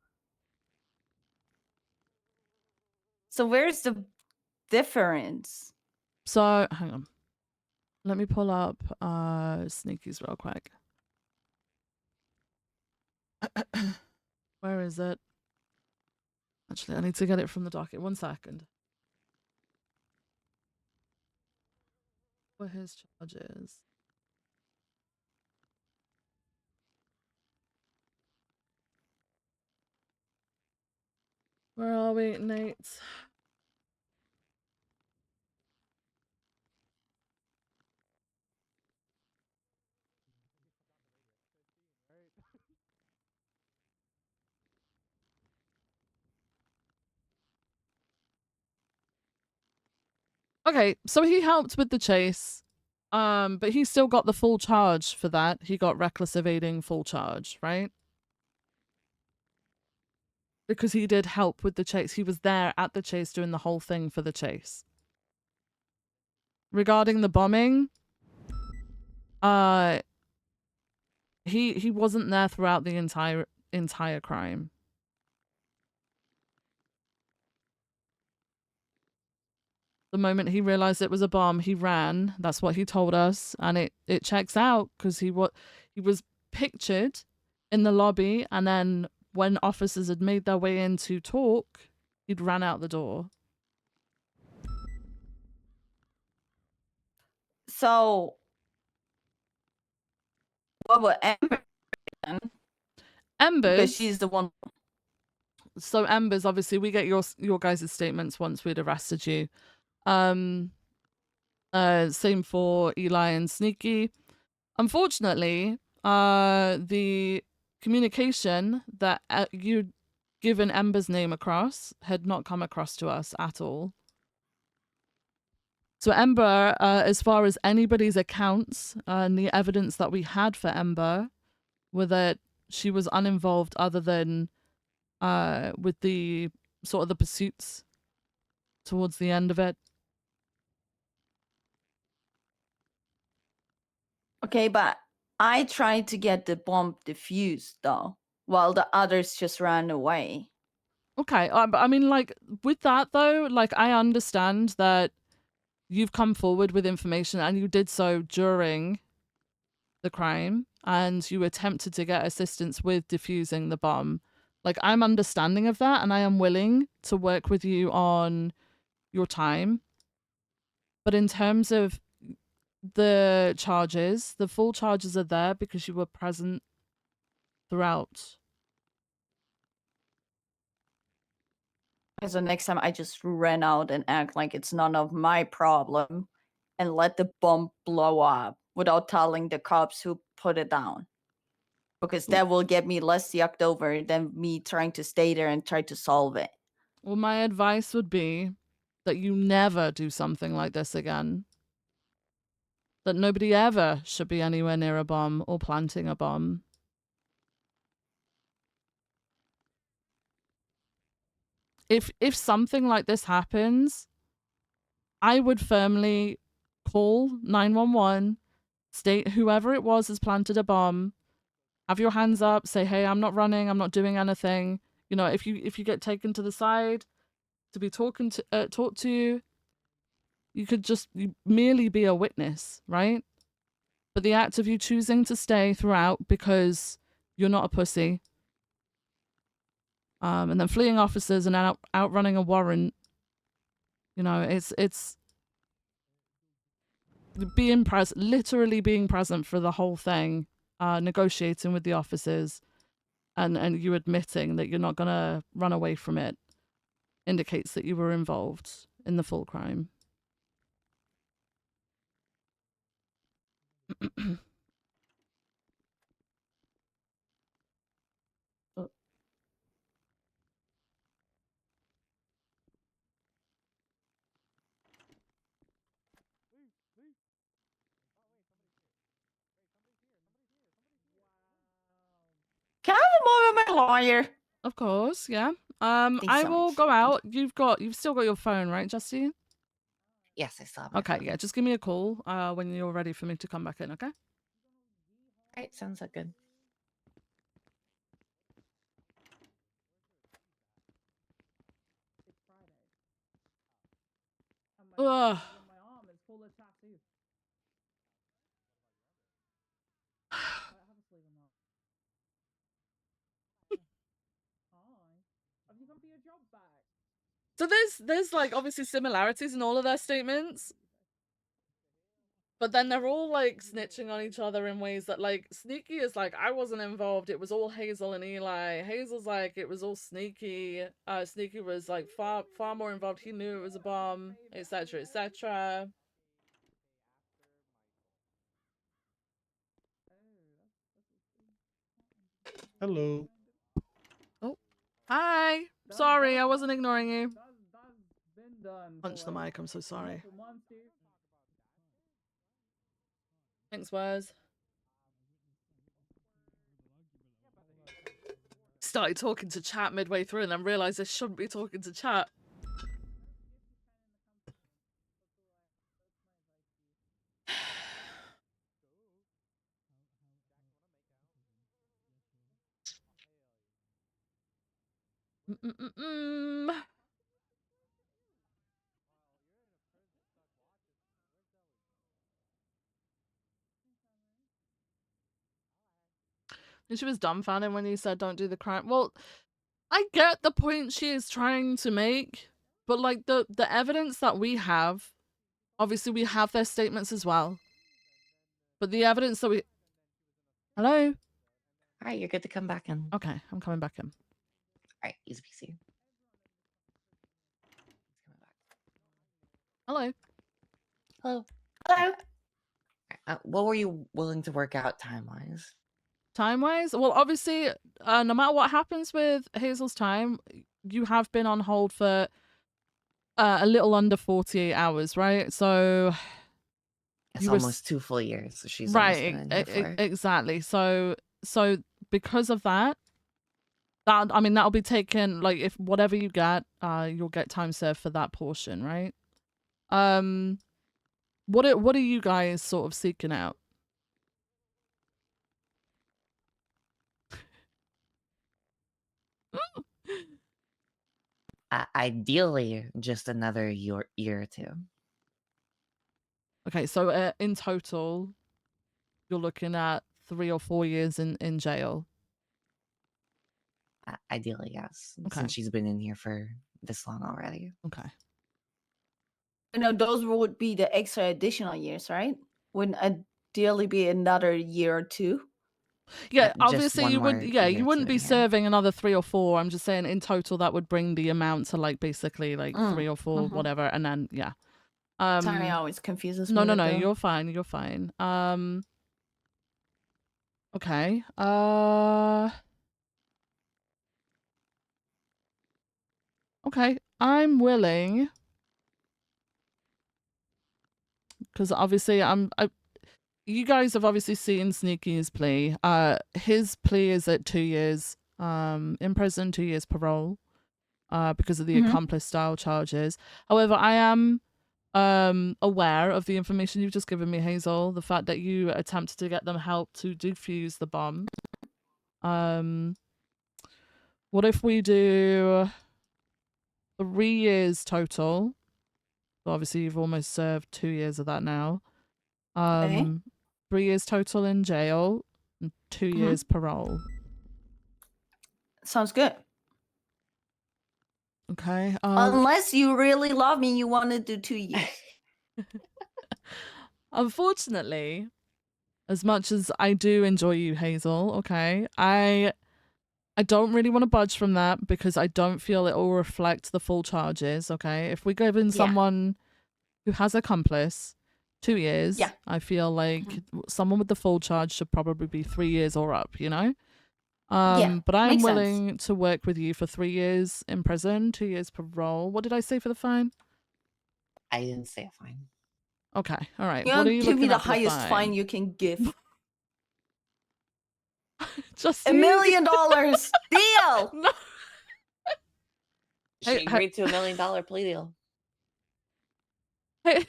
So where's the difference? So hang on. Let me pull up Sneaky's real quick. Where is it? Actually, I need to get it from the docket. 1 second. What his charges? Where are we, Nate? Okay, so he helped with the chase. But he still got the full charge for that. He got reckless evading full charge, right? Because he did help with the chase. He was there at the chase doing the whole thing for the chase. Regarding the bombing, he wasn't there throughout the entire crime. The moment he realized it was a bomb, he ran. That's what he told us, and it checks out because he was pictured in the lobby, and then when officers had made their way in to talk, he'd ran out the door. So, what would Amber then? Ember's, Because she's the one. So Ember's, obviously, we get your guys' statements once we'd arrested you. Same for Eli and Sneaky. Unfortunately, the communication that you'd given Ember's name across had not come across to us at all. So Ember, as far as anybody's accounts and the evidence that we had for Ember, were that she was uninvolved other than with the sort of the pursuits towards the end of it. Okay, but I tried to get the bomb defused though, while the others just ran away. Okay, but I mean, like, with that though, like, I understand that you've come forward with information and you did so during the crime and you attempted to get assistance with defusing the bomb. Like, I'm understanding of that and I am willing to work with you on your time. But in terms of the charges, the full charges are there because you were present throughout. And so next time I just ran out and act like it's none of my problem and let the bomb blow up without telling the cops who put it down. Because that will get me less yucked over than me trying to stay there and try to solve it. Well, my advice would be that you never do something like this again. That nobody ever should be anywhere near a bomb or planting a bomb. If something like this happens, I would firmly call 911, state whoever it was has planted a bomb, have your hands up, say, hey, I'm not running, I'm not doing anything. You know, if you get taken to the side to be talked to, you could just merely be a witness, right? But the act of you choosing to stay throughout because you're not a pussy, and then fleeing officers and outrunning a warrant, you know, it's being present, literally being present for the whole thing, negotiating with the officers, and you admitting that you're not gonna run away from it indicates that you were involved in the full crime. Can I have a moment with my lawyer? Of course, yeah. Thanks I so will much. go out. You've still got your phone, right, Justine? Yes, I still have my Okay, phone. yeah. Just give me a call when you're ready for me to come back in. Okay. Alright, sounds so good. Ugh. So there's like obviously similarities in all of their statements. But then they're all like snitching on each other in ways that like Sneaky is like, I wasn't involved, it was all Hazel and Eli. Hazel's like, it was all Sneaky. Sneaky was like far more involved, he knew it was a bomb, etc, etc. Hello. Oh, hi. Sorry, I wasn't ignoring you. Punch the mic, I'm so sorry. Thanks, Wes. Started talking to chat midway through and then realized I shouldn't be talking to chat. And she was dumbfounded when you said don't do the crime. Well, I get the point she is trying to make, but like the evidence that we have, obviously we have their statements as well. But the evidence that we... Hello? Alright, you're good to come back in. Okay, I'm coming back in. Alright, easy peasy. Hello. Hello. Hello. What were you willing to work out time-wise? Time-wise? Well, obviously, no matter what happens with Hazel's time, you have been on hold for a little under 48 hours, right? So... It's almost 2 full years, so she's right, almost been in here for. exactly. So because of that, I mean, that'll be taken, like, if whatever you get, you'll get time served for that portion, right? What are you guys sort of seeking out? Ideally, just another year or two. Okay, so in total, you're looking at 3 or 4 years in jail. Ideally, yes. Okay. Since she's been in here for this long already. Okay. You know, those would be the extra additional years, right? Wouldn't ideally be another year or 2? Yeah, Just obviously one you more would. Yeah, year you or wouldn't two be in here. serving another 3 or 4. I'm just saying in total that would bring the amount to like basically like 3 or 4, whatever, and then yeah. Sorry, always confuses No, me. no, with no. the- You're fine. You're fine. Okay. Okay. I'm willing, because obviously you guys have obviously seen Sneaky's plea. His plea is at 2 years in prison, 2 years parole, because of the accomplice style charges. However, I am aware of the information you've just given me, Hazel, the fact that you attempted to get them help to defuse the bomb. What if we do 3 years total? So obviously you've almost served 2 years of that now. 3 years total in jail and 2 years parole. Sounds good. Okay. Unless you really love me, you want to do 2 years. Unfortunately, as much as I do enjoy you, Hazel, okay, I don't really want to budge from that because I don't feel it will reflect the full charges, okay? If we give in someone who has accomplice 2 years, I feel like someone with the full charge should probably be 3 years or up, you know? But I'm makes willing to work with you for 3 years in prison, 2 years parole. What did I say for the fine? I didn't say a fine. Okay, all right. You What know, are you give me looking the at for the highest fine? fine you can give. Just $1 million deal. No. She agreed to $1 million plea deal. Hey,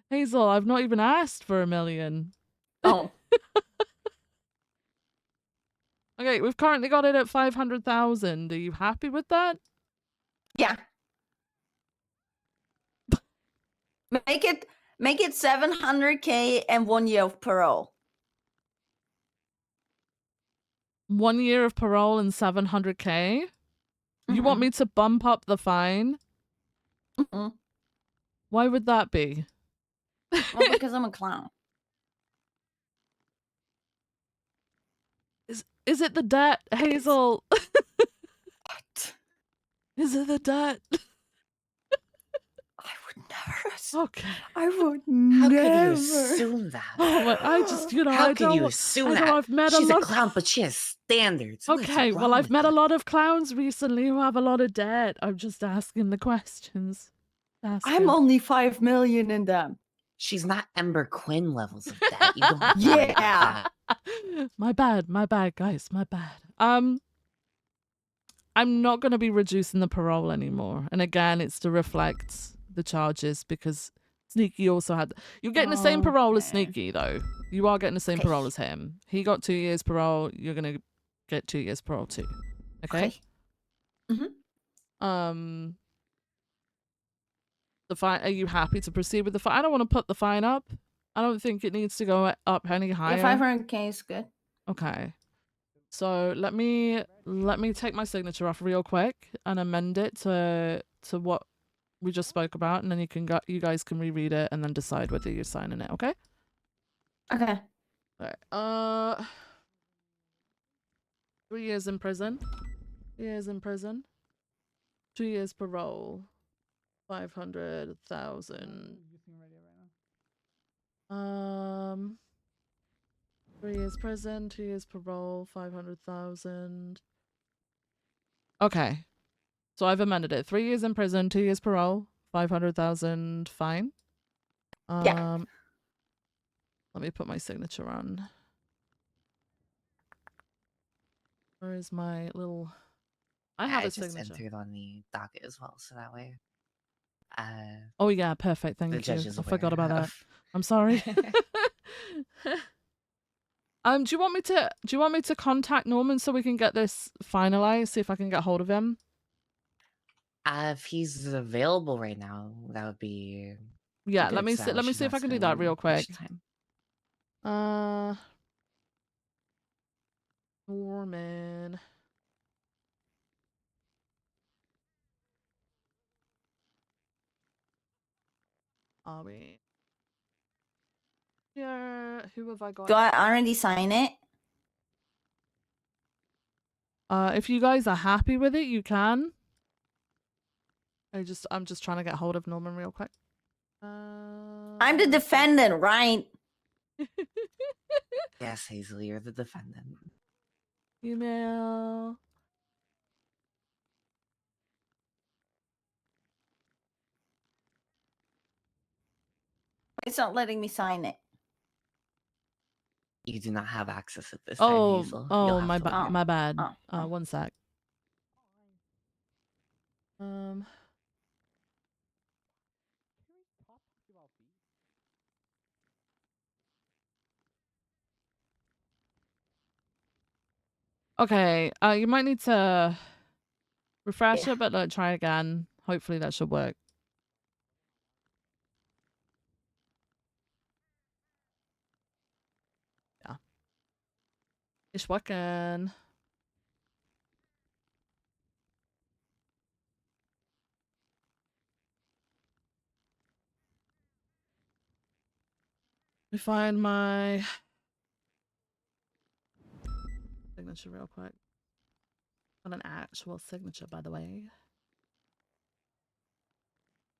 Hazel, I've not even asked for $1 million. Oh. Okay, we've currently got it at 500,000. Are you happy with that? Yeah. Make it 700K and 1 year of parole. 1 year of parole and 700K? You want me to bump up the fine? Why would that be? Well, because I'm a clown. Is it the debt, Hazel? What? Is it the debt? Okay. I would How never. could you assume that? Oh my! I just, you know, How I could don't. you assume I that? know I've met She's a a lot. clown, but she has standards. What is Okay, well, wrong I've with met you? a lot of clowns recently who have a lot of debt. I'm just asking the questions. I'm only 5 million in them. She's not Ember Quinn levels of debt. You don't have to worry about Yeah. that. My bad, guys. My bad. I'm not going to be reducing the parole anymore. And again, it's to reflect the charges because Sneaky also had. You're getting the same parole as Sneaky, though. You are getting the same parole as him. He got 2 years parole. You're going to get 2 years parole too. Okay? The fine. Are you happy to proceed with the fine? I don't want to put the fine up. I don't think it needs to go up any higher. Yeah, 500K is good. Okay. So let me take my signature off real quick and amend it to what we just spoke about, and then you guys can reread it and then decide whether you're signing it. Okay. Okay. All right. 3 years in prison. 3 years in prison. 2 years parole. 500,000. 3 years prison. 2 years parole. 500,000. Okay. So I've amended it. 3 years in prison, 2 years parole, 500,000 fine. Yeah. Let me put my signature on. Where is my little? I have I a just signature. entered on the docket as well, so that way. Oh yeah, perfect. The Thank you. judge is I forgot aware about that. of- I'm sorry. Do you want me to contact Norman so we can get this finalized? See if I can get hold of him. If he's available right now, that would be. Yeah, good, let me so see. Let me she's see if not I can do that spending real quick. much time. Norman. Are we? Yeah, who have I got? Do I already sign it? If you guys are happy with it, you can. I'm just trying to get hold of Norman real quick. I'm the defendant, right? Yes, Hazel, you're the defendant. Email. It's not letting me sign it. You do not have access at this time, Oh, Hazel. You'll have my to bad. wait. My bad. 1 sec. Okay. You might need to refresh it, but try again. Hopefully that should work. Yeah. It's working. Let me find my signature real quick. Not an actual signature, by the way.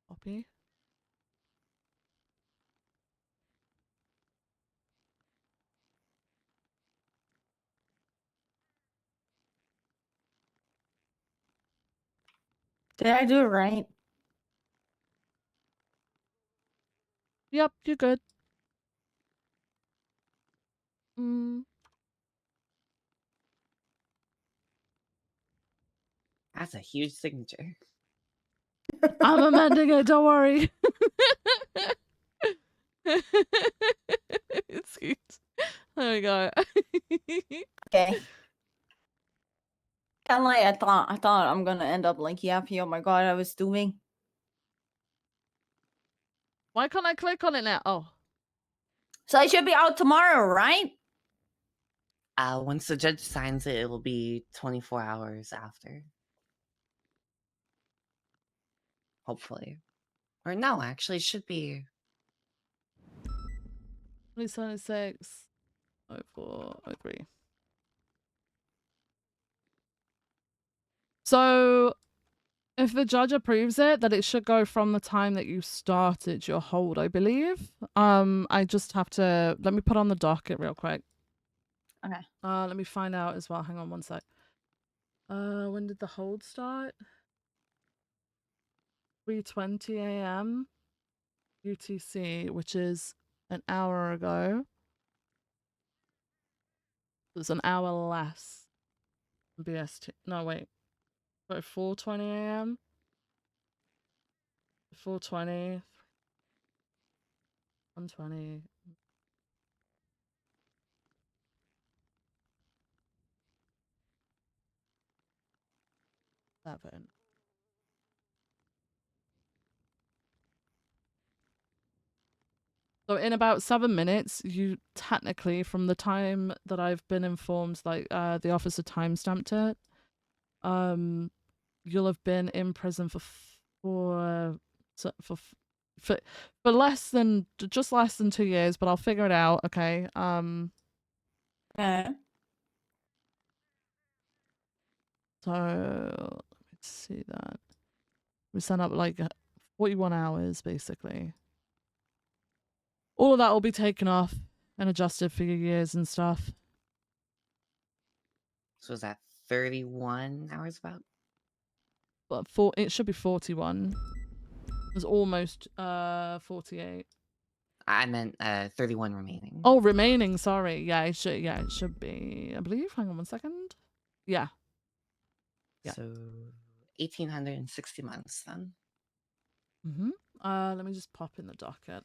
Copy. Did I do it right? Yep, you're good. That's a huge signature. I'm amending it, don't worry. It's cute. There we go. Okay. Kind of like I thought I'm gonna end up like Yappy. Oh my god, I was doing. Why can't I click on it now? Oh. So it should be out tomorrow, right? Once the judge signs it, it will be 24 hours after. hopefully. Or no, actually, it should be 2076 0403. So if the judge approves it, that it should go from the time that you started your hold, I believe. I just have to let me put on the docket real quick. Okay. Let me find out as well. Hang on one sec. When did the hold start? 3:20 a.m. UTC, which is an hour ago. It was an hour less. BST. No, wait. So 4:20 a.m. 4:20. 1:20. 7. So in about 7 minutes, you technically, from the time that I've been informed, like the officer timestamped it, you'll have been in prison for less than just less than 2 years, but I'll figure it out. Okay. Okay. So let's see that we sent up like 41 hours basically. All of that will be taken off and adjusted for your years and stuff. so is that 31 hours about? But it should be 41. It was almost 48. I meant 31 remaining. Oh, remaining, sorry. Yeah, it should be. I believe. Hang on one second. Yeah. So 1,860 months then. Mm-hmm. Let me just pop in the docket.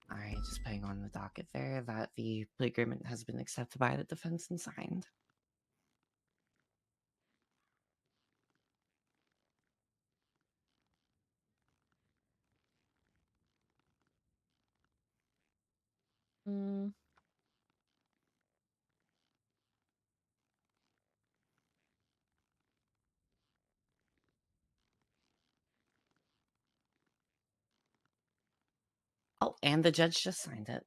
All right, just putting on the docket there that the plea agreement has been accepted by the defense and signed. Mm. Oh, and the judge just signed it.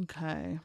Okay.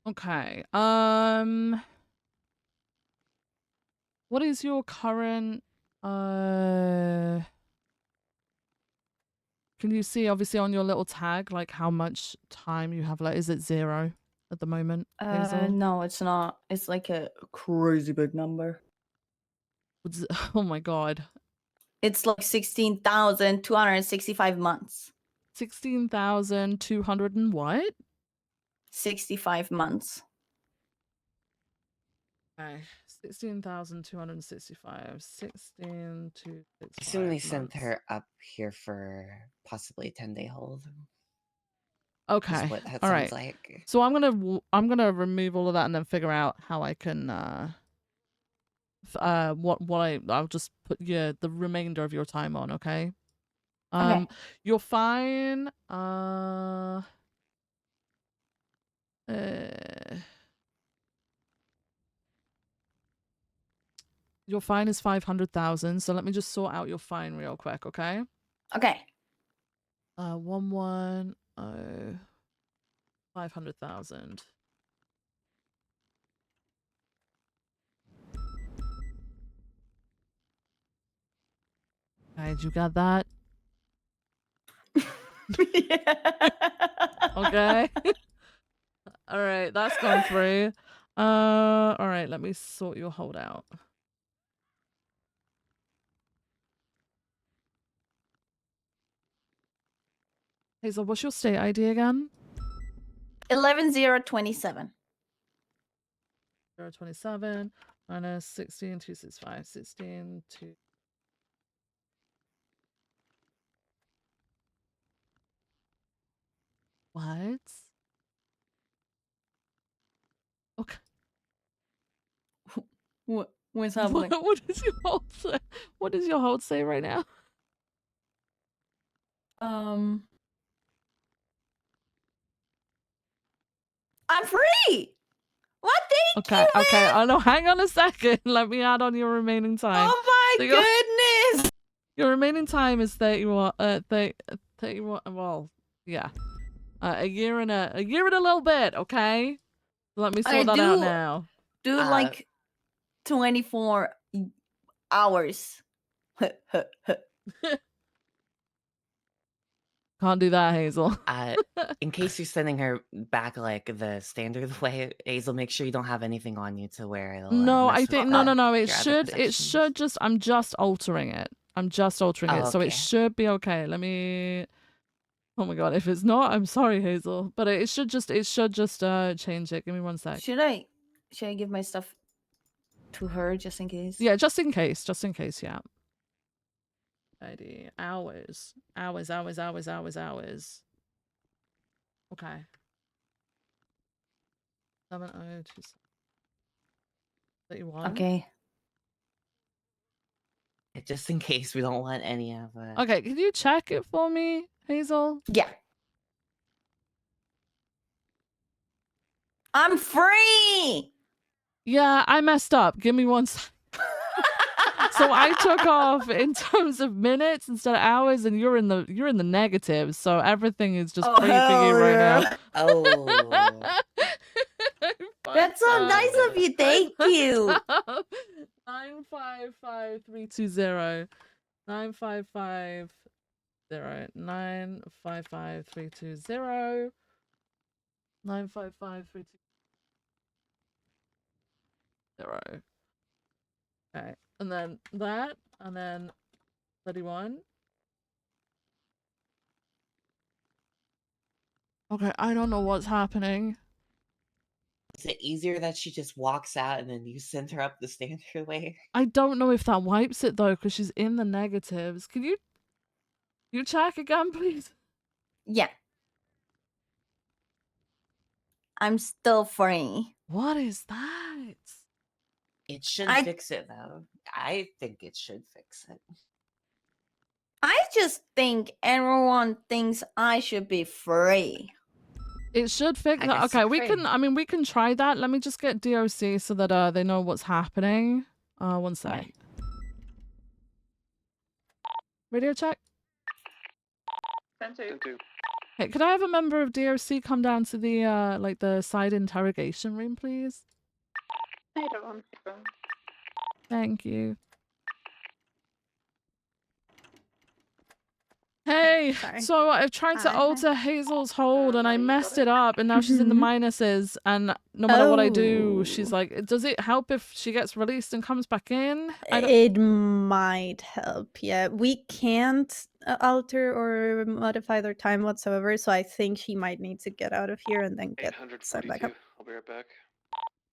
Okay. What is your current can you see obviously on your little tag like how much time you have? Like, is it 0 at the moment, Hazel? No, it's not. It's like a crazy big number. Oh my god. It's like 16,265 months. 16,200 and what? 65 months. Okay. 16,265. 16,265 I assume they sent months. her up here for possibly a 10-day hold. Okay. what that All sounds right. like. So I'm gonna remove all of that and then figure out how I can I'll just put the remainder of your time on. Okay. Okay. You're fine. Your fine is 500,000. So let me just sort out your fine real quick, okay? Okay. 110 500,000. Alright, you got that? Okay. Alright, that's gone through. Alright, let me sort your hold out. Hazel, what's your state ID again? 11027. 027 minus 16265. 16 to what? Okay. What's happening? What does your hold say? What does your hold say right now? I'm free. What? Thank Okay, you, okay. man. Oh no, hang on a second. Let me add on your remaining time. Oh my So goodness. your remaining time is 31. 31. Well, yeah. A year and a little bit. Okay. Let me sort that out now. Do like 24 hours. Can't do that, Hazel. In case you're sending her back like the standard way, Hazel, make sure you don't have anything on you to where it'll No, mess I with, think no. It your other should. It possessions. should just. I'm just altering it. Oh, So it okay. should be okay. Let me. Oh my god, if it's not, I'm sorry, Hazel. But it should just change it. Give me 1 sec. Should I give my stuff to her just in case? Yeah, just in case, yeah. ID hours. Okay. 7026 31. Okay. Just in case we don't want any of it. Okay, can you check it for me, Hazel? Yeah. I'm free. Yeah, I messed up. Give me 1 sec. So I took off in terms of minutes instead of hours, and you're in the negative. So everything is just free for you right now. Oh. That's so nice of you. Thank you. 955320. 9550. 955320. 955320. Okay, and then that, and then 31. Okay, I don't know what's happening. Is it easier that she just walks out and then you send her up the standard way? I don't know if that wipes it though, because she's in the negatives. Can you check again, please? Yeah. I'm still free. What is that? It should fix it though. I think it should fix it. I just think everyone thinks I should be free. It should fix that. Okay, we can try that. Let me just get DOC so that they know what's happening. 1 sec. Right. Radio check. 10-2. Hey, could I have a member of DOC come down to the the side interrogation room, please? I don't want to. Thank you. Hey, Sorry. so I've tried to alter Hazel's hold and I messed it up and now she's in the minuses and no matter what I do, she's like, does it help if she gets released and comes back in? It might help, yeah. We can't alter or modify their time whatsoever, so I think she might need to get out of here and then get sent back up. I'll be right back.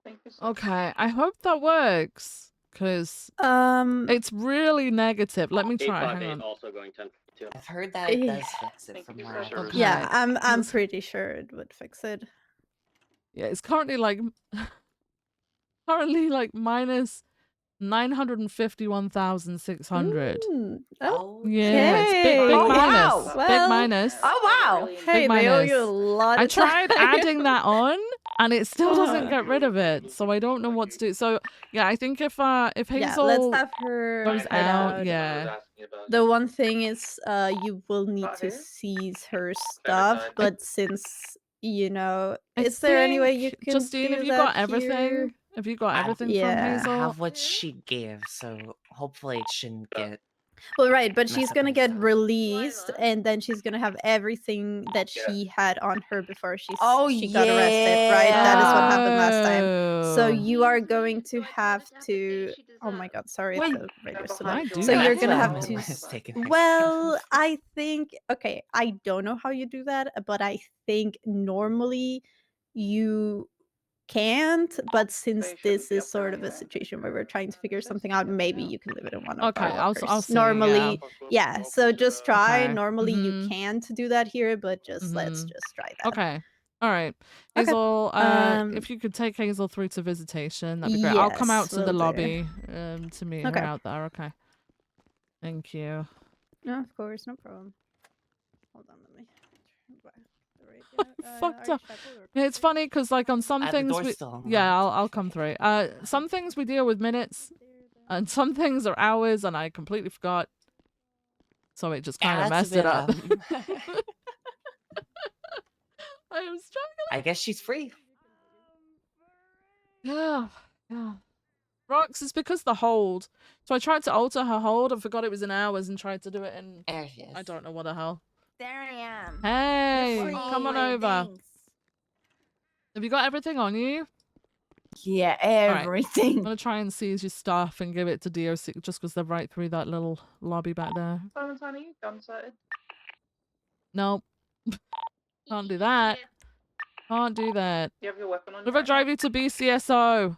Thank you, sir. Okay, I hope that works because it's really negative. Let me try. Hang on. Also going going 1042. I've heard that it does fix it Thank from you, where sir. I've been. Yeah, Okay. I'm pretty sure it would fix it. Yeah, it's currently like minus 951,600. Ooh, Yeah, it's big okay. minus. Oh, wow. Big Well, minus. oh wow. Hey, Big they owe you a minus. lot I of time. tried adding that on and it still doesn't get rid of it. So I don't know what to do. So yeah, I think if Yeah, Hazel let's have her goes head out, out. yeah. The one thing is, you will need to seize her stuff, but since is there any way you can Justine, do have you that got here? everything? Have you got everything from Yeah. Hazel? I have what she gave, so hopefully it shouldn't get. Well, right, but mess she's up gonna her get stuff. released, and then she's gonna have everything that she had on her before she got arrested, yeah. right? That is what happened last time. So Oh. you are going to have to. Oh my God, sorry, Wait. the radio's so Can I loud. do So that? you're gonna have That's to. what I'm mistaken myself. Well, I think okay. I don't know how you do that, but I think normally you can't. But since this is sort of a situation where we're trying to figure something out, maybe you can leave it in one of Okay, our I'll lockers. see, Normally, yeah. So just try. Okay. Normally you Mhm. can't do that here, but just let's Mhm. just try that. Okay. All right. Okay. Hazel, if you could take Hazel through to visitation, that'd be great. I'll come out Yes, to the will do. lobby to meet Okay. her out there. Okay. Thank you. No, of course, no problem. Hold on, let me. turn back the radio. Fucked are up. you shackled or Yeah, it's funny because like on some The things door's we still unlocked. yeah I'll come through. Some things we deal with minutes, and some things are hours, and I completely forgot. So it just kind of that's a messed it bit, up. I am struggling. I guess she's free. Yeah, yeah. Rox, it's because the hold. So I tried to alter her hold and forgot it was in hours and tried to do it in. There she is. I don't know what the hell. There I am. Hey, Free. come on over. Thanks. Have you got everything on you? Yeah, Alright. everything. I'm gonna try and seize your stuff and give it to DOC just because they're right through that little lobby back there. Valentine, are you gun sighted? Nope. Can't do that. Can't do that. Do you have your weapon on What you? if I drive you to BCSO?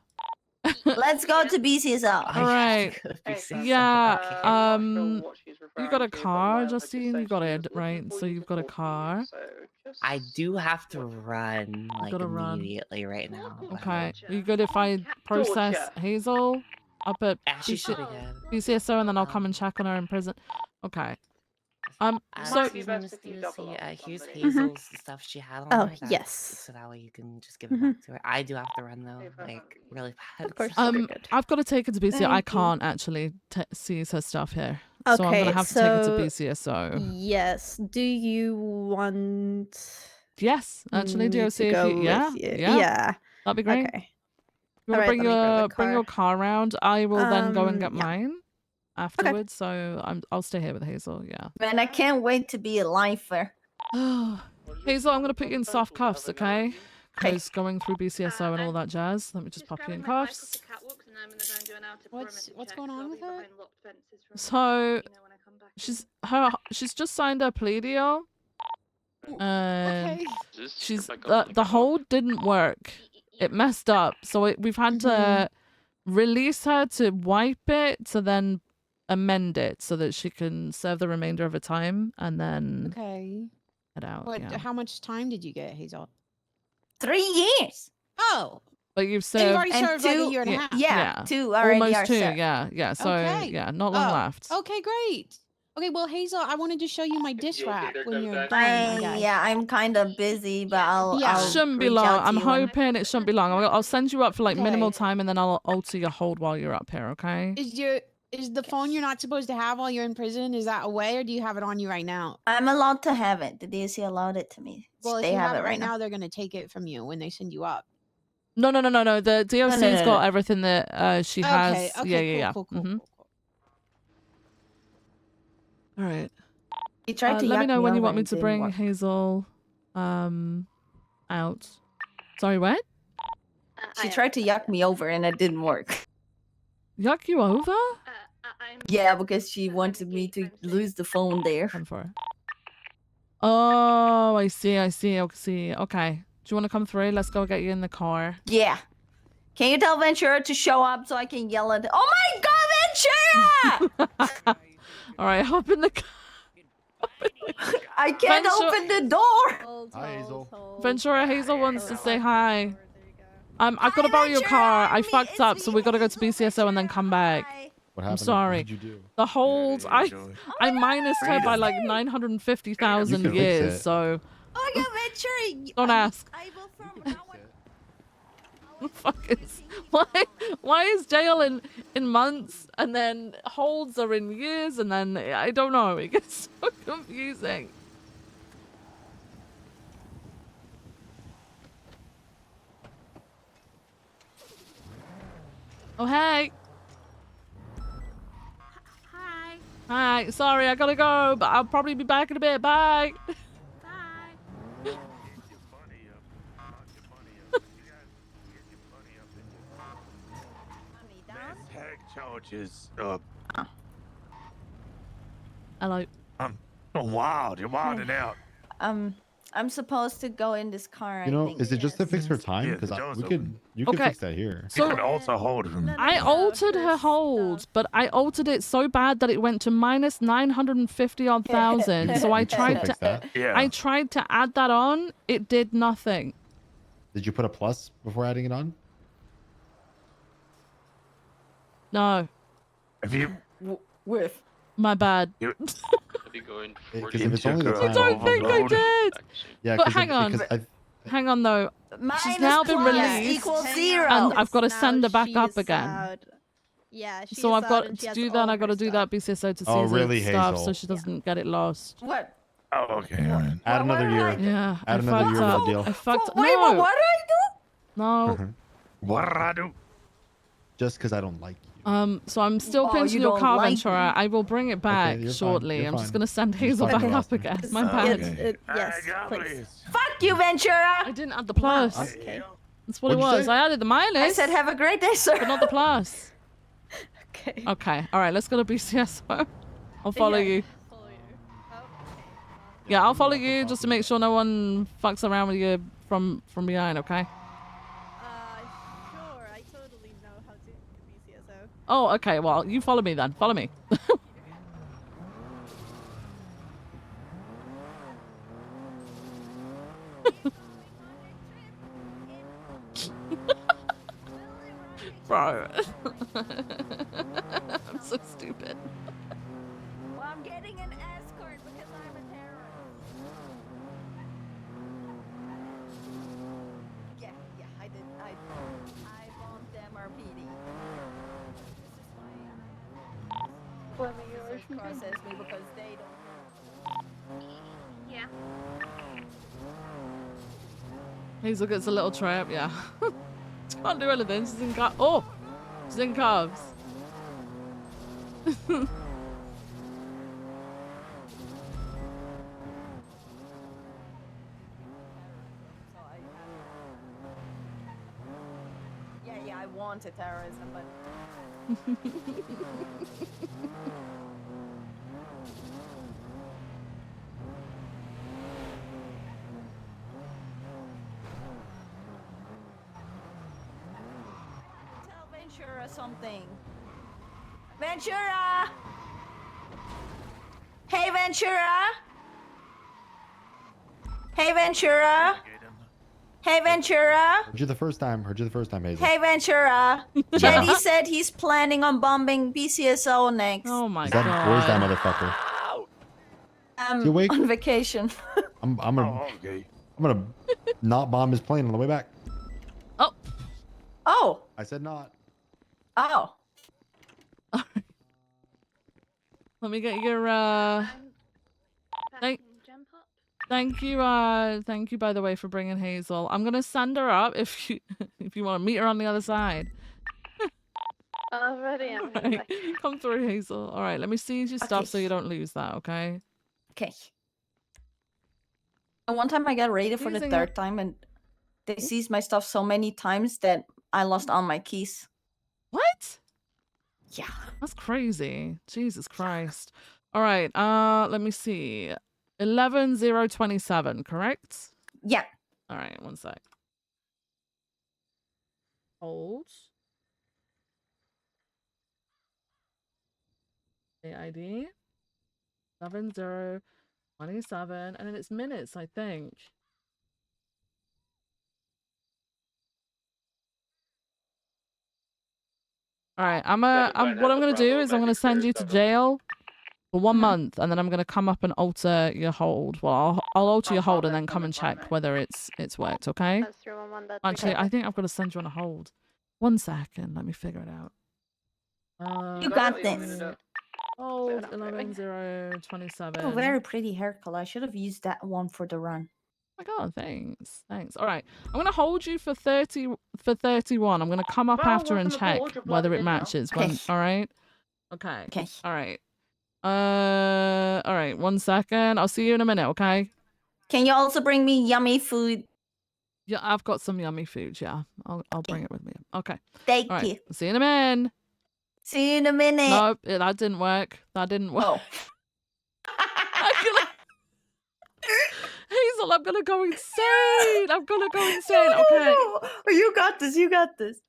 Let's go to BCSO. All right. Yeah. You got a to, car, but Justine? You got it, right? So you've got a car. I do have to run like gotta run. immediately right now. but- Okay. Are you good if I process Hazel up at She should be good. BCSO and then I'll come and check on her in prison? Okay. So excuse me, Miss DOC, here's Hazel's stuff she had on Oh, her. yes. So that way you can just give it back to her. I do have to run though, like really bad. Of course. I've got to take her to BCSO. I Thank you. can't actually seize her stuff here. So I'm Okay, gonna have to take her to so BCSO. yes. Do you want? Yes, actually, me DOC. to If go you, yeah, with you? yeah, that'd be great. Okay. You want to Alright, bring let me grab the bring your car around? I will then go and get yeah. mine afterwards. So I'll stay here with Hazel. Yeah. Man, I can't wait to be a lifer. Hazel, I'm gonna put you in soft cuffs, okay? Because going through BCSO and all that jazz. Let me just pop you in cuffs. What's going on with her? So she's just signed her plea deal. And she's the hold didn't work. It messed up. So we've had to release her to wipe it to then amend it so that she can serve the remainder of her time and then head out. What? Yeah. How much time did you get, Hazel? 3 years. Oh. But you've And served. you've already served like a year and a half. Yeah, 2 already almost are 2. served. Yeah. So Okay. yeah, not long Oh, left. Okay, great. Okay, well, Hazel, I wanted to show you my dish rack when you're done. I guess. Yeah, I'm kind of busy, but I'll. Yeah. I'll Shouldn't be reach long. out to I'm you when- hoping it shouldn't be long. I'll send you up for like minimal Okay. time and then I'll alter your hold while you're up here, okay? Is the phone you're not supposed to have while you're in prison? Is that away, or do you have it on you right now? I'm allowed to have it. The DOC allowed it to me. Well, if they you have have it right now. they're gonna take it from you when they send you up. No. The DOC's no, got no. everything that she has. Okay, Yeah. cool. Mhm. All right. He tried to let me yuck know when you over want me and to didn't bring work. Hazel out. Sorry, what? She tried to yuck me over and it didn't work. Yuck you over? Yeah, because she wanted me to lose the phone there. Oh, I see. Okay. Do you want to come through? Let's go get you in the car. Yeah. Can you tell Ventura to show up so I can yell at? Oh my God, Ventura! All right, hop in the car. I can't open the door. Hi, Hazel. Ventura, Hazel wants to say hi. I've got to borrow your car. I fucked up, so we got to go to BCSO and then come back. What I'm happened? sorry. What did you do? The holds, I minused her by Freedom. like You 950,000 can fix years, it. so Oh, yeah, Ventura. don't ask. I will from now on. Fuck is why is jail in months and then holds are in years and then I don't know. It gets so confusing. Oh hey. Hi. Hi. Sorry, I gotta go, but I'll probably be back in a bit. Bye. Bye. Tag charges. Hello. Oh, wild. You're wilding out. I'm supposed to go in this car. You I know, think. is it just to fix her time? Yeah, Because the door's you could Okay. fix that here. You So can also hold him. I altered her hold, but I altered it so bad that it went to minus 950 odd thousand. So I You can still tried fix that. I tried to add that on. It did nothing. Did you put a plus before adding it on? No, Have you? With. my bad. Because if it's only the I time. don't think I did. Yeah, But 'cause hang if- on. because Hang on though. She's Minus now been plus released. equals 0. And I've got to Now send her back she up is again. out. Yeah, she So is I've got out and she to has do all that and of I've got her to do stuff. that BCSO to Oh, seize really, her stuff Hazel? so she doesn't get it lost. What? Oh, okay. All right. Add another year. Yeah, I Add another fucked year to up. that deal. I fucked up. Wait, No. what did I do? No. What did I do? Just because I don't like you. So I'm still Oh, pinching you your don't car, like Ventura. me. I will bring it back you're fine, shortly. you're I'm just fine. gonna send Just Hazel fucking back lost up me. again. My bad. Yes, please. Fuck you, Ventura. I didn't add the plus. Okay. That's what it What'd you was. say? I added the minus. I said, have a great day, sir. but not the plus. Okay. Okay. All right. Let's go to BCSO. I'll follow you. Follow you. Oh, okay. Yeah, I'll follow you just to make sure no one fucks around with you from behind. Okay. Sure. I totally know how to do BCSO. Oh, okay. Well, you follow me then. Follow me. Bro. I'm so stupid. Well, I'm getting an escort because I'm a terrorist. Yeah, I did. I bombed MRPD. This is why research process me because they don't. Yeah. Hazel gets a little trap. Yeah. She can't do anything. She's in cuffs. Oh, she's in cuffs. So yeah, I wanted terrorism, but tell Ventura something. Ventura! Hey, Ventura! Hey, Ventura! Hey, Ventura! Heard you the first time. Hazel. Hey, Ventura! Jetty said he's planning on bombing BCSO next. Oh my Is that, god. where's that motherfucker? You awake? On vacation. I'm gonna not bomb his plane on the way back. Oh. Oh. I said not. Oh. Let me get your thank you by the way for bringing Hazel. I'm gonna send her up if you want to meet her on the other side. Already, I'm Right. Come through, Hazel. All right, let me seize your stuff so you don't lose that. Okay. Okay. And one time I got raided for the Using third time and they seized my stuff so many times that I lost all my keys. What? Yeah. That's crazy. Jesus Christ. All right. Let me see. 11027, correct? Yeah. All right, one sec. Hold. AID 70 27, and then it's minutes, I think. All right, what I'm gonna do is I'm gonna send you to jail for 1 month, and then I'm gonna come up and alter your hold. Well, I'll alter your hold and then come and check whether it's worked. Okay? Actually, I think I've got to send you on a hold. 1 second, let me figure it out. You got this. Hold 11-0-27. Oh, very pretty hair color. I should have used that one for the run. Oh my god, thanks. All right, I'm gonna hold you for 31. I'm gonna come up after and check whether it matches. When, all right. Okay. Okay. All right. All right. 1 second. I'll see you in a minute. Okay. Can you also bring me yummy food? Yeah, I've got some yummy food. Yeah, I'll bring it with me. Okay. Thank All right. you. See you in a minute. See you in a minute. Nope, that didn't work. That didn't work. Oh. Hazel, I'm gonna go insane. I'm gonna go insane. Okay. No. You got this. You got this.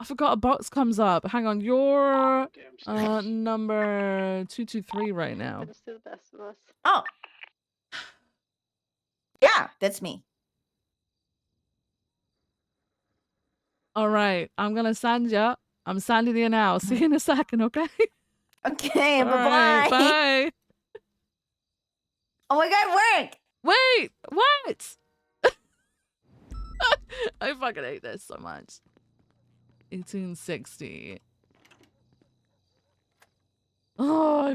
I forgot a box comes up. Hang on, you're number 223 right now. Oh. Yeah, that's me. All right, I'm gonna send you. I'm sending you now. See you in a second, okay? Okay, All right, bye-bye. bye. Oh my god, work! Wait, what? I fucking hate this so much. 1860. Oh, I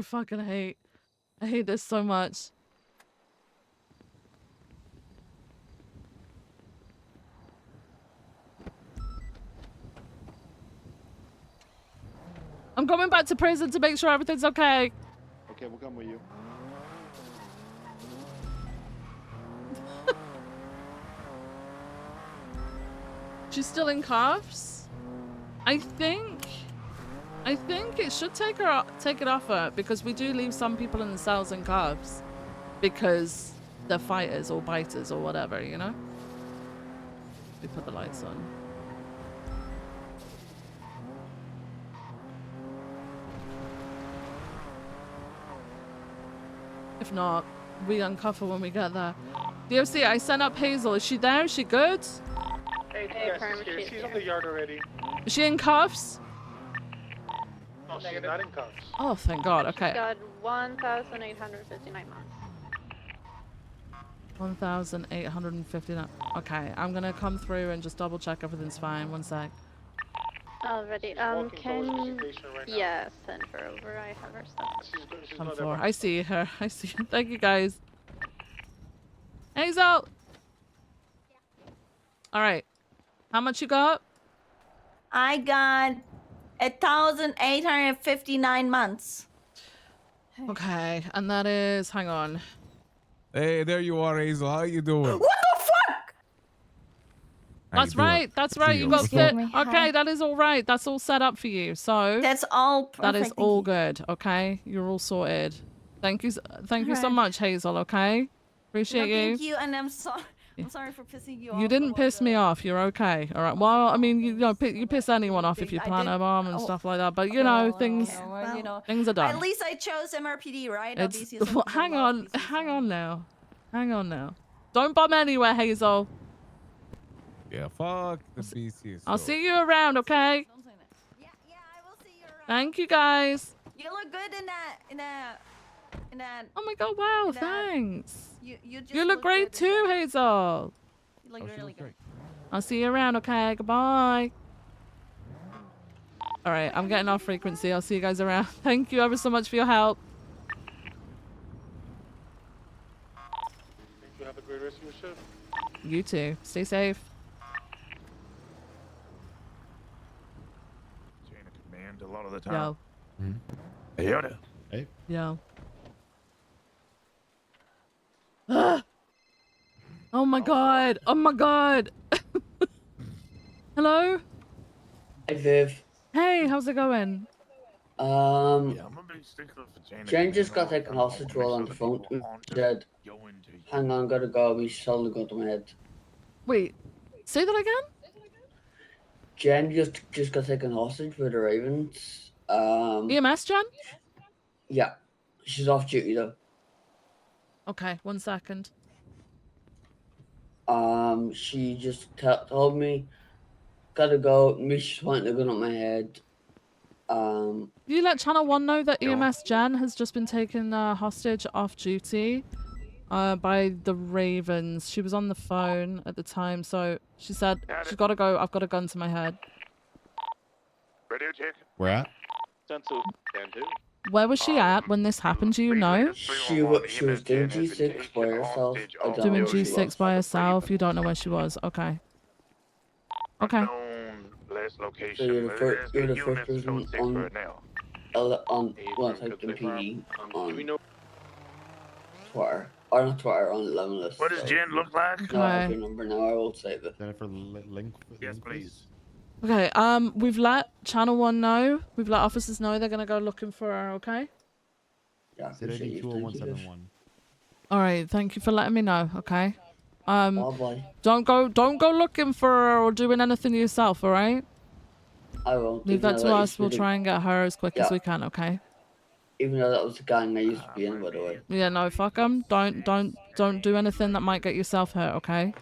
hate this so much. I'm going back to prison to make sure everything's okay. Okay, we'll come with you. She's still in cuffs. I think it should take it off her, because we do leave some people in the cells in cuffs because they're fighters or biters or whatever, you know. We put the lights on. If not, we uncuff her when we get there. DOC, I sent up Hazel. Is she there? Is she good? She's on the yard already. Is she in cuffs? No, she's not in cuffs. Oh, thank God. Okay. Got 1,859 months. 1,859. Okay, I'm gonna come through and just double check everything's fine. 1 sec. Already. Can yeah, send her over. I have her stuff. Come for. I see her. I see her. Thank you guys. Hazel. All right. How much you got? I got 1,859 months. Okay, and that is. Hang on. Hey, there you are, Hazel. How you doing? What the fuck? That's right. That's right. You got fit. Okay, that is all right. That's all set up for you. So that's all perfect. That is all good. Okay, you're all sorted. Thank you. Thank you so much, Hazel. Okay, appreciate you. Thank you, and I'm sorry. I'm sorry for pissing you off. You didn't piss me off. You're okay. All right. Well, I mean, you know, you piss anyone off if you plant a bomb and stuff like that. But you know, things things are done. At least I chose MRPD, right? Hang on now. Hang on now. Don't bomb anywhere, Hazel. Yeah, fuck the BC. I'll see you around, okay? Yeah, I will see you around. Thank you, guys. You look good in that. Oh my God! Wow, thanks. You look great too, Hazel. You look really good. I'll see you around, okay? Goodbye. All right, I'm getting off frequency. I'll see you guys around. Thank you ever so much for your help. You have a great rest of your shift. You too. Stay safe. Chain of command a lot of the time. Yo. Hey, Yoda. Hey. Yo. Oh my God. Oh my God. Hello? Hey, Viv. Hey, how's it going? Jen just got taken hostage while on the phone. Said, hang on, gotta go. We suddenly got to my head. Wait, say that again? Jen just got taken hostage with the Ravens. EMS, Jen? Yeah. She's off duty, though. Okay, 1 second. She just told me, gotta go. Me, she's pointing a gun at my head. You let Channel 1 know that EMS Jen has just been taken hostage off duty by the Ravens. She was on the phone at the time, so she said, she's got to go. I've got a gun to my head. Radio check. Where at? 10-2. 10-2. Where was she at when this happened? Do you know? She was doing G6 by herself. I don't Doing know where she G6 was. by herself. You don't know where she was. Okay. Okay. Last So location. you're the first Units person code 6 on right now. well, like the PD Do we know? Twitter. Or not Twitter, on 11 list. What does Jen look like? No, I have Okay. your number now. I will save it. Jennifer, link. Yes, please. Okay. We've let Channel 1 know. We've let officers know they're gonna go looking for her. Okay. Yeah, Sid ID 20171. All right. Thank you for letting me know. Okay. Bye-bye. Don't go looking for her or doing anything yourself. All right. I won't. Leave even that though to used us. be We'll the- try and get her as quick as Yeah. we can. Okay. Even though that was the gang I used to be in, by the way. Yeah. No. Fuck them. Don't do anything that might get yourself hurt. Okay.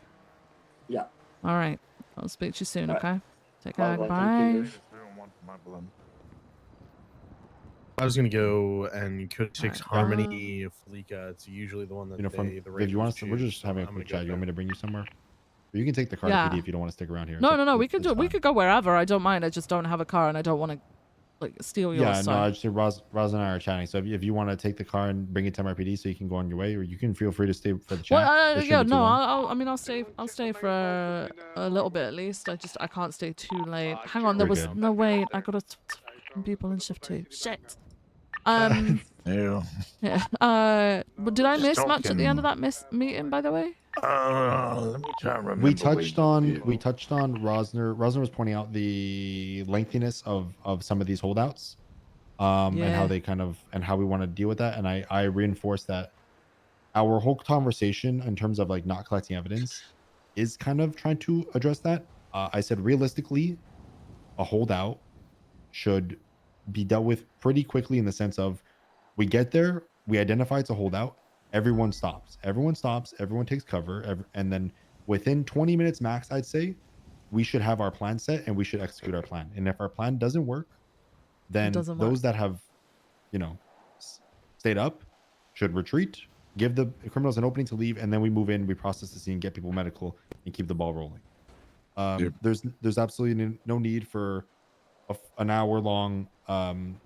Yeah. All right. I'll speak to you soon. Alright. Okay. Take care. Bye-bye, Bye. thank you, I was gonna go and Code 6 Alright, Harmony Fleeka. It's usually the one that You know, the Viv, Ravens you want us to, we're choose, just having a I'm quick gonna chat. go You want me there. to bring you somewhere? Or you can take the car to Yeah. PD if you don't want to stick around here. No, It's no, up- no. it- We could it's do. We fine. could go wherever. I don't mind. I just don't have a car, and I don't want to like steal yours. Yeah, so. no, I just say Roz and I are chatting. So if you want to take the car and bring it to MRPD so you can go on your way, or you can feel free to stay for the chat. Well, It shouldn't yeah, be too no. long. I mean, I'll stay for a little bit at least. I can't stay too late. Hang on, there Very was good. no wait. I gotta talk to people in shift 2. Shit. Yeah. Yeah. But did I Just miss much at the end of talking. that meeting? By the way. Let me try and remember. We touched on did. Rosner. Rosner was pointing out the lengthiness of some of these holdouts, and how Yeah. they and how we want to deal with that. And I reinforced that our whole conversation in terms of like not collecting evidence is kind of trying to address that. I said realistically, a holdout should be dealt with pretty quickly in the sense of we get there, we identify it's a holdout, everyone stops, everyone takes cover, and then within 20 minutes max, I'd say, we should have our plan set and we should execute our plan. And if our plan doesn't work, then doesn't those that have, stayed up should retreat, give the criminals an opening to leave, and then we move in, we process the scene, get people medical, and keep the ball rolling. There's absolutely no need for an hour-long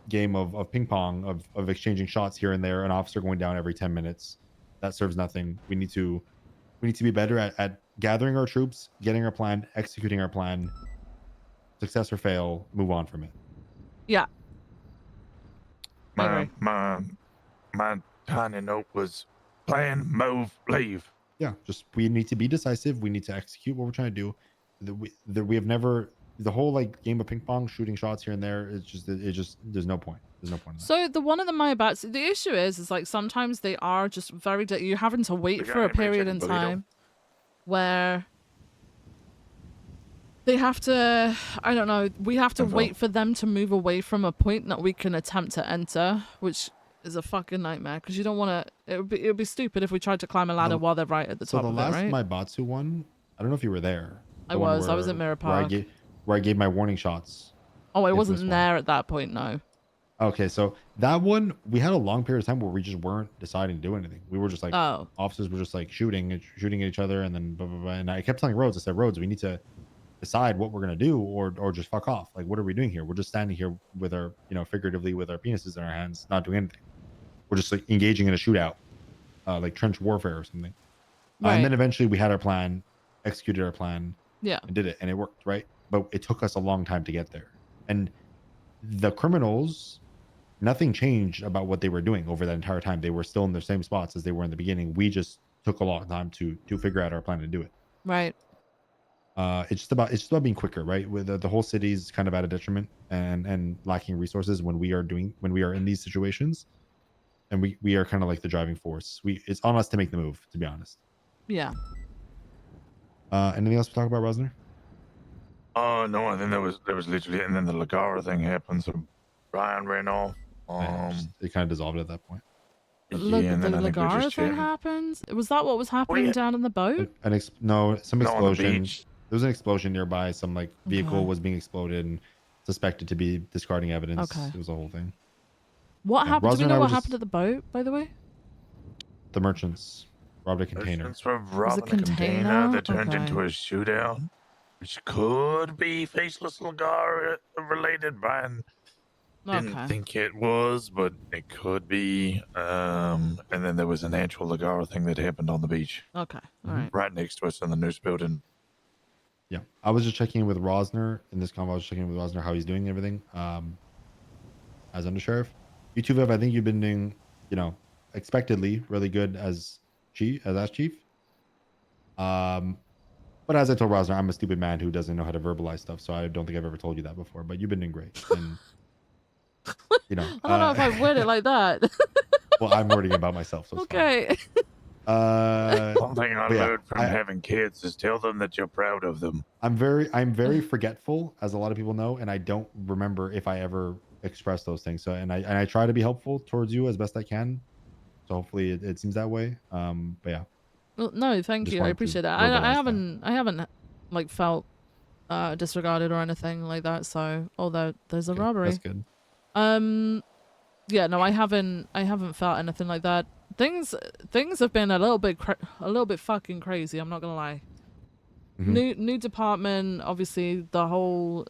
game of ping pong of exchanging shots here and there, an officer going down every 10 minutes. That serves nothing. We need to be better at gathering our troops, getting our plan, executing our plan. Success or fail, move on from it. Yeah. My tiny note was plan, move, leave. Yeah, just we need to be decisive. We need to execute what we're trying to do. We have never the whole like game of ping pong, shooting shots here and there. It's just there's no point. There's no point in that. So the one of the Mayabats, the issue is like sometimes they are just very. You're having to wait for a period in time where they have to. I don't know. We have to wait for them to move away from a point that we can attempt to enter, which is a fucking nightmare because you don't want to. It would be stupid if we tried to climb a ladder while they're right at the top So the of last it, right? Maibatsu one, I don't know if you were there. I was at Mirror Park. Where I gave my warning shots. Oh, I wasn't there at that point. No. Okay, so that one we had a long period of time where we just weren't deciding to do anything. We were just like officers were just like shooting at each other, and then blah, blah, blah. And I kept telling Rhodes, I said, Rhodes, we need to decide what we're gonna do, or just fuck off. Like, what are we doing here? We're just standing here with our, figuratively with our penises in our hands, not doing anything. We're just like engaging in a shootout, like trench warfare or something. And then eventually we had our plan, executed our plan, and did it, and it worked, right? But it took us a long time to get there. And the criminals, nothing changed about what they were doing over that entire time. They were still in the same spots as they were in the beginning. We just took a long time to figure out our plan to do it. Right. It's just about being quicker, right? With the whole city's kind of at a detriment and lacking resources when we are in these situations, and we are kind of like the driving force. It's on us to make the move, to be honest. Yeah. Anything else to talk about, Rosner? Oh no, I think there was literally, and then the Lagara thing happened, so Brian ran off. It kind of dissolved at that point. Yeah, and the then I think we're Lagara just thing chatting. happened? Was that what was happening yeah. down in the boat? No, some No, on the explosion. beach. There was an explosion nearby. Some like vehicle Okay. was being exploded and suspected to be discarding evidence. Okay. It was a whole thing. What Yeah, happened? Do Rosner we and know I were what happened just at the boat, by the way? the merchants robbed a container. Merchants were Was it robbing a container that turned Okay. into a shootout, which could be Faceless Lagar related. Brian didn't Okay. think it was, but it could be. And then there was an actual Lagara thing that happened on the beach. Okay. All Mhm. right. Right next to us in the news building. Yeah, I was just checking in with Rosner in this convo. I was checking in with Rosner how he's doing and everything. As undersheriff, you two, Viv, I think you've been doing, expectedly really good as chief. But as I told Rosner, I'm a stupid man who doesn't know how to verbalize stuff, so I don't think I've ever told you that before. But you've been doing great, and I don't know if I word it like that. well, I'm wording about myself, so it's Okay. One thing I but yeah, learned from having kids is tell them that you're proud of them. I'm very forgetful, as a lot of people know, and I don't remember if I ever expressed those things. So, and I try to be helpful towards you as best I can. So hopefully it seems that way. But yeah. Well, no, thank Just you. I wanted to appreciate that. verbalize I that. haven't like felt disregarded or anything like that. So, although there's a Okay, robbery. that's good. Yeah, no, I haven't felt anything like that. Things have been a little bit fucking crazy. I'm not gonna lie. New department, obviously the whole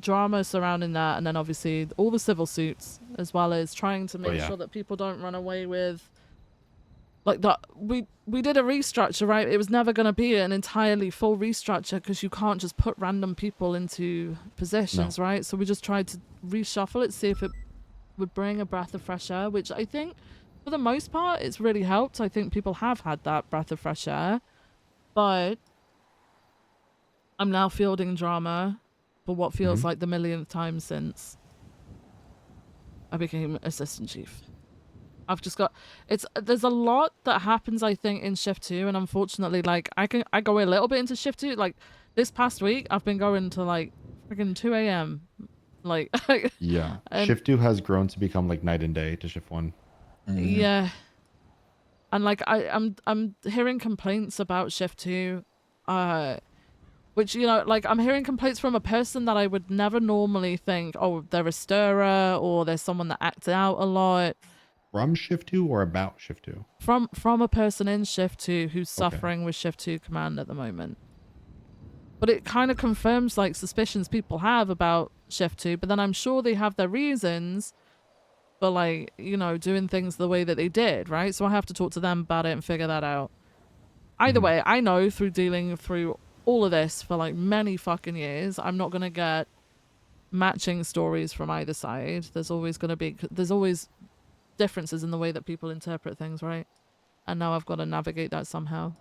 drama surrounding that, and then obviously all the civil suits, as well as trying to make sure that people don't run away with like that. We did a restructure, right? It was never going to be an entirely full restructure because you can't just put random people into positions, right? So we just tried to reshuffle it, see if it would bring a breath of fresh air, which I think for the most part it's really helped. I think people have had that breath of fresh air, but I'm now fielding drama for what feels like the millionth time since I became assistant chief. I've just got there's a lot that happens, I think, in shift 2, and unfortunately, like I go a little bit into shift 2. Like this past week I've been going to like freaking 2 a.m. like Yeah, and, shift 2 has grown to become like night and day to shift 1. Yeah, and like I'm hearing complaints about shift 2, which, like I'm hearing complaints from a person that I would never normally think, oh, they're a stirrer or there's someone that acts out a lot. From shift 2 or about shift 2? From a person in shift 2 who's suffering with shift 2 command at the moment. But it kind of confirms like suspicions people have about shift 2, but then I'm sure they have their reasons for like, doing things the way that they did, right? So I have to talk to them about it and figure that out. Either way, I know through dealing through all of this for like many fucking years, I'm not going to get matching stories from either side. There's always differences in the way that people interpret things, right? And now I've got to navigate that somehow.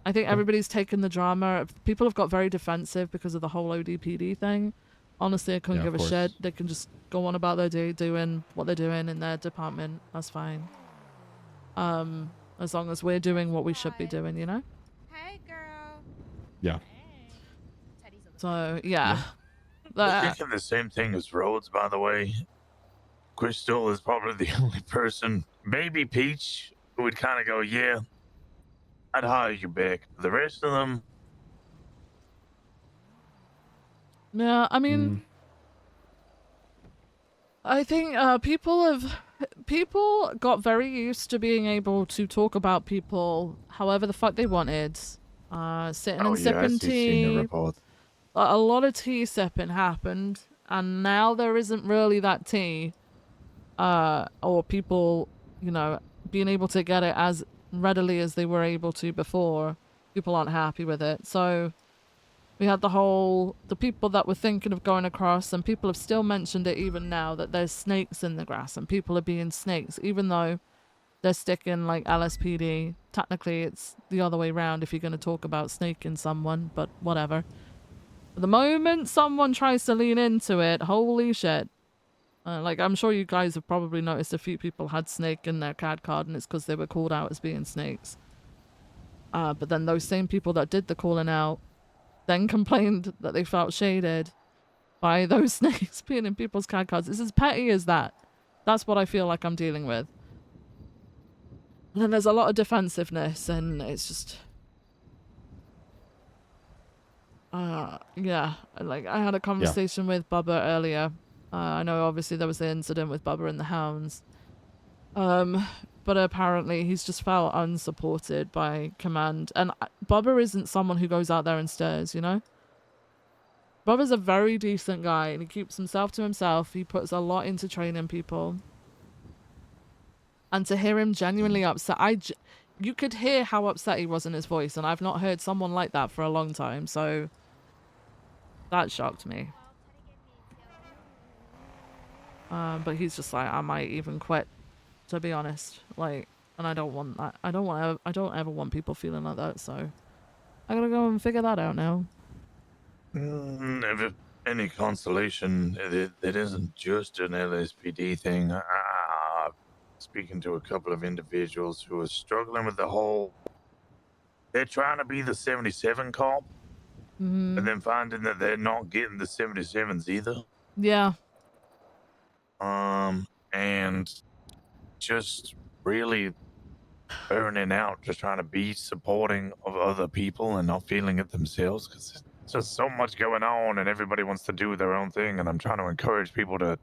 I think everybody's taken the drama. People have got very defensive because of the whole ODPD thing. Honestly, I couldn't give a shit. They can just go on about their day doing what they're doing in their department. That's fine. As long as we're doing what we should be doing, Hey, girl. Yeah. So, yeah. I'm thinking the same thing as Rhodes, by the way. Crystal is probably the only person, maybe Peach, who would kind of go, yeah, I'd hire you back. The rest of them... Yeah, I mean... I think people got very used to being able to talk about people however the fuck they wanted. Sitting and sipping tea. A lot of tea sipping happened, and now there isn't really that tea. Or people, being able to get it as readily as they were able to before. People aren't happy with it. So we had the people that were thinking of going across, and people have still mentioned it even now, that there's snakes in the grass and people are being snakes, even though they're sticking like LSPD. Technically, it's the other way around if you're going to talk about snaking someone, but whatever. The moment someone tries to lean into it, holy shit. Like, I'm sure you guys have probably noticed a few people had snake in their CAD card, and it's because they were called out as being snakes. But then those same people that did the calling out then complained that they felt shaded by those snakes being in people's CAD cards. It's as petty as that. That's what I feel like I'm dealing with. And there's a lot of defensiveness, and it's just... yeah, like, I had a conversation with Bubba earlier. I know obviously there was the incident with Bubba and the hounds. But apparently he's just felt unsupported by command. And Bubba isn't someone who goes out there and stirs, you know? Bubba's a very decent guy, and he keeps himself to himself. He puts a lot into training people. And to hear him genuinely upset, you could hear how upset he was in his voice, and I've not heard someone like that for a long time, so that shocked me. But he's just like, I might even quit, to be honest. Like, and I don't want that. I don't ever want people feeling like that, so I gotta go and figure that out now. If any consolation, it isn't just an LSPD thing. Speaking to a couple of individuals who are struggling with the whole, they're trying to be the 77 cop, and then finding that they're not getting the 77s either. Yeah. And just really burning out, just trying to be supporting of other people and not feeling it themselves, because there's just so much going on and everybody wants to do their own thing, and I'm trying to encourage people to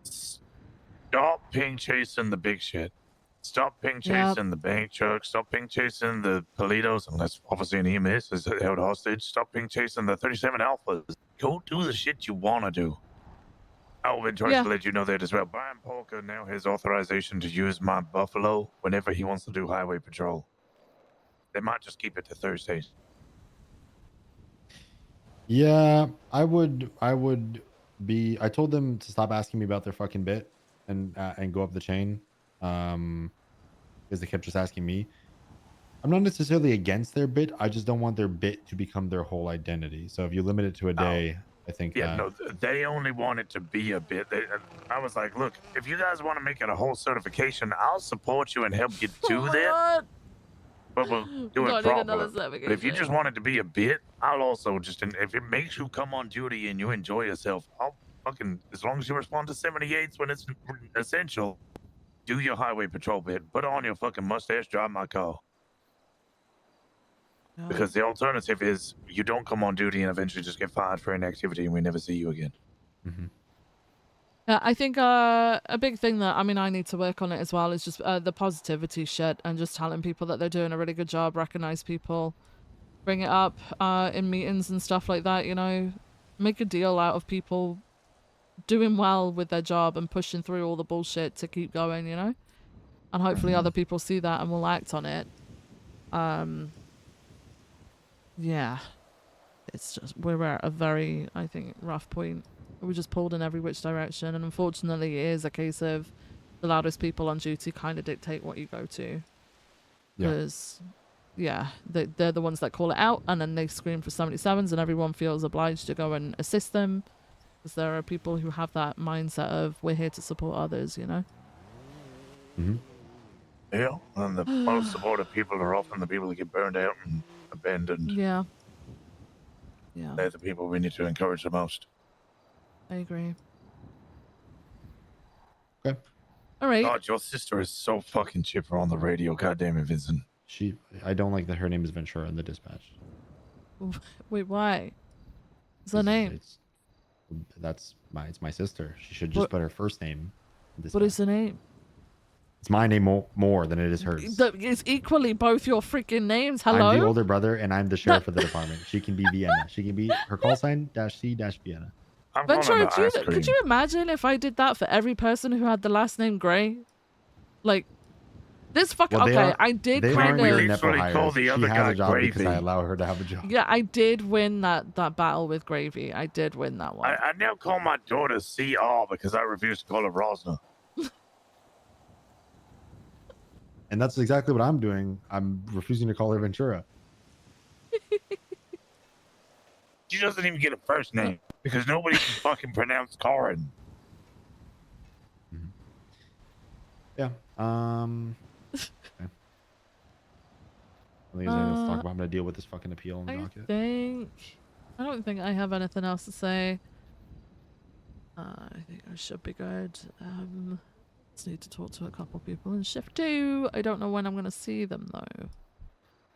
stop ping chasing the big shit. Stop ping chasing the bank truck. Stop ping chasing the Politos, unless obviously an EMS is held hostage. Stop ping chasing the 37 Alphas. Go do the shit you want to do. Alvin tries to let you know that as well. Brian Polka now has authorization to use my Buffalo whenever he wants to do highway patrol. They might just keep it to Thursdays. Yeah, I would be. I told them to stop asking me about their fucking bit and go up the chain, because they kept just asking me. I'm not necessarily against their bit. I just don't want their bit to become their whole identity. So if you limit it to a day, I think Yeah, that. no, they only want it to be a bit. I was like, look, if you guys want to make it a whole certification, I'll support you and help you do that. But we'll do it properly. But if you just want it to be a bit, I'll also just, if it makes you come on duty and you enjoy yourself, I'll fucking, as long as you respond to 78s when it's essential, do your highway patrol bit, put on your fucking mustache, drive my car. Because the alternative is you don't come on duty and eventually just get fired for inactivity and we never see you again. Yeah, I think a big thing that, I mean, I need to work on it as well is just the positivity shit and just telling people that they're doing a really good job, recognize people, bring it up in meetings and stuff like that, you know, make a deal out of people doing well with their job and pushing through all the bullshit to keep going, you know, and hopefully other people see that and will act on it. Yeah, it's just, we're at a very, I think, rough point. We just pulled in every which direction, and unfortunately it is a case of the loudest people on duty kind of dictate what you go to. Because, they're the ones that call it out, and then they scream for 77s, and everyone feels obliged to go and assist them. Because there are people who have that mindset of, we're here to support others, you know? Yeah, and the most supportive people are often the people that get burned out and abandoned. Yeah. They're the people we need to encourage the most. I agree. Okay. All right. God, your sister is so fucking chipper on the radio. Goddamn it, Vincent. I don't like that her name is Ventura in the dispatch. Wait, why? What's her name? It's my sister. She should just put her first name. What is her name? It's my name more than it is hers. It's equally both your freaking names. Hello? I'm the older brother, and I'm the sheriff of the department. She can be Vienna. She can be her call sign -C-Vienna. Ventura, could you imagine if I did that for every person who had the last name Gray? Like, this fucking... I did kind of... She has a job because I allow her to have a job. Yeah, I did win that battle with Gravy. I did win that one. I now call my daughter CR because I refuse to call her Rosna. And that's exactly what I'm doing. I'm refusing to call her Ventura. She doesn't even get a first name because nobody can fucking pronounce Karin. Yeah. Okay. I think there's anything else to talk about. I'm gonna deal with this fucking appeal on the docket. I don't think I have anything else to say. I think I should be good. Just need to talk to a couple people in shift 2. I don't know when I'm gonna see them though.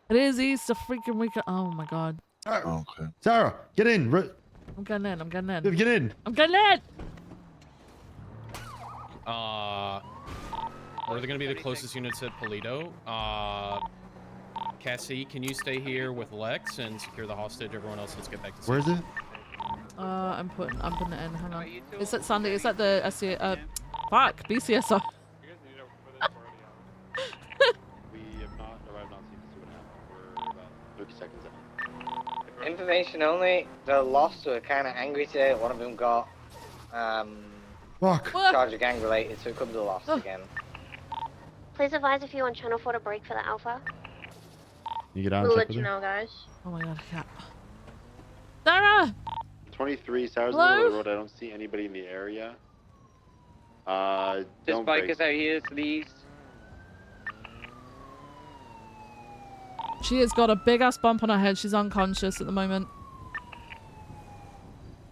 It is Easter freaking weekend. Oh my god. Okay. Sarah, get in. I'm getting in. I'm getting in. Get in. I'm getting in. We're gonna be the closest units at Polito. Cassie, can you stay here with Lex and secure the hostage? Everyone else, let's get back to. Where is it? I'm putting it in. Hang on. It's at Sandy. It's at the SC. Fuck. BCSO. We have not arrived on scene to see what happened. We're about 30 seconds in. Information only. The Lost were kind of angry today. One of them got charge of gang related, so it could be the Lost again. Please advise if you're on channel 4 to break for the Alpha. You get out We'll and let check you with her? know, guys. Oh my god. Yeah. Sarah. 23, Sarah's in the Hello? middle of the road. I don't see anybody in the area. This Don't bike break. is out here to the east. She has got a big ass bump on her head. She's unconscious at the moment.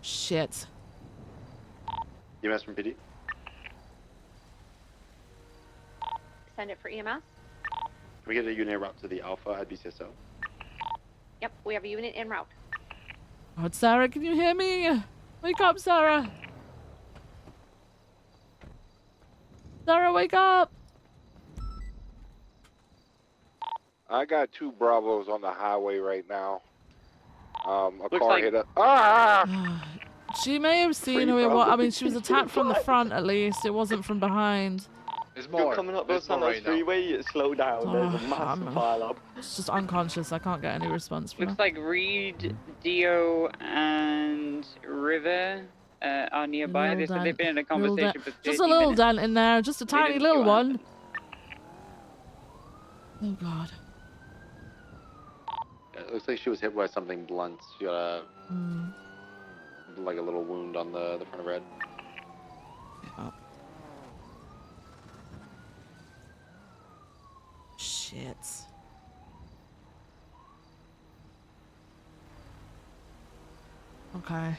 Shit. EMS from PD. Send it for EMS. Can we get a unit route to the Alpha at BCSO? Yep, we have a unit en route. God, Sarah, can you hear me? Wake up, Sarah. Sarah, wake up. I got 2 Bravos on the highway right now. A Looks car like- hit us. She may have seen who it was. I mean, she was attacked from the front at least. It wasn't from behind. There's more. coming up There's more right now. freeway, slow down. There's a massive pile up. It's just unconscious. I can't get any response from her. Looks like Reed, Dio, and River are nearby. Little They said they've been in a dent. Little conversation dent. for 30 Just a little minutes. dent in there. Just a tiny didn't little see what one. Oh god. It looks like she was hit by something blunt. She got a like a little wound on the front of her head. Yeah. Shit. Okay.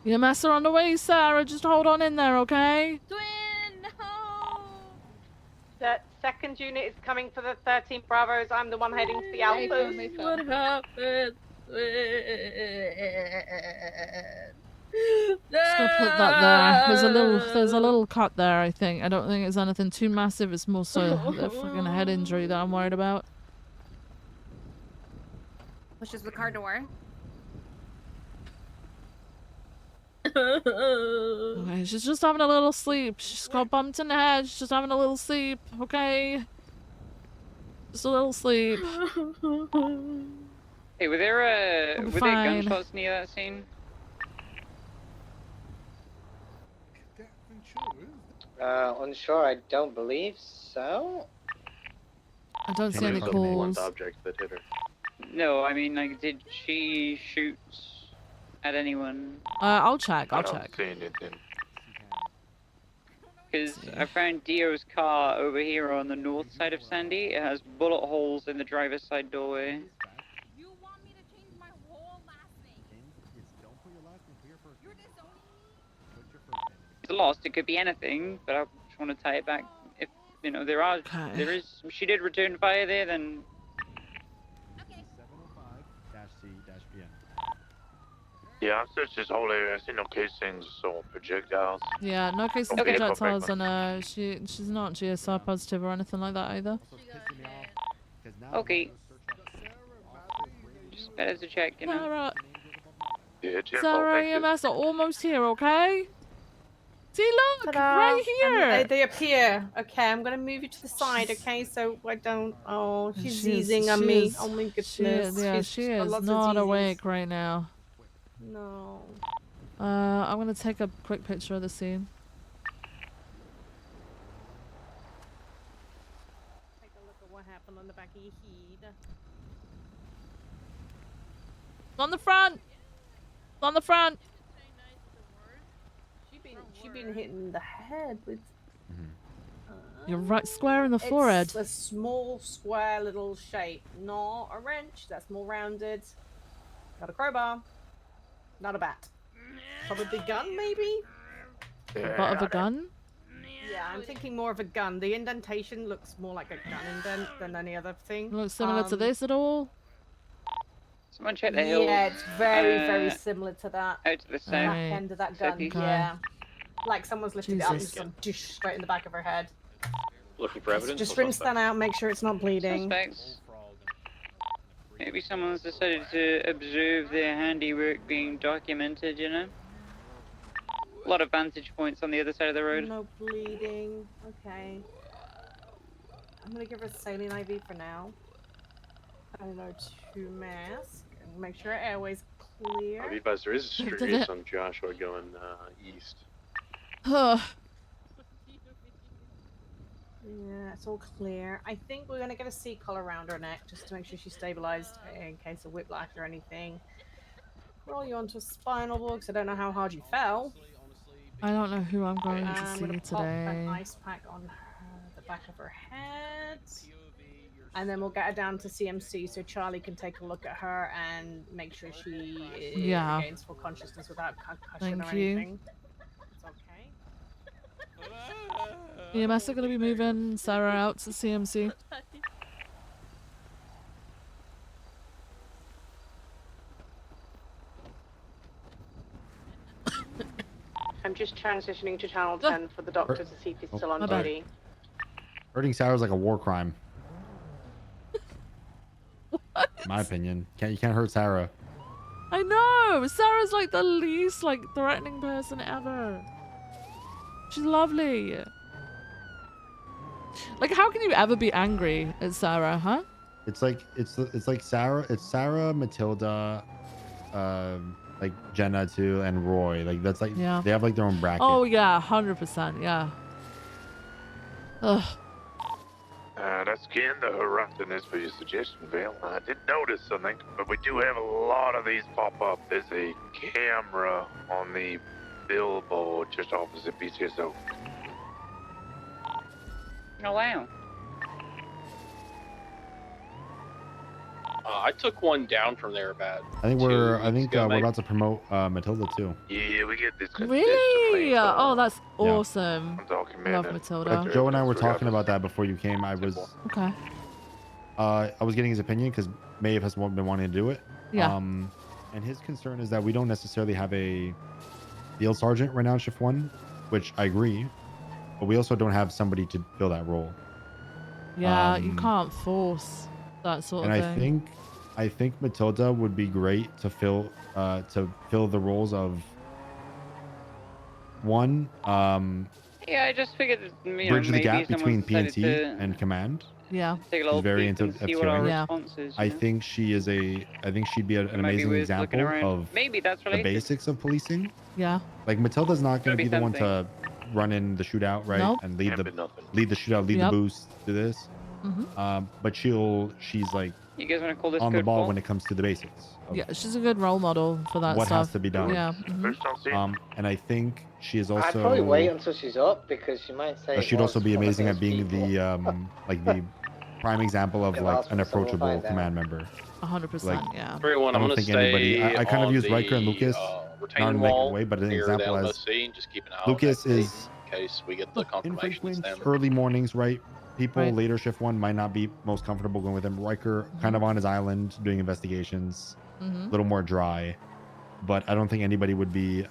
EMS are on the way, Sarah. Just hold on in there, okay? Twin, no! The second unit is coming for the 13 Bravos. I'm the one heading to the Alphas. What happened? Just gonna put that there. There's a little cut there, I think. I don't think it's anything too massive. It's more so the fucking head injury that I'm worried about. Pushes the car door. Okay, she's just having a little sleep. She's got bumped in the head. She's just having a little sleep, okay? Just a little sleep. Hey, were there I'll be there fine. gunshots near that scene? Unsure. I don't believe so. I don't see any calls. Object that hit her. No, I mean, like, did she shoot at anyone? I'll check. I I'll don't check. see anything. Because I found Dio's car over here on the north side of Sandy. It has bullet holes in the driver's side doorway. You want me to change my whole last name? It's lost. It could be anything, but I just want to tie it back. If you know there is, she did return fire there, then. Yeah, I've searched this whole area. I see no casings or projectiles. Yeah, no cases of Okay, projectiles, perfect. and she's not GSR positive or anything like that either. Okay. Just better to check, you know. Sarah, Yeah, Sarah, EMS are almost here, okay? See, look, Ta-da! right here. They appear. Okay, I'm gonna move you to the side. Okay, so I don't. Oh, she's She is- seizing on she me. is- Oh my goodness. She is, yeah, She's she got is lots of not diseases. awake right now. No. I'm gonna take a quick picture of the scene. Take a look at what happened on the back of your head. It's on the front. It's on the front. She been hitting the head with. You're right, square in the forehead. It's a small square little shape, not a wrench. That's more rounded. Got a crowbar. Not a bat. Probably gun, maybe. The butt of a gun? Yeah, I'm thinking more of a gun. The indentation looks more like a gun indent than any other thing. Looks similar to this at all? Someone check the hills. Yeah, it's very similar to that. Out to the south. Back end of that gun. Southeast. Yeah. Like someone's lifted it up and Jesus. just gone dish straight in the back of her head. Looking for evidence. Just or rinse suspect? that out, make sure it's not bleeding. Suspects. Maybe someone's decided to observe their handiwork being documented, you know? A lot of vantage points on the other side of the road. No bleeding. Okay. I'm gonna give her a saline IV for now. NO2 mask. And make sure her airway's clear. I'll be advised there is a Stratus on Joshua going east. Yeah, it's all clear. I think we're gonna get a C-collar around her neck just to make sure she's stabilized in case of whiplash or anything. Roll you onto a spinal board because I don't know how hard you fell. I don't know who I'm going to I'm see gonna pop an today. ice pack on the back of her head. And then we'll get her down to CMC so Charlie can take a look at her and make sure she regains full consciousness without concussion Thank or you. anything. It's okay. EMS are going to be moving Sarah out to CMC. I'm just transitioning to channel 10 for the doctor to see if he's still on my bad. duty. Hurting Sarah's like a war crime. My opinion. You can't hurt Sarah. I know! Sarah's like the least like threatening person ever. She's lovely. Like, how can you ever be angry at Sarah, huh? It's like Sarah. It's Sarah, Matilda, like Jenna too, and Roy. Like that's like Yeah. they have like their own bracket. Oh yeah, 100%, yeah. Ugh. That's again the harassment for your suggestion, Vale. I did notice something, but we do have a lot of these pop up. There's a camera on the billboard just opposite BCSO. Oh, wow. I took one down from there about. I think we're about to promote Matilda too. Yeah, we get this. Really? Oh, that's awesome. Documented. Love Matilda. Joe and I were talking about that before you came. I was Okay. I was getting his opinion because Maeve has been wanting to do it. Yeah. And his concern is that we don't necessarily have a field sergeant right now in Shift 1, which I agree, but we also don't have somebody to fill that role. Yeah, you can't force that sort of And thing. I think Matilda would be great to fill the roles of one, Yeah, I just figured, you know, bridge the maybe gap between someone's PNT decided to and command. Yeah. take a She's little very peek into and see what our FQing. response is. I think she'd be an Maybe amazing worth example looking around. of Maybe that's the related. basics of policing. Yeah. Like Matilda's not going Gotta to be be the one to run in the shootout, right? Nope. And lead Can't the be nothing. shootout, lead Yep. the boost, do this. But she's like You guys want to call this on the code ball false? when it comes to the basics. Of Yeah, she's a good role model for that what stuff. has to be done. Yeah. And I think she is I'd probably wait also. until she's up because she might say. She'd it also was be one of amazing those at being people. the like the prime example of Yeah, like that's an what someone approachable finds out. command member. 100%, Like, yeah. Everyone, I I'm don't gonna think anybody. stay I kind of on use Riker and the, Lucas, not retaining in a negative wall way, but an near example the as LSC, and just keep an eye on Lucas that gate is in case we get the confirmation it's infrequent them. early mornings, right? People Right. later shift one might not be most comfortable going with him. Riker kind of on his island doing investigations, a little more dry, but I don't think anybody would be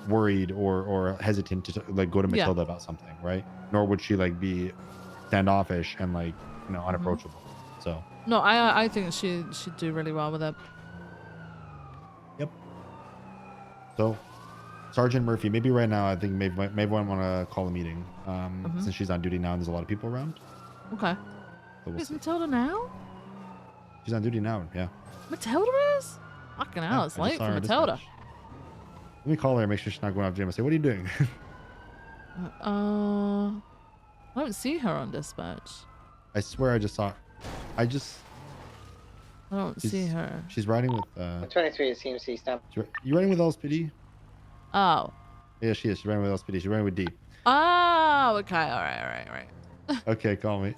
worried or hesitant to like go to Yeah. Matilda about something, right? Nor would she like be standoffish and like unapproachable. So No, I think she'd do really well with it. so Sergeant Murphy, maybe right now I think maybe want to call a meeting since she's on duty now and there's a lot of people around. Okay. So we'll Is see. Matilda now? She's on duty now, yeah. Matilda is? Fucking hell, it's I just late saw for her Matilda. dispatch. Let me call her and make sure she's not going off gym and say, what are you doing? I don't see her on dispatch. I swear I just saw I don't see her. She's riding with 23 at CMC stamp. you riding with LSPD? Oh. Yeah, she is. She's riding with LSPD. She's riding with D. Oh, okay. All right. Okay, call me.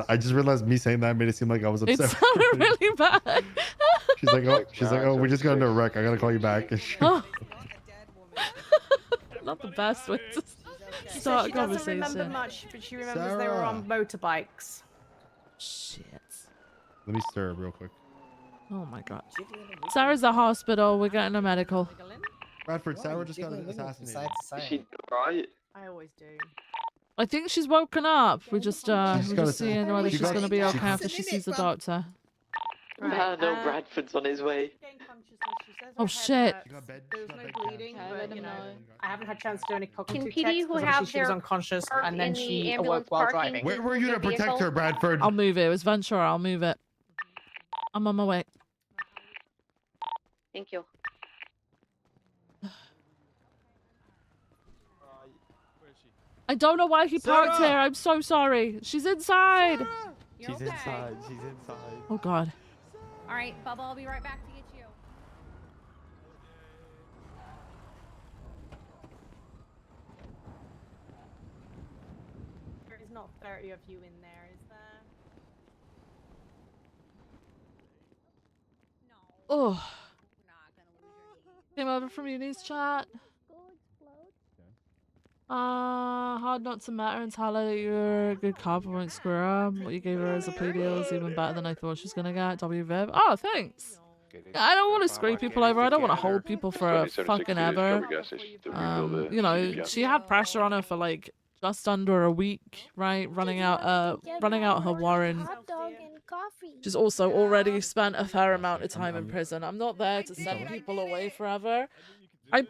I just realized me saying that made it seem like I was It upset. sounded really bad. She's like, oh, we just got into a wreck. I gotta call you back. And she- Oh. Not the best way to She says start a she doesn't remember conversation. much, but she remembers they were on motorbikes. Shit. Let me stir real quick. Oh my god. Sarah's at hospital. We're getting a medical. Bradford, Sarah just got assassinated. Is she right? I always do. I think she's woken up. We're just She's got seeing whether she's gonna be okay after she sees the doctor. Right, No, Bradford's on his way. Oh shit. There was no bleeding, but you know, I haven't had a chance to do any cognitive PD checks who because have obviously she was their unconscious car and then in the she ambulance awoke while parking driving. Where were you to protect her, Bradford? I'll move it. It was Ventura. I'll move it. I'm on my way. Thank you. I don't know why he parked Sarah! here. I'm so sorry. She's inside. She's inside. She's inside. Oh god. All right, Bubba, I'll be right back to get you. There's not 30 of you in there, is there? Oh. Came over from Uni's chat. Hard not to matter and tell her that you're a good cop and won't screw her. What you gave her as a plea deal is even better than I thought she was gonna get. WVIV. Oh, thanks. I don't want to screw people over. I don't want to hold people for fucking ever. You know, she had pressure on her for like just under a week, right? Running out her warrant. She's also already spent a fair amount of time in prison. I'm not there to send people away forever. I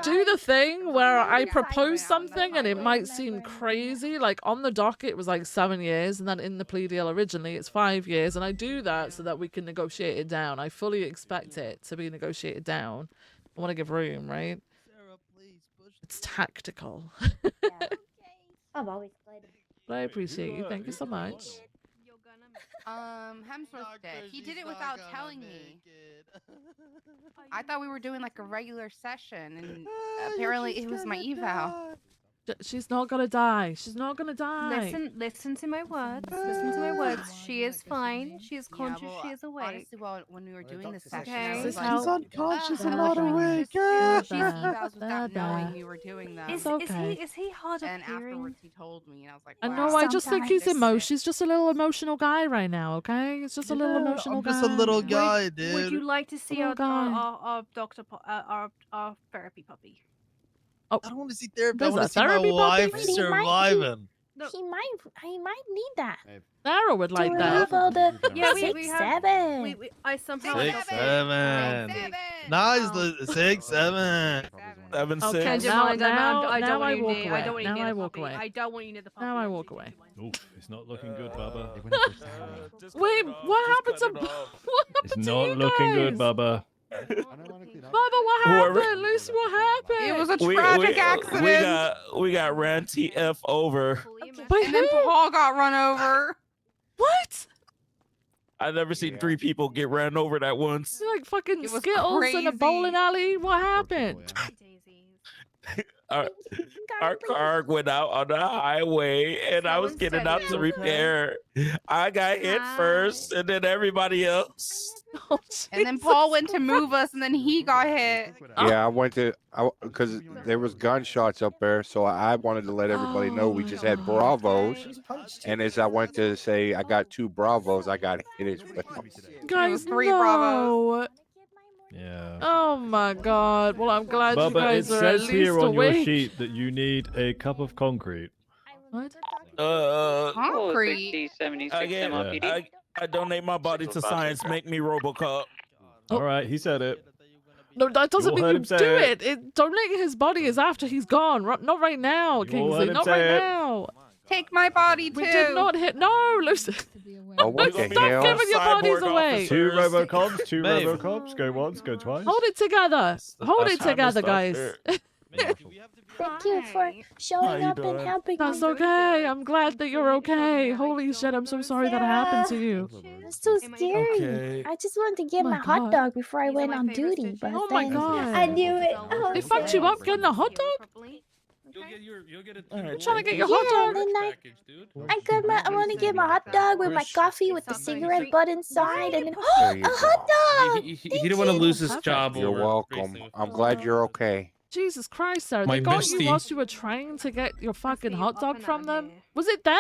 do the thing where I propose something and it might seem crazy. Like on the docket it was like 7 years, and then in the plea deal originally it's 5 years, and I do that so that we can negotiate it down. I fully expect it to be negotiated down. I want to give room, right? It's tactical. I'm always glad. But I appreciate you. Thank you so much. Hemsworth did. He did it without telling me. I thought we were doing like a regular session, and apparently it was my eval. She's not gonna die. She's not gonna die. Listen to my words. Listen to my words. She is fine. She is conscious. She is awake. Honestly, well, when we were doing this session, Okay. I was She's like, unconscious and hello. not awake. She's evals without knowing we were doing them. It's okay. Is he hard of hearing? And afterwards, he told me, and I was like, I wow. know. I just think he's He's just a little emotional guy right now. Okay, it's just a little emotional guy. I'm just a little guy, dude. Would you like to see our therapy puppy? Oh, I don't want to see therapy. I There's want a to see my therapy wife puppy? surviving. He might need that. Sarah would like we that. have all the Yeah, we have 7. I somehow 6, 7. Nice. 6, 7. 7, 6. Okay, Now now I want you walk near. away. I don't want you Now near I the walk puppy. away. I don't want you near the puppy. Now I walk away. Oof, it's not looking good, Bubba. Wait, what happened to what happened It's to not you looking good, guys? Bubba. Bubba, what happened? Lucy, what happened? It was a tragic accident. We got ran TF over. By And then who? Paul got run over. What? I've never seen 3 people get ran over at once. Like fucking It was Skittles in a crazy. bowling alley? What happened? Our car went out on the highway, and I was getting out to repair. I got hit first, and then everybody else. Oh, And then Paul went to move us, and then he got hit. Yeah, I went to because there was gunshots up there, so I wanted to let everybody know we just had Bravos. And as I went to say I got 2 Bravos, I got hit as well. Guys, 3 no. Bravos. Yeah. Oh my god. Well, I'm glad you Bubba, it guys are at says least here on your awake. sheet that you need a cup of concrete. What? Concrete. 76 Again, MRPD. I donate my body to science. Make me RoboCop. All right, he said it. No, that doesn't You all mean heard you him do say it. Donating his body is after he's gone. Not right now, You all Kingsley. heard him Not say right it. now. Take my body too. We did not hit. No, Lucy. Oh, what the Stop hell? giving your bodies Cyborg away. officer. 2 RoboCops, 2 Babe. RoboCops. Go once, go twice. Hold it together. Hold it That's how together, to guys. stop Thank you for showing you up and doing? helping That's me. okay. I'm glad that you're okay. Holy shit, I'm so sorry that happened to you. It's so scary. Okay. I just wanted to get Oh my my hot God. dog before I went on duty, but Oh my then God. I knew it. Oh, They fucked you up getting a hot dog? You'll get a You're trying to get your hot dog? then I want to get my hot dog with my coffee with the cigarette butt inside, and then There a you go. hot dog. He didn't want to lose his job. You're over welcome. basically. I'm glad you're okay. Jesus Christ, Sarah. My They got bestie. you whilst you were trying to get your fucking hot dog from them? Was it them?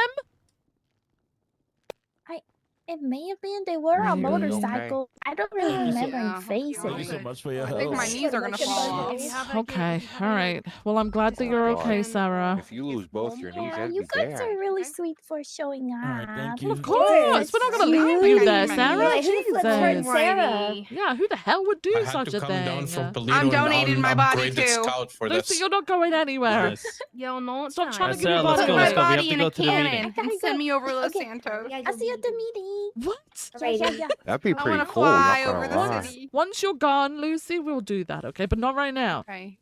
It may have been. They were on Maybe. motorcycle. I don't really remember any faces. Thank you so much for your I help. think my knees are gonna fall off. Okay, all right. Well, I'm glad that you're okay, Sarah. If you lose both your knees, that'd You be guys bad. are really sweet for showing up. right, thank Well, you. of course. We're not going to leave you there, Sarah. Who flipped hurt Jesus. Sarah? Yeah, who the hell would do I had such to a come thing? down from Toledo I'm and donating my body upgrade the too. scout for Lucy, this. you're not going anywhere. Yes. Yo, no, Stop trying to That's give your let's body go, away. let's go. We have Body to in go a to the meeting. cannon and send me over Los Okay. Santos. I'll see you at the meeting. What? Yeah. That'd be I pretty wanna cool. fly Not over gonna the lie. city. Once you're gone, Lucy, we'll do that, okay? But not right now. Okay.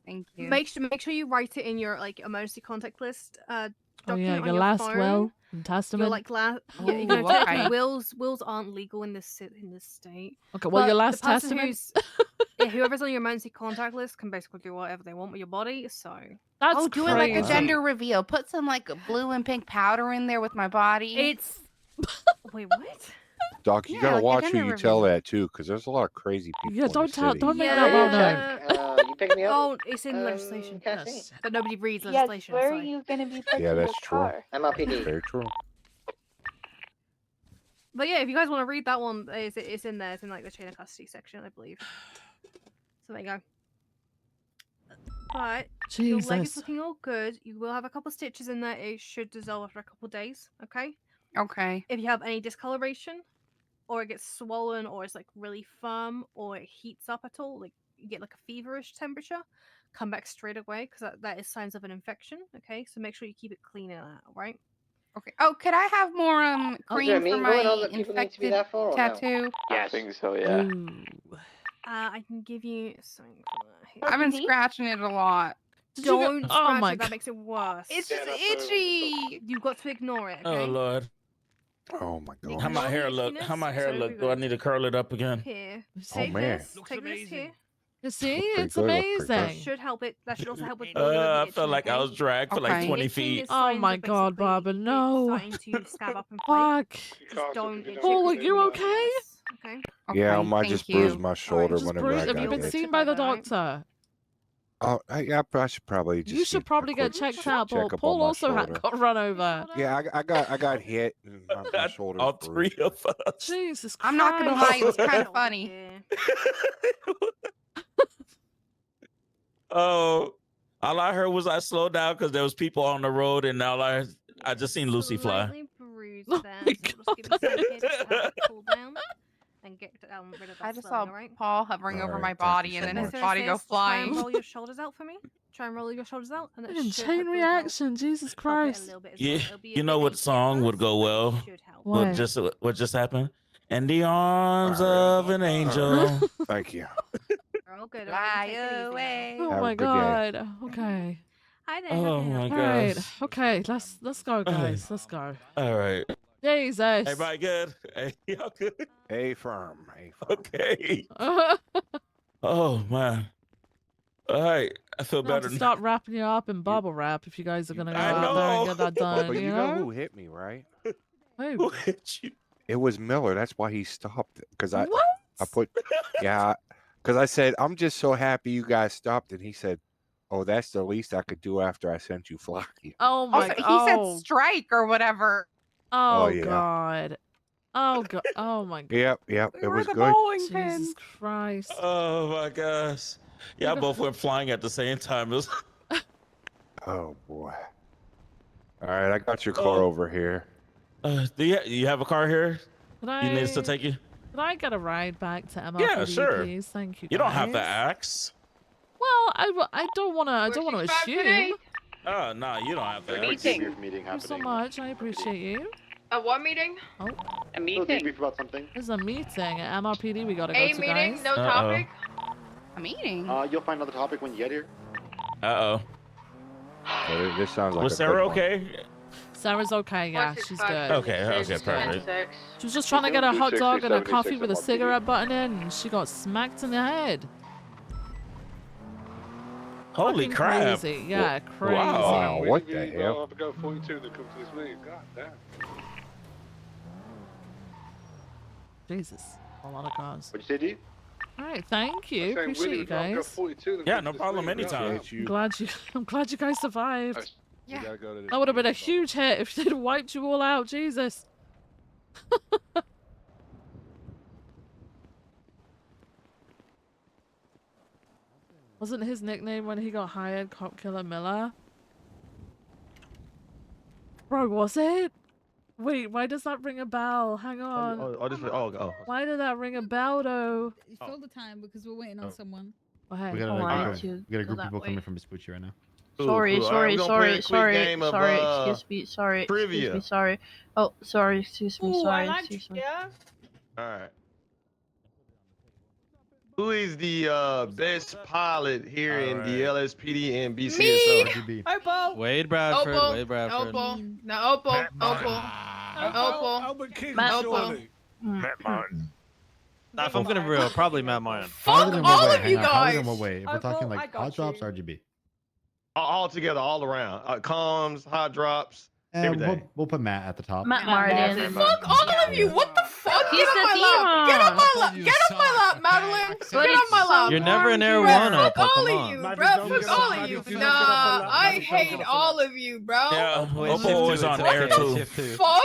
Thank you. Make sure you write it in your like emergency contact list. Oh Document yeah, on your your last phone. will and Your testament. like last. Ooh, okay. Wills aren't legal in this state. Okay, well, But your last the person testament. who's whoever's on your emergency contact list can basically do whatever they want with your body. So That's Oh, doing like a gender reveal. Put some like blue and pink powder in there with my body. it's wait, what? Doc, you Yeah, gotta like a watch who gender you tell reveal. that to, because there's a lot of crazy people. Yeah, in don't the tell, city. don't make that well known. You pick me up? Oh, it's in legislation. Yes. But nobody reads Yes, legislation. where so. are you gonna be Yeah, that's true. MLPD. Very true. But yeah, if you guys want to read that one, it's in there. It's in like the chain of custody section, I believe. So there you go. But your leg is Jesus. looking all good. You will have a couple stitches in there. It should dissolve after a couple days. Okay. Okay. If you have any discoloration, or it gets swollen, or it's like really firm, or it heats up at all, like you get like a feverish temperature, come back straight away because that is signs of an infection. Okay, so make sure you keep it clean and out. Right. Okay. Oh, could I have more Is there a cream for meeting going on my that people need to be infected there for, or no? tattoo? I think so, yeah. Ooh. I can give you something for that here. I've been scratching it a lot. Don't Oh scratch my it. That God. makes it worse. It's just itchy. You've got to ignore it. Okay? Oh Lord. Oh my god. How my hair look? How my hair look? Do I need to curl it up again? Here. Oh, Take man. this. Take this here. You see, pretty it's good, look pretty good. That amazing. should help it. That should also help with. I felt like I was dragged for like Okay. 20 Itching feet. is Oh signs my of God, basically Barbara, it no. starting to scab up and flake. Fuck. Just don't. itch Paul, are it. you okay? Okay. Yeah, I Okay, might thank just you. bruise my shoulder Just whenever bruise. I Have you got been hit. seen by the Alright. doctor? Oh, I should probably just. You should probably get checked out. Paul, check up Paul on my also shoulder. got run over. Yeah, I got hit and my shoulder's All bruised. 3 of us. Jesus Christ. I'm not gonna lie, it was kind of funny. Oh, all I heard was I slowed down because there was people on the road, and now I just seen Lucy fly. Slightly bruised Oh there, my so we'll just give it a second to have it cool down and get rid of that I just swelling, saw alright? Paul hovering over Alright, my thank you body so and then much. his So body it go says, Try and flying. roll your shoulders out for me. Try and roll your shoulders out, and that In should chain hopefully help. reaction, Jesus Help it a Christ. little bit as Yeah, well. It'll be a you know bit what achy at song would first, go but it well? should help. What? What just happened? In the arms of an angel. Thank you. You're all good. Fly Take it easy. away. Oh Have a my good day. God. Okay. Hi there. Oh how can I my help? All right. gosh. Okay. Let's go, guys. Let's go. All right. Jesus. Everybody good? Hey, y'all good? A firm. Okay. Oh man. All right. I feel Now better to now. start wrapping you up in bubble wrap if you guys are gonna go I out there and know. get that done. But you you know know? who hit me, right? Who? Who hit you? It was Miller. That's why he stopped. Because I What? put, yeah, because I said, I'm just so happy you guys stopped. And he said, oh, that's the least I could do after I sent you flying. Oh my Also, God. he said strike or whatever. Oh yeah. God. Oh God. Oh my God. Yep. It Where was the good. bowling pins? Jesus Christ. Oh my gosh. Y'all both went flying at the same time. It was... Oh, boy. All right, I got your car over here. Do you have a car here? Can You need us to I take you? Can I get a ride back to MLPD, Yeah, sure. please? Thank you. You don't have to guys. ask. Well, I don't wanna assume. Oh no, you don't have to ask. Meeting Thank you so much. I appreciate you. A what meeting? Oh, A meeting. about something. there's a meeting at MLPD we gotta go A to, meeting, guys. no topic. A meeting? You'll find another topic when you get here. Uh-oh. So this sounds like Was a Sarah good one. okay? Sarah's okay, yeah, she's good. Okay, perfect. She was just trying to get a hot dog and a coffee with a cigarette button in, and she got smacked in the head. Holy Fucking crap. Crazy. Yeah, crazy. Wow, what the I'll hell? have to go 42 to come to this meeting. God damn. Jesus. A lot of cars. What'd you say, D? All right, thank you. Appreciate you guys. Yeah, no problem. Anytime. I'm glad you guys survived. Yeah. That would have been a huge hit if they'd wiped you all out. Jesus. Wasn't his nickname when he got hired Cop Killer Miller? Bro, was it? Wait, why does that ring a bell? Hang on. Why did that ring a bell though? Fill the time because we're waiting on someone. Oh, hey. We got to a group go of people that coming way. from Vespucci right now. Sorry, sorry, sorry, sorry, sorry. Excuse me, sorry. trivia. Excuse me, sorry. Oh, sorry. Excuse me, Ooh, sorry. I like Excuse me. trivia. All right. Who is the best pilot here in the LSPD and BCSO? RGB. Opal. Wade Bradford. Opal. Wade Bradford. Opal. No, Opal. Opal. Opal. Albert King, Matt surely. Matt Martin. If I'm gonna be real, probably Matt Martin. Fuck all of you Pilot in guys. what way? If we're talking I like got hot drops, you. RGB. All together, all around. Comms, hot drops, And everything. we'll put Matt at the top. Matt Martin. Fuck all of you. What the fuck? He's Get the on my lap. Get on my lap. You Get on my lap, Madeline. Get on my lap. You're never in Air Bro, One, fuck Opal. all Come of on. you, Maddie, bro. don't Fuck get all off, of Maddie, you. if you don't get off the Nah, lap, I Maddie, don't hate get off the all lap. of you, bro. Yeah, Wait, Opal is on air too. Fuck.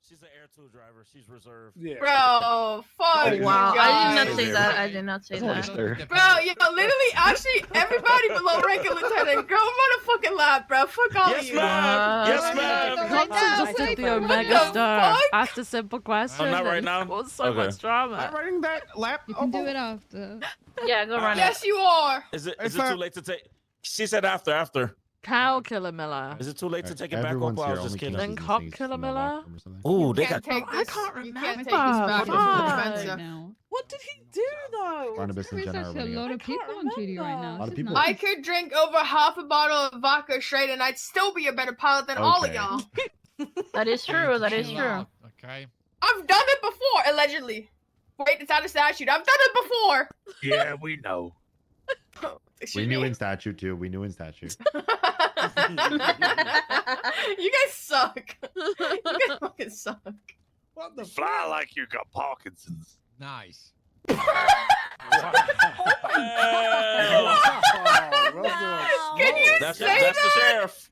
She's an air two driver. She's reserved. Yeah. Bro, fuck Oh you wow, I did guys. not say that. I did not say that. Bro, literally, actually, everybody below rank and lieutenant, girl, run a fucking lap, bro. Fuck all of you. Yes, ma'am. Thompson just did the Omega What the Star. fuck? Asked a simple question. not right and now? caused so Okay. much drama. I'm running that lap. You can do it after. Yeah, go run Yes, you are. Is it too late to take? She said after. Cow Killer Miller. Is it too late to take it back, Everyone's Opal? I here, was just only kidding. Then Kingsley's Cop thinks Killer in the locker Miller. room or something. Ooh, they You got. can't take I this. can't You remember. can't take this back into Fuck. the right defensive. now. What did he do though? Barnabas and There's Jenna are actually a running lot up. of people on duty right now. A lot of This is people. nuts. I could drink over half a bottle of vodka straight and I'd still be a better pilot than all of Okay. y'all. That is true. That is Chill true. out, okay. I've done it before, allegedly. Wait, it's out of statute. I've done it before. Yeah, we know. We Excuse knew me? in statute too. We knew in statute. You guys suck. You guys fucking suck. What the Fly like you got Parkinson's. Nice. Can you That's say that's the that? sheriff.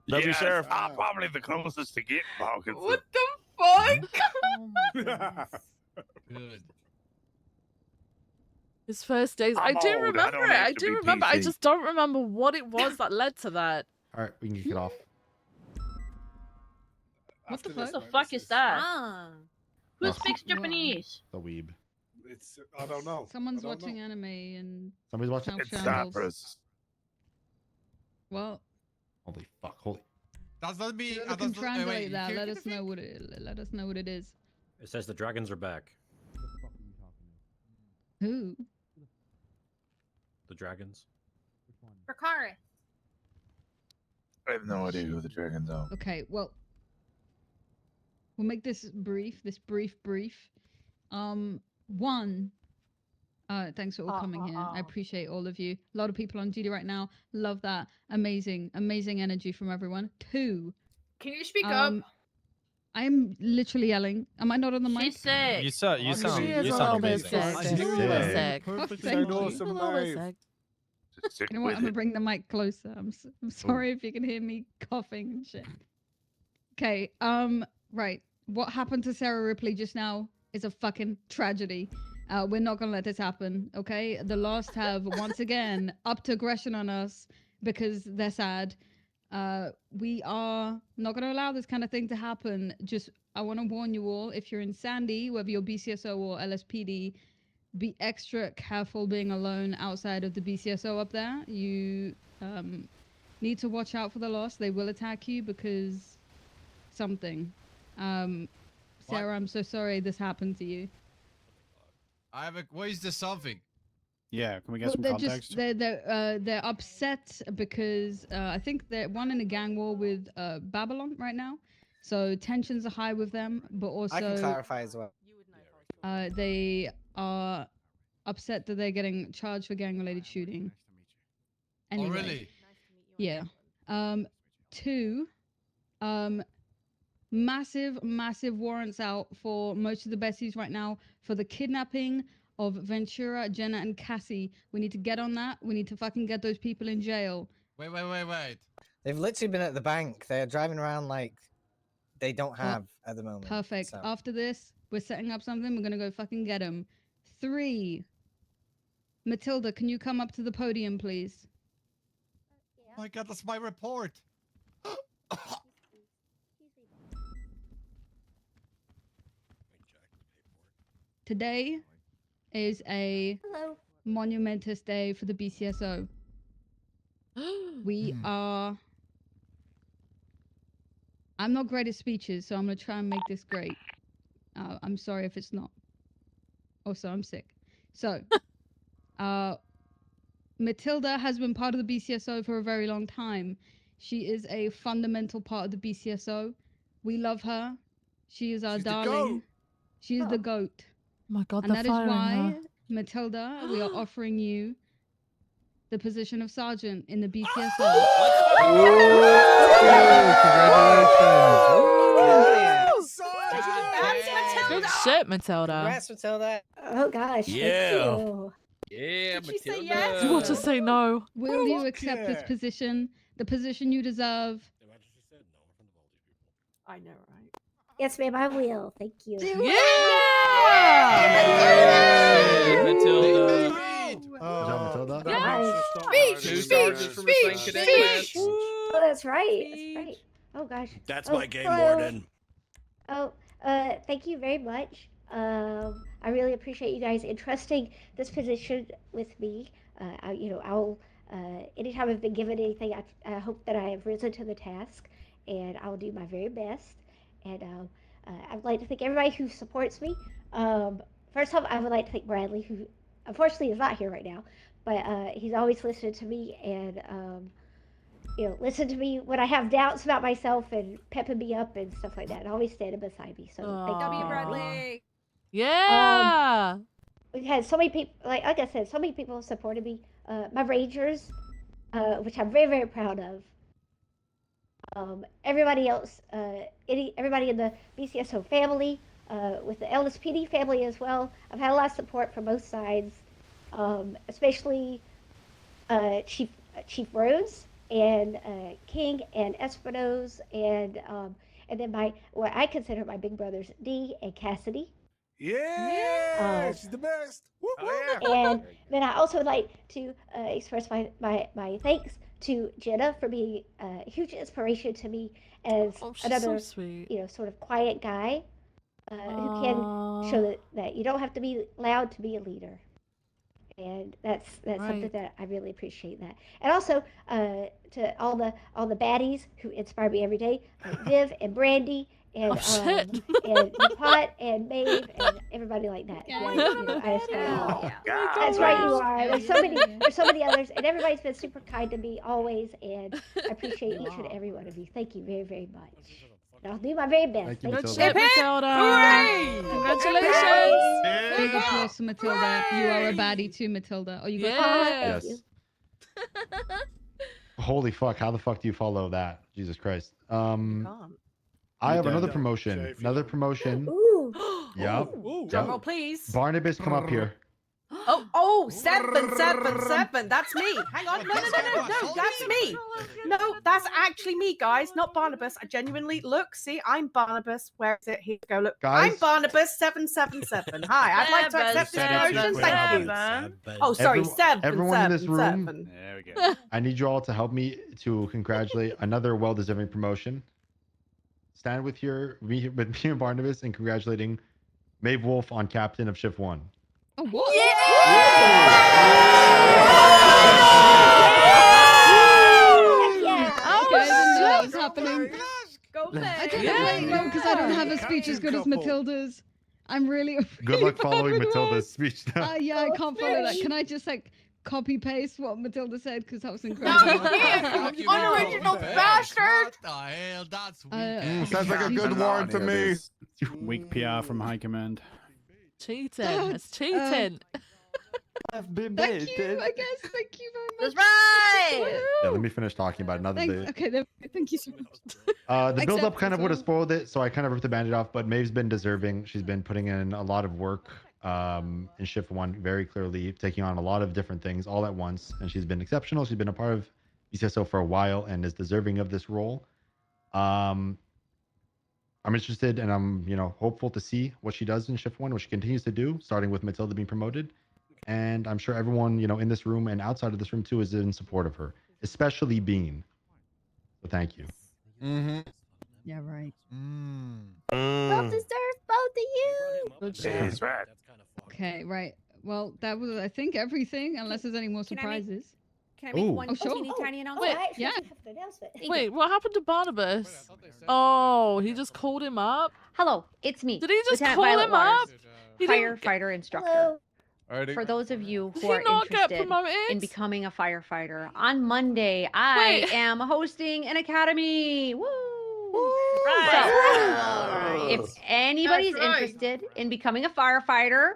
W Yes, sheriff. I'm probably the closest to getting Parkinson's. What the fuck? Oh my goodness. Good. His first days. I I'm do old, I remember don't it. have I to do be remember. I PC. just don't remember what it was that led to that. All right, we can kick it off. What the After this, fuck? mate, Fuck this is that? Ah. Who Oh. speaks Japanese? The weeb. It's I don't know. Someone's I don't watching know. anime and Somebody's watching. South It's Shambles. Cyprus. Well, Holy fuck! Holy. Does that mean? you does can that- translate wait, that. you Let can us know what it. Let us know what it is. It says the dragons are back. Who? The dragons. Ricari. I have no idea who the dragons are. Okay, well, we'll make this brief. One. Thanks for all coming here. I appreciate all of you. A lot of people on duty right now. Love that. Amazing energy from everyone. Two. Can you speak up? I'm literally yelling. Am I not on the mic? She's sick. You sound. She is a little sound bit amazing. sick. She's a little bit sick. Perfect. Thank you. She's a little bit sick. Sick You know what? with I'm gonna it. bring the mic closer. I'm sorry if you can hear me coughing and shit. Okay. Right. What happened to Sarah Ripley just now is a fucking tragedy. We're not gonna let this happen. Okay. The Lost have once again upped aggression on us because they're sad. We are not gonna allow this kind of thing to happen. Just I want to warn you all. If you're in Sandy, whether you're BCSO or LSPD, be extra careful being alone outside of the BCSO up there. You need to watch out for the Lost. They will attack you because something. Sarah, I'm so sorry this happened to you. I have a. What is the something? Yeah, can we get Well, some they're context? just they're upset because I think they're one in a gang war with Babylon right now. So tensions are high with them, but also I can clarify as well. they are upset that they're getting charged for gang-related shooting. Anyway, Oh, really? yeah. Two, massive warrants out for most of the Bessies right now for the kidnapping of Ventura, Jenna, and Cassie. We need to get on that. We need to fucking get those people in jail. Wait. They've literally been at the bank. They're driving around like they don't have at the moment. Perfect. so. After this, we're setting up something. We're gonna go fucking get them. 3. Matilda, can you come up to the podium, please? Oh my god, that's my report. Today is a monumentous day for the BCSO. We are... I'm not great at speeches, so I'm going to try and make this great. I'm sorry if it's not. Also, I'm sick. So, Matilda has been part of the BCSO for a very long time. She is a fundamental part of the BCSO. We love her. She is our darling. She is the GOAT. Oh my god, And they're that is firing why, her. Matilda, we are offering you the position of sergeant in the BCSO. Good shit, Matilda. Congrats, Matilda. Oh gosh. Yeah. Thank you. Yeah, Did she say Matilda. yes? You want to say no? Will you accept this position, the position you deserve? I know, right? Yes, ma'am, I will. Thank you. Matilda. Matilda? Gosh. Two sergeants from a Saint Cadet class. Oh, that's right. That's right. Oh gosh. That's Oh, my game hello. warden. Oh, thank you very much. I really appreciate you guys entrusting this position with me. I'll anytime I've been given anything, I hope that I have risen to the task, and I'll do my very best. And I'd like to thank everybody who supports me. First off, I would like to thank Bradley, who unfortunately is not here right now, but he's always listened to me and listen to me when I have doubts about myself and pepping me up and stuff like that, and always standing beside me. So thank you. W. Bradley. Yeah. We've had so many people, like I said, so many people have supported me. My Rangers, which I'm very, very proud of. Everybody else, everybody in the BCSO family, with the LSPD family as well. I've had a lot of support from both sides, especially Chief Rose and King and Espinosa and then what I consider my big brothers D and Cassidy. Yeah, she's the best. Whoop, whoop. And then I also would like to express my thanks to Jenna for being a huge inspiration to me as another, so sweet. Sort of quiet guy who can show that you don't have to be loud to be a leader. And that's something that I really appreciate that. And also to all the baddies who inspire me every day, like Viv and Brandy and and Pot and Maeve and everybody like that. I aspire. That's right, you are. There's so many others, and everybody's been super kind to me always, and I appreciate each and every one of you. Thank you very, very much. And I'll do my very best. Thank you, Good Matilda. shit, Matilda. Congratulations. Big applause to Matilda. You are a baddie too, Matilda. Oh, you got Yes. Thank you. Holy fuck! How the fuck do you follow that? Jesus Christ. I have another promotion. Another promotion. Ooh. Yep. Drum roll, please. Barnabas, come up here. Oh, 777. That's me. Hang on. No, that's me. No, that's actually me, guys, not Barnabas. I genuinely look. See, I'm Barnabas. Where is it? Here you go. Look, Guys. I'm Barnabas 777. Hi, I'd like to accept this promotion. Thank you. Oh, sorry, Everyone in this room. There we go. I need you all to help me to congratulate another well-deserving promotion. Stand with me and Barnabas in congratulating Maeve Wolf on captain of Shift 1. Oh, what? Okay, I didn't know that was happening. Go back. I didn't wait, no, because I don't have a speech as good as Matilda's. I'm really Good luck bad following with Matilda's words. speech now. Yeah, I can't follow that. Can I just copy paste what Matilda said? Because that was No, incredible. you can't, you unoriginal bastard. What the hell? That's weak. Sounds like a good warrant to me. Weak PR from High Command. Cheating. It's cheating. I've been Thank you, I guess. Thank you very much. That's right. Yeah, let me finish talking about another day. Okay, thank you so much. The build-up Accept kind of as would have well. spoiled it, so I kind of ripped the bandit off, but Maeve's been deserving. She's been putting in a lot of work in shift 1 very clearly, taking on a lot of different things all at once. And she's been exceptional. She's been a part of BCSO for a while and is deserving of this role. I'm interested and I'm, hopeful to see what she does in shift 1, what she continues to do, starting with Matilda being promoted. And I'm sure everyone, in this room and outside of this room too is in support of her, especially Bean. So thank you. Mm-hmm. Yeah, right. Well deserved, both of you. Good That's right. Okay, right. Well, that was, I think, everything, unless there's any more surprises. Can I make Ooh. one Oh, sure. teeny tiny Oh, announcement? I actually yeah. do have an announcement. Wait, what happened to Barnabas? Oh, he just called him up? Hello, it's me. Did he just Lieutenant call Violet him Waters, up? He didn't firefighter instructor. Hello. For those of you Did who he are not get interested promoted? in becoming a firefighter, on Monday I Wait. am hosting an academy. Woo! Right. So, if anybody's That's right. interested in becoming a firefighter,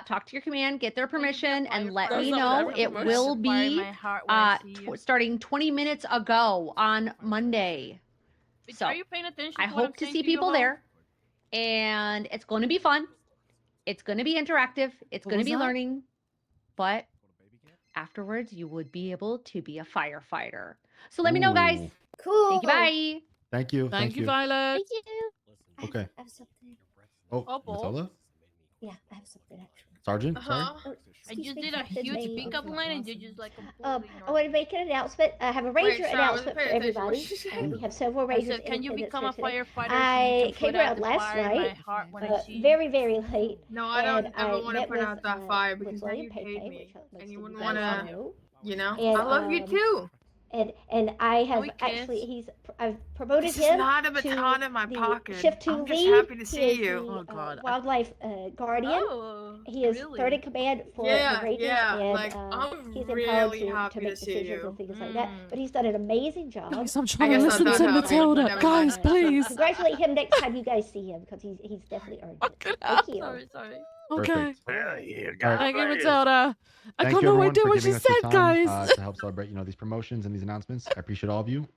talk to your command, get their permission, and let That's me not know. what It every will Fire be my heart when I see you. starting 20 minutes ago on Monday. Bitch, So, are you paying attention I to what I'm hope to saying see to you, people ho? there, and it's going to be fun. It's going to be interactive. It's What going to was be that? learning, but afterwards you would be able to be a firefighter. So let me know, guys. Ooh. Cool. Thank you. Bye. Thank you. Thank you, Violet. Thank you. Okay. I have something. Oh, Oh, boy. Matilda? Yeah, I have something actually. Sergeant, sorry? Oh, I excuse just me, did a Captain huge May. pickup line and you just like I completely want to make an announcement. I have a ranger sorry, I wasn't announcement for paying attention. everybody. What did you say? We have several I rangers said, in can you attendance become here a today. firefighter so I you can came put out around the last fire in my night, heart when I see you? very, very late. No, I don't and ever I want to met put with, out that fire with because then William you hate Pepe, me. which most And you of wouldn't you want guys to, know. you know? And, I love you too. And I have we actually kiss? I've promoted This is him not a to baton in my the pocket. shift 2 I'm just lead. happy to He see is you. the Oh, God. wildlife guardian. Oh, He is really? third in command for Yeah, the Rangers, yeah, and like, I'm he's empowered really to happy to make see decisions you. and things like that. But he's done an amazing job. Guys, I'm I trying to guess listen I'm to not happy, but Matilda. never Guys, mind. please. Congratulate him next time you guys see him because he's definitely earned it. Thank you. Sorry. Okay. Hell yeah, All right. God Thank you, bless. Matilda. I Thank got you, no everyone, idea for what giving she us your said, time guys. to help celebrate, these promotions and these announcements. I appreciate all of you.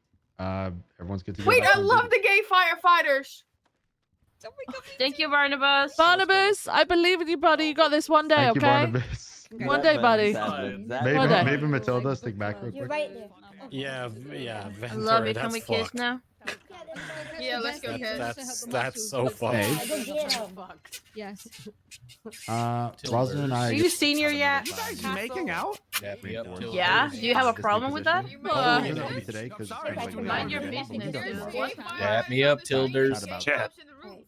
Everyone's good to go. Wait, back I on love duty. the gay firefighters. Thank you, Barnabas. Barnabas, I believe in you, buddy. You got this one day, Thank you, okay? Barnabas. One day, buddy. Maybe, One day. maybe Matilda, stick back real You're quick. right there. Yeah, yeah. I love Ventura, you. Can that's we kiss fucked. now? Yeah, let's go, kids. That's so fucked. Hey. Go get him. Yes. Rosalind and I. Are you senior yet? You guys making out? Yeah? Do you have a problem with that? It doesn't have to be today because Mind your business, dude. What? Dap me up, Tilders. Chat.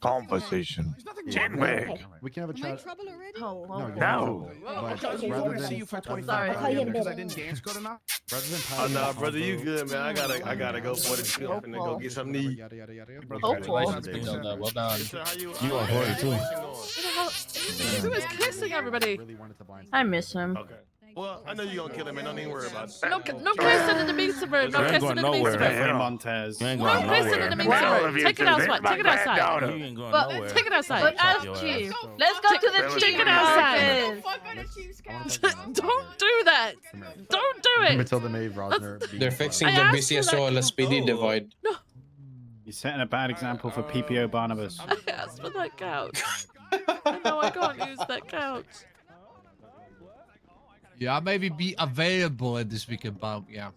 Conversation. Chinwag. We can have a Am I in chat. trouble already? Oh, No, you're No. not. But Okay, rather okay. than See you for Sorry. I'll call you in a Because I minute. didn't dance good enough? rather than Oh passing no, the brother, you convo, good, man. I gotta go for this trip and then go get something to eat. yada yada yada. Congratulations, Matilda. Well done. You on party too? Who is kissing everybody? Really wanted to blind. I miss him. Okay. Well, I know you're gonna kill him, man. Don't even worry about it. No kissing in the meeting room. No kissing in the meeting room. Montez. No kissing in the meeting room. Take it outside. Take it outside. Take it outside. But ask Chief. Let's go to the Take chief it outside. office. Don't do that. Don't do it. Matilda May Rosner. They're fixing I the asked for BCSO that LSPD divide. No, You're setting a bad example for PPO Barnabas. I asked for that couch. And now I can't use that couch. Yeah, maybe be available at this weekend, but yeah.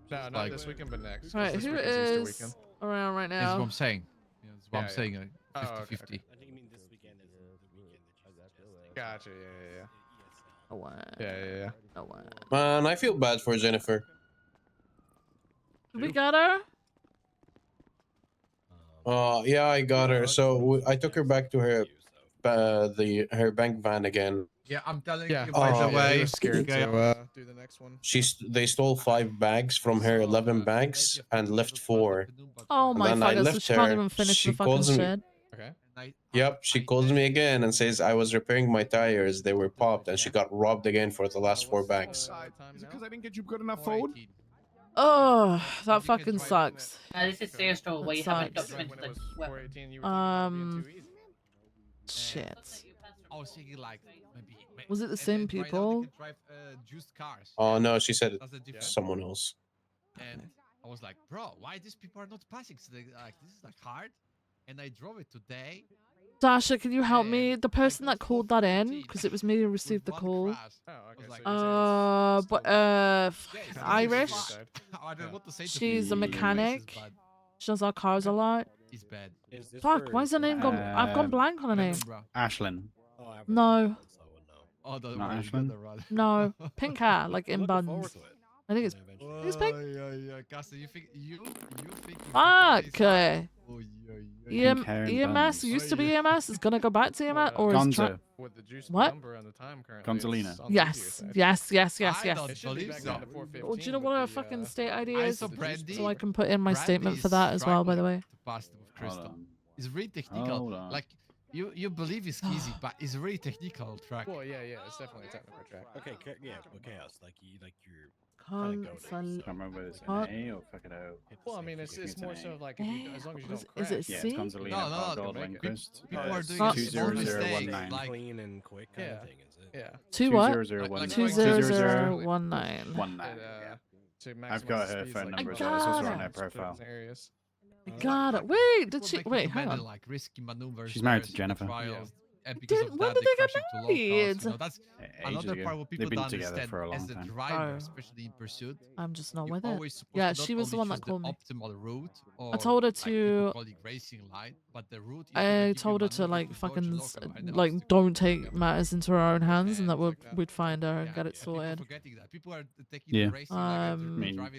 No, not Like- this weekend, but next. 'cause Right, this who weekend's Easter is weekend. around right That's what now? I'm saying. Yeah, that's what Yeah, I'm yeah. saying. Oh, okay, 50-50. okay. Gotcha. Yeah. Oh, wow. Yeah. Oh, wow. Man, I feel bad for Jennifer. We got her? Yeah, I got her. So I took her back to her, her bank van again. Yeah, I'm telling Yeah. you. By the They way, were scared okay, to do the next one. They stole 5 bags from her 11 bags and left 4. Oh And my then I fucker, so left she can't her, even finish she the fucking calls me- shed. Okay. Yep, she calls me again and says I was repairing my tires. They were popped, and she got robbed again for the last 4 bags. Is it because I didn't get you good enough food? Oh, that fucking sucks. This is serious trouble where you haven't Sucks. documented the weapon. Shit. I was thinking like maybe. Was it the same right now they people? can drive, juiced cars. Oh no, she said That's the difference. someone else. And I was like, bro, why these people are not passing? So they, like, this is like hard. And I drove it today. Dasha, can you help me? The person that called that in, because it was me who received the call. Irish. She's a mechanic. She does our cars a lot. Fuck, why is her name gone? I've gone blank on her name. Ashlyn. No. Not Ashlyn? No. Pink hair, like in buns. I think it's pink. Fuck. EMS used to be EMS. Is gonna go back to EMS or is Gonzo. what? Gonzalina. Yes. Well, do you know what a fucking state ID is? So I can put in my statement for that as well. By the way. It's really technical. Like you believe it's easy, but it's really technical track. Well, yeah, it's definitely a technical track. Okay, yeah, chaos. Like you're. Can't remember whether it's an A or fuck it out. Well, I mean, it's more so of like as long as you don't crash. Is it Yeah, C? it's Gonzalina. No. People are doing 20019. like clean and quick kind of thing, is it? Yeah. 20019. 19. I've got her phone number as well. It's also on her profile. I got it. Wait, did she? Wait, hang on. Like risky maneuvers. She's married to Jennifer. And because of When that, did they get crashing to low married? costs, that's another part what people They've been don't together understand for a long as a time. driver, especially in pursuit. I'm just not you're with it. always supposed Yeah, to not she was the only one that choose called me. the optimal route, or I told her like people to. call it racing line, but the route is I told her to like fucking like don't take matters into her own hands, and that we'd find her and get it sorted. Yeah. I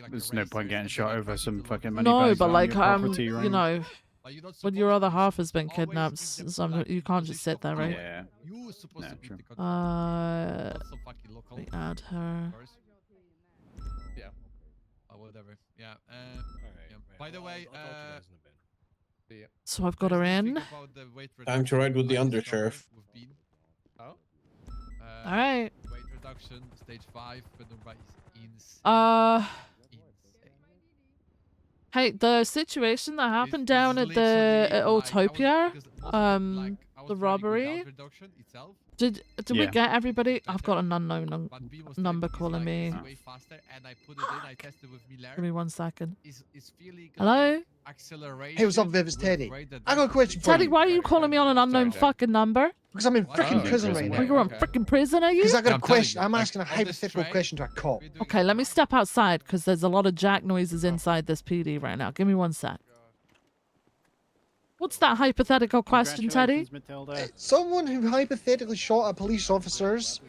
There's no point getting shot over some fucking money. No, but like property, you right? know, when your other half has been kidnapped, you can't just sit there, right? Yeah. No, true. Let me add her. Yeah. Or whatever. Yeah. By the way, So I've got her in. Time to ride with the undersheriff. All right. Weight reduction, stage 5, but insane. Hey, the situation that happened down at the Autopia, the robbery. Did we get everybody? I've got an unknown number calling me. Give me 1 second. Hello? Hey, what's up, Viv? It's Teddy. I got a question for Teddy, you. why are you calling me on an unknown fucking number? Because I'm in freaking prison right now. Oh, you're in freaking prison, are you? Because I got a question. I'm asking a hypothetical question to a cop. Okay, let me step outside because there's a lot of jack noises inside this PD right now. Give me 1 sec. What's that hypothetical question, Teddy? Someone who hypothetically shot at police officers.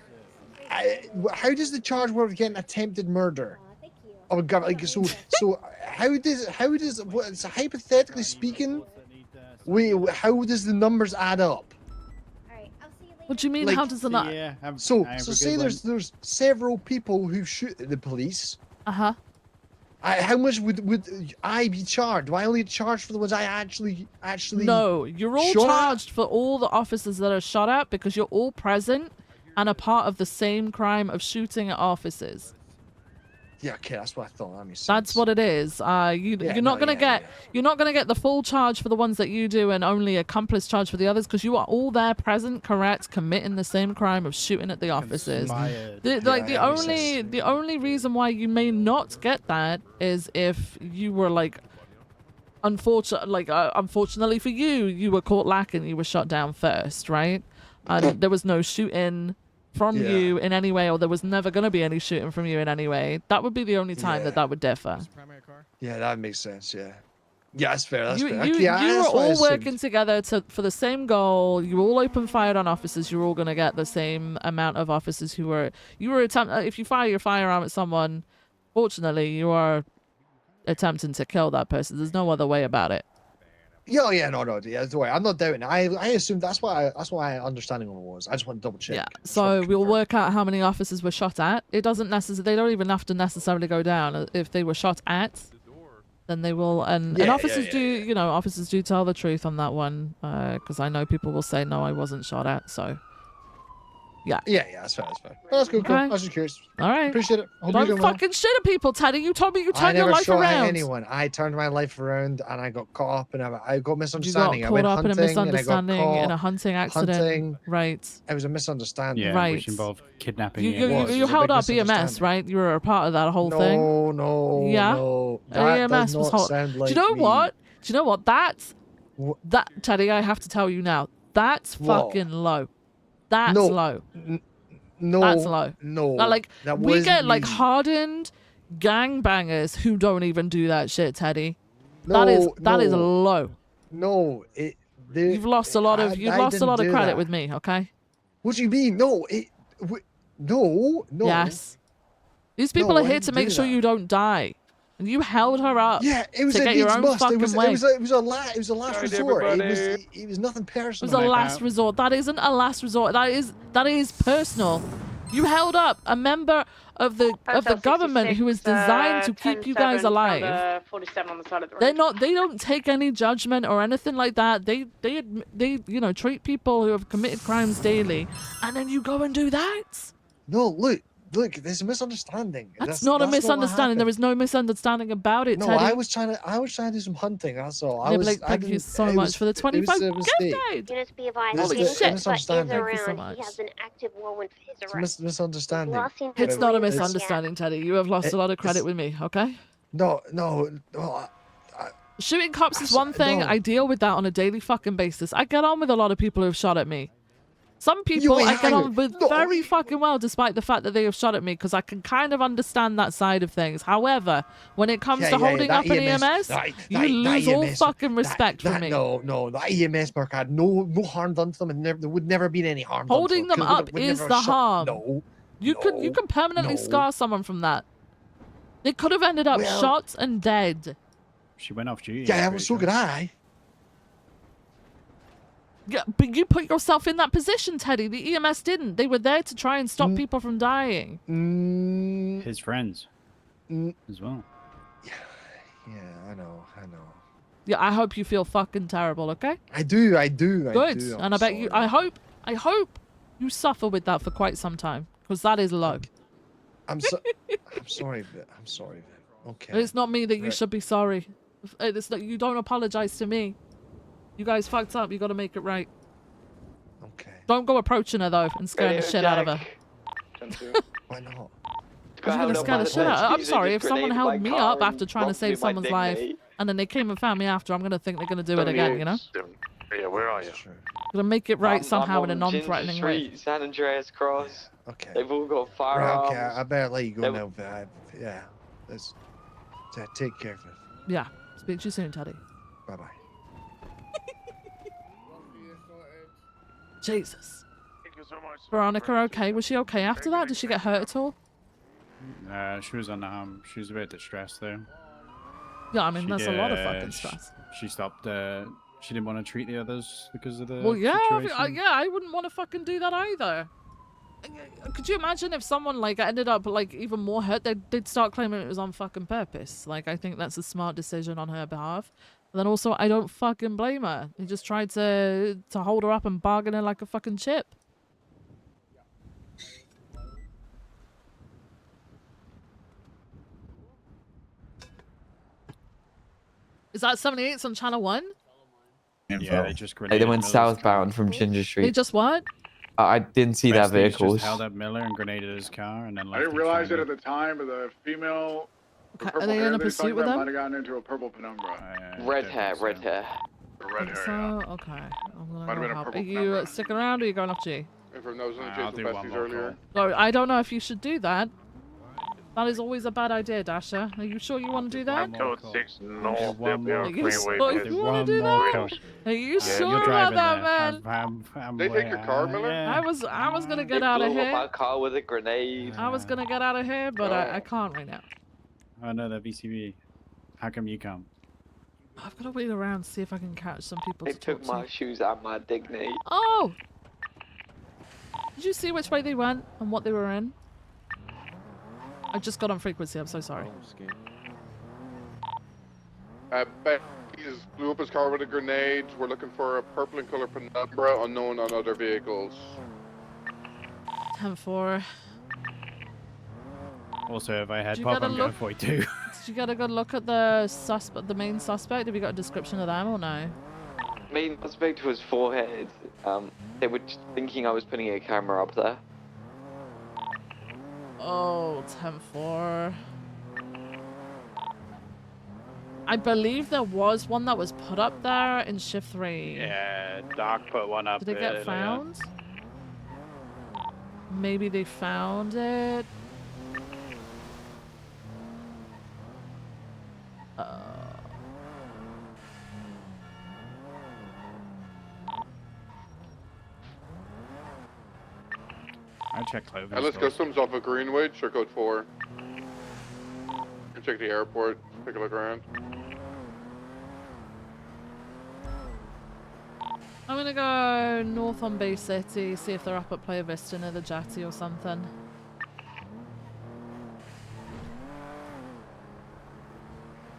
How does the charge work with getting attempted murder? Oh God! Like so how does so hypothetically speaking, how does the numbers add up? What do you mean? Like, How does it not? So say there's several people who shoot at the police. How much would I be charged? Do I only charge for the ones I actually? No, you're all charged for all the officers that are shot at because you're all present and a part of the same crime of shooting at officers. Yeah, okay, that's what I thought. That makes sense. That's what it is. You're not gonna get the full charge for the ones that you do and only accomplice charge for the others because you are all there present, correct, committing the same crime of shooting at the officers. The only reason why you may not get that is if you were like unfortunately for you, you were caught lacking, you were shot down first, right? And there was no shooting from you in any way, or there was never going to be any shooting from you in any way. That would be the only time that would differ. Yeah, that makes sense. Yeah, that's fair. That's you fair. you were all working together for the same goal. You all open fired on officers. You're all going to get the same amount of officers who were. If you fire your firearm at someone, fortunately, you are attempting to kill that person. There's no other way about it. Yeah, no, don't worry. I'm not doubting it. I assume that's what my understanding of it was. I just want to double check. Yeah. So we'll work out how many officers were shot at. It doesn't necessarily. They don't even have to necessarily go down. If they were shot at, then they will. And officers do. Officers do tell the truth on that one. Because I know people will say no, I wasn't shot at. So. Yeah. Yeah, that's fair. Oh, that's cool. I was just curious. All right. Appreciate it. Hope Don't you're doing well. fucking shit at people, Teddy. You told me you turned your I never life shot around. at anyone. I turned my life around and I got caught up and I got misunderstanding. You I got went caught up in a hunting and I got misunderstanding caught in a hunting accident. Right. It was a misunderstanding. Yeah, right. which involved kidnapping. You held up EMS, right? You were a part of that whole thing. No. Yeah. No. That does not sound like Do you know me. what? That Teddy, I have to tell you now. That's Whoa. fucking low. That's No. low. No. That's low. No. Like that we wasn't get like me. hardened gangbangers who don't even do that shit, Teddy. No. that is low. No. You've lost a lot of didn't do credit that. with me, okay? What do you mean? No. No. Yes. These people No, are I here didn't to make do sure that. you don't die. And you held her up. Yeah, it was to a get your needs own must. fucking way. It was a last resort. It was nothing It personal. was a last resort. That isn't a last resort. That is personal. You held up a member of the government who is designed to keep you guys alive. 47 on the side of the road. They don't take any judgment or anything like that. They treat people who have committed crimes daily, and then you go and do that. No, look, there's a misunderstanding. That's not a misunderstanding. There is no misunderstanding about it, No, Teddy. I was trying to do some hunting. That's all. Yeah, Blake, thank you so much for the 25 gift aid. Unit be advised, Holy Agent shit. Cooper is around. Thank you so much. He has an active warrant for his It's arrest. a misunderstanding. It's not a misunderstanding, Teddy. You have lost a lot of credit with me, okay? No. Shooting cops is one thing. I deal with that on a daily fucking basis. I get on with a lot of people who've shot at me. Some people I get on with very fucking well, despite the fact that they have shot at me, because I can kind of understand that side of things. However, when it comes to holding up an EMS, you lose all fucking respect from me. No, that EMS mark had no harm done to them, and there would never been any harm. Holding them up is the harm. No, you can permanently scar someone from that. They could have ended up shot and dead. She went off duty. Yeah, well, so could I. Yeah, but you put yourself in that position, Teddy. The EMS didn't. They were there to try and stop people from dying. His friends as well. Yeah, I know. Yeah, I hope you feel fucking terrible, okay? I do. Good. And I bet you, I hope you suffer with that for quite some time, because that is low. I'm sorry, Viv. I'm sorry, Viv. Okay. It's not me that you should be sorry. It's not, you don't apologize to me. You guys fucked up. You got to make it right. Okay. Don't go approaching her though and scaring the shit out of her. Why not? I'm gonna scare the shit out of her. I'm sorry if someone held me up after trying to save someone's life, and then they came and found me after. I'm gonna think they're gonna do it again. You know. Yeah, where are you? Gonna make it right somehow I'm in a on Ginger non-threatening way. Street, San Andreas Cross. Okay. They've all got Right, firearms. okay, I better let you go now, Viv. Yeah. Let's take care, Viv. Yeah. Speak to you soon, Teddy. Bye bye. Jesus. Veronica, okay? Was she okay after that? Did she get hurt at all? She was on she was a bit distressed though. Yeah, I mean, that's a lot of fucking stress. She stopped. She didn't want to treat the others because of the Well, yeah, situation. I wouldn't want to fucking do that either. Could you imagine if someone like ended up like even more hurt? They'd start claiming it was on fucking purpose. Like, I think that's a smart decision on her behalf. And then also, I don't fucking blame her. They just tried to hold her up and bargain her like a fucking chip. Is that 78's on channel 1? Yeah, they just They went southbound from Ginger Street. They just what? I didn't see their vehicles. Just held up Miller and grenaded his car, and then I didn't realize it at the time, but the female. Okay, are they in a pursuit with them? Might have gotten into a purple penumbra. Red hair, red hair. The red hair. So, yeah. okay. I'm Might have gonna been go a help. purple Are you penumbra. sticking around or are you going off G? From those in the I'll chase do with one besties more earlier. No, I don't know if you should do that. That is always a bad idea, Dasher. Are you sure you want to do that? Code 6 North, one more Are you freeway. sure you want to do that? Are you sure you're about driving that, there. man? They take your car, Miller? I was gonna get They out of blew up here. our car with a grenade. I was gonna get out of here, but I can't right now. Oh no, the VCB. How come you can't? I've got to wait around see if I can catch some people They to talk took my to. shoes and my dignity. Oh! Did you see which way they went and what they were in? I just got on frequency. I'm so sorry. He's blew up his car with a grenade. We're looking for a purple in color penumbra, unknown on other vehicles. 10-4. Also, if I had Did you pop, get a I'm going look? 42. Did you get a good look at the suspect, the main suspect? Have you got a description of them or no? Main suspect was forehead. They were just thinking I was putting a camera up there. Oh, 10-4. I believe there was one that was put up there in shift 3. Yeah, Doc put one up. Did it get found? Maybe they found it. I checked Clovis. Ellis Customs off of Greenwich or code 4. You check the airport, take a look around. I'm gonna go north on Bay City, see if they're up at Playa Vista near the jetty or something.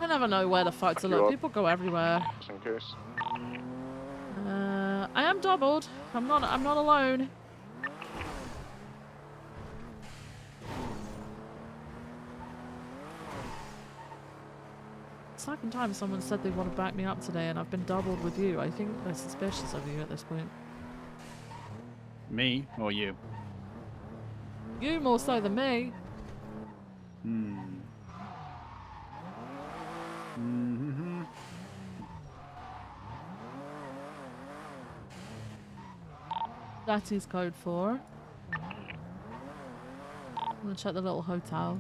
I never know where the fuck to look. People go everywhere. Just in case. I am doubled. I'm not alone. Second time someone said they want to back me up today and I've been doubled with you. I think they're suspicious of you at this point. Me or you? You more so than me. That is code 4. I'm gonna check the little hotel.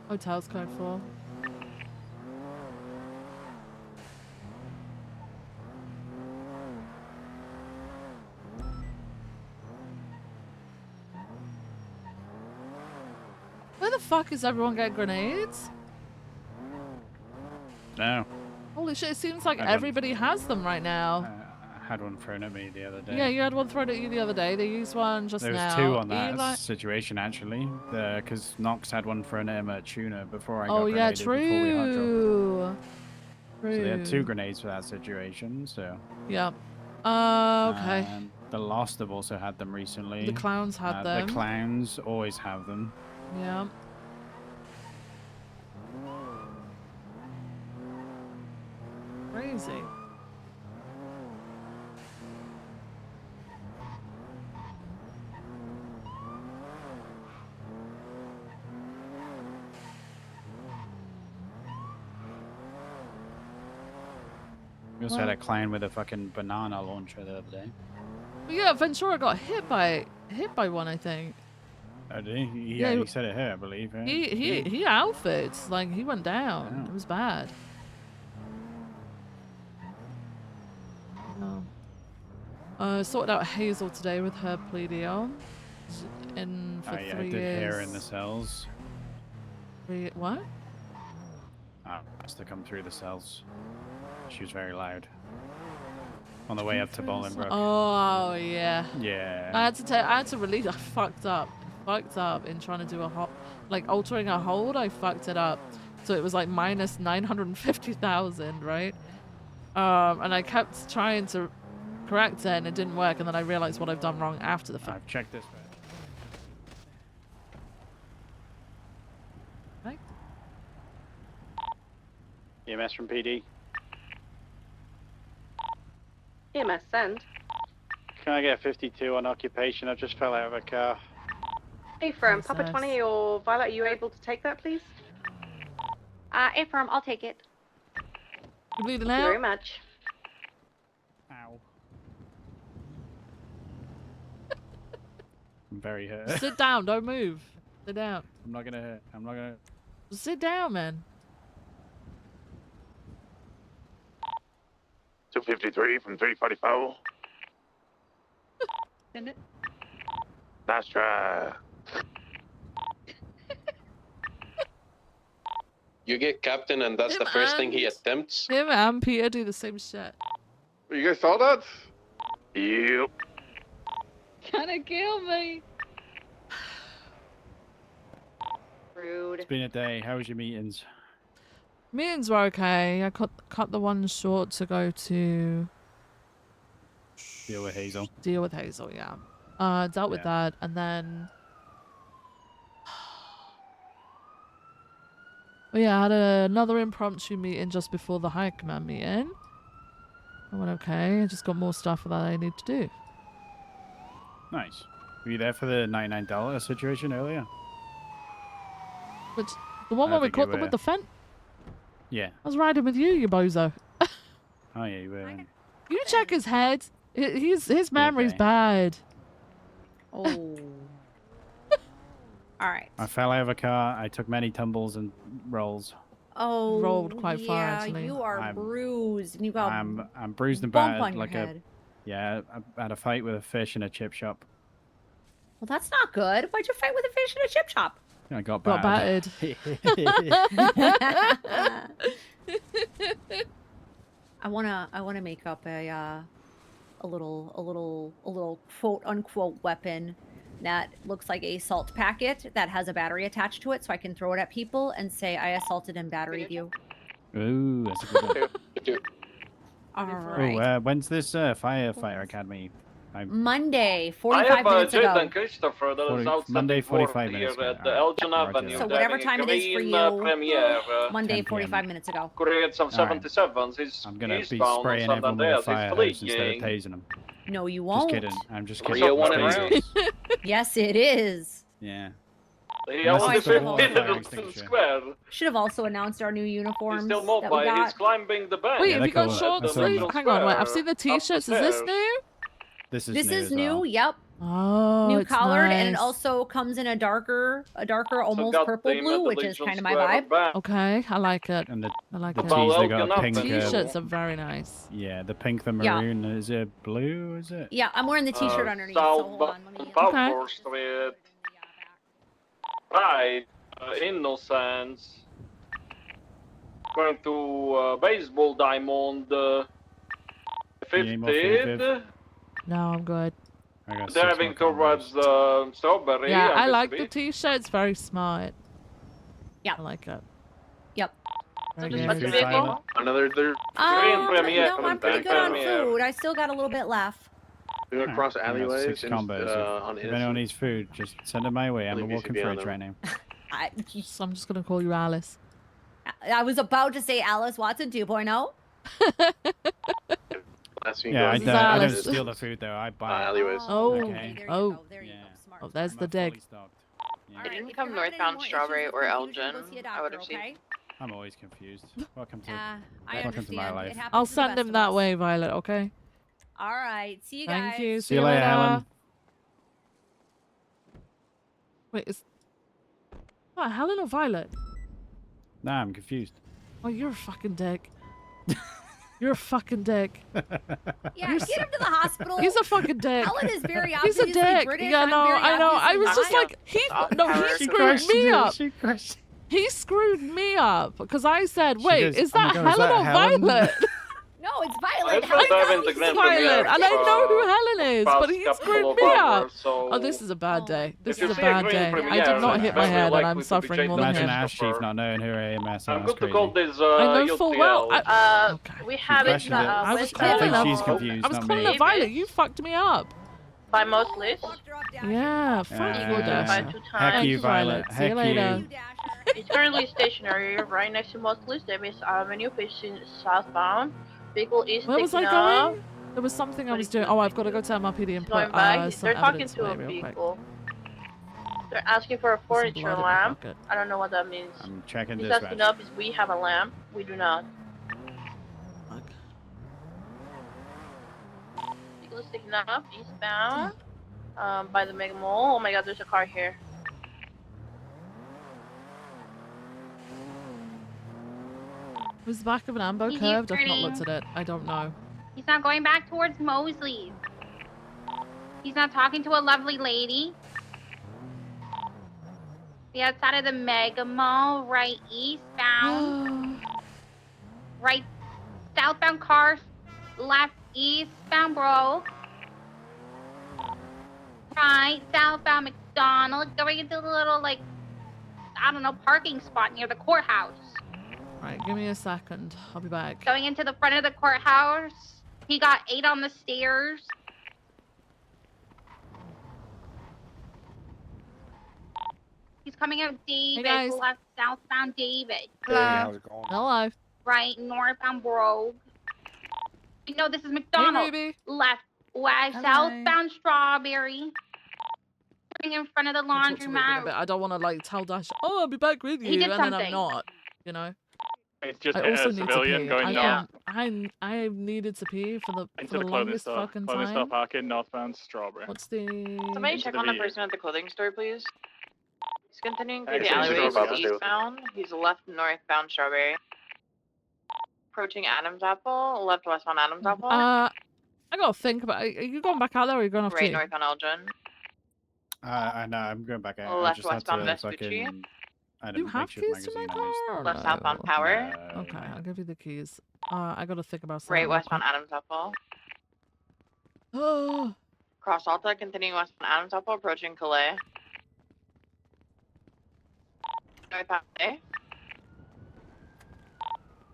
Hotel's code 4. Where the fuck is everyone getting grenades? No. Holy shit, it seems like everybody has them right now. I had one thrown at me the other day. Yeah, you had one thrown at you the other day. They used one just There was now. 2 on that Eli situation actually, because Knox had one thrown at him at Tuna before I got Oh yeah, grenaded before we hot dropped. true. So they had 2 grenades for that situation. So yeah. Okay. And the Lost have also had them recently. The clowns had them. The clowns always have them. Yeah. Crazy. We also had a clown with a fucking banana launcher the other day. But yeah, Ventura got hit by one, I think. Oh, did he? Yeah, He said it here, I believe. Right? He outfits like he went down. Oh. It was bad. Sorted out Hazel today with her plea deal. In for 3 I did years. hear her in the cells. What? I asked to come through the cells. She was very loud. On the way up to Bolingbroke. Oh yeah. Yeah. I had to release. I fucked up in trying to do a like altering a hold. I fucked it up, so it was like minus 950,000, right? And I kept trying to correct it, and it didn't work. And then I realized what I've done wrong after the fact. I've checked this. Right. EMS from PD. EMS send. Can I get 52 on occupation? I've just fell out of a car. Affirm, Papa 20 or Violet, are you able to take that, please? Affirm, I'll take it. You bleeding Thank you out? very much. Ow. I'm very hurt. Sit down. Don't move. Sit down. I'm not gonna hurt. I'm not gonna. Sit down, man. 253 from 344. Send it. Nice try. You get captain, and that's the first thing he attempts. Him and Peter do the same shit. You guys saw that? Yep. Gonna kill me. Rude. It's been a day. How was your meetings? Meetings were okay. I cut the one short to go to Deal with Hazel. deal with Hazel. Yeah. Dealt with that, and then Oh yeah, I had another impromptu meeting just before the high command meeting. I went okay. I just got more stuff that I need to do. Nice. Were you there for the $99 situation earlier? Which the one I where we think caught you them with were. the fence. Yeah. I was riding with you, you bozo. Oh yeah, you were. You check his head. His memory's Okay. bad. Oh. All right. I fell out of a car. I took many tumbles and rolls. Oh, Rolled quite far, yeah, actually. you are I'm- bruised. And you got I'm bruised and bump battered on your like head. Yeah, I had a fight with a fish in a chip shop. Well, that's not good. Why'd you fight with a fish in a chip shop? I got Got battered. I wanna make up a little quote unquote weapon that looks like a salt packet that has a battery attached to it, so I can throw it at people and say I assaulted and batteried you. Ooh, that's a good one. All right. Oh, when's this firefighter academy? Monday, I 45 have minutes ago. Jaden Christopher that is out Monday, stepping forward 45 here minutes ago. at the Elgin Avenue. So whatever driving time a it is for green, you, Premiere. Monday, 10 p.m. 45 minutes ago. Create some All right. 77s. He's I'm gonna be eastbound spraying on everyone with a Santander. fire He's hose instead of fleeing. tasing them. No, you Just won't. kidding. I'm just kidding. 301 in It's round. tasers. Yes, it is. Yeah. He Unless only it's the water 15 fire in extinguisher. square. Should have also announced our new uniforms He's still that mobile. we got. He's climbing the bank. Wait, Yeah, have they're you got cool. short I saw them. sleeve? Hang on, wait. I've seen the t-shirts. Is this new? This is This new is as new. well. Yep. Oh, New it's collared, and it nice. also comes in a darker, almost got purple the blue, which is Legion kind of my Square vibe. back. Okay, I like it. And I like the it. tees, they got Elgin a pink. Avenue. T-shirts are very nice. Yeah, the pink, the Yeah. maroon. Is it blue? Is it? Yeah, I'm wearing the t-shirt underneath, so South hold on. Let me Balfour Street. Right. Innocence. Going to baseball diamond. need more food, 50th. No, I'm good. I got 6 Driving more combos. towards strawberry. Yeah, I on like the Mississippi. t-shirts. Very smart. Yeah. I like it. Yep. Very Just good. food silent. Another green No, premiere I'm pretty good on food. I still got a little bit left. We're gonna cross alleyways. 6 combos. on If anyone needs food, just send it my way. I'm a Believe you walking should be on fridge right now. So I'm just gonna call you Alice. I was about to say Alice Watson 2.0. Yeah, I This is don't Alice. steal the food though. I buy it. alleyways. Oh, Okay. oh, oh, there's the dig. It didn't come northbound Strawberry or Elgin. I would have seen. I'm always confused. Welcome to I welcome to my understand. life. It happens I'll to the send best him of that us. way, Violet. Okay. All right. See you guys. Thank you. See you later, Helen. Wait, is what, Helen or Violet? Nah, I'm confused. Oh, you're a fucking dick. You're a fucking dick. Yeah, get him to the hospital. He's a fucking dick. Helen is very He's obviously a dick. British. Yeah, I'm no, very I know. I was just obviously like, not. he screwed me up. He screwed me up because I said, wait, goes, is "Oh my that God, is Helen that or Helen?" Violet? No, it's Violet. I Helen dive knows into Grand Violet, Premiere, and I know who so Helen is, but he past screwed couple me of up. hours, so Oh, this is a bad day. This if you is a see bad green day. premiere, I did not it's hit my very head, and likely I'm to be suffering more than Imagine him. Ash Chief not knowing who I am. I'm That's good to crazy. call this I know full well. We have it. Question it. I was I calling think her. she's confused, I was not calling me. her Violet. You fucked me up. By most lists. Yeah, fuck you, By Dasher. 2 Heck times. you, Violet. See you Heck later. you. It's currently stationary right next to most lists. Davis Avenue facing southbound. Vehicle is Where was I taking off. going? There was something I was doing. Oh, I've got to go to MRPD and Going put by. some They're talking evidence to a away real quick. vehicle. They're asking for a Some furniture blood in my lamp. pocket. I don't know what that means. I'm checking He's dispatch. asking us if we have a lamp. We do not. Vehicle is taking off eastbound. By the Mega Mall. Oh my God, there's a car here. Was the back of an ambo He's curved? I've not turning. looked at it. I don't know. He's not going back towards Mosley's. He's not talking to a lovely lady. The outside of the Mega Mall, right eastbound. Right southbound cars, left eastbound, bro. Right southbound McDonald's, going into the little, like, I don't know, parking spot near the courthouse. Right, give me a second. I'll be back. Going into the front of the courthouse. He got 8 on the stairs. He's He's coming out David. guys. Left southbound David. Hello. Hello. Right, northbound Brogue. No, this is McDonald. Ruby. Left, west, southbound Strawberry. Coming in front of the I'll talk to Ruby in a laundromat. bit. I don't want to like tell Dash, oh, I'll be back with you, He did and then I'm something. not. You know. It's just I a also need to civilian pee. going north. I needed to pee for the Into the clothing longest store. fucking Clothing store time. parking, northbound Strawberry. What's the? Somebody Into check the on the VE. person at the clothing store, please. He's continuing through the Actually, alleyways. should go He's back. eastbound. He's left northbound Strawberry. Approaching Adams Apple. Left westbound Adams Apple. I gotta think about. Are you going back out there, or are you going off Right too? northbound Elgin. I know, I'm going back out. I Left just had westbound to Vespucci. fucking... I Do you didn't have make sure the keys to my magazine car? or Left no? southbound Power. Okay, I'll give you the keys. I gotta think about something. Right real westbound quick. Adams Apple. Oh. Cross Alta, continuing westbound Adams Apple, approaching Calais. Northbound Calais.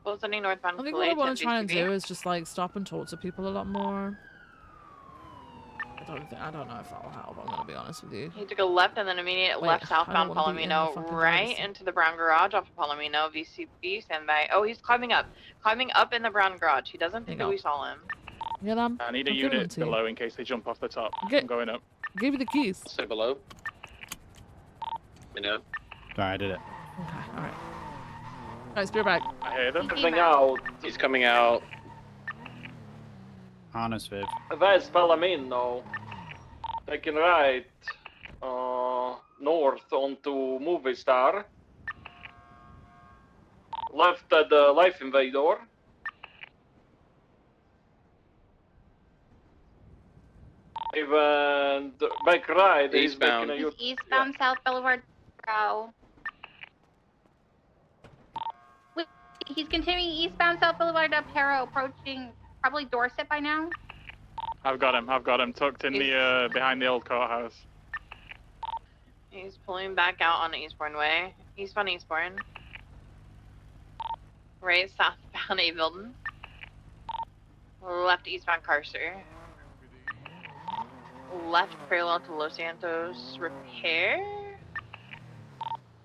Full sending northbound I think Calais. what I want to try and 10 do is just like stop and talk to people a lot more. I don't know if that'll help. I'm gonna be honest with you. He took a left and then immediate Wait, left I don't southbound wanna be in the Palomino, fucking right roads. into the brown garage off of Palomino, VCB, standby. Oh, he's climbing up in the brown garage. He doesn't think that we saw him. Yeah, I need a I'll give them unit to you. below in case they jump off the top. Get- I'm going up. Give you the keys. Stay below. You know. Sorry, I did it. Okay, alright. Guys, be right back. I hear them. Coming out. He's coming out. Honest, Viv. West Palomino. Taking right. North onto Movie Star. Left at the Life Invader. Even back right is Eastbound. making a He's eastbound South Boulevard. Go. Wait, he's continuing eastbound South Boulevard up Harrow, approaching probably Dorset by now. I've got him. Tucked in the behind the old courthouse. He's pulling back out on Eastbourne Way. Eastbound Eastbourne. Right southbound A Milton. Left eastbound Carcer. Left parallel to Los Santos Repair.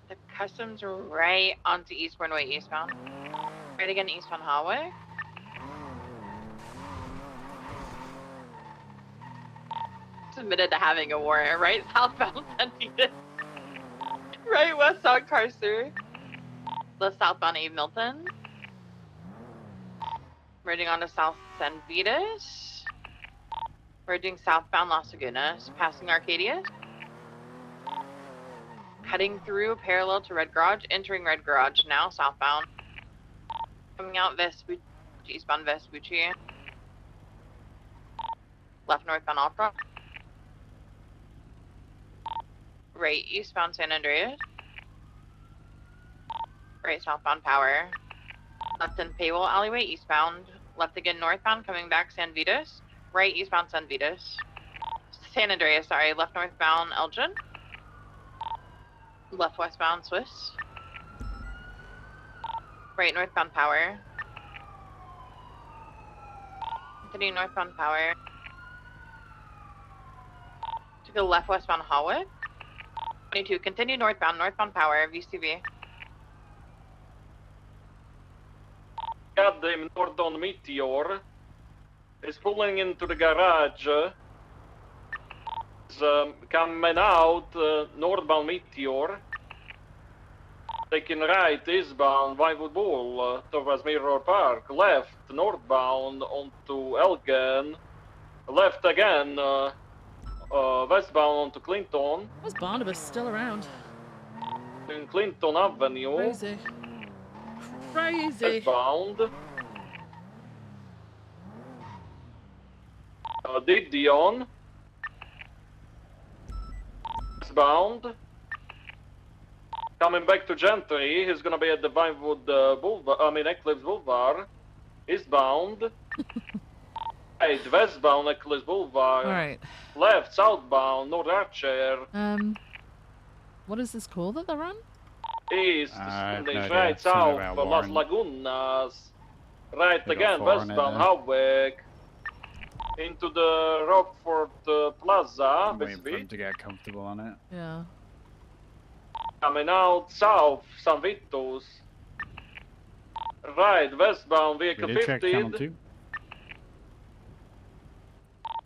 The customs right onto Eastbourne Way eastbound. Right again eastbound Highway. Admitted to having a warrant, right southbound San Vitus. Right westbound Carcer. Left southbound Abe Milton. Merging onto South San Vitus. Merging southbound Las Lagunas, passing Arcadia. Cutting through parallel to Red Garage, entering Red Garage now, southbound. Coming out Vespucci, eastbound Vespucci. Left northbound Opera. Right eastbound San Andreas. Right southbound Power. Left in Paywall Alleyway eastbound. Left again northbound coming back San Vitus. Right eastbound San Vitus. San Andreas, sorry. Left northbound Elgin. Left westbound Swiss. Right northbound Power. Continuing northbound Power. To the left westbound Hawick. 22, continue northbound Power, VCB. Goddamn Northbound Meteor is pulling into the garage. Is coming out northbound Meteor. Taking right eastbound Vinewood Bowl towards Mirror Park. Left northbound onto Elgin. Left again westbound onto Clinton. Was Barnabas still around? In Clinton Avenue. Crazy. Crazy. Westbound. Didion. Westbound. Coming back to Gentry, he's gonna be at the Vinewood Boulevard, Eclipse Boulevard. Eastbound. Right, westbound Eclipse Boulevard. Alright. Left, southbound, North Archer. What is this call that they're on? East, no right, idea. south, Something about Las Warren. Lagunas. Right They got again, four on it westbound there. Hawick. Into the Rockford Plaza, I'm waiting for basically. him to get comfortable on it. Yeah. Coming out south, San Vitos. Right, westbound, vehicle We did check channel 50. 2.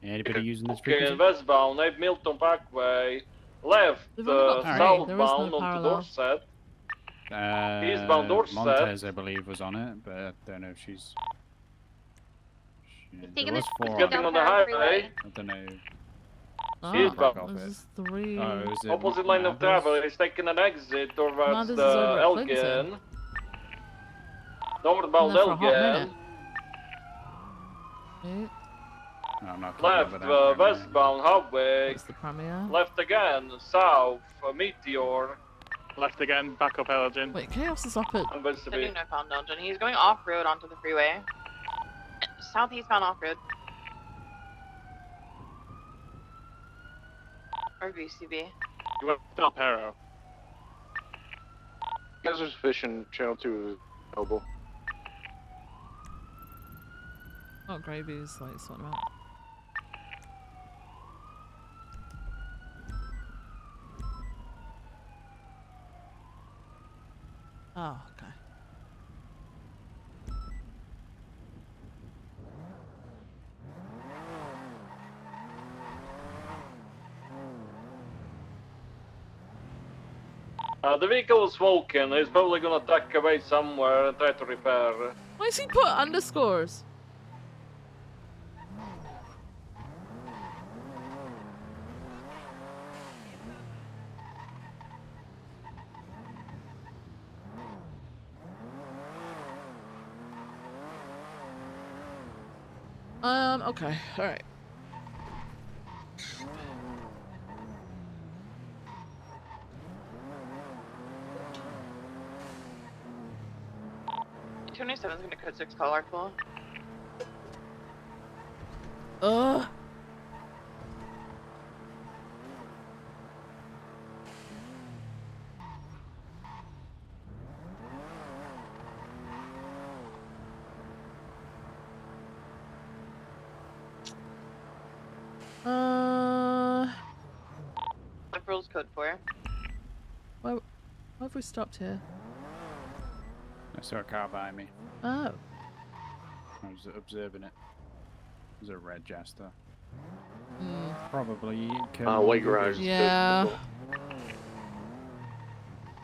Anybody using this Okay, frequency? westbound, Abe Milton Parkway. Left, We've only got 3. There is no southbound onto parallel. Dorset. Eastbound Dorset. Montez, I believe, was on it, but I don't know if she's. There was 4 Getting on the highway. I don't know. Eastbound. This is 3. Oh, is it Opposite lane of travel. He's taking an exit towards this is the over at Elgin. Clinton. Northbound Been there for a hot Elgin. minute. No, I'm not Left, westbound Highway. It's the premiere. Left again, south, Meteor. Left again, back up Elgin. Wait, Chaos is up at... I'm supposed to be. Sending northbound Elgin. He's going off-road onto the freeway. Southeastbound off-road. Or VCB. You went up Arrow. You guys are sufficient. Channel 2 is available. Oh, Gravy's like sorting them out. Oh, okay. The vehicle is smoking. He's probably gonna tuck away somewhere and try to repair. Why does he put underscores? Okay, alright. $27 is gonna code 6 call our pool. What rules code 4? Why have we stopped here? I saw a car by me. Oh. I was observing it. It was a red Jester. Probably. White garage. Yeah.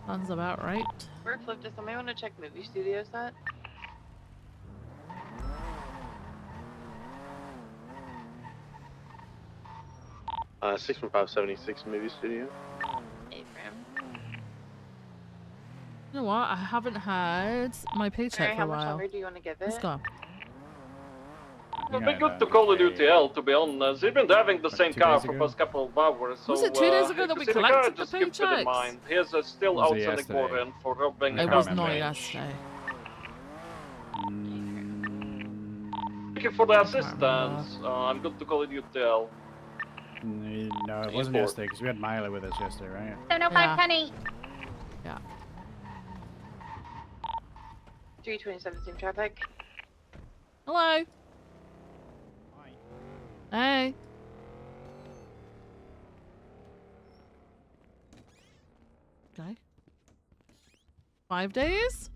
Sounds about right. We're flipped. Does somebody want to check movie studio set? Uh, 61576 movie studio. You know what? I haven't had my paycheck Alright, for how a much while. longer do you want to give it? Let's go. It'd be good to Call of Duty L, to be honest. He's been driving the same car for the past couple of hours, so... Was it 2 days ago that we if you see the car, collected the just keep it in paychecks? mind. He has a still Was it outstanding yesterday? warrant for robbing a It car. was not yesterday. Thank you for the assistance. I'm good to Call of Duty L. No, it wasn't yesterday because we had Miley with us yesterday, right? 70510. Yeah. 327 team traffic. Hello. Hey. Okay. 5 days?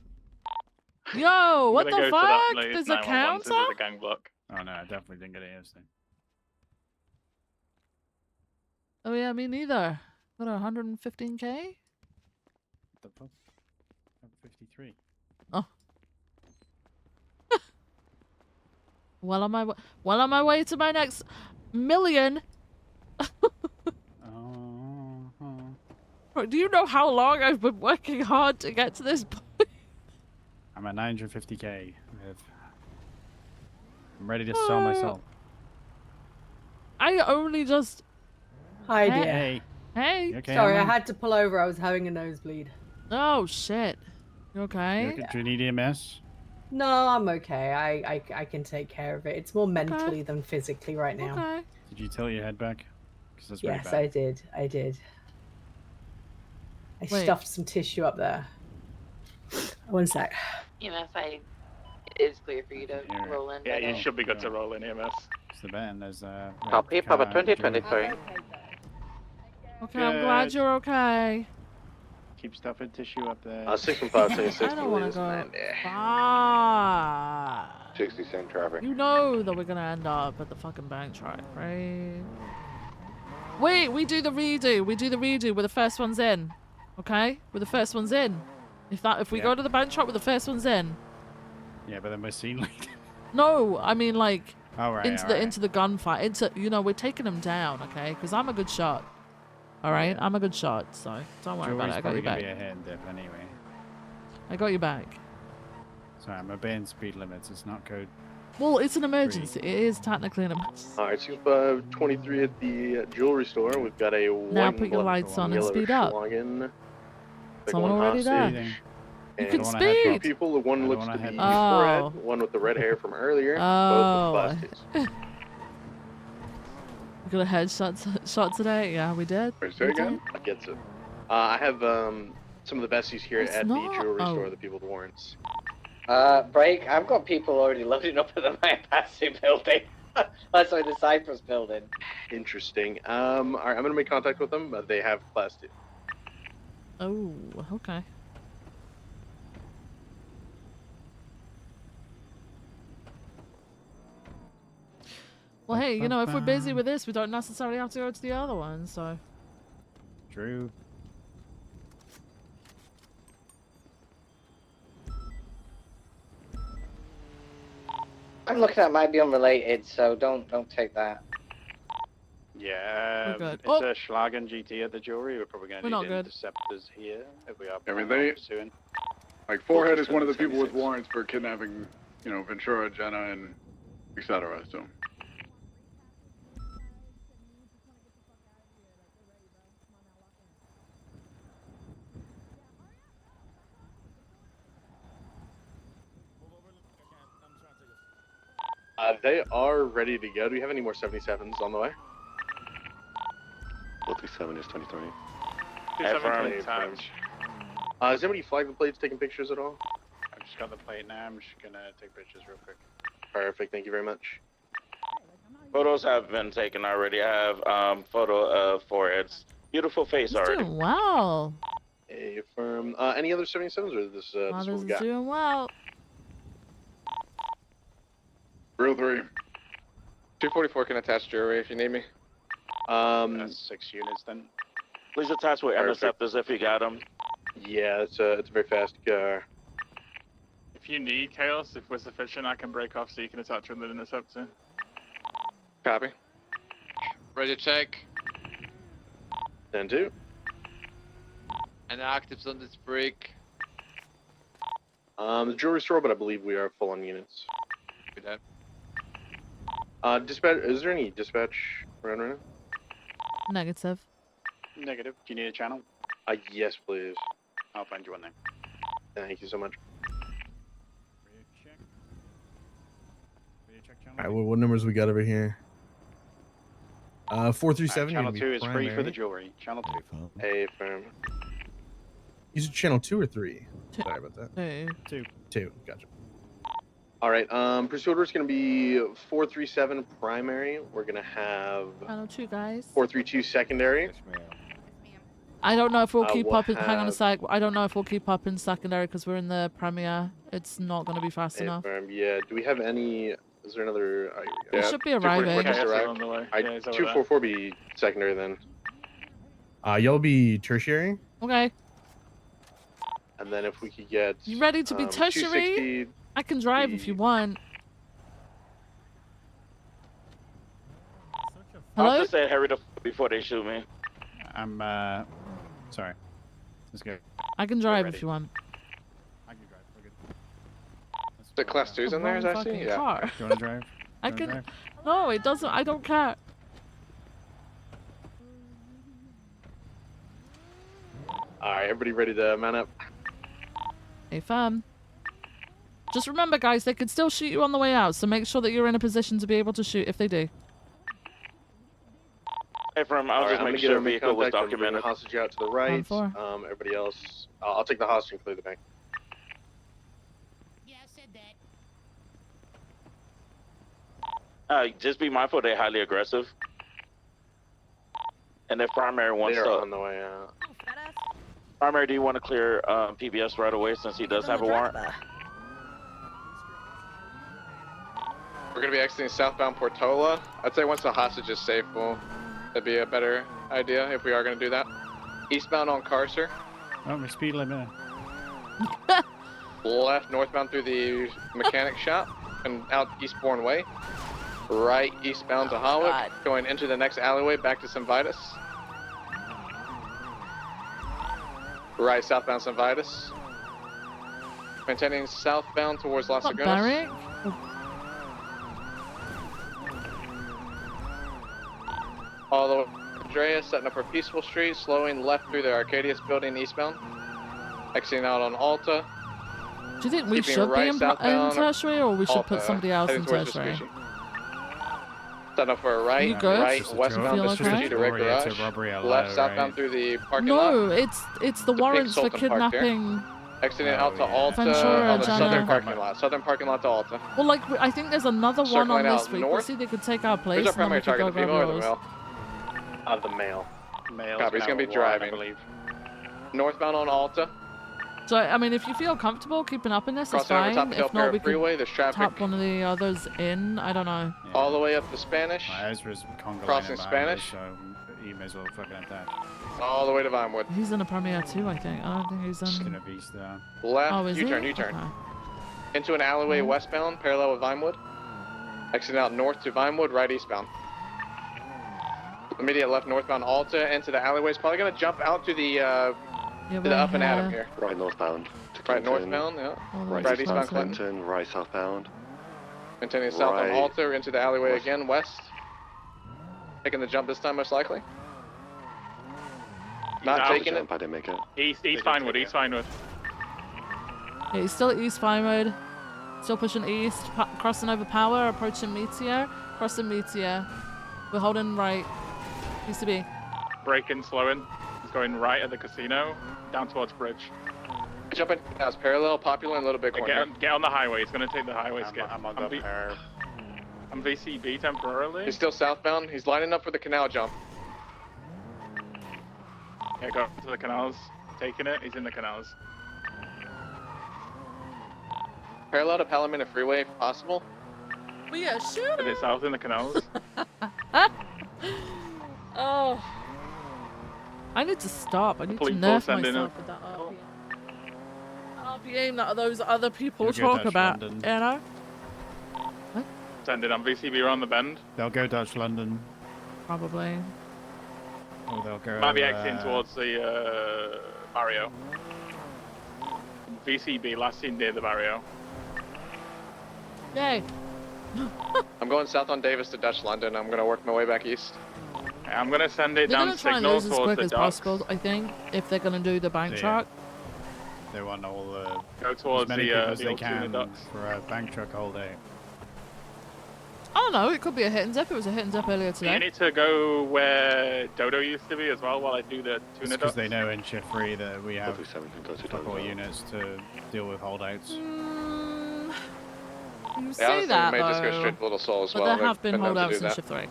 Yo, what the fuck? There's a counter? The gang block. Oh no, I definitely didn't get it yesterday. Oh yeah, me neither. What, 115k? What the fuck? 53. Oh. Well on my way to my next million. Bro, do you know how long I've been working hard to get to this point? I'm at 950k. I'm ready to sell myself. I only just... Hi, Hey. dear. Hey. Hey. You okay, Sorry, I Emma? had to pull over. I was having a nosebleed. Oh shit. You You okay? okay? Do you need EMS? No, I'm okay. I can take care of it. It's more mentally than physically right now. Okay. Did you tilt your head back? 'Cause that's really Yes, bad. I did. I did. I Wait. stuffed some tissue up there. One sec. EMS, it is clear for you to roll in. Yeah, but, you should be good to roll in EMS. It's the band. There's a. Copy, Papa 2023. Okay, I'm glad you're okay. Keep stuff in tissue up there. 61526, I don't want to please. go 90. far. 60 cent traffic. You know that we're gonna end up at the fucking bank track, right? Wait, we do the redo. We do the redo. We're the first ones in. Okay? We're the first ones in. If we go to the bank track, we're the first ones in. Yeah, but then we're seen like. No, I mean like into Alright. the gunfight. We're taking them down, okay? Because I'm a good shot. All right, I'm a good shot, so don't worry about it. I got you back. Be a hit and dip anyway. I got you back. Sorry, I'm obeying speed limits. It's not code. Well, it's an emergency. It is technically an emergency. Alright, 2523 at the jewelry store. We've got a Now white put and your black lights on and yellow speed up. Schlagen. Someone already there. You can speed. Two people. The one looks to be Oh. Fred, one with the red hair from earlier. Oh. Both with Class 2s. You got a headshot shot today? Yeah, we did. Say again? I get it. I have some of the besties here It's at not- the jewelry oh. store, the people with warrants. Break. I've got people already loading up at the Mayapasu building. That's why the Cypress building. Interesting. Alright, I'm gonna make contact with them, but they have Class 2. Oh, okay. Well, hey, you know, if we're busy with this, we don't necessarily have to go to the other one, so. True. I'm looking at might be unrelated, so don't take that. Yeah, We're good. it's Oh. a Schlagen GT at the jewelry. We're probably going We're to not need good. interceptors here if we are I mean, they pursuing. like Forehead is one of the people with warrants for kidnapping, you know, Ventura, Jenna, and etc. So. They are ready to go. Do you have any more 77s on the way? 47 is 23. Is anybody flag the plates taking pictures at all? I've just got the plate now. I'm just going to take pictures real quick. Perfect. Thank you very much. Photos have been taken already. I have photo of Forehead's beautiful face He's already. doing well. Affirm. Any other 77s or this what Others we is got? doing well. Real 3. 244 can attach jewelry if you need me. That's 6 units then. Please attach with interceptors if you got them. Yeah, it's a very fast car. If you need chaos, if we're sufficient, I can break off so you can attach with an interceptor. Copy. Ready to check. 10-2. And actives on this break. The jewelry store, but I believe we are full on units. Good that. Dispatch. Is there any dispatch around right now? Negative. Negative. Do you need a channel? Yes, please. I'll find you one then. Thank you so much. Alright, what numbers we got over here? 437. Channel 2 is free for the jewelry. Channel 2. Affirm. You said channel 2 or 3? Sorry about that. 2. 2. Gotcha. All right. Pursuit order is going to be 437 primary. We're going to have Channel 2, guys. 432 secondary. I don't know if we'll keep we'll up. Hang on a have- sec. I don't know if we'll keep up in secondary because we're in the premiere. It's not going to be fast enough. Affirm. Yeah. Do we have any? Is there another? Here we go. It should be arriving. Just Okay, arrived. on the way. I, Yeah, he's over 244 be secondary then. Y'all be tertiary? Okay. And then if we could get. You ready to be 260 tertiary? I can drive if you want. I'll Hello? just say hurry the before they shoot me. I'm, sorry. Let's go. I can drive ready. if you want. I can drive. We're good. The class 2's in there, as Wrong I see? fucking Yeah. car. Do you want to drive? I can. No, it doesn't. I don't care. All right, everybody ready to man up? Hey, fam. Just remember, guys, they could still shoot you on the way out, so make sure that you're in a position to be able to shoot if they do. Hey, from I'll All right, just I'm make gonna sure get a vehicle was contact. I'm gonna bring the documented. hostage out to the right. 4. Everybody else, I'll take the hostage and clear the bank. Just be mindful they're highly aggressive. And their primary wants They're to. on the way out. Primary, do you want to clear PBS right away since he does have a warrant? We're gonna be exiting southbound Portola. I'd say once the hostage is safe, that'd be a better idea if we are gonna do that. Eastbound on Carcer. Oh, my speed limit. Left northbound through the mechanic shop and out Eastbourne Way. Right eastbound to Holwick, going into the next alleyway back to St. Vitus. Right southbound St. Vitus. Maintaining southbound towards Las What, Lagunas. Barry? All the way to Andreas, setting up for Peaceful Street, slowing left through the Arcadius building eastbound. Exiting out on Alta. Do you think we Keeping should be right in southbound tertiary, or we should put Alta, somebody else heading in towards tertiary? Vespucci. Setting up for a right, You good? right westbound Feel Vespucci okay? to Red Garage. It's a robbery allow, Left southbound right? through the parking lot. No, it's the pink warrants for Sultan parked there. kidnapping. Exiting out to Alta Ventura, on the southern Jenna. parking lot. Southern parking lot to Alta. Well, like I think there's another one Circling on this out north. frequency. They could take our place. Who's our and then primary we could target, go the female grab or the yours. male? The male. Male. Copy, he's gonna be driving. I believe. Northbound on Alta. So I mean, if you feel comfortable keeping up in this, it's Crossing over fine. top of Del If not, Perro we could Freeway, there's traffic. tap one of the others in. I don't know. All the way up to Spanish. Ezra's Congo Crossing line Spanish. so he may as well fucking attack. All the way to Vinewood. He's in a premiere too, I think. I don't think he's Just in. gonna be there. Left, Oh, is U-turn, he? U-turn. Okay. Into an alleyway Mhm. westbound, parallel with Vinewood. Exiting out north to Vinewood, right eastbound. Immediate left northbound Alta into the alleyway. Is probably gonna jump out to the up and Adam here. Right northbound. To Right Clinton. northbound, yeah. Right, Right eastbound eastbound Clinton. Clinton. Right southbound. Maintaining south on Right. Alta into the alleyway again, west. Taking the jump this time, most likely. Not out. taking it. Jump, I didn't make it. East Vinewood, East Vinewood. Yeah, he's still at East Vinewood. Still pushing east, crossing over Power, approaching Meteor, crossing Meteor. We're holding right. Used to be. Braking, slowing. He's going right at the casino, down towards Bridge. Jumping now it's parallel, popular, and a little bit corner. Get on the highway. He's going to take the highway skip. I'm on the pair. I'm VCB temporarily. He's still southbound. He's lining up for the canal jump. Yeah, go to the canals. Taking it. He's in the canals. Parallel to Palomino Freeway, if possible. We are Is shooting. it south in the canals? Oh. I need to stop. I need to Police nerf send in myself a- with that RPM. RPM that those other people You'll go talk Dutch about, London. you know? Sending on VCB around the bend. They'll go Dutch London. Probably. Or they'll go. Might be exiting towards the barrio. VCB, last seen near the barrio. Yay. I'm going south on Davis to Dutch London. I'm gonna work my way back east. I'm going to send it They're down gonna try and signal lose as towards quick the as docks. possible, I think, if they're gonna do the bank Yeah. truck. They want all the. Go towards as many the, people as the they old tuna can docks. for a bank truck all day. I don't know, it could be a hit and zip. It was a hit and zip earlier Do you today. need to go where Dodo used to be as well while I do the tuna Because docks? they know in shift 3 that we have Lovely 7 can go to couple Dover. units to deal with holdouts. You Yeah, say honestly, that, we may just go though, straight to Little Soul as but well. there have been known to do holdouts in that. shift 3.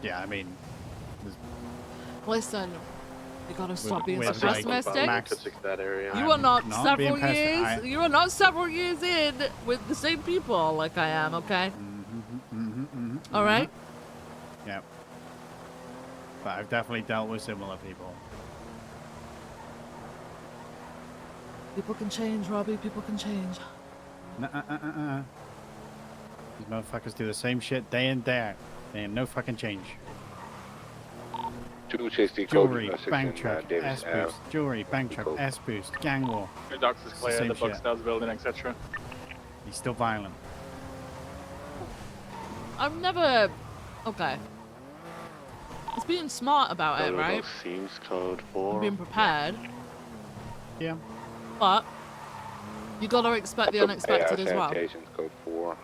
Yeah, I mean, Listen, you gotta stop being we so have, like, pessimistic. max- that area. You are not, not several being years. You are not several years in with the same people like I am. Okay. All right. Yeah. But I've definitely dealt with similar people. People can change, Robbie. People can change. These motherfuckers do the same shit day in, day out. They ain't no fucking change. 260 Jewelry, code bank 6 truck, S boost. Jewelry, bank truck, S boost, gang war. The docks is It's the clear, same the shit. Buckstars building, etc. He's still violent. I'm never. Okay. It's being smart about it, right? Seems code 4. Being prepared. Yeah. But you gotta expect the unexpected as well. Sanitation code 4.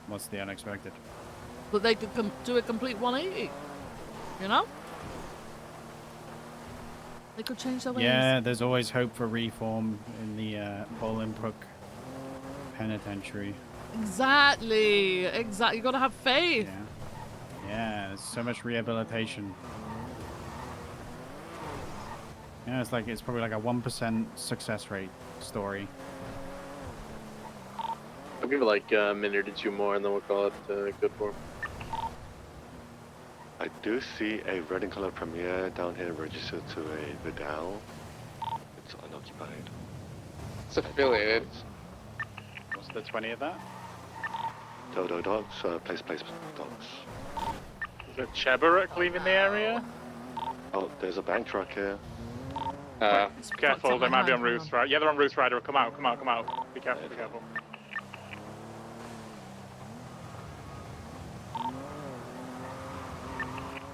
What's the unexpected? But they could do a complete 180. You know? They could change their ways. Yeah, there's always hope for reform in the Bolingbrook Penitentiary. Exactly. Exactly. You gotta have faith. Yeah, there's so much rehabilitation. Yeah, it's probably like a 1% success rate story. I'll give it like a minute or two more, and then we'll call it good for him. I do see a red and color Premier down here registered to a Vidal. It's unoccupied. It's affiliated. What's the 20 of that? Dodo dogs, place dogs. Is it Chebarak leaving the area? Oh, there's a bank truck here. Careful, they might be on Ruth's right. Yeah, they're on Ruth's Rider. Come out. Be careful, be careful.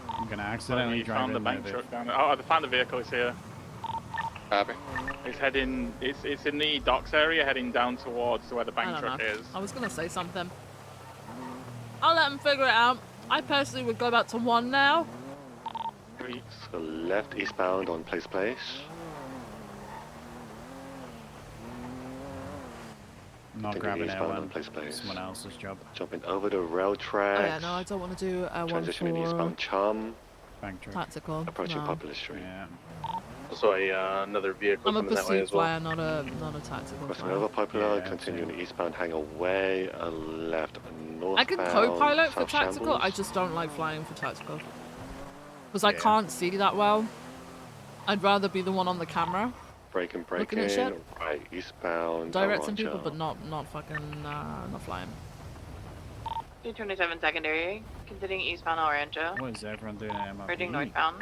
I'm gonna accidentally You drive found the in bank there. truck down there. Oh, they found the vehicle. It's here. Copy. It's heading. It's in the docks area, heading down towards where the I bank don't truck know. is. I was gonna say something. I'll let them figure it out. I personally would go back to 1 now. So left eastbound on Place. I'm not Continuing grabbing eastbound L1. on Place. Someone else's job. Jumping over the rail tracks. Oh yeah, no, I don't want to do a 1 Transitioning for eastbound Chum. Bank truck. tactical. Approaching No. Poplar Street. Yeah. Also, another vehicle I'm a coming that way pursuit as well. flyer, not a tactical Crossing flyer. over Poplar, Yeah, continuing same. eastbound Hangar Way, left northbound. I can co-pilot for South tactical. Shambles. I just don't like flying for tactical because I Yeah. can't see that well. I'd rather be the one on the camera, Braking, looking at shit. right eastbound. directing people, Arancho. but not fucking not flying. 227 secondary, continuing eastbound Oranjo. What is everyone doing at MRPD? Heading northbound.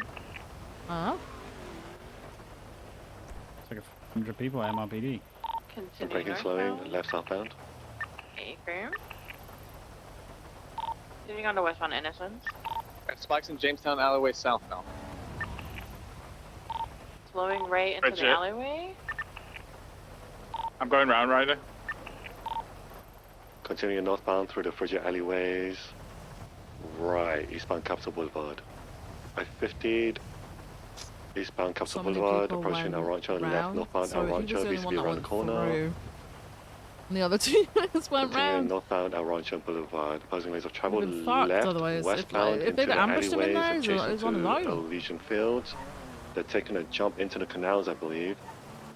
It's like 100 people at MRPD. Continuing Braking, northbound. slowing, left southbound. Affirm. Continuing on to westbound Innocence. Spikes in Jamestown alleyway southbound. Slowing right into Bridget. the alleyway. I'm going round, Ryder. Continuing northbound through the frigid alleyways. Right, eastbound Capitol Boulevard. I 50'd. Eastbound So Capitol many Boulevard, people approaching went Arancho, left round, northbound so he was Arancho, the only VCB one that around the went corner. through. And the other 2 went Continuing round. northbound Arancho Boulevard, opposing lanes of travel Would've been fucked left, otherwise. westbound If into they'd the ambushed him in alleyways there, he's adjacent on his to own. Elysian Fields. They're taking a jump into the canals, I believe,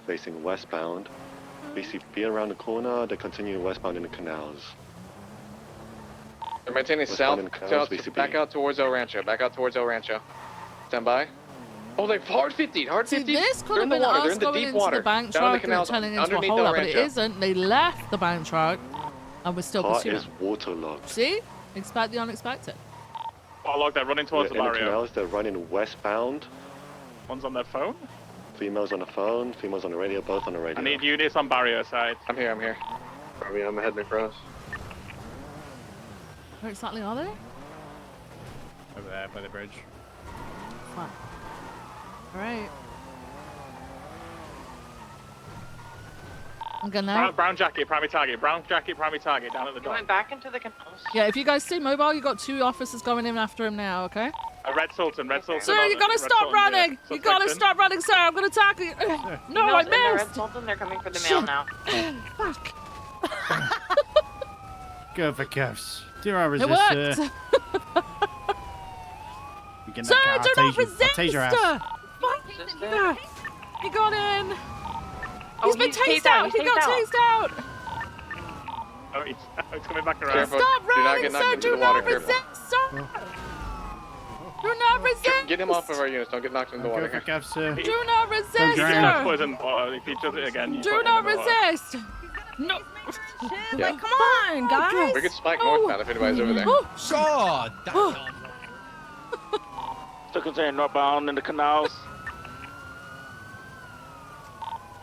facing westbound. VCB around the corner, they're continuing westbound in the canals. They're maintaining Westbound south, in the canals, south VCB. back out towards El Rancho. Stand by. Oh, they've hard 50'd. See, this could They're have in the been water. They're us in the going deep into water. the bank Down in the truck and canals, turning into a underneath hole, El but it Rancho. isn't. They left the bank truck and we're still Car pursuing. is waterlogged. See? Expect the unexpected. Oh, look, they're running towards They're the in the barrier. canals, they're running westbound. One's on their phone. Females on the phone, females on the radio, both on the radio. I need units on barrier side. I'm here. Probably I'm heading across. Where exactly are they? Over there by the bridge. Fuck. Alright. I'm gonna. Brown jacket, primary target. Brown jacket, primary target. Down at the He dock. went back into the canals. Yeah, if you guys stay mobile, you got 2 officers going in after him now, okay? Red Sultan. Sir, you gotta stop running! You gotta stop running, sir! I'm gonna tackle you! No, I Females in the Red missed! Sultan, they're coming for the Shit. male now. Fuck. Go for cuffs. Do our It resist, worked! sir. You get in Sir, that car, do I'll not tase you. I'll resist! tase your ass. He got in! Oh, He's been he's tased tased out, out! He he's got tased tased out! Oh, he's coming back around. Careful. Stop Do not running, get knocked sir! into Do the water. not Careful. resist, sir! Do not resist! Get him off of our units. Don't get knocked into the water. Go for cuffs, sir. Do not resist, Don't drown. sir! Poison water. If he does it again, you Do put him not in the water. resist! No! Yeah. Like, come on, guys. We could spike northbound if anybody's over there. Oh, God damn. Still continuing northbound in the canals.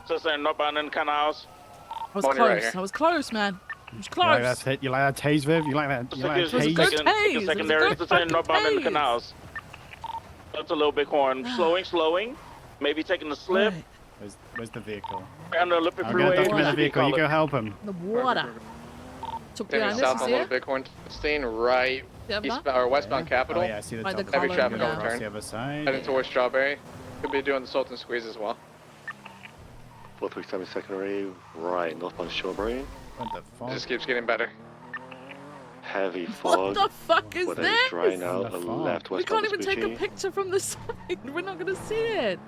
Still saying northbound in the canals. I was Money right close. here. I was close, man. I was You like close. that hit? You like that tase, Viv? You like that? You like that was a tase? good tase. It was a Secondary. good Still saying fucking northbound in the tase. canals. That's a little bighorn. Slowing. Maybe taking a slip. Right. Where's the vehicle? On the Olympic I'm freeway. gonna document the vehicle. You Call go it. help him. The water. Took Standing behind south this, on you see Little it? Bighorn, staying right Yeah, eastbound or westbound Capitol. Oh yeah, I see the By the top. Heavy column traffic now. on Across turn. the other side. Heading towards Strawberry. Could be doing the Sultan Squeeze as well. 437 secondary, right, northbound Shawbury. What the It fuck? just keeps getting better. Heavy What fog. the fuck is Weather this? is drying out. The A fog. left We westbound can't even take a Vespucci. picture from the side. We're not gonna see it.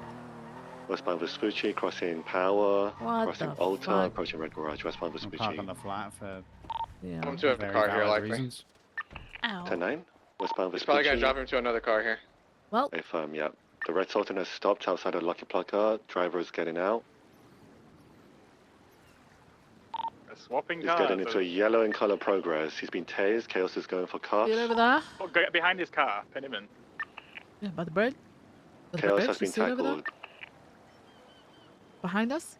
Westbound Vespucci, crossing Power, What crossing the Alta, fuck? approaching Red Garage, westbound I'll Vespucci. park on the flat for Yeah. I'm to have the very car here, valid likely. reasons. Ow. 10-9, westbound He's Vespucci. probably gonna drop him to another car here. Well. Yeah. The Red Sultan has stopped outside of Lucky Plaka. Driver is getting out. Swapping He's cars. getting into a yellow in color Progress. He's been tased. Chaos is going for cuffs. See it over there? Oh, go behind his car. Pin him in. Yeah, by the bridge. By the Chaos bridge. has been You see it over there? tackled. Behind us?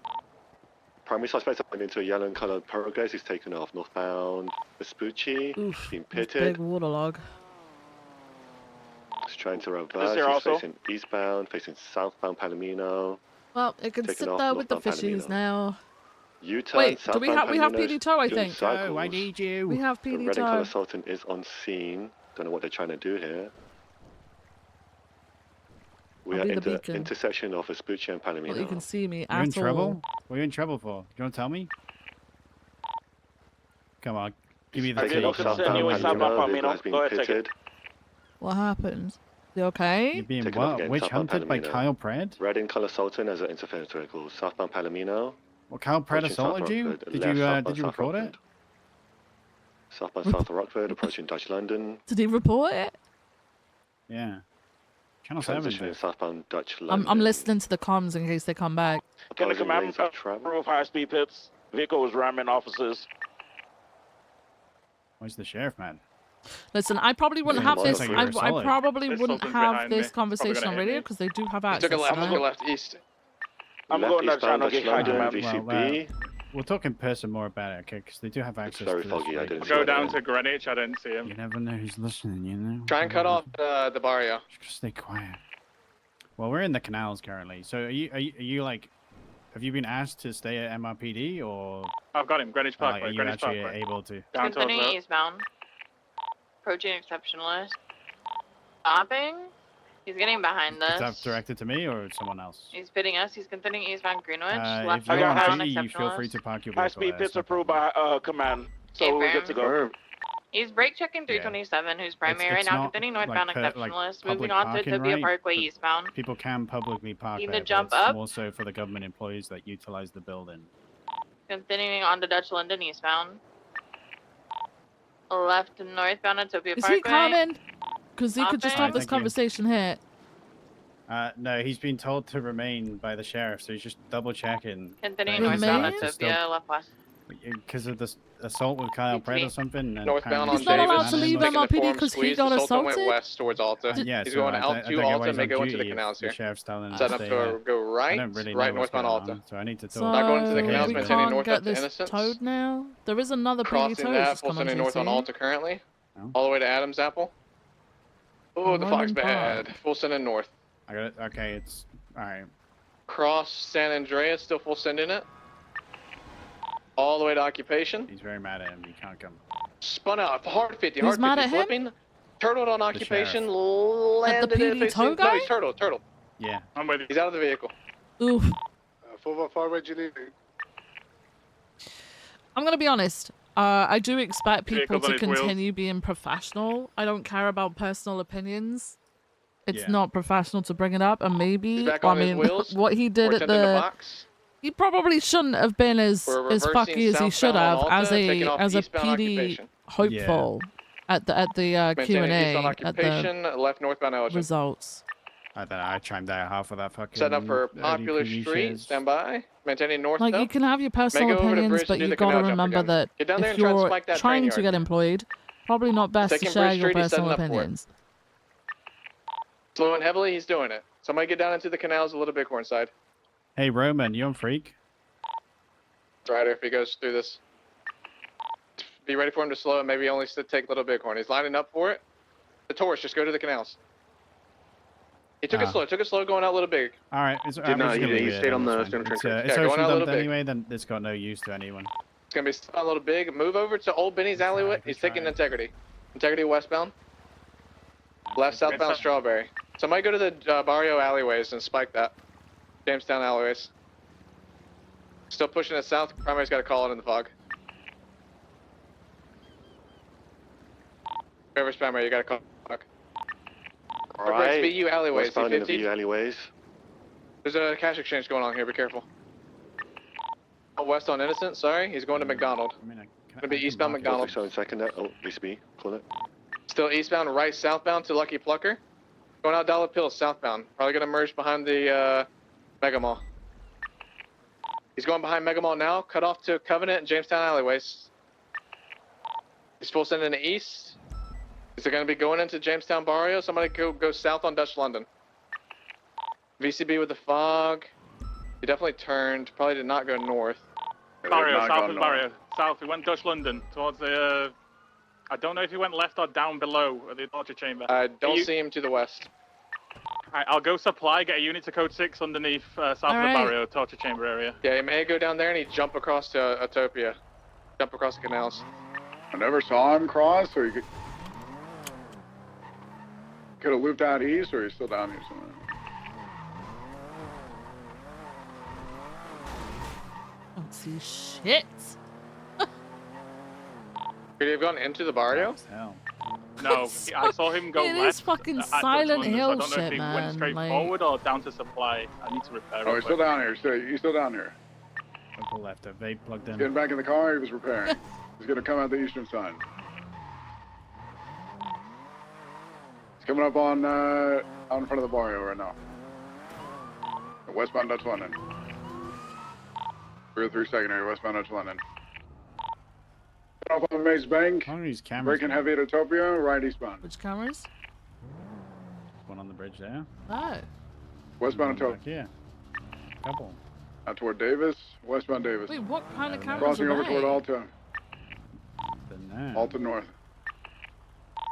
Primary suspect has been into a yellow in color Progress. He's taken off. Northbound Vespucci. Oof. He's been Big pitted. waterlog. He's trying to Is reverse. there He's also? facing eastbound, facing southbound Palomino. Well, it can Taking sit off there with the northbound fishies Palomino. now. U-turn, Wait, do southbound we have Palomino, PD tow, I doing think? circles. Oh, I need you. We have The PD red and color tow. Sultan is on scene. Don't know what they're trying to do here. We I'll are be in the the beacon. intersection of Vespucci and Palomino. Well, you can see me You're in at all. trouble? What are you in trouble for? Do you want to tell me? Come on, give me the Taking tape. off southbound Palomino. Vehicle has been pitted. What happened? You okay? You're being Taking off what? again, Witch southbound hunted by Palomino. Kyle Pred? Red in color Sultan as an interference vehicle. Southbound Palomino. Well, Kyle Pred Approaching South assaulted you? Rockford. Did Left, you southbound South record it? Rockford. Southbound South Rockford, approaching Dutch London. Did he report it? Yeah. Channel 7. Transitioning southbound Dutch London. I'm listening to the comms in case they come back. Can the Opposing command lanes of travel. approve high-speed pits? Vehicle was ramming officers. Where's the sheriff, man? Listen, I probably wouldn't Yeah, have well, this. like you were I assaulted. probably This wouldn't Sultan's have behind me. this He's probably conversation gonna on hit radio me. because they do have He access. took a left, to took that. a left east. I'm Left going to try eastbound to Dutch get high London, demand. VCB. We'll talk in person more about it, okay? Because they do have access very to foggy, this. I didn't I'll see go it down again. to Greenwich. I didn't see him. You never know who's listening, you know? Try and cut off the barrio. Just stay quiet. Well, we're in the canals currently. So are you like, have you been asked to stay at MRPD or I've got him. Greenwich like, Parkway. are you Greenwich actually Parkway. able to? Down towards Continuing the... eastbound. Approaching exceptionalist. Stopping. He's getting behind Is us. that directed to me or someone else? He's pitting us. He's continuing eastbound Greenwich. If Left you're on southbound duty, you feel free exceptionalist. to park your vehicle. High-speed there, pits it's no approved by command. So Okay, we're good to go. He's brake checking 327, who's primary right it's now, not, continuing like, northbound like, exceptionalist, public moving on to parking, Topia right? Parkway But eastbound. People can publicly park Need to there, but jump it's up. more so for the government employees that utilize the building. Continuing on to Dutch London eastbound. Left and northbound at Topia Is Parkway. he coming? Because he could just Stopping. have this Thank you. conversation here. No, he's been told to remain by the sheriff, so he's just double checking. Continuing Remain? northbound at Still- Topia, left west. Because of this assault with Kyle Pratt or something. and Northbound apparently on He's not allowed Davis. to leave Taking the MRPD form because he squeeze, got the Sultan assaulted? went west towards Alta. Yeah, He's so going I out don't to get why Alta, he's may on go into the duty if canals the here. sheriff's telling us Setting to up stay to there. go I right, don't really know right what's northbound going Alta. on, so I need to So talk. Not going to the canals, we maintaining can't north get up to this Innocence. towed now. There is another PD Crossing tow that, that's just full come on sending north on GT. Alta currently. No? All the way to Adams Apple. Oh, the fog's London bad. Park. Full sending north. I got it. Okay, it's all right. Cross San Andreas, still full sending it. All the way to Occupation. He's very mad at him. He can't come. Spun out, hard 50, Who's hard 50, mad at him? flipping. Turtled on Occupation, At the landed it PD tow facing... guy? No, he's turtle. Yeah. I'm with you. He's out of the vehicle. Oof. Far way, Julie. I'm gonna be honest. I do expect people Vehicles on to his wheels. continue being professional. I don't care about personal opinions. It's Yeah. not professional to bring it up, and maybe He's back I on his mean wheels. what he did We're at attempting to the box. he probably shouldn't have been as We're as reversing fucky as he should southbound have on as Alta, a taking off as a eastbound PD Occupation. hopeful at the Maintaining Q&A eastbound at the Occupation, left northbound Elgin. results. I don't know. I chimed out half of that fucking. Setting up for Popular LDPD Street, shares. stand by. Maintaining north Like you up. can have your personal Make it over the opinions, bridge, but do you the gotta canal jump remember again. that Get down there if and try and you're spike that trying train to yard. get employed, probably not best Taking to share Bridge your Street, he's setting personal up for it. opinions. Slowing heavily, he's doing it. Somebody get down into the canals a little Bighorn side. Hey Roman, you on Freak? Rider, if he goes through this. Be ready for him to slow and maybe only take Little Bighorn. He's lining up for it. The Taurus, just go to the canals. He took it slow going out Little Big. All right. It's, I'm no, just gonna he leave it stayed in, on it's the fine. stone It's, trench. it's Yeah, going ocean out a little dumped big. anyway, then it's got no use to anyone. It's gonna be still a little big. Move over to Old Benny's alleyway. He's taking Integrity. Integrity westbound. Left southbound Strawberry. Somebody go to the Barrio alleyways and spike that. Jamestown alleyways. Still pushing it south. Primary's got to call it in the fog. Whoever's primary, you got to call it. Alright. VU alleyways. Westbound in the C50. VU alleyways. There's a cash exchange going on here. Be careful. West on Innocent. Sorry, he's going to McDonald. Gonna be eastbound McDonald. So second that. Oh, BCB, pull it. Still eastbound, right southbound to Lucky Plucker. Going out Dollar Pill southbound. Probably gonna merge behind the Mega Mall. He's going behind Mega Mall now. Cut off to Covenant and Jamestown alleyways. He's full sending to east. Is it gonna be going into Jamestown Barrio? Somebody go south on Dutch London. VCB with the fog. He definitely turned. Probably did not go north. Barrio, south of Barrio. South, he went Dutch London, towards the, I don't know if he went left or down below at the torture chamber. I don't see him to the west. Alright, I'll go supply, get a unit to code 6 underneath south of the Barrio torture chamber area. Yeah, he may go down there and he jump across to Utopia. Jump across the canals. I never saw him cross, or he could have looped out east, or he's still down here somewhere. Don't see shit. Could he have gone into the Barrio? Hell. No, I saw him go It left. is fucking at Silent Dutch London, Hill so I don't know shit, if he man. went straight Like... forward or down to supply. I need to repair Oh, real he's still quick. down here. He's still down here. Local left, a vape plugged in. Getting back in the car, he was repairing. He's gonna come out the eastern side. He's coming up on out in front of the Barrio right now. Westbound Dutch London. 303 secondary, westbound Dutch London. Off on the Maze Bank. Breaking heavy at Utopia, right eastbound. Which cameras? One on the bridge there. Oh. Westbound Utopia. Yeah. Couple. Out toward Davis, westbound Davis. Wait, what kind of cameras Crossing are over they? toward Alta. Then Alta North.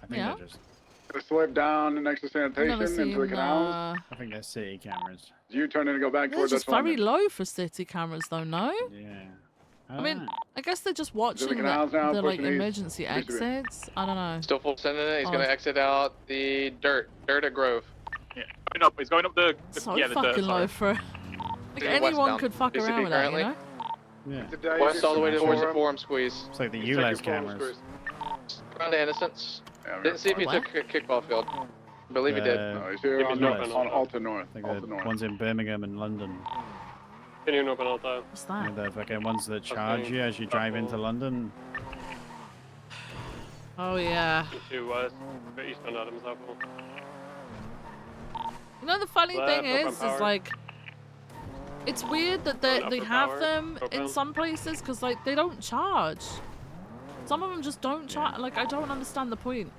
I think Yeah. they're just. They slip down next to sanitation into the canals. I think they're city cameras. You turn in and go back They're toward just Dutch very London. low for city cameras, though, no? Yeah. I mean, I guess they're just the watching the, canals now, like pushing east. emergency Used to be. exits. I don't know. Still full sending it. He's gonna Odd. exit out the dirt at Grove. Yeah, going up. He's going up the So yeah, the dirt, fucking low sorry. for. Like Yeah, anyone westbound. could fuck BCB around with that, you currently. know? Yeah. West all the way towards the Forum squeeze. It's like the He's ULEZ taking Forum cameras. squeeze. Around to Innocence. Didn't see if he What? took a kickball field. I believe he did. No, he's here Give on, me north, no on pen. Alta North. I think Alta the North. ones in Birmingham and London. Can you open all time? What's that? And the fucking ones that charge you as you drive into London. Oh yeah. To west, eastbound Adams Apple. You know the funny Left, thing open is power. like, it's weird that they Upper have power, them in open. some places because like they don't charge. Some of them just don't charge. Like I don't understand the point.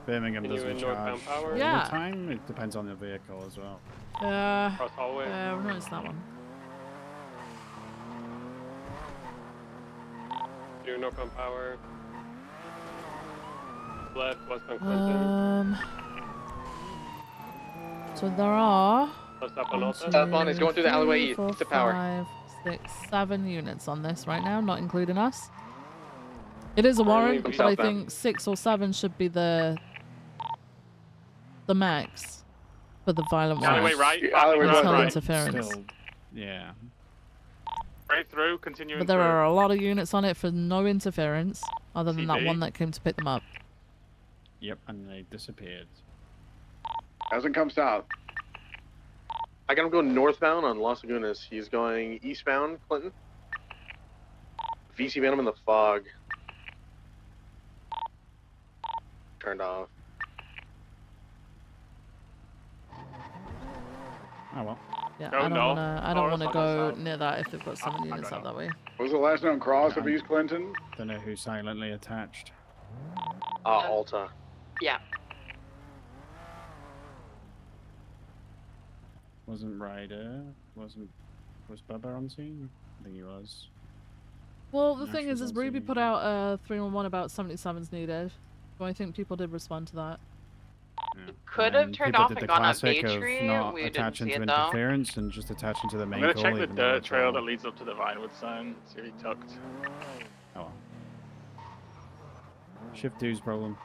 Birmingham Can you doesn't in charge northbound power? all Yeah. the time. It depends on the vehicle as well. Cross hallway. I've noticed that one. Do northbound power. Left, westbound Clinton. So there are. Let's up on Alta. Southbound, he's going through the alleyway 3, east 4, to power. 5, 6, 7 units on this right now, not including us. It is a warrant, from but I southbound. think 6 or 7 should be the max for the violent Alleyway warrant. right. alleyway back It's right. no right. interference. Still, yeah. Straight through, continuing But there through. are a lot of units on it for no interference, other than that CB. one that came to pick them up. Yep, and they disappeared. Hasn't come south. I got him going northbound on Las Lagunas. He's going eastbound, Clinton. VC Venom in the fog. Turned off. Oh well. Yeah, Oh, I don't no. wanna. I don't Oh, wanna it's go on the south. near that if they've got 7 units got up that way. What was the last known cross of Yeah. East Clinton? Don't know who's silently attached. Alta. Yeah. Wasn't Ryder? Was Bubba on scene? I think he was. Well, the Yeah, thing she is was on Ruby scene. put out a 311 about 77s needed. So I think people did respond to that. Yeah. Could And have then turned people off did and the gone up classic Bay of Tree. not We didn't attaching see to it though. interference and just attaching to the main I'm gonna call. check the even though dirt it's trail all- that leads up to the Vinewood sign. See if he tucked. Oh well. Shift 2's problem.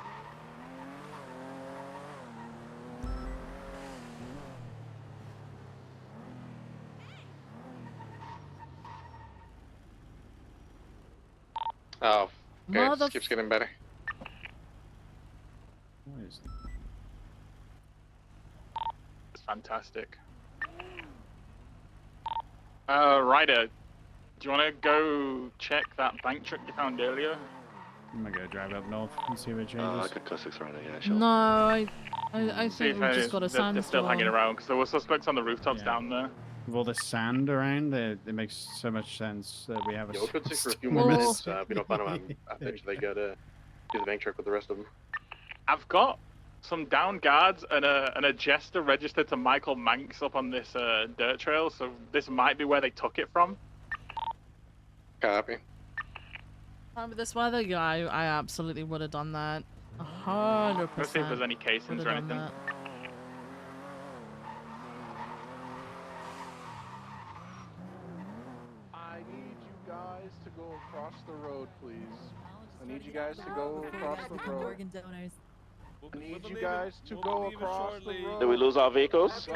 Oh, okay, it Mother- just keeps getting better. What is It's fantastic. Ryder, do you want to go check that bank truck you found earlier? I'm gonna go drive up north and see what changes. I could classics around it, yeah, sure. No, I See think if we've just got a they're still hanging sandstorm. around, because there were suspects on the rooftops down there. With all the sand around, it makes so much sense that we have a. Yeah, we'll code 6 for a few storm. more minutes. If we don't find them, I bet you they go to do the bank truck with the rest of them. I've got some down guards and a jester registered to Michael Manx up on this dirt trail, so this might be where they took it from. Copy. With this weather, yeah, I absolutely would have done that. 100%. Let's see if there's any casings or anything. I need you guys to go across the road, please. I need you guys to go across the road. I need you guys to go across the road. Did we lose our vehicles?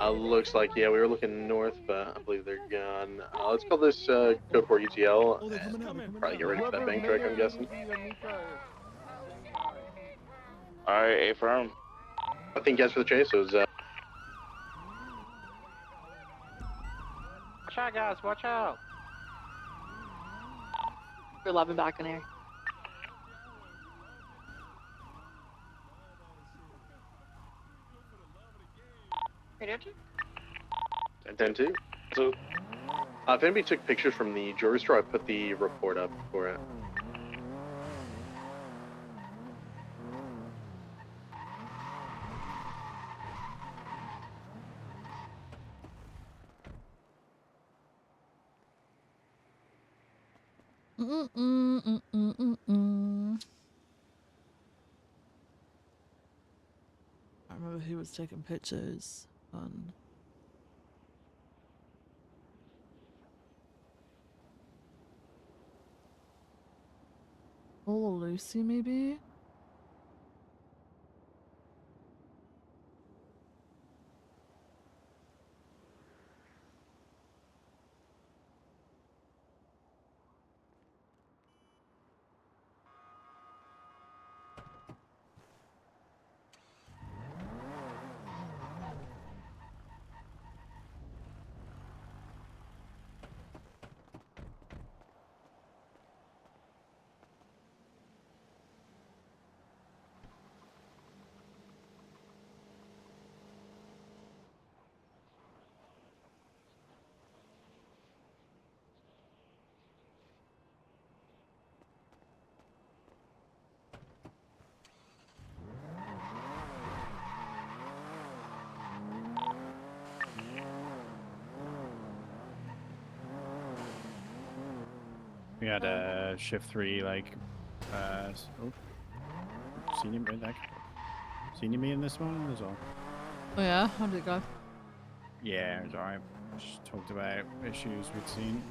Looks like, yeah, we were looking north, but I believe they're gone. Let's call this code 4 UTL. Probably get ready for that bank truck, I'm guessing. Alright, affirm. I think guys for the chase was Watch out, guys, watch out. We're 11 back in air. Radio check? 10-2. So, if anybody took pictures from the jewelry store, I put the report up for it. I remember who was taking pictures on. Oh, Lucy, maybe? We had a shift 3 like senior me in this one as well. Oh yeah, how did it go? Yeah, it was alright. Just talked about issues we'd seen.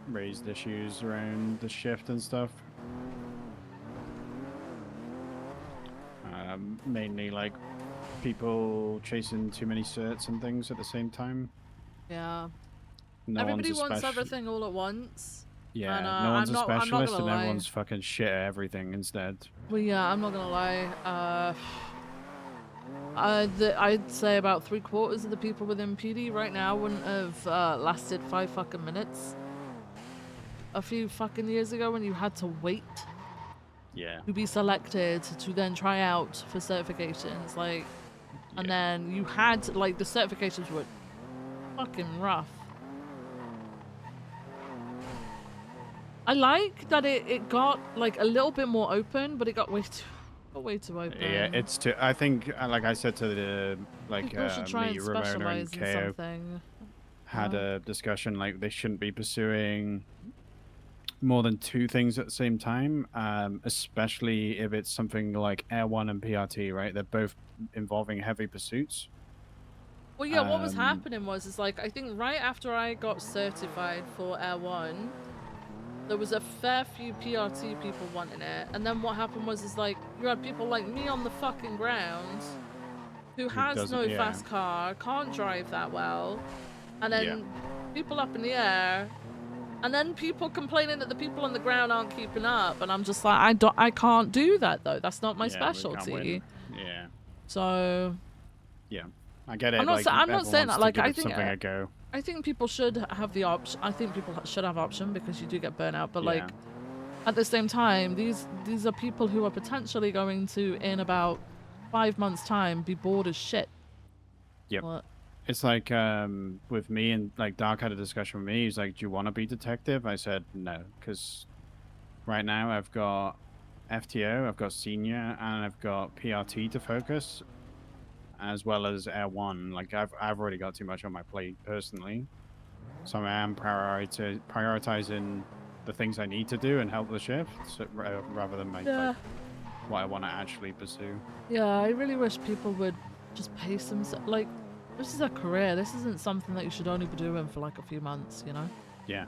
Raised issues around the shift and stuff. Mainly like people chasing too many certs and things at the same time. Yeah. No Everybody one's wants special. everything all at once. Yeah, and, no one's I'm a not specialist gonna and lie. everyone's fucking shit at everything instead. Well, yeah, I'm not gonna lie. I'd say about 3/4 of the people within PD right now wouldn't have lasted 5 fucking minutes. A few fucking years ago when you had to wait Yeah. to be selected to then try out for certifications, like, and then you had, like, the certifications were fucking rough. I like that it got, like, a little bit more open, but it got way too open. Yeah, it's too. I think, like I said to the People should try me, and Ramona, and specialize in KO something. had a discussion like they shouldn't be pursuing more than 2 things at the same time, especially if it's something like Air 1 and PRT, right? They're both involving heavy pursuits. Well, yeah, what was happening was, like, I think right after I got certified for Air 1, there was a fair few PRT people wanting it, and then what happened was, like, you had people like me on the fucking ground who has no fast car, can't drive that well, and then people up in the air, and then people complaining that the people on the ground aren't keeping up, and I'm just like, I can't do that though. That's not my specialty. Yeah. So. Yeah. I get it. I'm not, like, I'm not saying that. Like, I think something a go. I think people should have the option. I think people should have option because you do get burnout. But like, at the same time, these are people who are potentially going to, in about 5 months' time, be bored as shit. Yep. What? It's like with me and like Doc had a discussion with me. He's like, "Do you want to be detective?" I said no, because right now I've got FTO, I've got senior, and I've got PRT to focus, as well as Air 1. Like I've already got too much on my plate personally, so I am prioritizing the things I need to do and help the shift, so, rather than like what I want to actually pursue. Yeah, I really wish people would just pace themselves. Like, this is a career. This isn't something that you should only be doing for like a few months, you know? Yeah.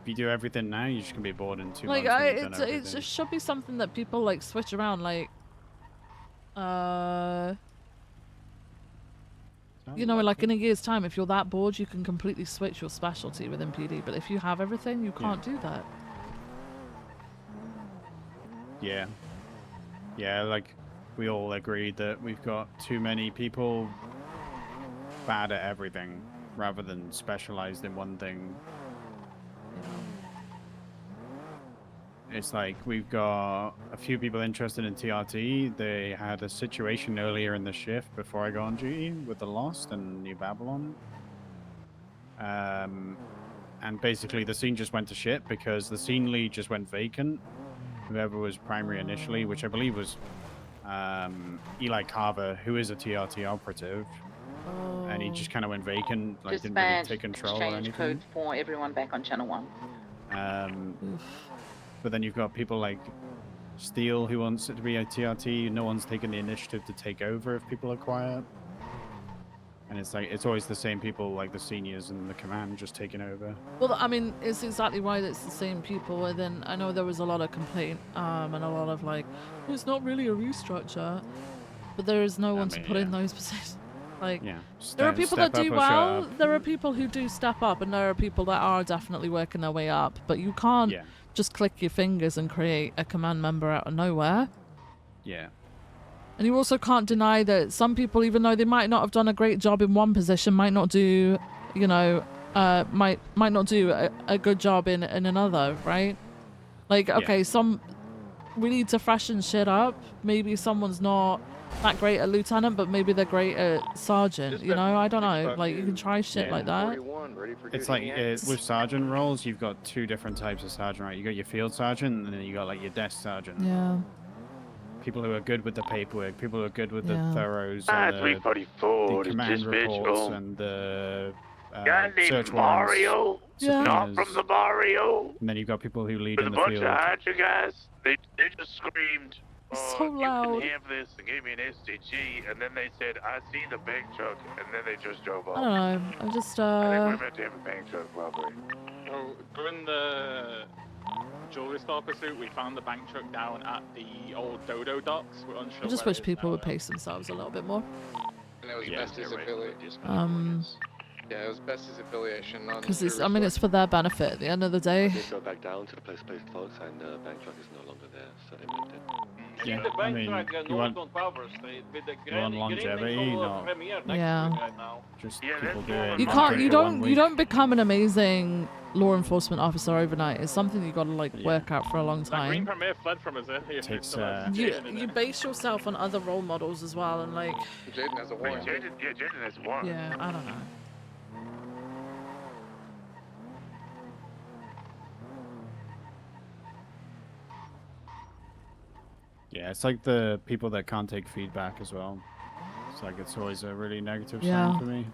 If you do everything now, you're just gonna be bored in 2 Like, months. When you've done it just should be something that people like switch around. Like, you know, like in a year's time, if you're that bored, you can completely switch your specialty within PD. But if you have everything, you can't do that. Yeah. Yeah, like we all agreed that we've got too many people bad at everything rather than specialized in one thing. It's like we've got a few people interested in TRT. They had a situation earlier in the shift before I got on duty with the Lost and New Babylon. And basically the scene just went to shit because the scene lead just went vacant. Whoever was primary initially, which I believe was Eli Carver, who is a TRT operative. And he just kind of went vacant, like didn't really take control or anything. Code for everyone back on channel 1. But then you've got people like Steele, who wants it to be a TRT. No one's taken the initiative to take over if people are quiet. And it's like, it's always the same people, like the seniors and the command, just taking over. Well, I mean, it's exactly why it's the same people. And then I know there was a lot of complaint and a lot of like, it's not really a restructure. But there is no one to put in those positions. Like, there are people that do well, there are people who do step up, and there are people that are definitely working their way up. But you can't just click your fingers and create a command member out of nowhere. Yeah. And you also can't deny that some people, even though they might not have done a great job in one position, might not do, you know, might not do a good job in another, right? Like, okay, we need to freshen shit up. Maybe someone's not that great at lieutenant, but maybe they're great at sergeant, you know? I don't know. Like, you can try shit like that. It's like with sergeant roles, you've got two different types of sergeant, right? You got your field sergeant, and then you got like your desk sergeant. Yeah. People who are good with the paperwork, people who are good with the thorough and the command reports and the search Mario, warrants. not from the Mario. And then you've got people who lead There's in a the bunch field. of Hydra guys. They just screamed, so loud. You can have this, and gave me an STG, and then they said, I see the bank truck, and then they just drove off. I don't know. I'm just, I think we're meant to have a bank truck robbery. Oh, during the jewelry store pursuit, we found the bank truck down at the old Dodo docks. We're unsure. I just wish people would pace themselves a little bit more. And it was Best's affiliation. Yeah, it was Best's affiliation. Because it's, I mean, it's for their benefit at the end of the day. They go back down to the place folks, and the bank truck is no longer there, so they moved it. Yeah, the I bank mean, truck you want on Power Street with the longevity, not just people doing. You can't. You don't become an amazing law enforcement officer overnight. It's something you got to like work out for a long That Green time. Premier fled from us earlier. Takes, You base yourself on other role models as well, and like. Jaden has a warrant. Jaden has a warrant. Yeah, I don't know. Yeah, it's like the people that can't take feedback as well. It's like it's always a really negative Yeah. sign for me.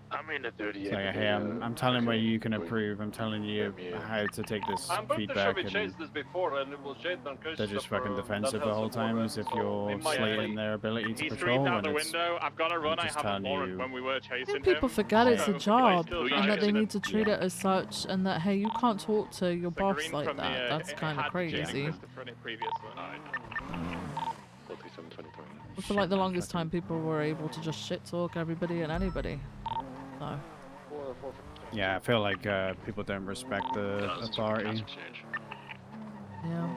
I mean, the 38. It's like, hey, I'm telling where you can improve. I'm telling you how to take this I'm pretty sure feedback, we and chased this before, and it was Jaden and they're just fucking defensive the whole time, as if you're slating their ability to He patrol. screamed out And the it's window. I've got to run. I just have a telling warrant you. when we were chasing him. People forget it's a job still and that they chasing need him. to treat it as such, and that hey, you can't talk to your boss Green like from that. That's kind of crazy. Christopher in it previously. I feel like the longest time people were able to just shit talk everybody and anybody. So. Yeah, I feel like people don't respect the authority. Yeah.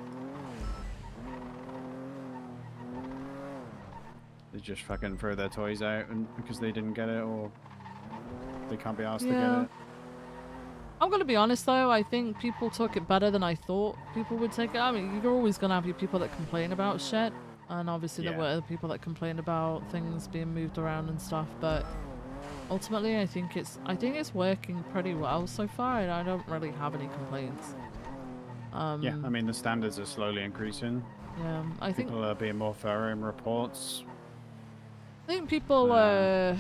They just fucking throw their toys out and because they didn't get it or they can't be asked to Yeah. get it. I'm gonna be honest though, I think people took it better than I thought people would take it. I mean, you're always gonna have your people that complain about shit, and obviously there were other people that complained about things being moved around and stuff, but ultimately I think it's working pretty well so far, and I don't really have any complaints. Yeah, I mean the standards are slowly increasing. Yeah, I think people are being more thorough in reports. I think people, I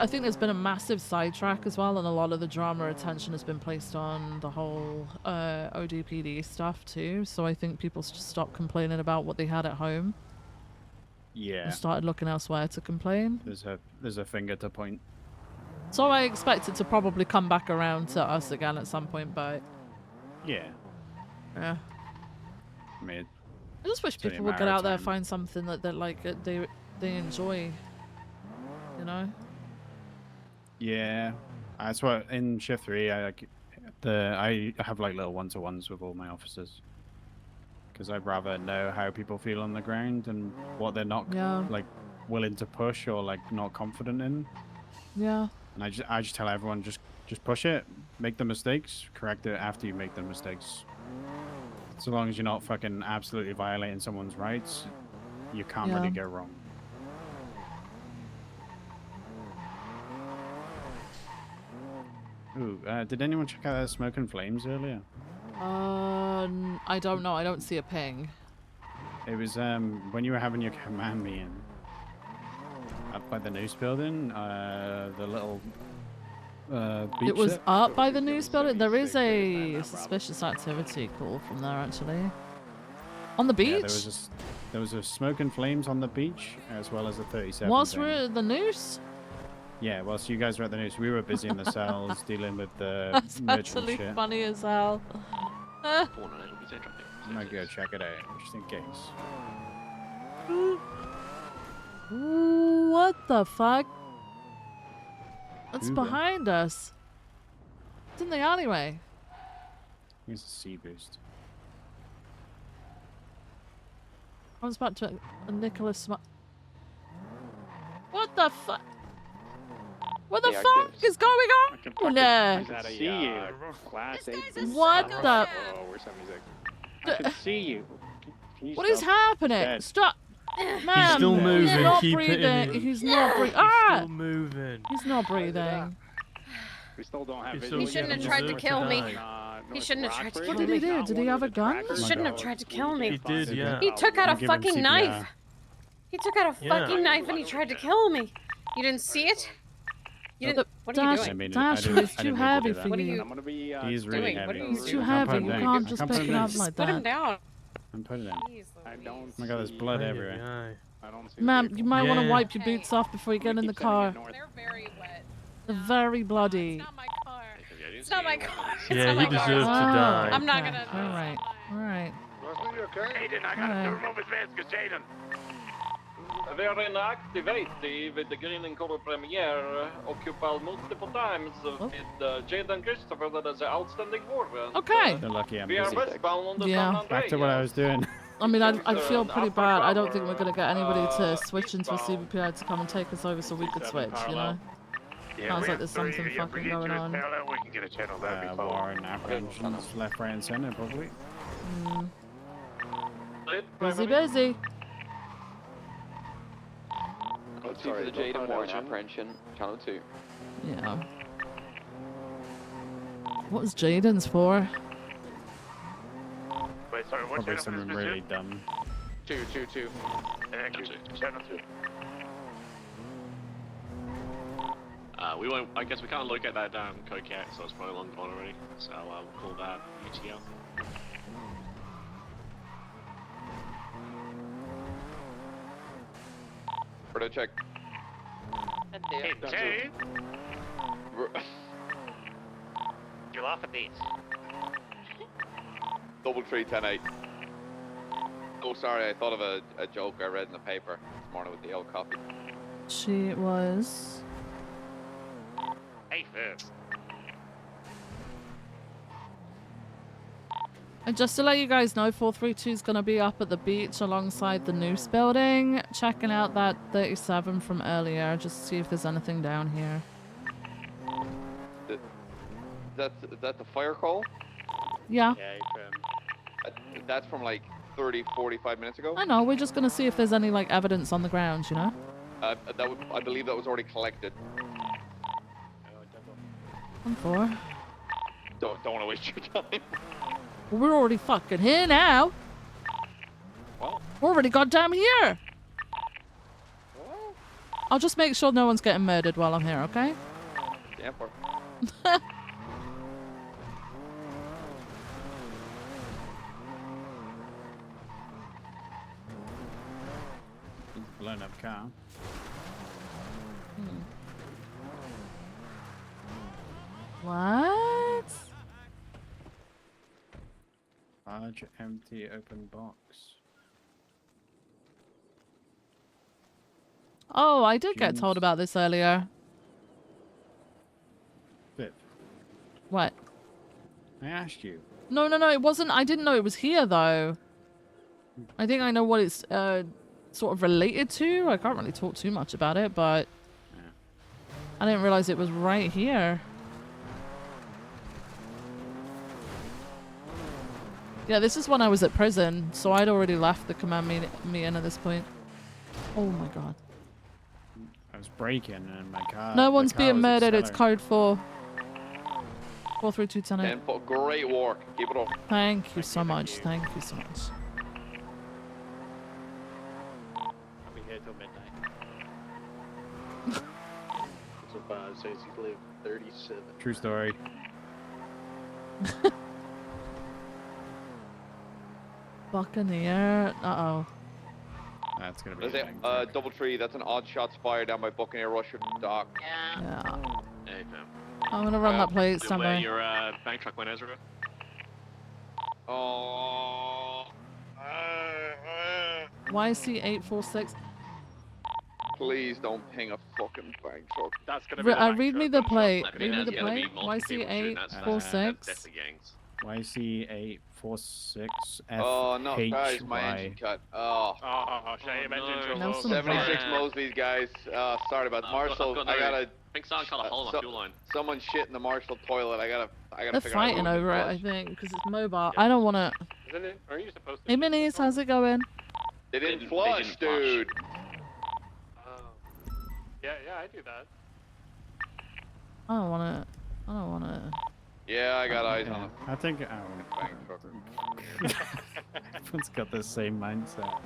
think there's been a massive sidetrack as well, and a lot of the drama attention has been placed on the whole ODPD stuff too. So I think people just stopped complaining about what they had at home. Yeah. And started looking elsewhere to complain. There's a finger to point. So I expect it to probably come back around to us again at some point, but yeah. Yeah. I mean, I just wish it's only a people would matter get of out there, time. find something that they enjoy. You know. Yeah, that's what in shift 3 I have like little one-to-ones with all my officers because I'd rather know how people feel on the ground and what they're not like willing to push or like not confident in. Yeah. And I just tell everyone just push it, make the mistakes, correct it after you make the mistakes. So long as you're not fucking absolutely violating someone's rights, you can't really go wrong. Ooh, did anyone check out Smoke and Flames earlier? I don't know. I don't see a ping. It was when you were having your command meeting up by the news building, the little beach. It was there. up by the news building. There is a suspicious activity call from there actually. On the beach? Yeah, there was a Smoke and Flames on the beach as well as a 37. Whilst we're at the news? Yeah, whilst you guys were at the news, we were busy in the cells dealing with the That's merchant actually shit. funny as hell. I might go check it out just in case. What the fuck? It's Uber. behind us. It's in the alleyway. Here's a sea boost. I was about to Nicholas. What the fuck? What the fuck is going on? I can see you. What the? I can see you. Can you What is stop? happening? Dead. Stop. Man, He's still moving, He's not keep hitting breathing. him. He's not breathing. He's Ah! still moving. He's not breathing. We still don't have He shouldn't have tried to kill me. He shouldn't have tried to kill What did he me. do? Did he have a gun? He shouldn't have tried to kill me. He did, yeah. He took out I'll a give him fucking CPR. knife. He took out a Yeah. fucking knife and he tried to kill me. You didn't see it? You didn't. What are you Dash, doing? I mean, Dash, I didn't- it's I too didn't mean to do heavy that. for What are you. you I'm gonna be He's really doing? heavy. What are you He's too doing? heavy. put You him can't down. just I can't pick put it him up down. like Put him that. down. I'm putting it down. I don't Oh my god, there's blood everywhere. I don't see Ma'am, you might want to Yeah. wipe your boots off before you get in the car. They're very wet. They're very bloody. It's not my car. It's not my car. It's Yeah, not my he car. deserves to die. I'm not okay. gonna. All right. All right. Aiden, I gotta Alright. remove his mask, Jaden. We are inactivated with the green and color premiere occupied multiple times with Jaden Christopher that is an outstanding warrant. Okay. They're lucky I'm We are busy. westbound on the Yeah. San Andreas. Back to what I was doing. I mean, I'd feel pretty bad. I don't think we're gonna get anybody to switch into a CBPI to come and take us over so we could switch, you know? Sounds like there's something fucking going on. We can get a channel there before. Warren apprehensions, left, right, and center, probably. Busy, busy. Code 2 for the Jaden Warren apprehension, channel 2. Yeah. What was Jaden's for? Wait, sorry, what's Probably channel something for this really dumb. 2. Thank you. Channel 2. We won't. I guess we can't look at that cocaine, so it's probably long gone already. So we'll call that UTL. Proto check. Hey, Jay. You laugh at these. Double 310-8. Oh, sorry, I thought of a joke I read in the paper this morning with the old copy. She was. Hey, first. And just to let you guys know, 432 is going to be up at the beach alongside the Noose building, checking out that 37 from earlier, just to see if there's anything down here. Is that the fire call? Yeah. That's from like 30, 45 minutes ago? I know, we're just going to see if there's any, like, evidence on the ground, you know? I believe that was already collected. I'm for. Don't want to waste your time. Well, we're already fucking here now. What? We're already goddamn here. What? I'll just make sure no one's getting murdered while I'm here, okay? Yeah, for. Blown up car. What? Large, empty, open box. Oh, I did get told about this earlier. Viv, What? I asked you. No, it wasn't. I didn't know it was here, though. I think I know what it's sort of related to. I can't really talk too much about it, but I didn't realize it was right here. Yeah, this is when I was at prison, so I'd already left the command meeting at this point. Oh my god. I was breaking and my car. No one's being murdered. It's code 4. 43210. Great work. Keep it up. Thank you so much. Thank you so much. I'll be here till midnight. So Bob says he lived 37. True story. Buccaneer. Uh-oh. That's gonna be. There's a DoubleTree. That's an odd shots fired down by Buccaneer Russia dock. Yeah. Hey, fam. I'm gonna run that plate. Stand Where by. your bank truck went, Ezra? Oh. YC846. Please don't ping a fucking bank truck. That's gonna be. Read me the plate. I mean, Read me the there's gonna be plate. multiple people shooting that stuff. YC846. That's the gangs. YC846 F. Oh no, guys, my engine cut. Oh. Shame engine trouble. Nelson 76 Mosley's, guys. Sorry about Marshall. I gotta. I think someone cut a hole in my fuel line. Someone shit in the Marshall toilet. I gotta They're figure fighting out over it, I think, because it's mobile. I don't want to. Isn't it? Are you supposed to? Hey, Minis, how's it going? They didn't flush, dude. Yeah, I do that. I don't want to. I don't want to. Yeah, I got eyes on it. I think everyone's got the same mindset.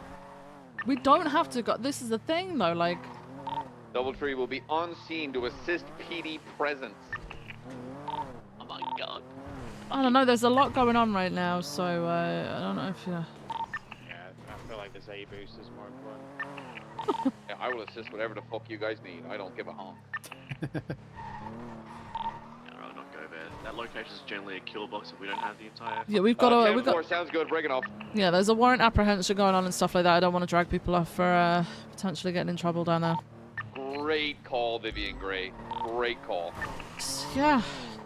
We don't have to go. This is the thing, though. Like, DoubleTree will be on scene to assist PD presence. Oh my god. I don't know. There's a lot going on right now, so I don't know if you. Yeah, I feel like this A boost is more important. Yeah, I will assist whatever the fuck you guys need. I don't give a honk. I'll not go there. That location is generally a kill box if we don't have the entire. Yeah, we've got a. We've got. Sounds good. Break it off. Yeah, there's a warrant apprehension going on and stuff like that. I don't want to drag people off for potentially getting in trouble down there. Great call, Vivian Gray. Great call. Yeah,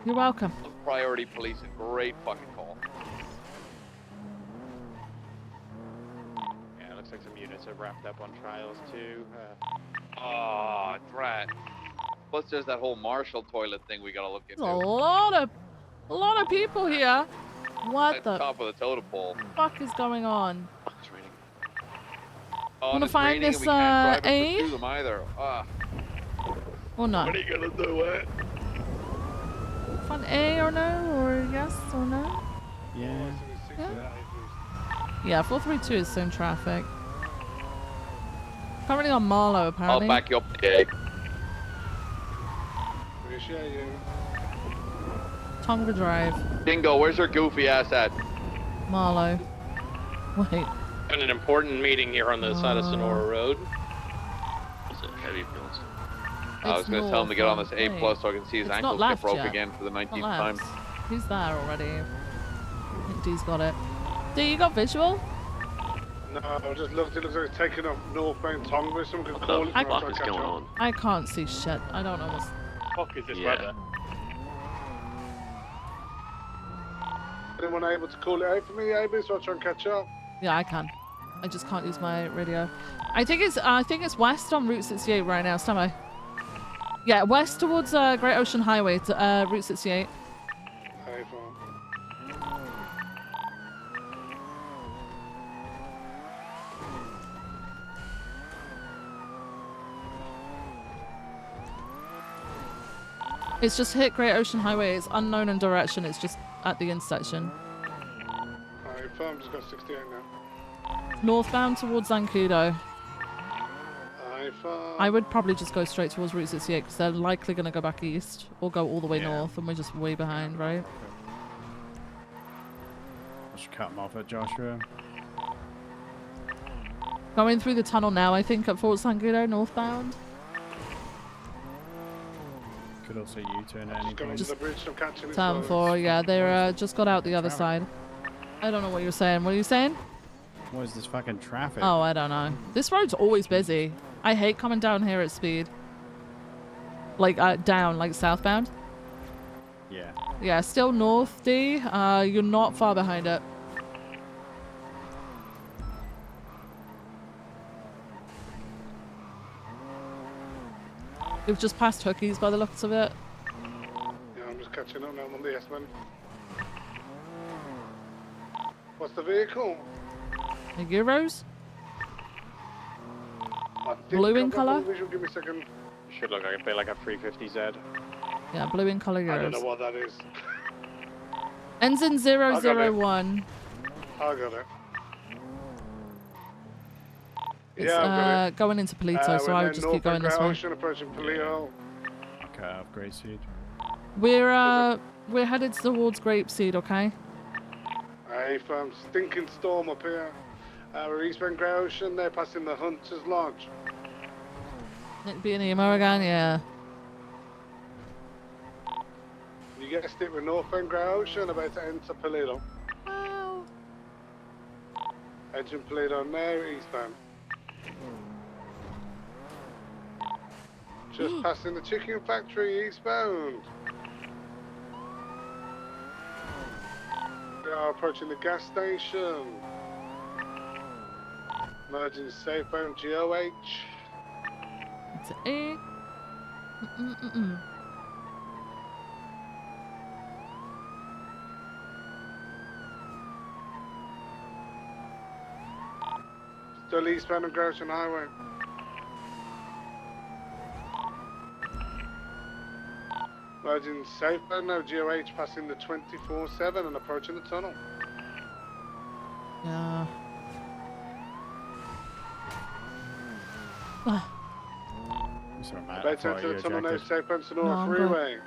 you're welcome. Priority policing. Great fucking call. Yeah, it looks like some units are wrapped up on trials too. Oh, drat. Plus, there's that whole Marshall toilet thing we gotta look into. There's a lot of people here. What At the top of the totem pole. fuck is going on? It's raining. Oh, Wanna it's find raining this, and we can't drive A? up to them either. Or no? What are you gonna do, it? Find A or no, or yes or no? Yeah. Yeah, 432 is same traffic. Currently on Marlow, apparently. I'll back you up, Jake. Appreciate you. Tonga Drive. Dingo, where's your goofy ass at? Marlow. Wait. Having an important meeting here on the side of Sonora Road. It's a heavy build. I was gonna tell him to get on this A plus so I can see his It's ankles not get left broke yet. again for the Not 19th time. left. He's there already. I think D's got it. D, you got visual? No, I just looked. It looks like it's taking up northbound Tonga. Someone could call it. What the fuck is going on? I can't see shit. I don't know what's... Fuck is this Yeah. weather? Anyone able to call it out for me, AB, so I'll try and catch up? Yeah, I can. I just can't use my radio. I think it's west on Route 68 right now. Stand by. Yeah, west towards Great Ocean Highway to Route 68. Hey, fine. It's just hit Great Ocean Highway. It's unknown in direction. It's just at the intersection. Alright, fine. Just got 68 now. Northbound towards Zancudo. Alright, fine. I would probably just go straight towards Route 68 because they're likely going to go back east or go all the way north, and we're just way behind, right? I should cut them off at Joshua. Going through the tunnel now, I think, at Fort Zancudo, northbound. Could also U-turn at any point. Just the bridge, I'm catching it. Town 4, yeah, they're just got out the other side. I don't know what you're saying. What are you saying? What is this fucking traffic? Oh, I don't know. This road's always busy. I hate coming down here at speed. Like, down, like southbound. Yeah. Yeah, still north, D. You're not far behind it. We've just passed Hookies by the looks of it. Yeah, I'm just catching up now. I'm on the S-man. What's the vehicle? The Euros? I think Blue in I've got colour? full visual. Give me a second. Should look like a 350Z. Yeah, blue in colour I don't know Euros. what that is. Ends in 001. I got it. It's Yeah, I've got it. going into Polito, so I would just keep going this way. Ocean, approaching Polito. Okay, I have Great Seed. We're headed towards Grapeseed, okay? Hey, fam, stinking storm up here. We're eastbound Grey Ocean. They're passing the Hunter's Lodge. It be an emo again, yeah. You guessed it, we're northbound Grey Ocean, about to enter Polito. Wow. Edging Polito now, eastbound. Just passing the chicken factory eastbound. We are approaching the gas station. Merging southbound GOH. It's A. Still eastbound on Grey Ocean Highway. Merging southbound now, GOH passing the 24/7 and approaching the tunnel. Yeah. About to enter the tunnel now, southbound Sonora No, I'm good. Freeway.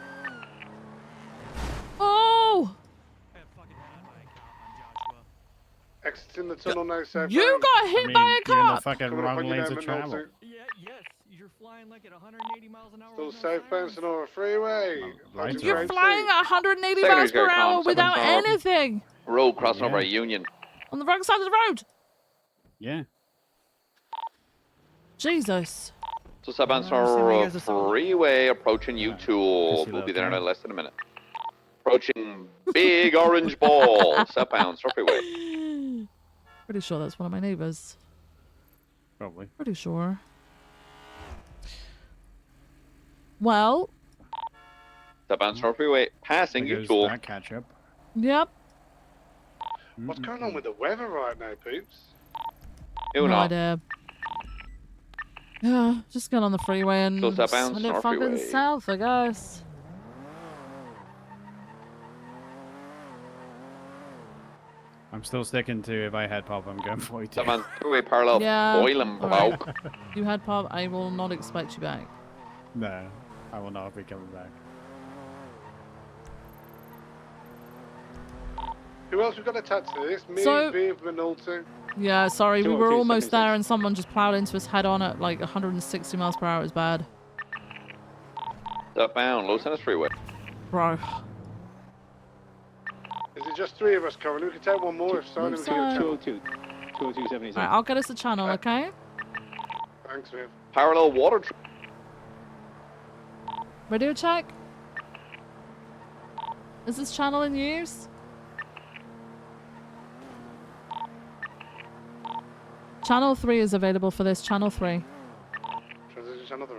Oh! Exiting the tunnel now, southbound. You got hit by a You're in the cop! fucking Coming up wrong on you lanes now, of Minolta. travel. You're flying like at 180 miles an hour. Still southbound Sonora Freeway. Right. You're flying at 180 Secondary's miles per got a hour con, without 7 Sonora. anything! Road crossing over Yeah. at Union. On the wrong side of the road! Yeah. Jesus. So southbound Sonora Freeway approaching U-Tool. We'll be there in less than a minute. Approaching Big Orange Ball. Southbound Sonora Freeway. Pretty sure that's one of my neighbors. Probably. Pretty sure. Well, Southbound Sonora Freeway passing There goes U-Tool. that catch up. yep. What's going on with the weather right now, peeps? Who No knows? idea. Yeah, just get on the freeway and Still southbound, send it Sonora fucking Freeway. south, I guess. I'm still sticking to if I head pop, I'm going 42. Southbound Freeway parallel Yeah. Boiling alright. Bloke. You had pop, I will not expect you back. No, I will not be coming back. Who else we got attached to this? Me, So- Viv, Minolta. Yeah, sorry, we 202, were almost 76. there and someone just plowed into us head on at like 160 miles per hour. It was bad. Southbound Los Angeles Freeway. Bro. Is it just 3 of us coming? We could take one more if Simon Looks can get a channel. 202. 202, 76. Alright, I'll get us a channel, okay? Thanks, Viv. Parallel water. Radio check? Is this channel in use? Channel 3 is available for this. Channel 3. Transition channel 3.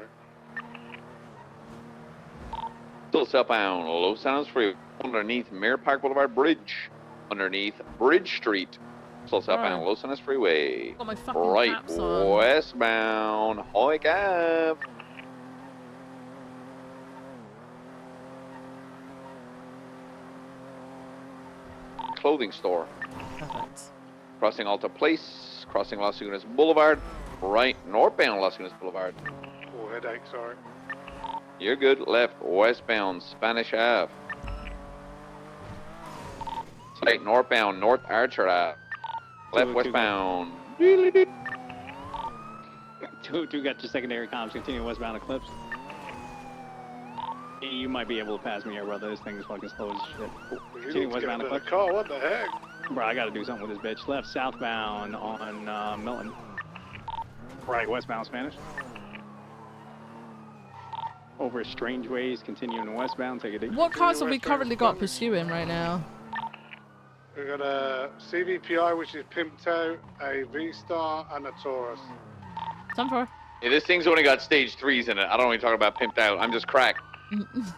Still southbound, Los Angeles Freeway, underneath Mirror Park Boulevard Bridge, underneath Bridge Street. Still southbound, Los Angeles Freeway. Got my fucking Right caps on. westbound, Hoyk Ave. Clothing store. Perfect. Crossing Alta Place, crossing Las Lagunas Boulevard, right northbound Las Lagunas Boulevard. Oh, headache, sorry. You're good. Left westbound Spanish Ave. Right northbound North Archer Ave. Left westbound. Two got your secondary comms. Continue westbound Eclipse. You might be able to pass me here, brother. This thing is fucking slow as shit. Continue westbound Eclipse. Car, what the heck? Bro, I gotta do something with this bitch. Left southbound on Milton. Right westbound Spanish. Over Strange Ways, continuing westbound. Take it easy. What cars have we currently got pursuing right now? We've got a CVPI, which is pimped out, a V-Star, and a Taurus. Time for. Yeah, this thing's only got stage 3s in it. I don't want to talk about pimped out. I'm just cracked.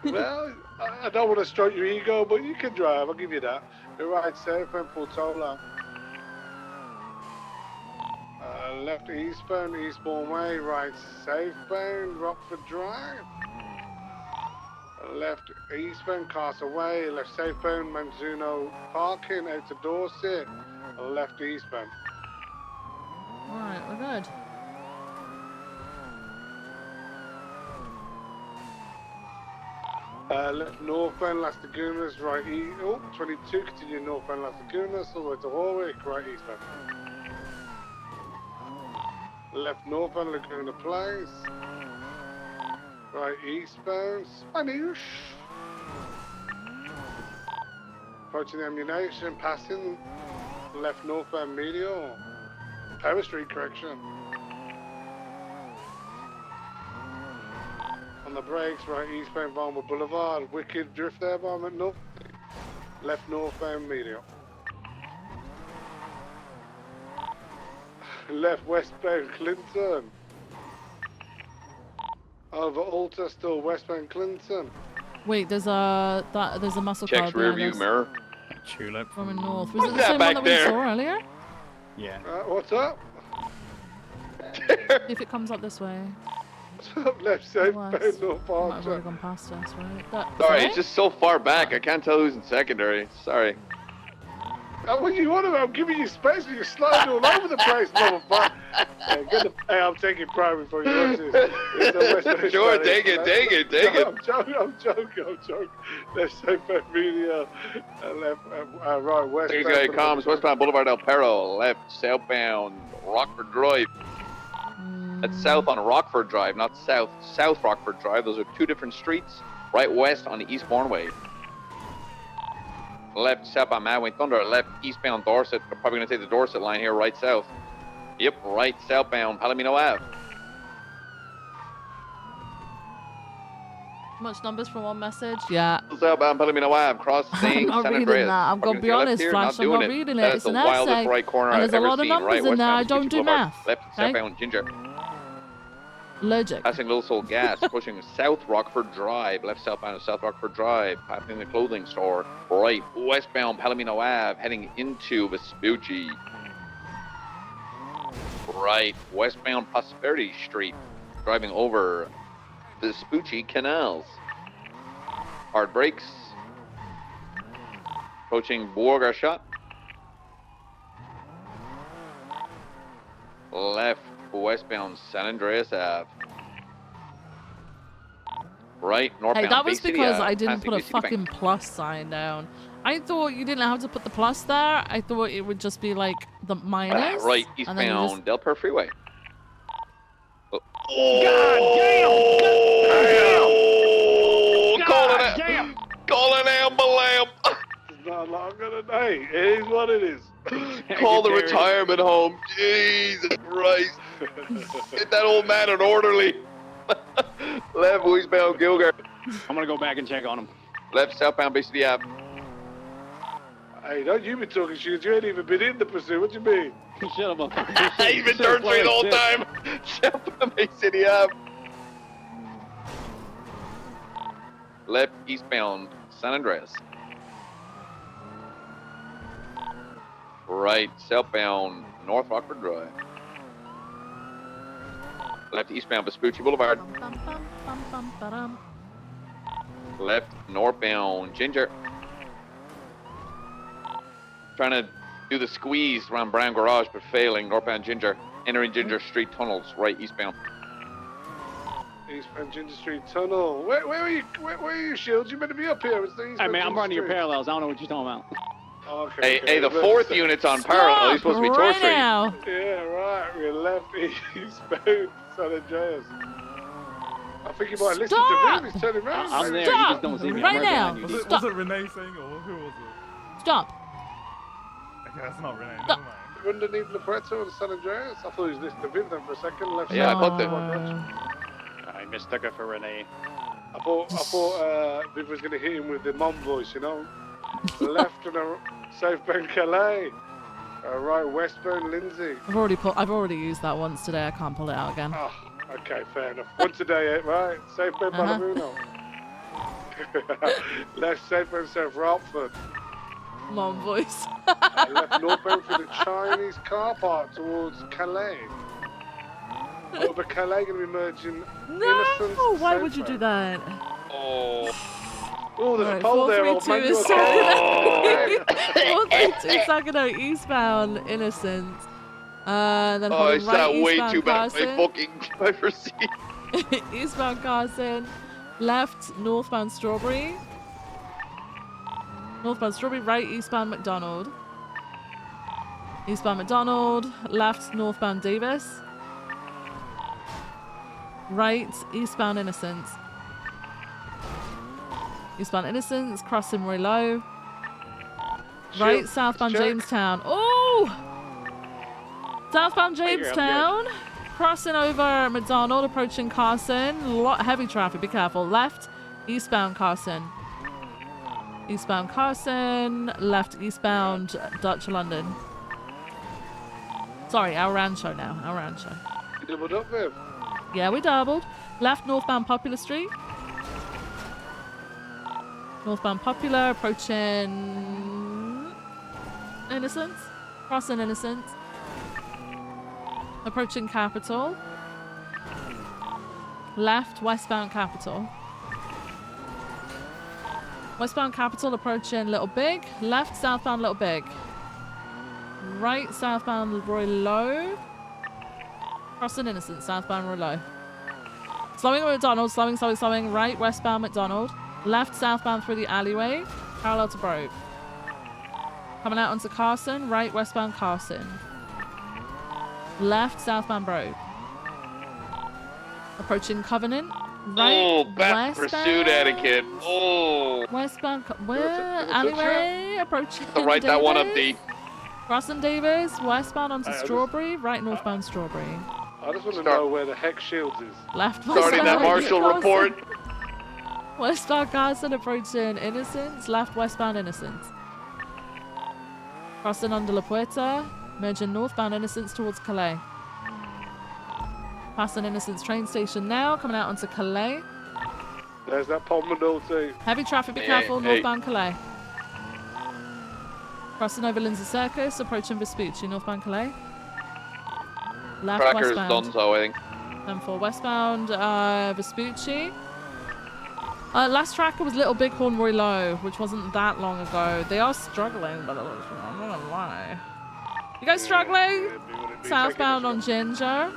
Well, I don't want to stroke your ego, but you can drive. I'll give you that. You're right, safe and Portola. Left eastbound, Eastbourne Way. Right southbound, Rockford Drive. Left eastbound, Castle Way. Left southbound, Manzuno Parking out to Dorset. Left eastbound. Alright, we're good. Left northbound Las Lagunas, right east. Oh, 22, continue northbound Las Lagunas, all the way to Warwick, right eastbound. Left northbound Laguna Place. Right eastbound, Spanish. Approaching the ammunition, passing. Left northbound Medial. Power Street, correction. On the brakes, right eastbound Varnwood Boulevard. Wicked drift there, Varmont North. Left northbound Medial. Left westbound Clinton. Over Alta, still westbound Clinton. Wait, there's a muscle car Checks rear behind view us. mirror. Tulip. From the north. Was it the same one that we saw earlier? Yeah. What's up? See if it comes up this way. Left southbound North Might have Archer. already gone past us, right? Sorry, it's just so far back. I can't tell who's in secondary. Sorry. What do you want about? I'm giving you space and you're sliding all over the place, motherfucker. Hey, I'm taking primary for you. Watch this. Sure, take it. I'm joking. Left southbound Media, left, right west. These guy comes westbound Boulevard El Perro, left southbound Rockford Drive. That's south on Rockford Drive, not south. South Rockford Drive. Those are two different streets. Right west on the Eastbourne Way. Left southbound Madway Thunder. Left eastbound Dorset. We're probably going to take the Dorset line here, right south. Yep, right southbound Palomino Ave. Much numbers for one message? Yeah. Southbound Palomino Ave, crossing I'm not San reading Andreas. that. I'm going to be honest, Flash. I'm not reading it. It's an wildest essay. right corner And I've there's a ever lot of seen. numbers Right in there. I westbound don't do Boulevard. math. Left Okay? southbound Ginger. Logic. Passing Little Soul Gas, pushing South Rockford Drive, left southbound of South Rockford Drive, passing the clothing store, right westbound Palomino Ave, heading into Vespucci. Right westbound Prosperity Street, driving over Vespucci Canals. Hard brakes. Approaching Bourg-Archat. Left westbound San Andreas Ave. Right northbound. Hey, that was Bay City because Ave, I didn't passing put a Bay City Bank. fucking plus sign down. I thought you didn't have to put the plus there. I thought it would just be like the minus. Right and then you eastbound just... Del Per Freeway. Oh. God damn! Call an ambulance! It's not long gonna day. It is what it is. Call the retirement home. Jesus Christ. Get that old man an orderly. Left westbound Gilgard. I'm gonna go back and check on him. Left southbound Bay City Ave. Hey, don't you be talking shit. You ain't even been in the pursuit. What do you mean? Shut up, You've been turn 3 the whole time. Southbound Bay City Ave. Left eastbound San Andreas. Right southbound North Rockford Drive. Left eastbound Vespucci Boulevard. Left northbound Ginger. Trying to do the squeeze around Brown Garage, but failing. Northbound Ginger. Entering Ginger Street tunnels, right eastbound. Eastbound Ginger Street Tunnel. Where are you? Where are you, Shields? You meant to be up here. It's the Eastbound Hey, man, I'm Ginger running your Street. parallels. I don't know what you're talking about. Okay, Hey, the fourth unit's on parallel. He's supposed to be Tor Street. Now. Yeah, right. We're left eastbound San Andreas. I think you might listen to him. He's turning around. I'm there. Stop. You just don't see me. Right I'm now. behind you. Stop. Was it Renee saying or who was it? Stop. Okay, that's not Renee. Stop. Never mind. Underneath La Puerta and San Andreas. I thought he was listening to Viv then for a second. Left Yeah, I side. thought that. I mistook her for Renee. I thought Viv was going to hit him with the mom voice, you know. Left and a southbound Calais. Right westbound Lindsay. I've already used that once today. I can't pull it out again. Oh, okay, fair enough. Once a day, right? Southbound Balamuno. Left southbound South Rockford. Mom voice. Left northbound through the Chinese car park towards Calais. Over Calais going to be merging Innocence. No, why would you do that? Oh, there's Right, a pole there, old 432 man. is Oh. 432 Saginaw eastbound Innocence. Then Oh, I holding right sat way eastbound too bad my Carson. fucking driver's seat. Eastbound Carson. Left northbound Strawberry. Northbound Strawberry, right eastbound McDonald. Eastbound McDonald. Left northbound Davis. Right eastbound Innocence. Eastbound Innocence, crossing Roy Low. Right southbound check. Jamestown. Oh! Southbound Jamestown. Crossing over McDonald, approaching Carson. Heavy traffic, be careful. Left eastbound Carson. Eastbound Carson. Left eastbound Dutch London. Sorry, El Rancho now. El Rancho. You doubled up there. Yeah, we doubled. Left northbound Popular Street. Northbound Popular, approaching Innocence. Crossing Innocence. Approaching Capitol. Left westbound Capitol. Westbound Capitol approaching Little Big. Left southbound Little Big. Right southbound Roy Low. Crossing Innocence, southbound Roy Low. Slowing at McDonald, slowing. Right westbound McDonald. Left southbound through the alleyway, parallel to Brogue. Coming out onto Carson, right westbound Carson. Left southbound Brogue. Approaching Covenant. Right Back pursuit etiquette. Oh. Westbound, where? Alleyway, approaching To write that one Davis. update. Crossing Davis, westbound onto Hey, I just- Strawberry, right northbound Strawberry. I just want to know where the heck Shields is. Left Starting that Marshall report. Westbound Carson approaching Innocence, left westbound Innocence. Crossing under La Puerta, merging northbound Innocence towards Calais. Passing Innocence train station now, coming out onto Calais. There's that Palmadol too. Heavy traffic, be Hey, careful, hey. northbound Calais. Crossing over Lindsay Circus, approaching Vespucci, northbound Calais. Left Tracker's westbound. done so, I think. And for westbound Vespucci. Last tracker was Little Bighorn Roy Low, which wasn't that long ago. They are struggling, but I'm not gonna lie. You guys struggling? Southbound on Ginger.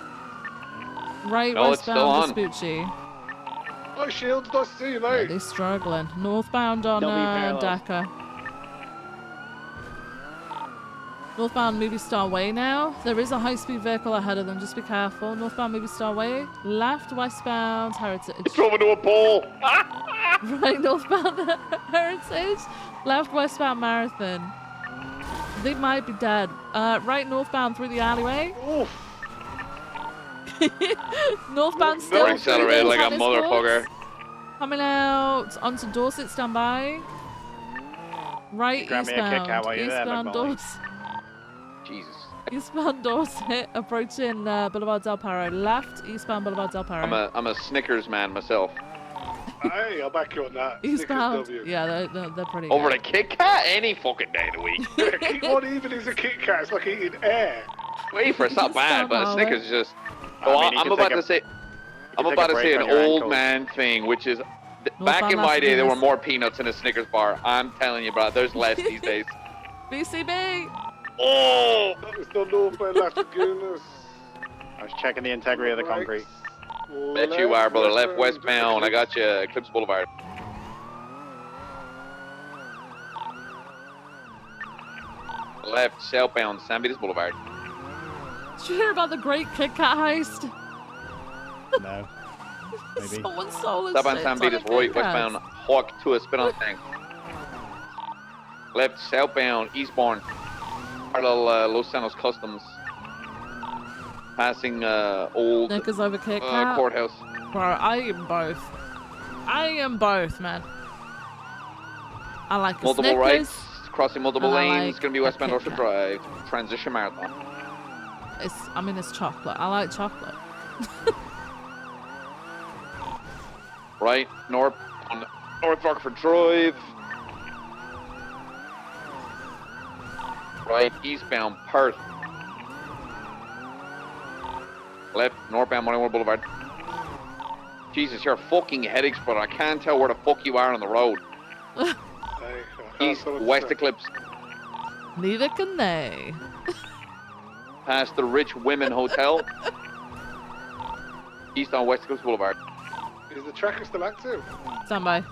Right No, it's still on. westbound Vespucci. Hi Shields, nice to see you, Yeah, mate. they're struggling. Northbound on Don't be parallel. Dakar. Northbound Movie Star Way now. There is a high-speed vehicle ahead of them. Just be careful. Northbound Movie Star Way. Left westbound Heritage. It's drove into a pole. Right northbound Heritage. Left westbound Marathon. They might be dead. Right northbound through the alleyway. Oof. Northbound still. Accelerated through like a tennis courts. motherfucker. Coming out onto Dorset, stand by. Right Grab me a Kit Kat eastbound. while you're there, Eastbound McMullen. doors. Jesus. Eastbound Dorset, approaching Boulevard Del Perro. Left, eastbound Boulevard Del Perro. I'm a Snickers man myself. Hey, I'll back you on that. Eastbound. Snickers W. Yeah, they're pretty Over good. the Kit Kat any fucking day of the week. What even is a Kit Kat? It's like eating air. Wafer, it's not bad, but Snickers is just. I Oh, mean, you I'm can about take to a- say. I'm take about a to break say an on your old ankles. man thing, which is No back fun in my after day there were this. more peanuts in a Snickers bar. I'm telling you, bro, there's less these days. BCB. Oh! It's the northbound Lagunas. I was checking the integrity of the concrete. Bet you are, brother. Left westbound. I got you, Eclipse Boulevard. Left southbound, San Vitas Boulevard. Did you hear about the great Kit Kat heist? No. Maybe. Someone stole a Southbound shit San ton Vitas, of right Kit Kats. westbound, Hawk to a spin on tank. Left southbound, eastbound, parallel Los Santos Customs. Passing old Snickers over Kit Kat. courthouse. Bro, I am both. I am both, man. I like a Multiple Snickers. rights, crossing multiple and I lanes. like Gonna be a westbound Kit Orchard Kat. Drive. Transition marathon. It's chocolate. I like chocolate. Right, north on North Rockford Drive. Right, eastbound Perth. Left, northbound Moneywell Boulevard. Jesus, you're a fucking headaches, brother. I can't tell where the fuck you are on the road. East, west Eclipse. Neither can they. Past the Rich Women Hotel. East on West Eclipse Boulevard. Is the tracker still active? Stand by.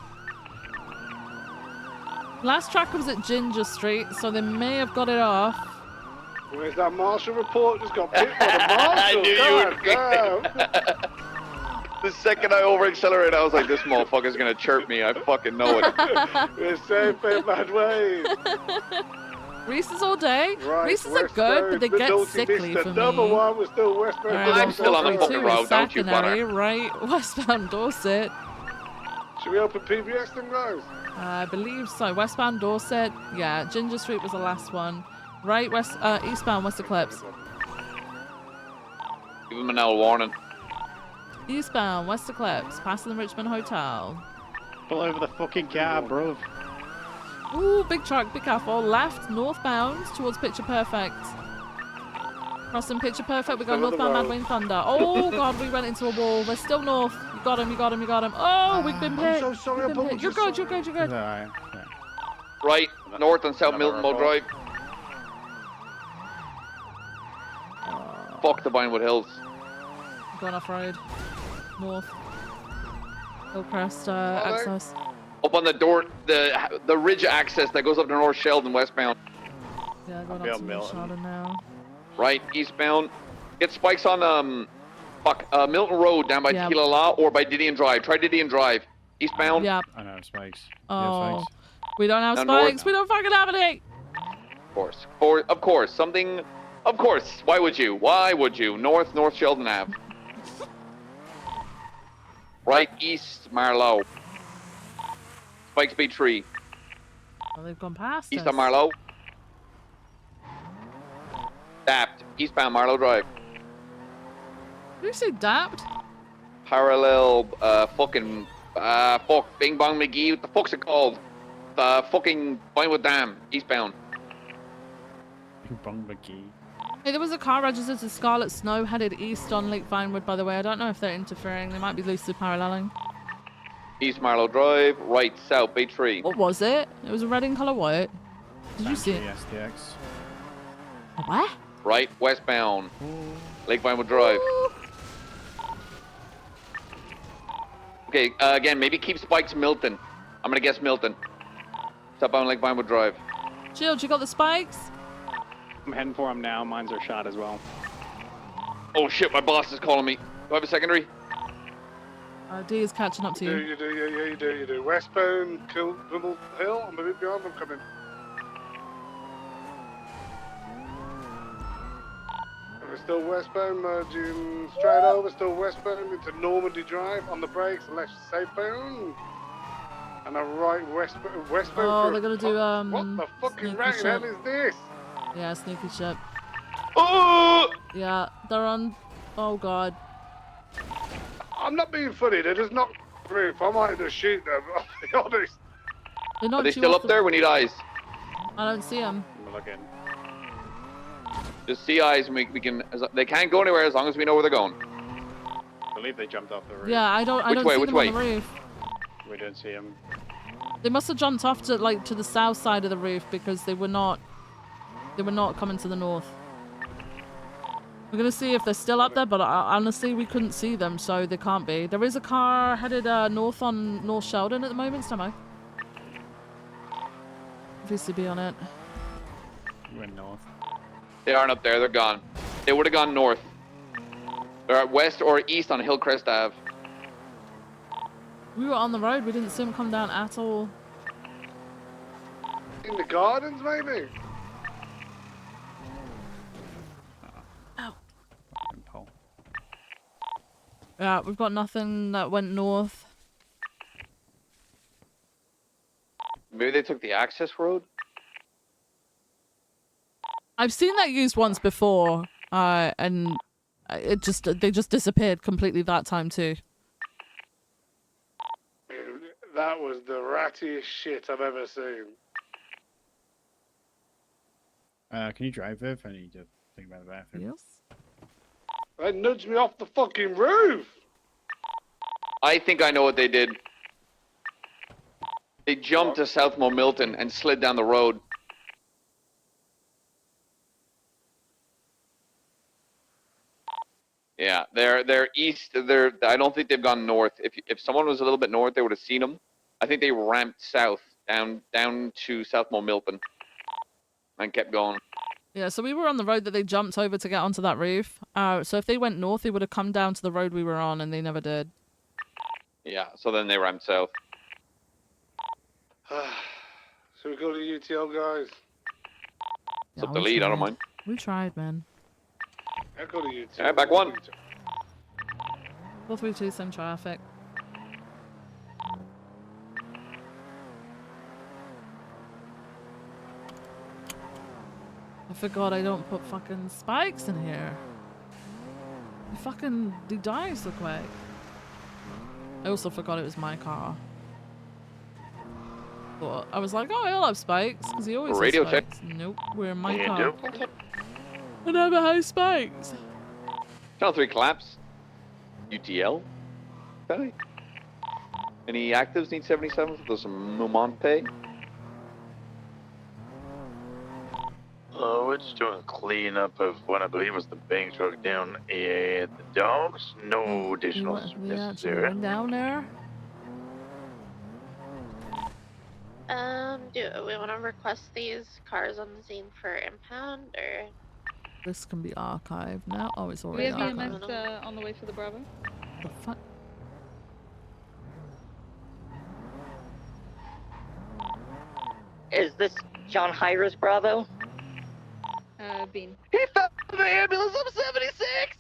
Last track was at Ginger Street, so they may have got it off. Where's that marshal report? Just got picked by the marshal. I knew you would. The second I over accelerated, I was like, this motherfucker's gonna chirp me. I fucking know it. We're safe in bad ways. Reese's all day. Right, Reese's are West good, Road, but they the get Naughty sickly Vista. for Number me. one was still westbound. I'm still on the fucking road, don't you bother. Right, westbound Dorset. Should we open PBS then, guys? I believe so. Westbound Dorset. Yeah, Ginger Street was the last one. Right, eastbound West Eclipse. Give him an L warning. Eastbound West Eclipse, passing the Richmond Hotel. Pull over the fucking car, bro. Ooh, big truck, be careful. Left, northbound, towards Picture Perfect. Crossing Picture Perfect, we got Still on the northbound road. Mad Wing Thunder. Oh god, we went into a wall. They're still north. You got him, you got him, you got him. Oh, we've been hit. I'm so sorry, We've been hit. You're good, you're good, you're good. Alright. Right, north and south Another Milton Mill report. Drive. Fuck the Vinewood Hills. Going off road. North. Hillcrest access. Up on the door, the ridge access that goes up to North Sheldon westbound. Yeah, going I'll be up on to Milton. Milton now. Right, eastbound. Get spikes on Milton Road down by Yeah. Tequila La or by Didion Drive. Try Didion Drive. Eastbound. Yep. I know, spikes. Oh. We don't have Down spikes. north. We don't fucking have any. Of course. Of course. Something. Of course. Why would you? Why would you? North Sheldon Ave. Right, east Marlow. Spikes Bay Tree. Oh, they've gone past East us. on Marlow. Dapped. Eastbound Marlow Drive. Did you say dapped? Parallel, fucking, fuck, Bing Bong McGee, what the fuck's it called? Fucking Vinewood Dam, eastbound. Bong McGee. Hey, there was a car registered to Scarlet Snow headed east on Lake Vinewood, by the way. I don't know if they're interfering. They might be loosely paralleling. East Marlow Drive, right, south, Bay Tree. What was it? It was a red in color white. Did you see it? STX. A what? Right, westbound, Lake Vinewood Drive. Okay, again, maybe keep spikes Milton. I'm gonna guess Milton. Southbound Lake Vinewood Drive. Shield, you got the spikes? I'm heading for him now. Mines are shot as well. Oh shit, my boss is calling me. Do I have a secondary? D is catching up to you. You do. Westbound, Kimball Hill. I'm a bit behind. I'm coming. We're still westbound, merging straight over. Still westbound into Normandy Drive on the brakes. Left southbound. And And a right westbound. Oh, they're gonna do What the fucking sneaky ragged hell shit. is this? Yeah, sneaky ship. Oh! Yeah, they're on. Oh god. I'm not being funny. They're just not roof. I might just shoot them. I'll be honest. They Are knocked they you still off up the... there? We need eyes. I don't see them. I'm looking. Just see eyes, and we can. They can't go anywhere as long as we know where they're going. I believe they jumped off the roof. Yeah, I don't Which way, see which them way? on the roof. We don't see them. They must have jumped off to to the south side of the roof because they were not coming to the north. We're gonna see if they're still up there, but honestly we couldn't see them, so they can't be. There is a car headed north on North Sheldon at the moment, stand by. VCB on it. Went north. They aren't up there. They're gone. They would have gone north. They're at west or east on Hillcrest Ave. We were on the road, we didn't see them come down at all. In the gardens, maybe? Ow. Fucking pole. Yeah, we've got nothing that went north. Maybe they took the access road. I've seen that used once before, and they just disappeared completely that time too. That was the rattiest shit I've ever seen. Can you drive, Viv? I need to think about the bathroom. Yes. They nudged me off the fucking roof. I think I know what they did. They jumped to South Milton and slid down the road. Yeah, they're east. I don't think they've gone north. If someone was a little bit north, they would have seen them. I think they ramped south down to South Milton and kept going. Yeah, so we were on the road that they jumped over to get onto that roof. So if they went north, they would have come down to the road we were on, and they never did. Yeah, so then they ramped south. Should we go to UTL, guys? It's up the lead. I don't mind. We tried, man. I'll go to UTL. All right, back one. 432, same traffic. I forgot I don't put fucking spikes in here. They die so quick. I also forgot it was my car. But I was like, oh, he'll have spikes, because he always Radio has check. spikes. Nope, we're in my Yeah, car. do. I never have spikes. Channel 3 collapse. UTL. Okay. Any actives need 77? There's some Mumonte. We're just doing a cleanup of what I believe was the bank truck down at the docks. No additional necessary. Down there? Do we want to request these cars on the scene for impound, or? This can be archived now. Oh, it's We already have archived. EMS on the way for the Bravo. The fuck? Is this John Hyras Bravo? Bean. He found the ambulance of 76!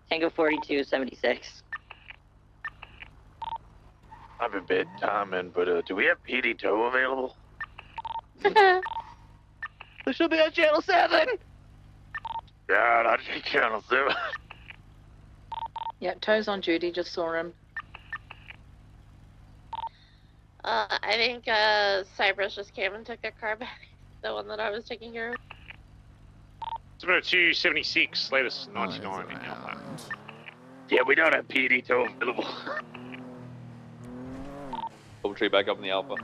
Tango 42, 76. I'm a bit timing, but do we have PD tow available? They should be on channel 7! God, I take channel 7. Yeah, Toe's on duty, just saw him. I think Cypress just came and took their car back. The one that I was taking care of. It's about 276, latest 99 in Outland. Yeah, we don't have PD tow available. Double tree back up in the Alpha.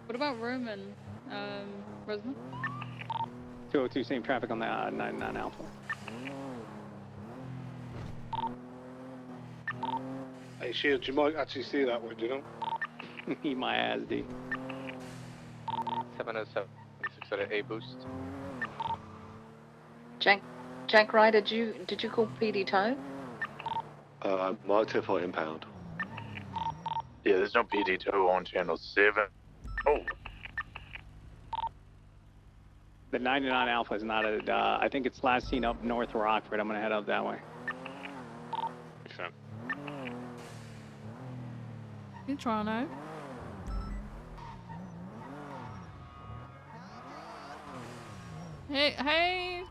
What about Roman? Rosamond? 202, same traffic on the 99 Alpha. Hey, Shields, you might actually see that one, you know? Eat my ass, D. 707, 6 A boost. Jack Ryder, did you call PD tow? I marked it for impound. Yeah, there's no PD tow on channel 7. Oh. The 99 Alpha is not at, I think it's last seen up North Rockford. I'm gonna head up that way. You Toronto. Hey,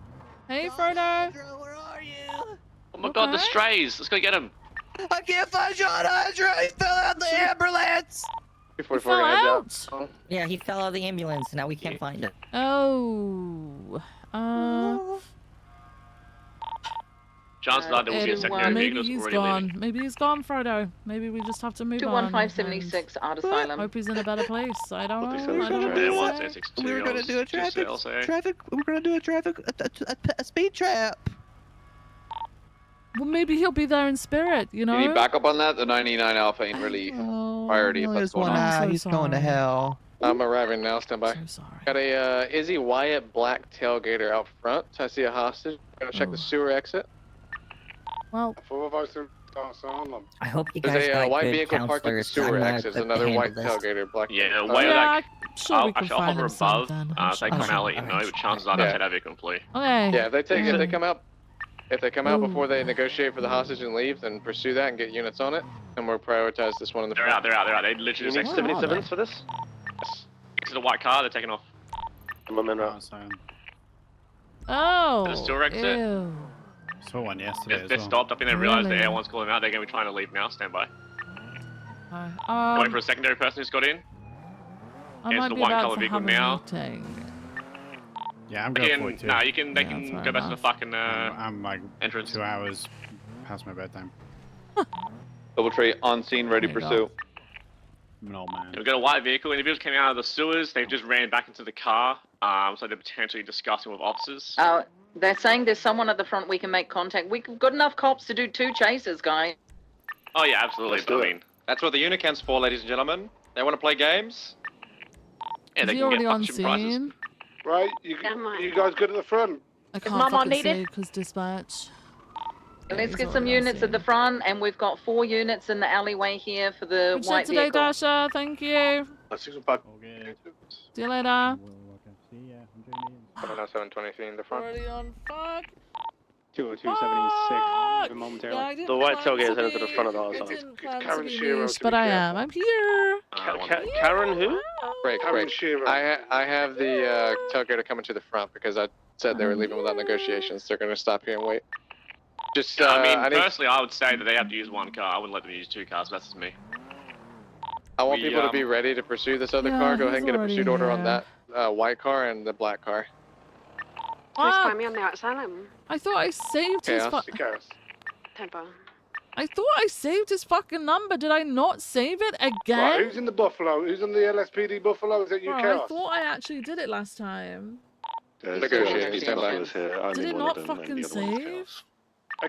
Frodo. Where are you? Oh my god, the strays! Let's go get them. I can't find John Andrew. He fell out of the ambulance. He fell out. Yeah, he fell out of the ambulance. Now we can't find him. Oh. Chances are there will be a secondary maybe vehicle he's already gone. leaving. Maybe he's gone, Frodo. Maybe we just have to move on. 21576 Art Asylum. Hope he's in a better place. I don't know. We were gonna do a traffic. We're gonna do a speed trap. Well, maybe he'll be there in spirit. You know. You need backup on that? The 99 Alpha ain't really priority if that's going on. He's going to hell. I'm arriving now. Stand by. Got a Izzy Wyatt black tailgater out front. I see a hostage. Gotta check the sewer exit. Well, 4 of us starts on them. I hope you guys There's a got white good vehicle parked at the counselors. sewer I'm not exit. equipped to Another white handle this. tailgater, black. Yeah, wait, like, sure we can actually, I'll find hover him soon above. then. If they come out, let you know, but chances are they'll take that vehicle and flee. Okay. Yeah, if they come out, before they negotiate for the hostage and leave, then pursue that and get units on it, and we'll prioritize this one in the They're front. out. They literally You just need exited. 77s for this? Yes. Exit the white car, they're taking off. Oh. The sewer exit. Ew. Saw one yesterday They're as well. stopped. I think they realised the Really? air one's calling out. They're going to be trying to leave now. Stand by. Hi. Waiting for a secondary person who's got in. I Into might the be white about colour to vehicle have a now. meeting. Yeah, I'm going for Again, it too. nah, you can. They Yeah, can fair go back to the enough. fucking I'm like entrance. 2 hours past my bedtime. Doubletree on scene, ready to There you pursue. I'm an old man. We've got a white vehicle. Individuals came out of the sewers. They've just ran back into the car. So they're potentially discussing with officers. They're saying there's someone at the front we can make contact. We've got enough cops to do 2 chases, guys. Oh yeah, absolutely. Let's But do I it. mean, That's what the Unicam's for, ladies and gentlemen. They want to play games? yeah, Is they he can already get on fucking prices. scene? Right, you guys good at the front? I can't Mama fucking needed? see because dispatch. Let's he's get some already on units at the scene. front, and we've got 4 units in the alleyway here for the Good shit white today, vehicle. Dasha. Thank you. Let's do some back. See you later. See ya. Enjoy meetings. 70723 in the front. Already on. Fuck. 20276. Momentarily. Yeah, I didn't The white plan tailgate is to headed to the be- front of the I house. didn't plan to Karen be Shiro, niche, to but be I careful. am. I'm here. Karen who? Break. Shiro. I have the tailgater coming to the front because I said they were leaving without negotiations. They're going to stop here and wait. Just, I mean, I need- personally, I would say that they have to use one car. I wouldn't let them use 2 cars. That's just me. I want We, people to be ready to pursue this other Yeah, car. Go ahead and he's get a already pursuit order on here. that white car and the black car. Fuck. me on the asylum. I thought I saved his. Chaos. Chaos. Temper. I thought I saved his fucking number. Did I not save it Right, again? who's in the Buffalo? Who's in the LSPD Buffalo? Is it you, Bro, I Chaos? thought I actually did it last time. There's Negotiating, two stand by. officers here. Only Did it one not of them, and fucking the other one's save? chaos.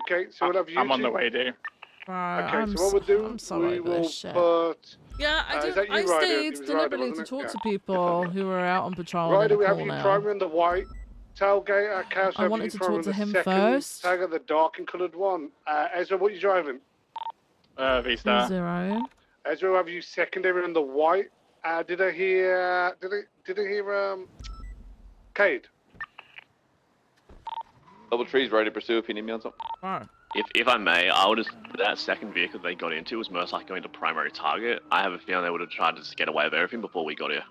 Okay, so we'll have you I'm on two. the way, dude. Bro, Okay, I'm so what we'll do, I'm so we over will this shit. put... Yeah, I is did. that you, I Ryder? stayed It was Ryder, deliberately to wasn't it? talk Yeah. to people who were out on patrol. Ryder, in we the have call you now. priming the white tailgate. Chaos, I have wanted you to priming talk to the him second first. Tag of the dark and coloured one. Ezra, what are you driving? V-Star. 0. Ezra, have you secondary on the white? Did I hear... Did I hear, Cade? Doubletree's ready to pursue if you need me on something. Bro. If I may, I would have that second vehicle they got into was most likely going to primary target. I have a feeling they would have tried to just get away with everything before we got here.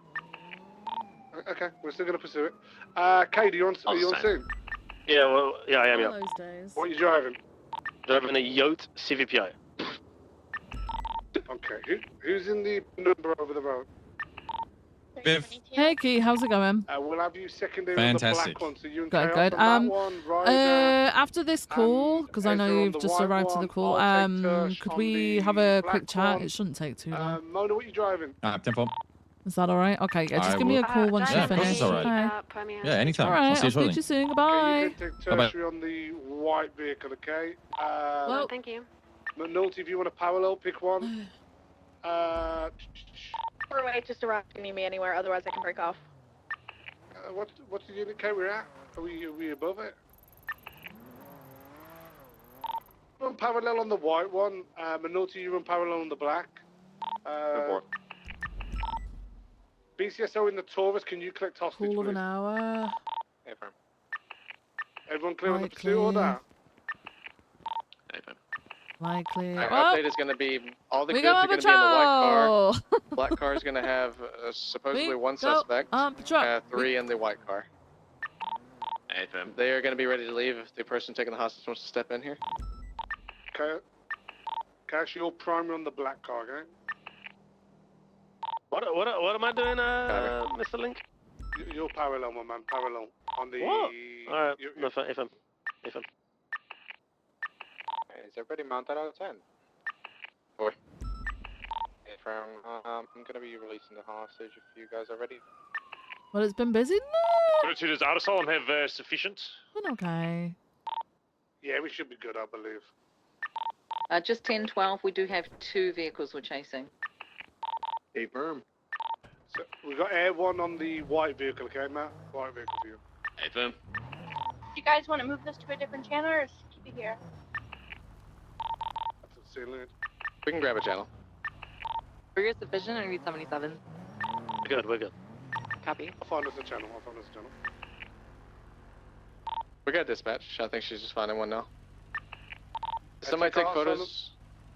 Okay, we're still going to pursue it. Cade, are you on scene? Yeah, well, yeah, I am, yeah. Those days. What are you driving? Driving a Yacht CVPI. Okay, who's in the number over the road? Biff. Hey, Key, how's it going? We'll have you secondary Fantastic. on the black one, so you and Good, Chaos good. on that one, Ryder. After this call, because I know Ezra on you've the just white arrived to the one, call, I'll take Tush could on we the have a black quick chat? one. It shouldn't take too long. Mona, what are you driving? 10-4. Is that alright? Okay, yeah, just I give me a will. call once Yeah, you of course finish. it's alright. Okay. Yeah, anytime. Alright, I'll see you speak shortly. to you soon. Okay, Goodbye. you can take Bye-bye. tertiary on the white vehicle, okay? Well, Thank you. McNulty, if you want a parallel, pick one. Or wait, just arrive. Can you meet me anywhere? Otherwise, I can break off. What's the unit count we're at? Are we above it? Run parallel on the white one. McNulty, you run parallel on the black. BCSO in the Taurus, can you collect hostage, call of please? an hour. Everyone clear on the Right, pursuit order? Likely. Our Oh, update is going to be all the we goods go are on going to be in the white car. patrol. Black car is going to have supposedly We one go suspect. on patrol. 3 in the white car. Hey, fam. They are going to be ready to leave if the person taking the hostage wants to step in here. Okay. Cash, you're primary on the black car, okay? What am I doing, Mr. Link? You're parallel, my man. Parallel on the. What? Alright, if I'm. Is everybody mounted out of 10? Boy. Hey, I'm gonna be releasing the hostage if you guys are ready. Well, it's been busy. No. So does Artisol have sufficient? Been okay. Yeah, we should be good, I believe. Just 10-12. We do have 2 vehicles we're chasing. Hey, firm. So we got Air 1 on the white vehicle, okay, Matt? White vehicle for you. Hey, fam. You guys want to move this to a different channel or just keep it here? That's the ceiling. We can grab a channel. For your sufficient or need 77? We're good. Copy. I'll find us a channel. We got dispatch. I think she's just finding one now. Did somebody take photos?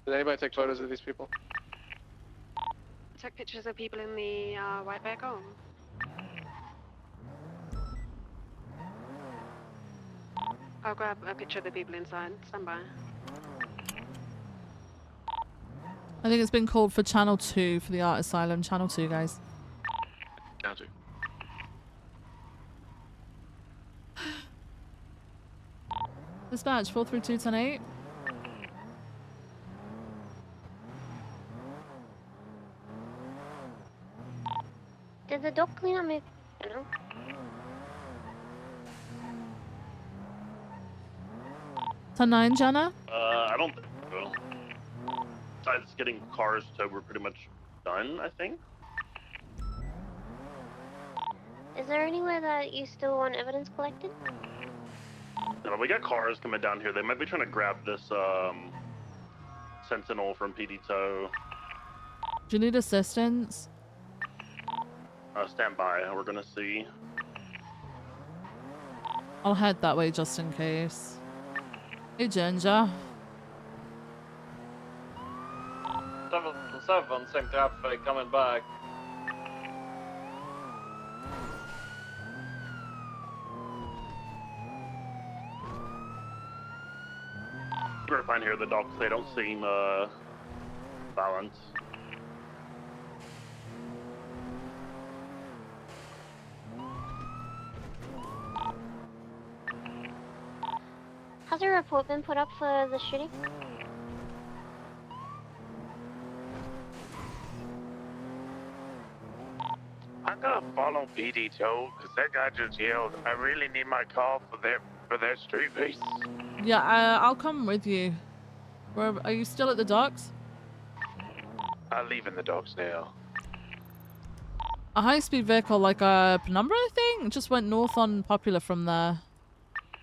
Did anybody take photos of these people? Took pictures of people in the white vehicle. I'll grab a picture of the people inside. Stand by. I think it's been called for channel 2 for the art asylum. Channel 2, guys. Channel 2. Dispatch 432-10-8. Did the dog clean up my... No? 10-9, Jenna. I don't think so. Besides getting cars towed, we're pretty much done, I think. Is there anywhere that you still want evidence collected? We got cars coming down here. They might be trying to grab this Sentinel from PD Tow. Do you need assistance? Stand by. We're gonna see. I'll head that way just in case. Hey, Ginger. 7-7, same traffic coming back. We're fine here. The dogs, they don't seem balanced. Has a report been put up for the shooting? I gotta follow PD Tow, cause that guy just yelled, I really need my call for that street race. Yeah, I'll come with you. Where are you still at the docks? I'm leaving the docks now. A high-speed vehicle like a Penumbra, I think, just went north on Popular from there.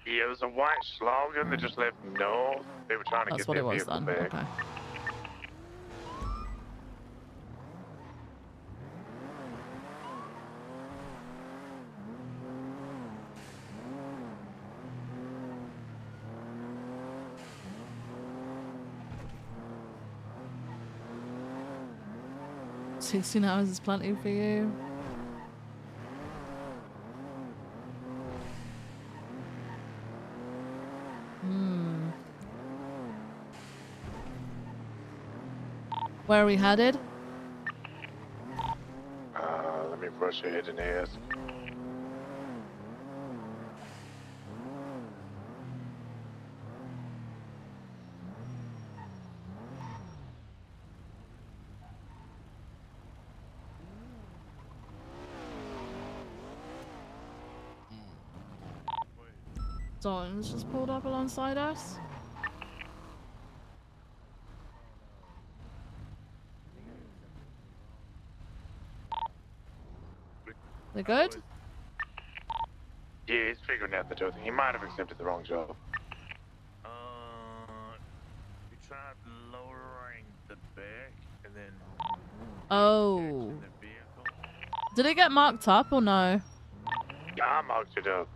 Yeah, it was a white Schlager that just left north. They were trying to That's get what their it was vehicle then. back. Okay. $16 hours is plenty for you. Where are we headed? Let me brush your head and ask. Dalton's just pulled up alongside us. They good? Yeah, he's figuring out the tow thing. He might have accepted the wrong job. We tried lowering the back and then... Oh. Did it get marked up or no? I marked it up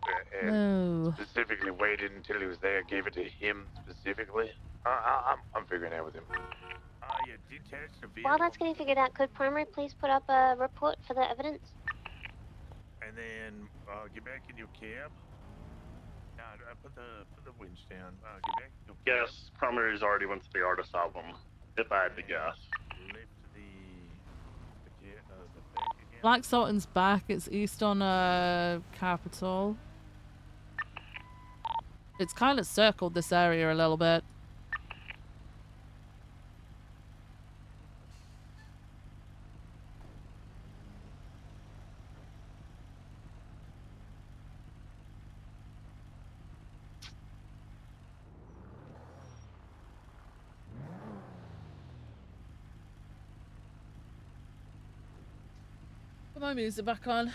and No. specifically waited until he was there, gave it to him specifically. I'm figuring it out with him. You detached the vehicle. While that's getting figured out, could Primary please put up a report for the evidence? And then get back in your cab. Put the winch down. Get back in your cab. Yes, primaries already went to the artist album. If I had to guess. Lift the back again. Black Sultan's back. It's east on Capitol. It's kind of circled this area a little bit. Put my music back on.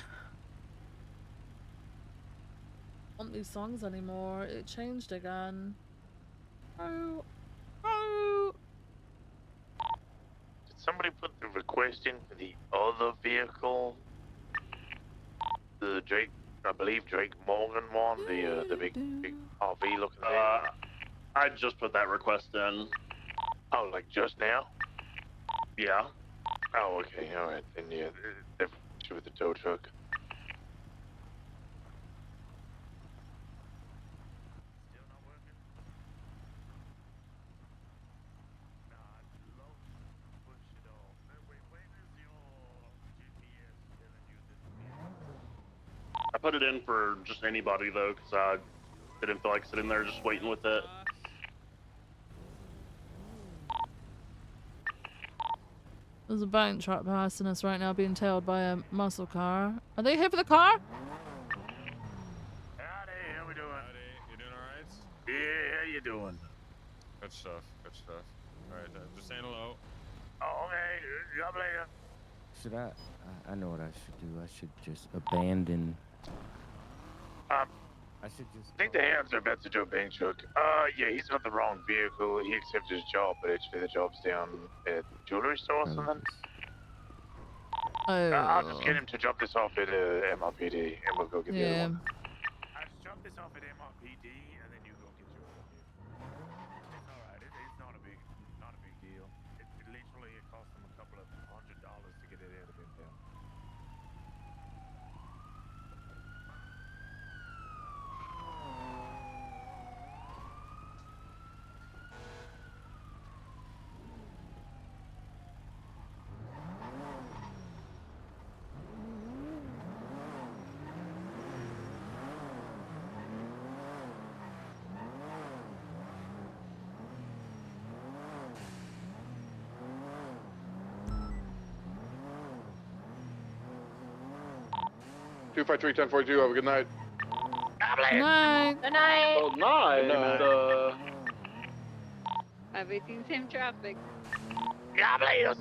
Want these songs anymore? It changed again. Oh. Oh. Did somebody put the request in for the other vehicle? The Drake, I believe Drake Morgan one, the big RV looking thing. I just put that request in. Oh, like just now? Yeah. Oh, okay, alright, then yeah, they're with the tow truck. I put it in for just anybody though, because I didn't feel like sitting there just waiting with it. There's a bank truck passing us right now being tailed by a muscle car. Are they here for the car? Howdy, how we doing? Howdy, you doing alright? Yeah, how you doing? Good stuff, good stuff. Alright, just saying hello. Oh, okay, God bless you. Should I know what I should do. I should just abandon. I should just. I think the hands are about to do a bank truck. Yeah, he's got the wrong vehicle. He accepted his job, but actually the job's down at the jewelry store or something. I'll just get him to drop this off at MRPD, and we'll go get the other one. I just drop this off at MRPD, and then you go get your other vehicle. It's alright. It's not a big deal. It literally cost them a couple of $100 to get it out of Intel. 253-1042, have a good night. Good night. Good night. Good night. Have you seen same traffic? Yeah, please.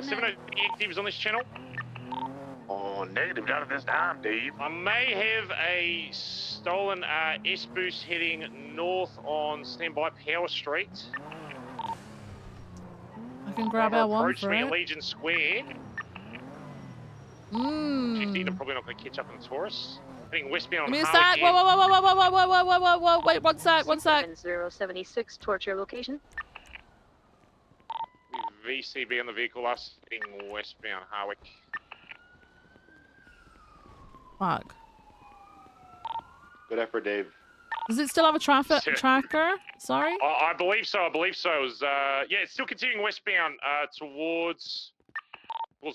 708 actives on this channel. Oh, negative, not at this time, Dave. I may have a stolen S-Boost heading north on Standby Power Street. I can grab our one Approach for me it. at Legion Square. 50, they're probably not going to catch up in Taurus. Heading westbound Give me a Harwick sec. Whoa, whoa, whoa, whoa, whoa, whoa, whoa, whoa, whoa, whoa, whoa, wait, one sec, one sec. 076 towards your location. VCB on the vehicle, us heading westbound Harwick. Fuck. Good effort, Dave. Does it still have a traffic tracker? Sorry? I believe so, It was, yeah, it's still continuing westbound towards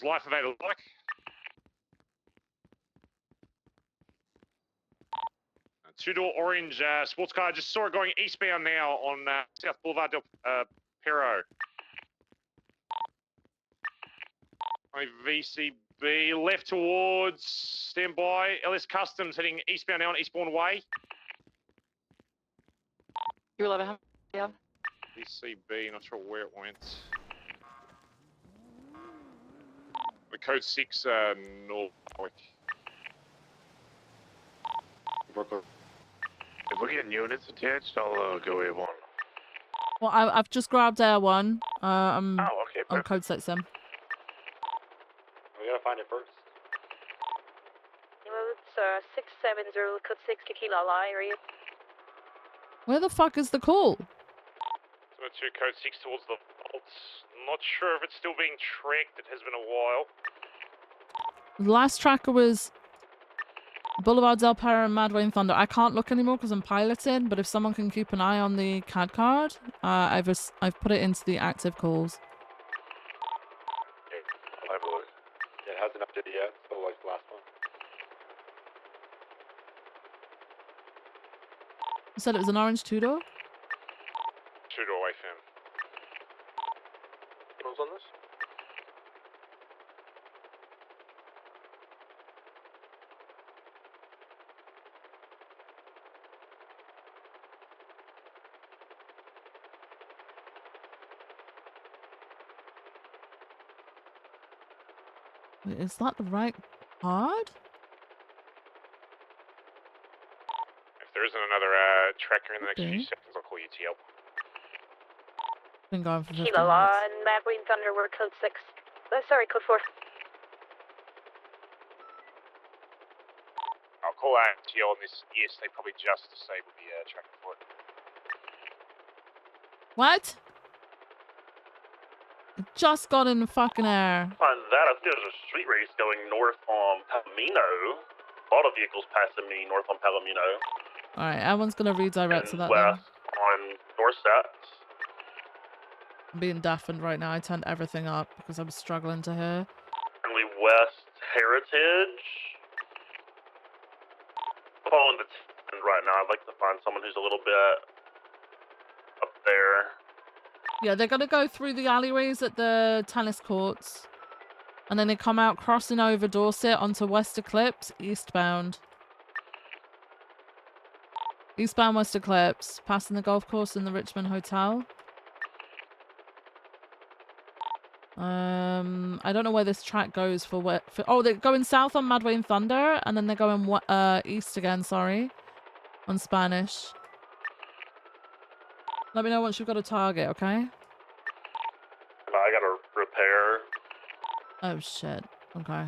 Life of Ada. Two-door orange sports car. Just saw it going eastbound now on South Boulevard del Perro. VCB left towards standby. LS Customs heading eastbound now on Eastbourne Way. You 11, yeah. VCB, not sure where it went. The code 6 North Warwick. If we're getting units attached, I'll go A1. Well, I've just grabbed Air 1. I'm okay, on code 6M. We gotta find it first. It's 670 code 6 Kikila area. Where the fuck is the call? 2 code 6 towards the vaults. Not sure if it's still being tracked. It has been a while. The last tracker was Boulevard Del Perro and Mad Wayne Thunder. I can't look anymore because I'm piloting, but if someone can keep an eye on the CAD card, I've put it into the active calls. Yeah, I'll have a look. Yeah, it hasn't updated yet, so like the last one. You said it was an orange two-door? 2-door FM. Who's on this? Wait, is that the right card? If there isn't another tracker in the next few seconds, I'll call you TL. Been going for 15 Kilo minutes. on Mad Wayne Thunder, we're code 6. Sorry, code 4. I'll call out TL on this. Yes, they probably just disabled the tracker for it. What? It just got in the fucking air. On that, I think there's a street race going north on Palomino. A lot of vehicles passing me north on Palomino. Alright, everyone's gonna redirect to And that west then. on Dorset. I'm being deafened right now. I turned everything up because I'm struggling to hear. Currently west Heritage. Following the end right now. I'd like to find someone who's a little bit up there. Yeah, they're gonna go through the alleyways at the tennis courts. And then they come out crossing over Dorset onto West Eclipse, eastbound. Eastbound West Eclipse, passing the golf course and the Richmond Hotel. I don't know where this track goes for what. Oh, they're going south on Mad Wayne Thunder, and then they're going east again. Sorry, on Spanish. Let me know once you've got a target, okay? I got a repair. Oh shit. Okay.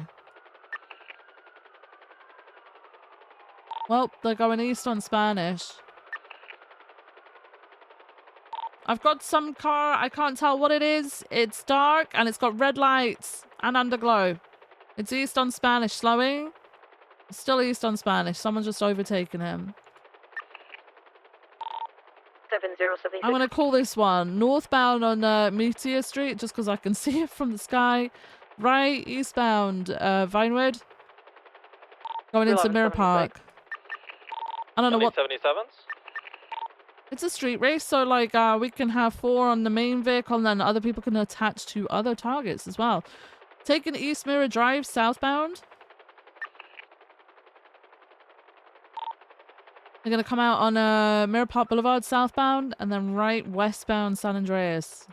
Well, they're going east on Spanish. I've got some car, I can't tell what it is. It's dark and it's got red lights and underglow. It's east on Spanish, slowing. It's still east on Spanish. Someone's just overtaken him. 7076. I'm going to call this one northbound on Meteor Street just because I can see it from the sky. Right, eastbound, Vinewood. Going into Mirror Park. I don't know what... 77s? It's a street race, so like we can have 4 on the main vehicle and then other people can attach to other targets as well. Taking East Mirror Drive southbound. They're going to come out on Mirror Park Boulevard southbound and then right westbound San Andreas.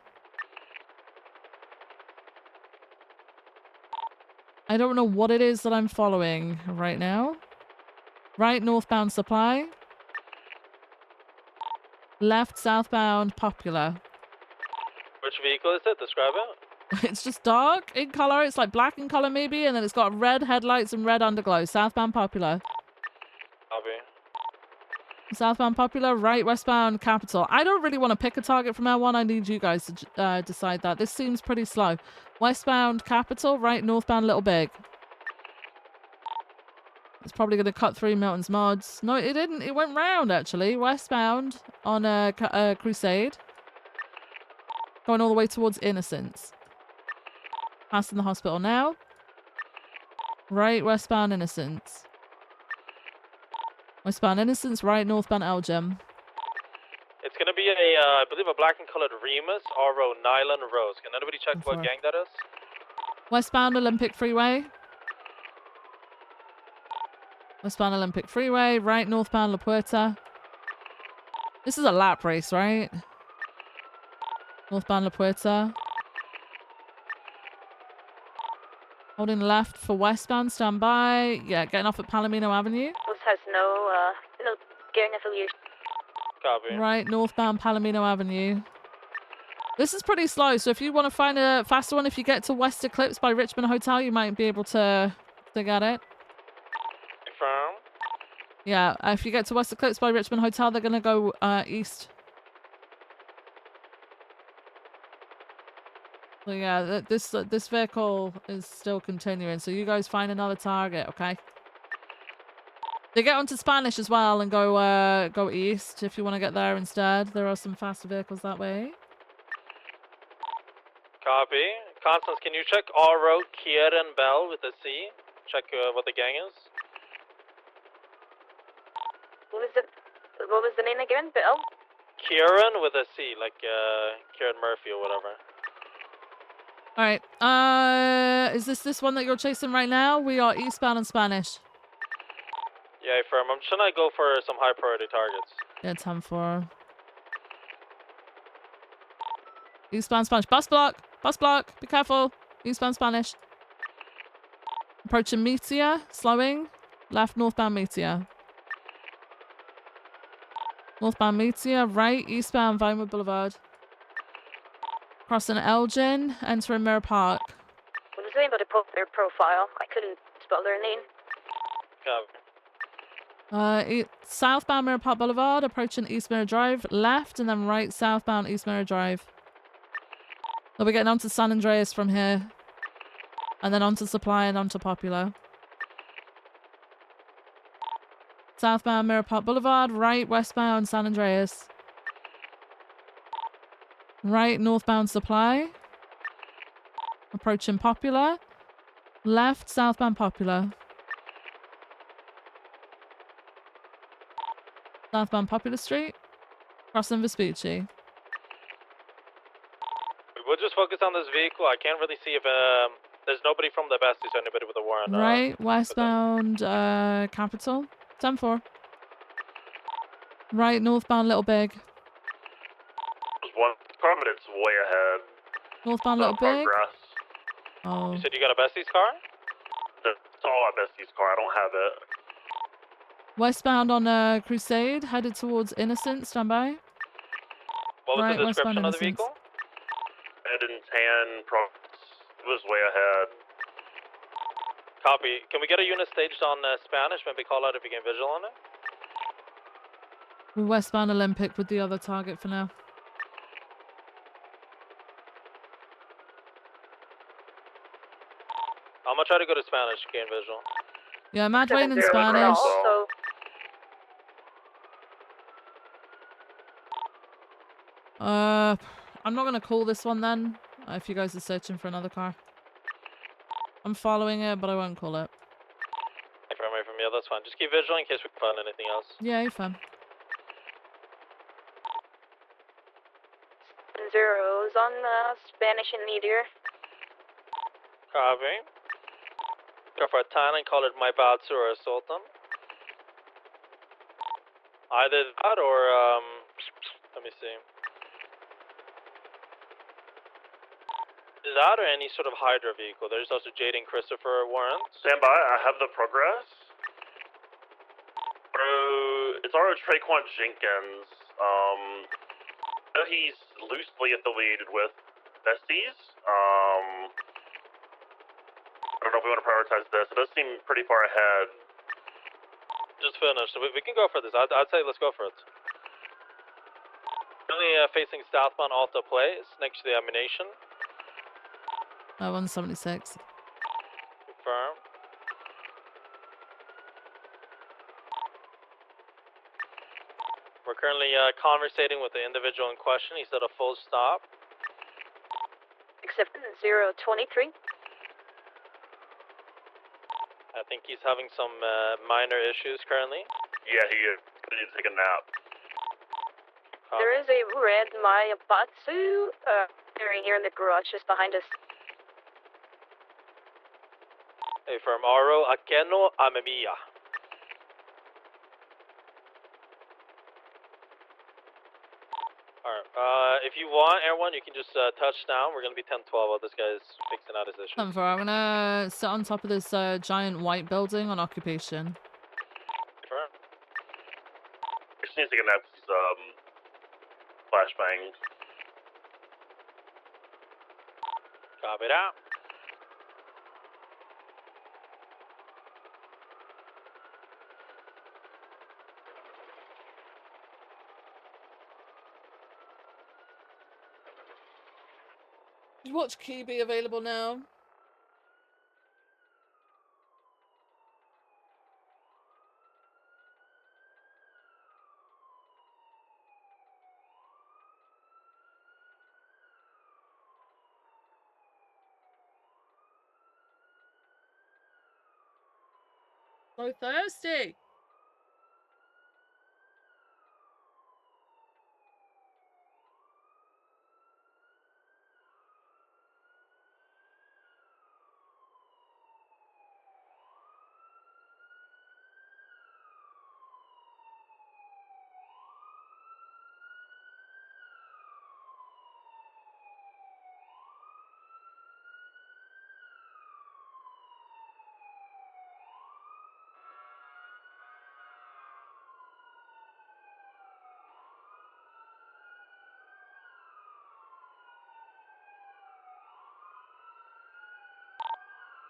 I don't know what it is that I'm following right now. Right northbound Supply. Left southbound Popular. Which vehicle is it? Describe it. It's just dark in color. It's like black in color maybe, and then it's got red headlights and red underglow. Southbound Popular. Copy. Southbound Popular, right westbound Capital. I don't really want to pick a target from L1. I need you guys to decide that. This seems pretty slow. Westbound Capital, right northbound Little Big. It's probably going to cut through Milton's mods. No, it didn't. It went round, actually. Westbound on Crusade. Going all the way towards Innocence. Passing the hospital now. Right, westbound Innocence. Westbound Innocence, right, northbound Elgin. It's gonna be I believe a black and colored Remus, RO Nylon Rose. Can anybody check what gang that is? Westbound Olympic Freeway. Westbound Olympic Freeway, right northbound La Puerta. This is a lap race, right? Northbound La Puerta. Holding left for westbound, stand by. Yeah, getting off at Palomino Avenue. This has no gang affiliation. Copy. Right, northbound Palomino Avenue. This is pretty slow, so if you want to find a faster one, if you get to West Eclipse by Richmond Hotel, you might be able to get it. Confirm. Yeah, if you get to West Eclipse by Richmond Hotel, they're going to go east. So yeah, this vehicle is still continuing. So you guys find another target, okay? They get onto Spanish as well and go east if you want to get there instead. There are some faster vehicles that way. Copy. Constance, can you check Oro, Kieran, Bell with a C? Check what the gang is. What was the name again? Bill? Kieran with a C, like Kieran Murphy or whatever. All right. Is this one that you're chasing right now? We are eastbound and Spanish. Yeah, firm. I'm just trying to go for some high priority targets. Yeah, 10-4. Eastbound Spanish. Bus block. Bus block. Be careful. Eastbound Spanish. Approaching Meteor. Slowing. Left northbound Meteor. Northbound Meteor. Right. Eastbound Vinewood Boulevard. Crossing Elgin. Entering Mirror Park. What was anybody put their profile? I couldn't spell their name. Copy. Southbound Mirror Park Boulevard. Approaching East Mirror Drive. Left and then right southbound East Mirror Drive. They'll be getting onto San Andreas from here. And then onto Supply and onto Popular. Southbound Mirror Park Boulevard. Right westbound San Andreas. Right northbound Supply. Approaching Popular. Left southbound Popular. Southbound Popular Street. Crossing Vespucci. We'll just focus on this vehicle. I can't really see if there's nobody from the Besties or anybody with a warrant. Right westbound Capital. 10-4. Right northbound Little Big. There's one car, but it's way ahead. Northbound Little Big. Progress. Oh. You said you got a Bestie's car? It's all at Bestie's car. I don't have it. Westbound on Crusade. Headed towards Innocent. Stand by. What was Right, the description westbound of the Innocence. vehicle? Red and tan. It was way ahead. Copy. Can we get a unit staged on Spanish? Maybe call out if you can visual on it. We're westbound Olympic with the other target for now. I'm gonna try to go to Spanish, gain visual. Yeah, Mad Wayne in 7-0 Spanish. also. I'm not gonna call this one then. If you guys are searching for another car. I'm following it, but I won't call it. From yeah, that's fine. Just keep visual in case we can find anything else. Yeah, you're fine. 0's on Spanish and Meteor. Copy. Go for a Thailand colored My Batsu or Sultan. Either that or let me see. That or any sort of Hydra vehicle. There's also Jaden Christopher warrants. Stand by. I have the progress. It's our Traquan Jenkins. I know he's loosely affiliated with Besties. I don't know if we want to prioritize this. It does seem pretty far ahead. Just finished. So we can go for this. I'd say let's go for it. Currently facing southbound Alta Place next to the ammunition. 176. Confirm. We're currently conversating with the individual in question. He said a full stop. Accepted 023. I think he's having some minor issues currently. Yeah, he needs to take a nap. There is a red Mayabatsu here in the garage just behind us. Hey, from Aro Akeno Amemiya. Alright, if you want, everyone, you can just touch down. We're gonna be 10-12 while this guy's fixing out his issues. I'm gonna sit on top of this giant white building on occupation. Confirm. Just needs to take a nap. He's flashbang. Copy that. Is watch key be available now? So thirsty.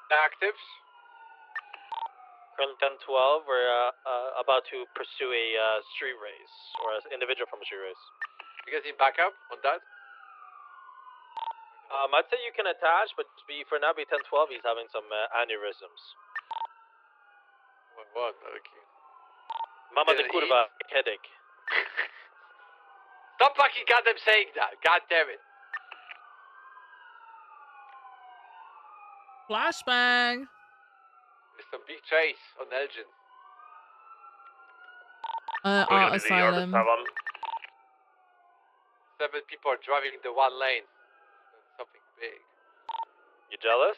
Actives. Current 10-12, we're about to pursue a street race, or an individual from a street race. You guys need backup on that? I'd say you can attach, but for now, be 10-12, he's having some aneurysms. What? Okay. Mama de Did he? curva, headache. Stop fucking goddamn saying that. God damn it. Flashbang. There's some big trace on Elgin. Art Asylum. 7 people are driving in the one lane. Something big. You jealous?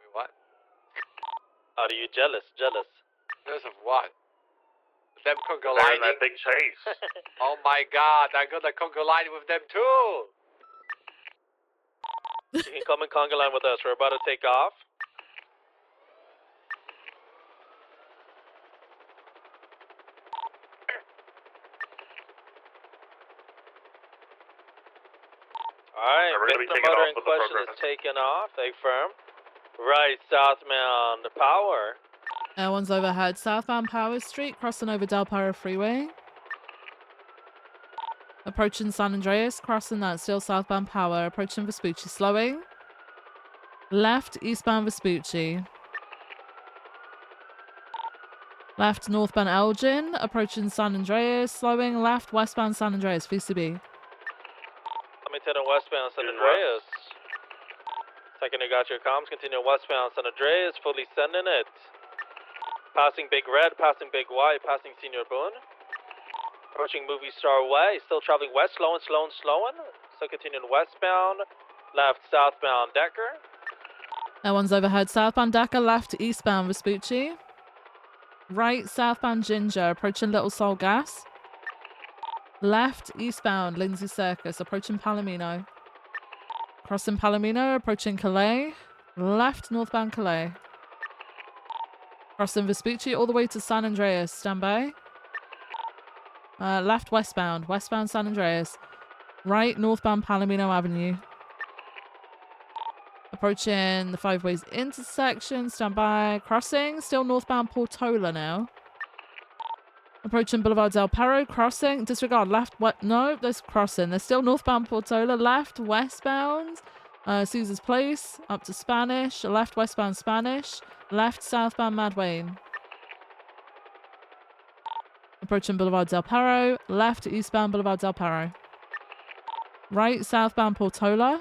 Wait, what? Are you jealous? Jealous? Jealous of what? Them Congo They're lining? in that big chase. Oh my god, I'm gonna Congo line with them too! You can come in Conga line with us. We're about to take off. Alright, We're gonna be victim taking motor off in with the question program. is taken off. Egg firm. Right, southbound power. One's overhead. Southbound Power Street, crossing over Del Perro Freeway. Approaching San Andreas, crossing that, still southbound Power. Approaching Vespucci, slowing. Left, eastbound Vespucci. Left, northbound Elgin. Approaching San Andreas, slowing. Left, westbound San Andreas, VCB. Let me tell you westbound San Andreas. Second, you got your comms. Continue westbound San Andreas, fully sending it. Passing Big Red, passing Big White, passing Senior Boone. Approaching Movie Star Way, still traveling west, slowing. So continuing westbound, left, southbound Decker. One's overhead. Southbound Decker, left, eastbound Vespucci. Right, southbound Ginger, approaching Little Soul Gas. Left, eastbound Lindsay Circus, approaching Palomino. Crossing Palomino, approaching Calais. Left, northbound Calais. Crossing Vespucci all the way to San Andreas. Stand by. Left, westbound San Andreas. Right, northbound Palomino Avenue. Approaching the Five Ways intersection. Stand by. Crossing. Still northbound Portola now. Approaching Boulevard Del Perro. Crossing. Disregard. Left. What? No, there's crossing. There's still northbound Portola. Left, westbound. Caesar's Place. Up to Spanish. Left, westbound Spanish. Left, southbound Mad Wayne. Approaching Boulevard Del Perro. Left, eastbound Boulevard Del Perro. Right, southbound Portola.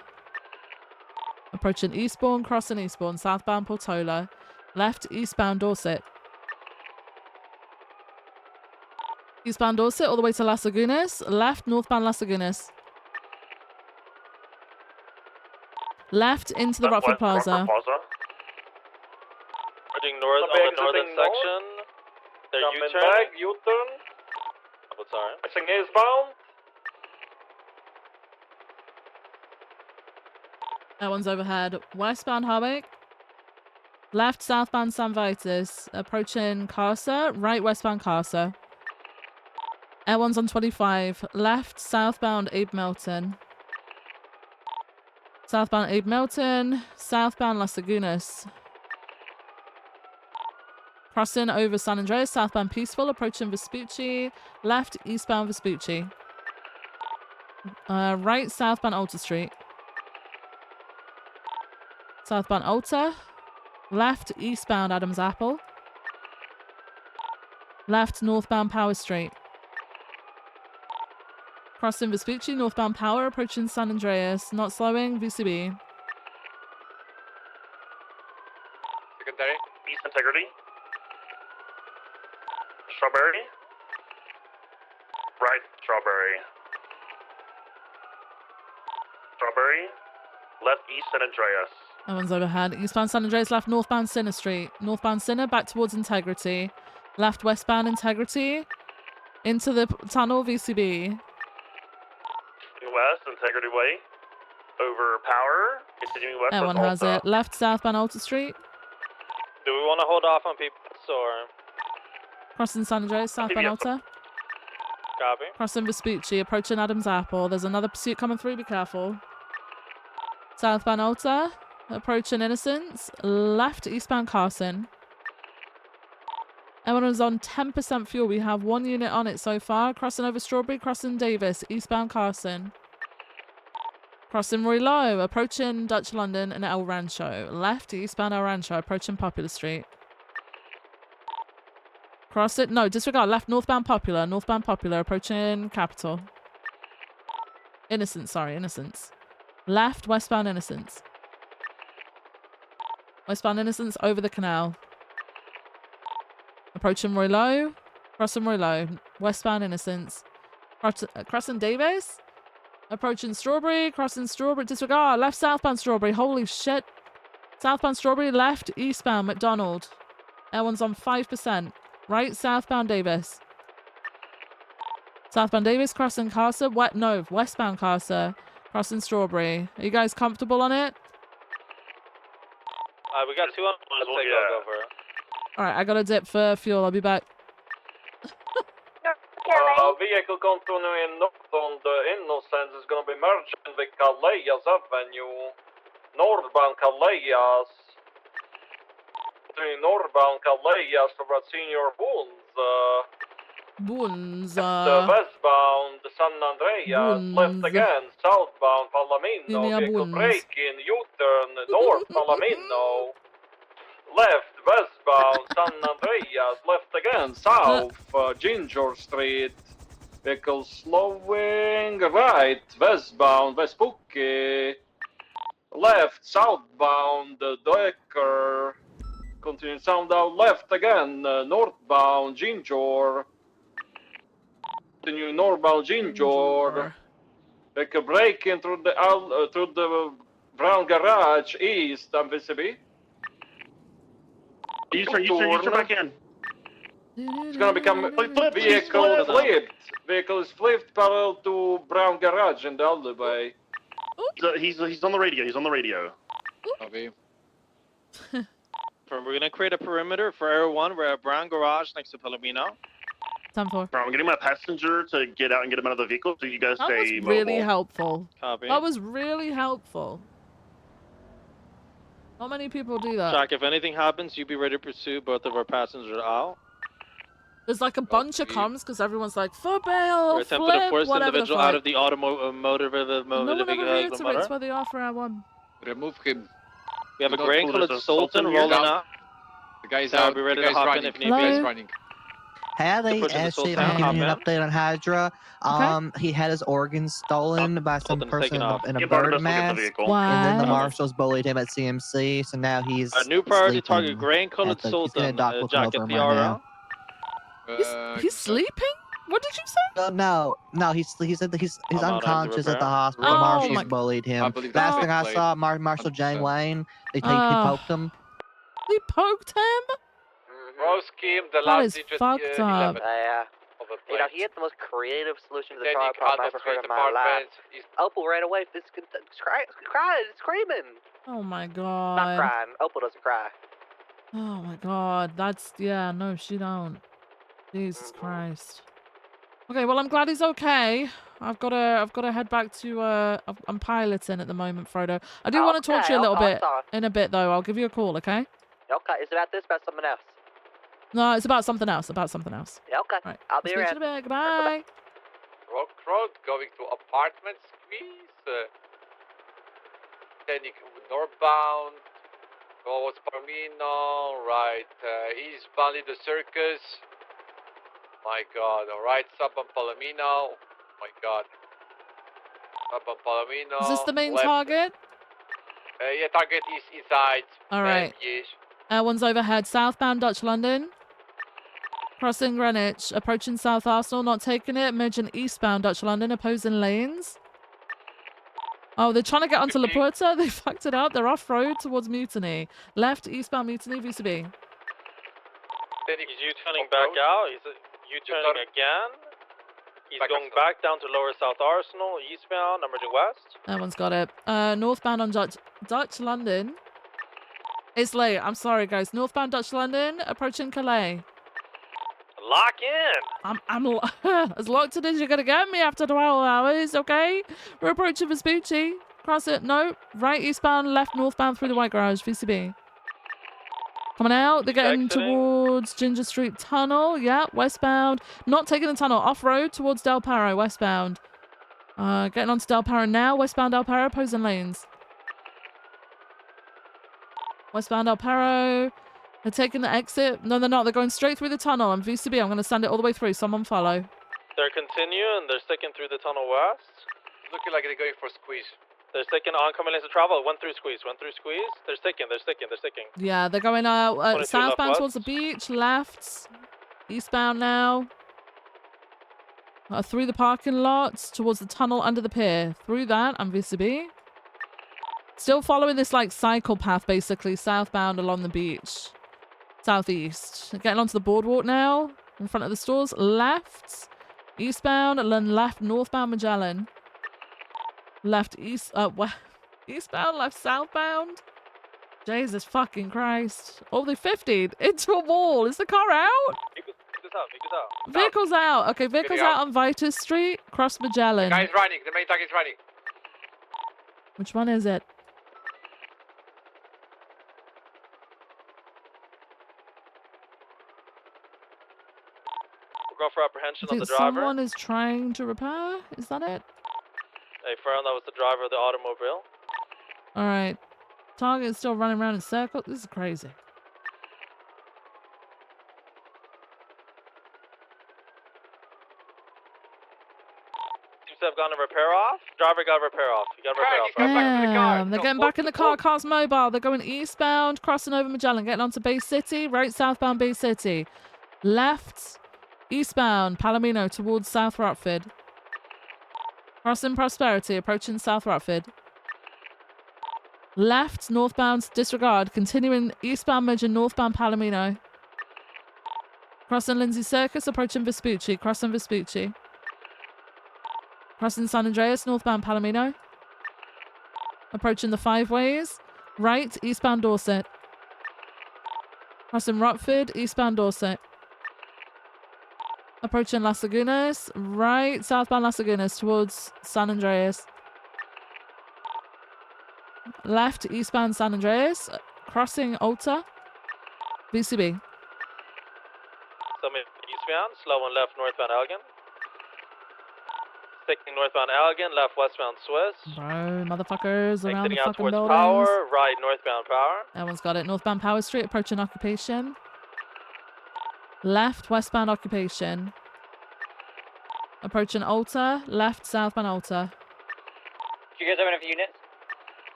Approaching Eastbourne, crossing Eastbourne, southbound Portola. Left, eastbound Dorset. Eastbound Dorset all the way to Las Lagunas. Left, northbound Las Lagunas. Left into the Rockford Plaza. Heading north on the northern section. They're U-turn. U-turn. Oh, sorry. Passing eastbound. That one's overhead. Westbound Harwick. Left, southbound San Vitus. Approaching Casa. Right, westbound Casa. Air one's on 25. Left, southbound Abe Melton. Southbound Abe Melton. Southbound Las Lagunas. Crossing over San Andreas. Southbound Peaceful. Approaching Vespucci. Left, eastbound Vespucci. Right southbound Alta Street. Southbound Alta. Left eastbound Adams Apple. Left northbound Power Street. Crossing Vespucci, northbound Power, approaching San Andreas. Not slowing, VCB. Secondary. East Integrity. Strawberry. Right, Strawberry. Strawberry. Left East San Andreas. That one's overhead. Eastbound San Andreas, left northbound Sinner Street. Northbound Sinner, back towards Integrity. Left westbound Integrity. Into the tunnel, VCB. West, Integrity Way. Over Power. Continuing west. That one has Alta. it. Left southbound Alta Street. Do we want to hold off on people or Crossing San Andreas, southbound Alta. copy? Crossing Vespucci, approaching Adams Apple. There's another pursuit coming through, be careful. Southbound Alta, approaching Innocence. Left eastbound Carson. Everyone is on 10% fuel. We have 1 unit on it so far. Crossing over Strawberry, crossing Davis, eastbound Carson. Crossing Roy Low, approaching Dutch London and El Rancho. Left eastbound El Rancho, approaching Popular Street. Cross it. No, disregard. Left northbound Popular, approaching Capitol. Innocence, sorry, Innocence. Left westbound Innocence. Westbound Innocence over the canal. Approaching Roy Low. Crossing Roy Low. Westbound Innocence. Crossing Davis. Approaching Strawberry. Crossing Strawberry. Disregard. Left southbound Strawberry. Holy shit. Southbound Strawberry. Left eastbound McDonald. That one's on 5%. Right southbound Davis. Southbound Davis. Crossing Carcer. Westbound Carcer. Crossing Strawberry. Are you guys comfortable on it? We got 2 on. Let's take over. Alright, I got a dip for fuel. I'll be back. Vehicle continuing north on the Innocence is going to be merging with Calais Avenue. Northbound Calais. Northbound Calais for Senior Boons. Westbound San Andreas. Left again. Southbound Palomino. Vehicle braking. U-turn. North Palomino. Left, westbound, San Andreas, left again, south, Ginger Street, vehicle slowing, right, westbound, Vespucci, left, southbound, Decker, continuing sound out, left again, northbound, Ginger, continue northbound, Ginger, vehicle braking through the brown garage, east, and VCB. U-turn back in. It's gonna become vehicle flipped. Vehicle is flipped parallel to brown garage in the alleyway. He's on the radio. He's on the radio. Copy. We're gonna create a perimeter for Area 1. We're at brown garage next to Palomino. Time for. I'm getting my passenger to get out and get him out of the vehicle, so you guys That stay was really mobile. helpful. Copy. That was really helpful. Not many people do that. Jack, if anything happens, you be ready to pursue both of our passengers out. There's like a bunch of comms because everyone's like, for bail, We're attempting flip, to force the whatever the individual fuck. out of the automotive No one ever reiterates where they are for R1. Remove him. We have a Do not gray pull colored the Sultan Sultan here. rolling Down. up. The guy's I'll out. be ready The to guy's hop running. in if The need guy's be. running. Howdy, Pushing the Ashley, Sultan, I'm giving you an hop in. update on Hydra. He had his organs stolen by some Sultan's person taking off. in a Get Barnabas, bird look at the mask. vehicle. And then the Wow. marshals bullied him at CMC, so now he's A new priority sleeping target, gray and colored at the- he's gonna Sultan. dock looking Jack, over get him the right RL. now. He's sleeping? What did you say? No, he said that he's I'm out on the unconscious at the repair. hospital. Oh Marshals my- bullied him. I believe Last that's thing I played. saw, Marshal Jane 100%. Wayne, he Oh. poked him. He poked him? Row scheme, the That last is digit fucked 11 up. Yeah. of the You know, plate. he had the most creative solution to the Containing trial problem I've other ever heard street in my life. apartments. Opal ran away, crying, screaming. Oh my Not god. crying. Opal doesn't cry. Oh my god. That's, yeah, no, she don't. Jesus Christ. Okay, well, I'm glad he's okay. I've got to head back to, I'm piloting at the moment, Frodo. I do want to talk to you a little bit in a bit, though. I'll give you a call, okay? Okay, is it about this, about something else? No, it's about something else, Yeah, okay. Right. I'll be Speak to around. you in a bit. Goodbye. Rock Road, going to apartment squeeze. Heading northbound towards Palomino, right, eastbound in the circus. My god, alright, southbound Palomino. My god. Southbound Palomino. Is this the main left. target? Yeah, target is inside. Alright. Yes. One's overhead. Southbound Dutch London. Crossing Greenwich. Approaching South Arsenal. Not taking it. Merging eastbound Dutch London. Opposing lanes. Oh, they're trying to get onto La Puerta. They fucked it up. They're off-road towards Mutiny. Left, eastbound Mutiny, VCB. He's U-turning back out. He's U-turning again. He's going back down to lower South Arsenal, eastbound, emerging west. That one's got it. Northbound on Dutch London. It's late. I'm sorry, guys. Northbound Dutch London, approaching Calais. Lock in. I'm as locked in as you're gonna get me after 12 hours, okay? We're approaching Vespucci. Cross it. No. Right eastbound, left northbound through the White Garage, VCB. Coming out. They're getting towards Ginger Street Tunnel. Yeah, westbound. Not taking the tunnel. Off-road towards Del Paro, westbound. Getting onto Del Paro now. Westbound Del Paro, opposing lanes. Westbound Del Paro. They're taking the exit. No, they're not. They're going straight through the tunnel. I'm VCB. I'm going to send it all the way through. Someone follow. They're continuing. They're sticking through the tunnel west. Looking like they're going for a squeeze. They're sticking oncoming lanes of travel. Went through squeeze. They're sticking. Yeah, they're going southbound towards the beach. Left. Eastbound now. Through the parking lots towards the tunnel under the pier. Through that, I'm VCB. Still following this like cycle path, basically southbound along the beach. Southeast. Getting onto the boardwalk now. In front of the stores. Left. Eastbound and then left northbound Magellan. Left eastbound, left southbound. Jesus fucking Christ. Oh, they 50'd into a wall. Is the car out? Vehicles out. Vehicles out. Okay, vehicles out on Vitus Street. Cross Magellan. The guy's running. The main target's running. Which one is it? We're going for apprehension I on think the driver. someone is trying to repair. Is that it? Hey, firm, that was the driver of the automobile. All right. Target is still running around in circles. This is crazy. Seems to have gotten a repair off. Driver got a repair off. You got a repair off. Damn, they're getting back in the car. Car's mobile. They're going eastbound, crossing over Magellan, getting onto Bay City. Right southbound Bay City. Left eastbound Palomino towards South Rockford. Crossing Prosperity, approaching South Rockford. Left northbound disregard, continuing eastbound merging northbound Palomino. Crossing Lindsay Circus, approaching Vespucci. Crossing Vespucci. Crossing San Andreas, northbound Palomino. Approaching the Five Ways. Right, eastbound Dorset. Crossing Rockford, eastbound Dorset. Approaching Las Lagunas. Right, southbound Las Lagunas towards San Andreas. Left, eastbound San Andreas. Crossing Alta. VCB. Summit eastbound, slow and left northbound Elgin. Sticking northbound Elgin, left westbound Swiss. Bro, motherfuckers around the Exiting out fucking towards buildings. Power, right northbound Power. Everyone's got it. Northbound Power Street, approaching Occupation. Left, westbound Occupation. Approaching Alta. Left, southbound Alta. Do you guys have enough units?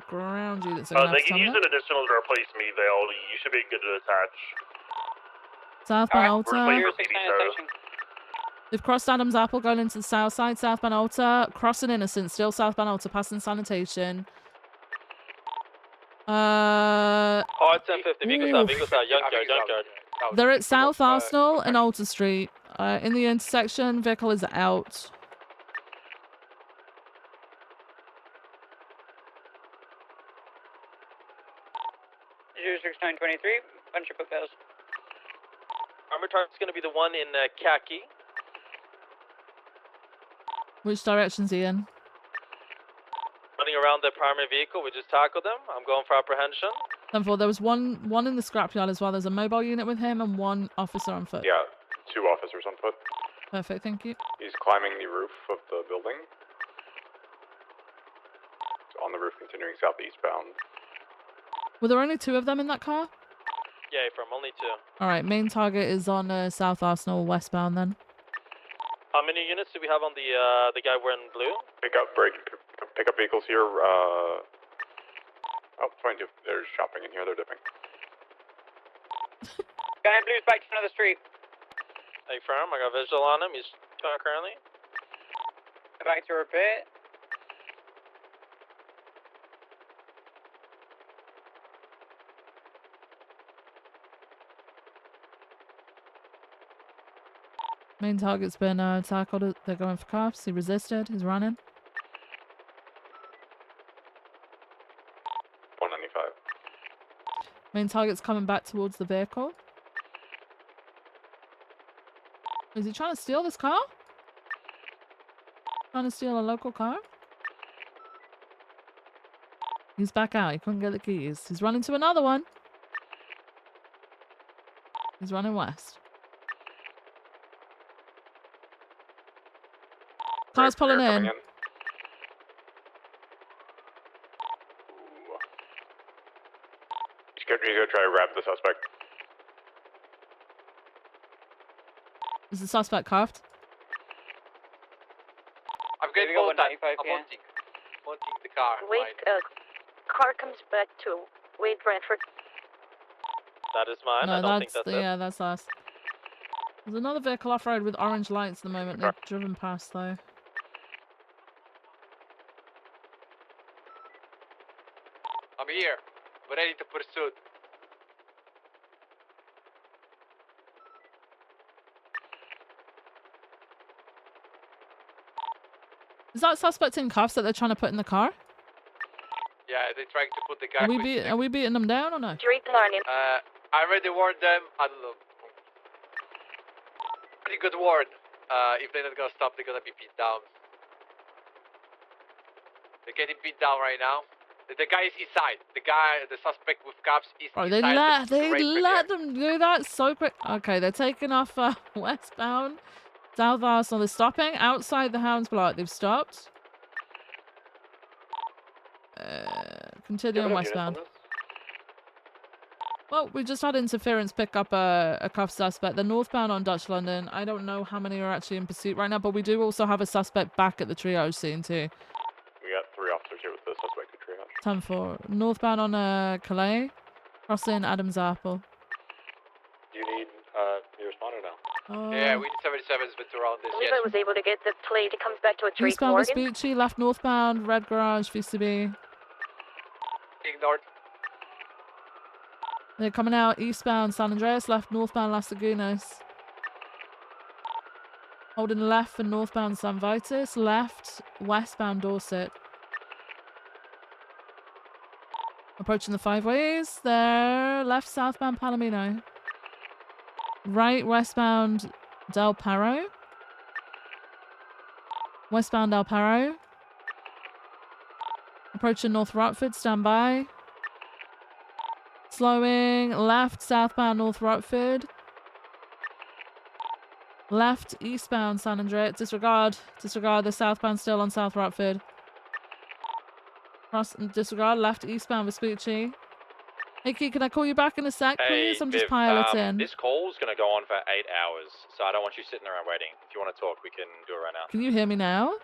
Ground units. Are They can use an additional to replace me. You should be good to attach. Southbound Alta. So. They've crossed Adams Apple, going into the south side. Southbound Alta. Crossing Innocent. Still southbound Alta. Passing Sanitation. Oh, it's 1050. Vehicles out. Junkyard. They're at South Arsenal and Alta Street. In the intersection, vehicle is out. Bunch of propels. Armor target's going to be the one in khaki. Which direction's he in? Running around the primary vehicle. We just tackled them. I'm going for apprehension. 10-4. There was one in the scrapyard as well. There's a mobile unit with him and one officer on foot. Yeah. 2 officers on foot. Perfect, thank you. He's climbing the roof of the building. So on the roof, continuing southeastbound. Were there only 2 of them in that car? Yeah, from only 2. Alright, main target is on South Arsenal westbound then. How many units do we have on the guy wearing blue? Pick up vehicles here. Oh, 22. There's shopping in here. They're dipping. Guy in blue's back to another street. Hey, firm. I got visual on him. He's currently. Back to repair. Main target's been tackled. They're going for cuffs. He resisted. He's running. 195. Main target's coming back towards the vehicle. Is he trying to steal this car? Trying to steal a local car? He's back out. He couldn't get the keys. He's running to another one. He's running west. Car's pulling in. He's gonna try to grab the suspect. Is the suspect cuffed? I'm getting all that. I'm wanting the car. Wait, car comes back to Wade Bradford. That is mine. No, I don't think that's it. yeah, that's us. There's another vehicle off-road with orange lights at the moment. They've driven past though. I'm here. We're ready to pursue. Is that suspect in cuffs that they're trying to put in the car? Yeah, they're trying to put the guy. Are we beating them down or no? Street learning. I already warned them. I don't know. Pretty good warn. If they're not gonna stop, they're gonna be beat down. They're getting beat down right now. The guy is inside. The suspect with cuffs is Oh, inside. they let them do that so quick. Okay, they're taking off westbound. South Arsenal. They're stopping outside the Hounds Block. They've stopped. Continuing westbound. Well, we just had interference pick up a cuffed suspect. They're northbound on Dutch London. I don't know how many are actually in pursuit right now, but we do also have a suspect back at the triage scene too. We got 3 officers here with the suspect at triage. 10-4. Northbound on Calais. Crossing Adams Apple. Do you need me to respond or no? Yeah, we need 77s but around this. I believe I was able to get the plate. It comes back to a Drake Eastbound Morgan. Vespucci, left northbound, Red Garage, VCB. Ignored. They're coming out eastbound San Andreas, left northbound Las Lagunas. Holding left for northbound San Vitus, left westbound Dorset. Approaching the 5 ways, they're left southbound Palomino. Right westbound Del Paro. Westbound Del Paro. Approaching North Rockford, stand by. Slowing left southbound North Rockford. Left eastbound San Andreas. Disregard the southbound still on South Rockford. Cross and disregard left eastbound Vespucci. Hey Key, can I call you back in a sec, please? I'm just piloting. This call's gonna go on for 8 hours, so I don't want you sitting around waiting. If you want to talk, we can do it right now. Can you hear me now?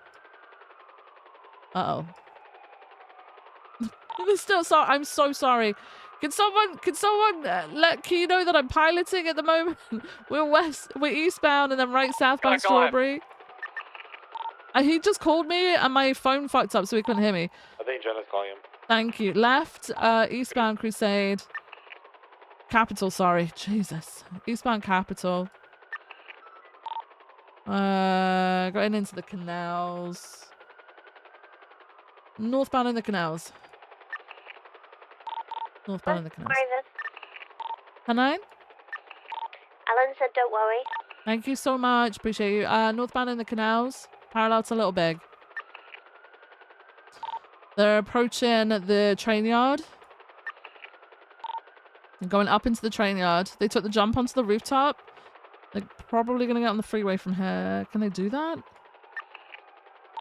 Uh-oh. It's still sorry. I'm so sorry. Can someone let Key know that I'm piloting at the moment? We're eastbound and then right southbound Strawberry. He just called me and my phone fucked up so he couldn't hear me. I think Jenna's calling him. Thank you. Left, eastbound Crusade. Capital, sorry. Jesus. Eastbound Capital. Going into the canals. Northbound in the canals. Northbound in the canals. Can I? Alan said don't worry. Thank you so much. Appreciate you. Northbound in the canals. Parallel to Little Big. They're approaching the train yard. They're going up into the train yard. They took the jump onto the rooftop. They're probably gonna get on the freeway from here. Can they do that?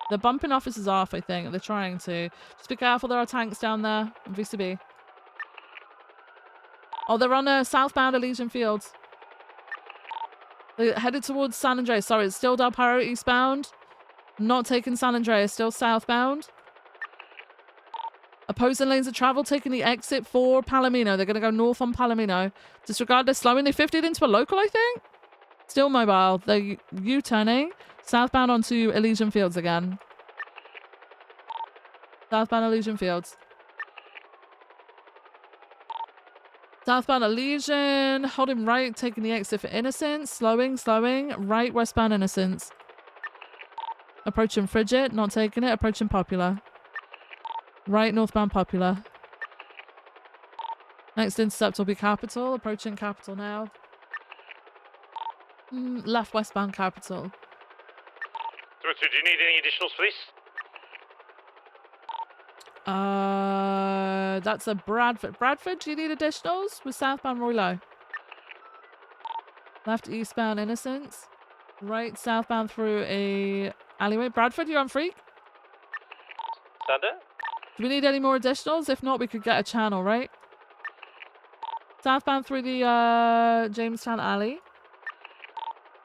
They're bumping officers off, I think. They're trying to. Just be careful, there are tanks down there in VCB. Oh, they're on southbound Elysian Fields. They're headed towards San Andreas. Sorry, it's still Del Perro eastbound. Not taking San Andreas, still southbound. Opposing lanes of travel, taking the exit for Palomino. They're going to go north on Palomino. Disregard, they're slowing. They 50'd into a local, I think. Still mobile. They're U-turning. Southbound onto Elysian Fields again. Southbound Elysian Fields. Southbound Elysian. Holding right, taking the exit for Innocence. Slowing. Right, westbound Innocence. Approaching Frigid, not taking it. Approaching Popular. Right, northbound Popular. Next intercept will be Capital. Approaching Capital now. Left, westbound Capital. So, do you need any additional space? That's a Bradford. Bradford, do you need additionals? With southbound Roylo. Left, eastbound Innocence. Right, southbound through a alleyway. Bradford, you're on Freak? Thunder? Do we need any more additionals? If not, we could get a channel, right? Southbound through the Jamestown Alley.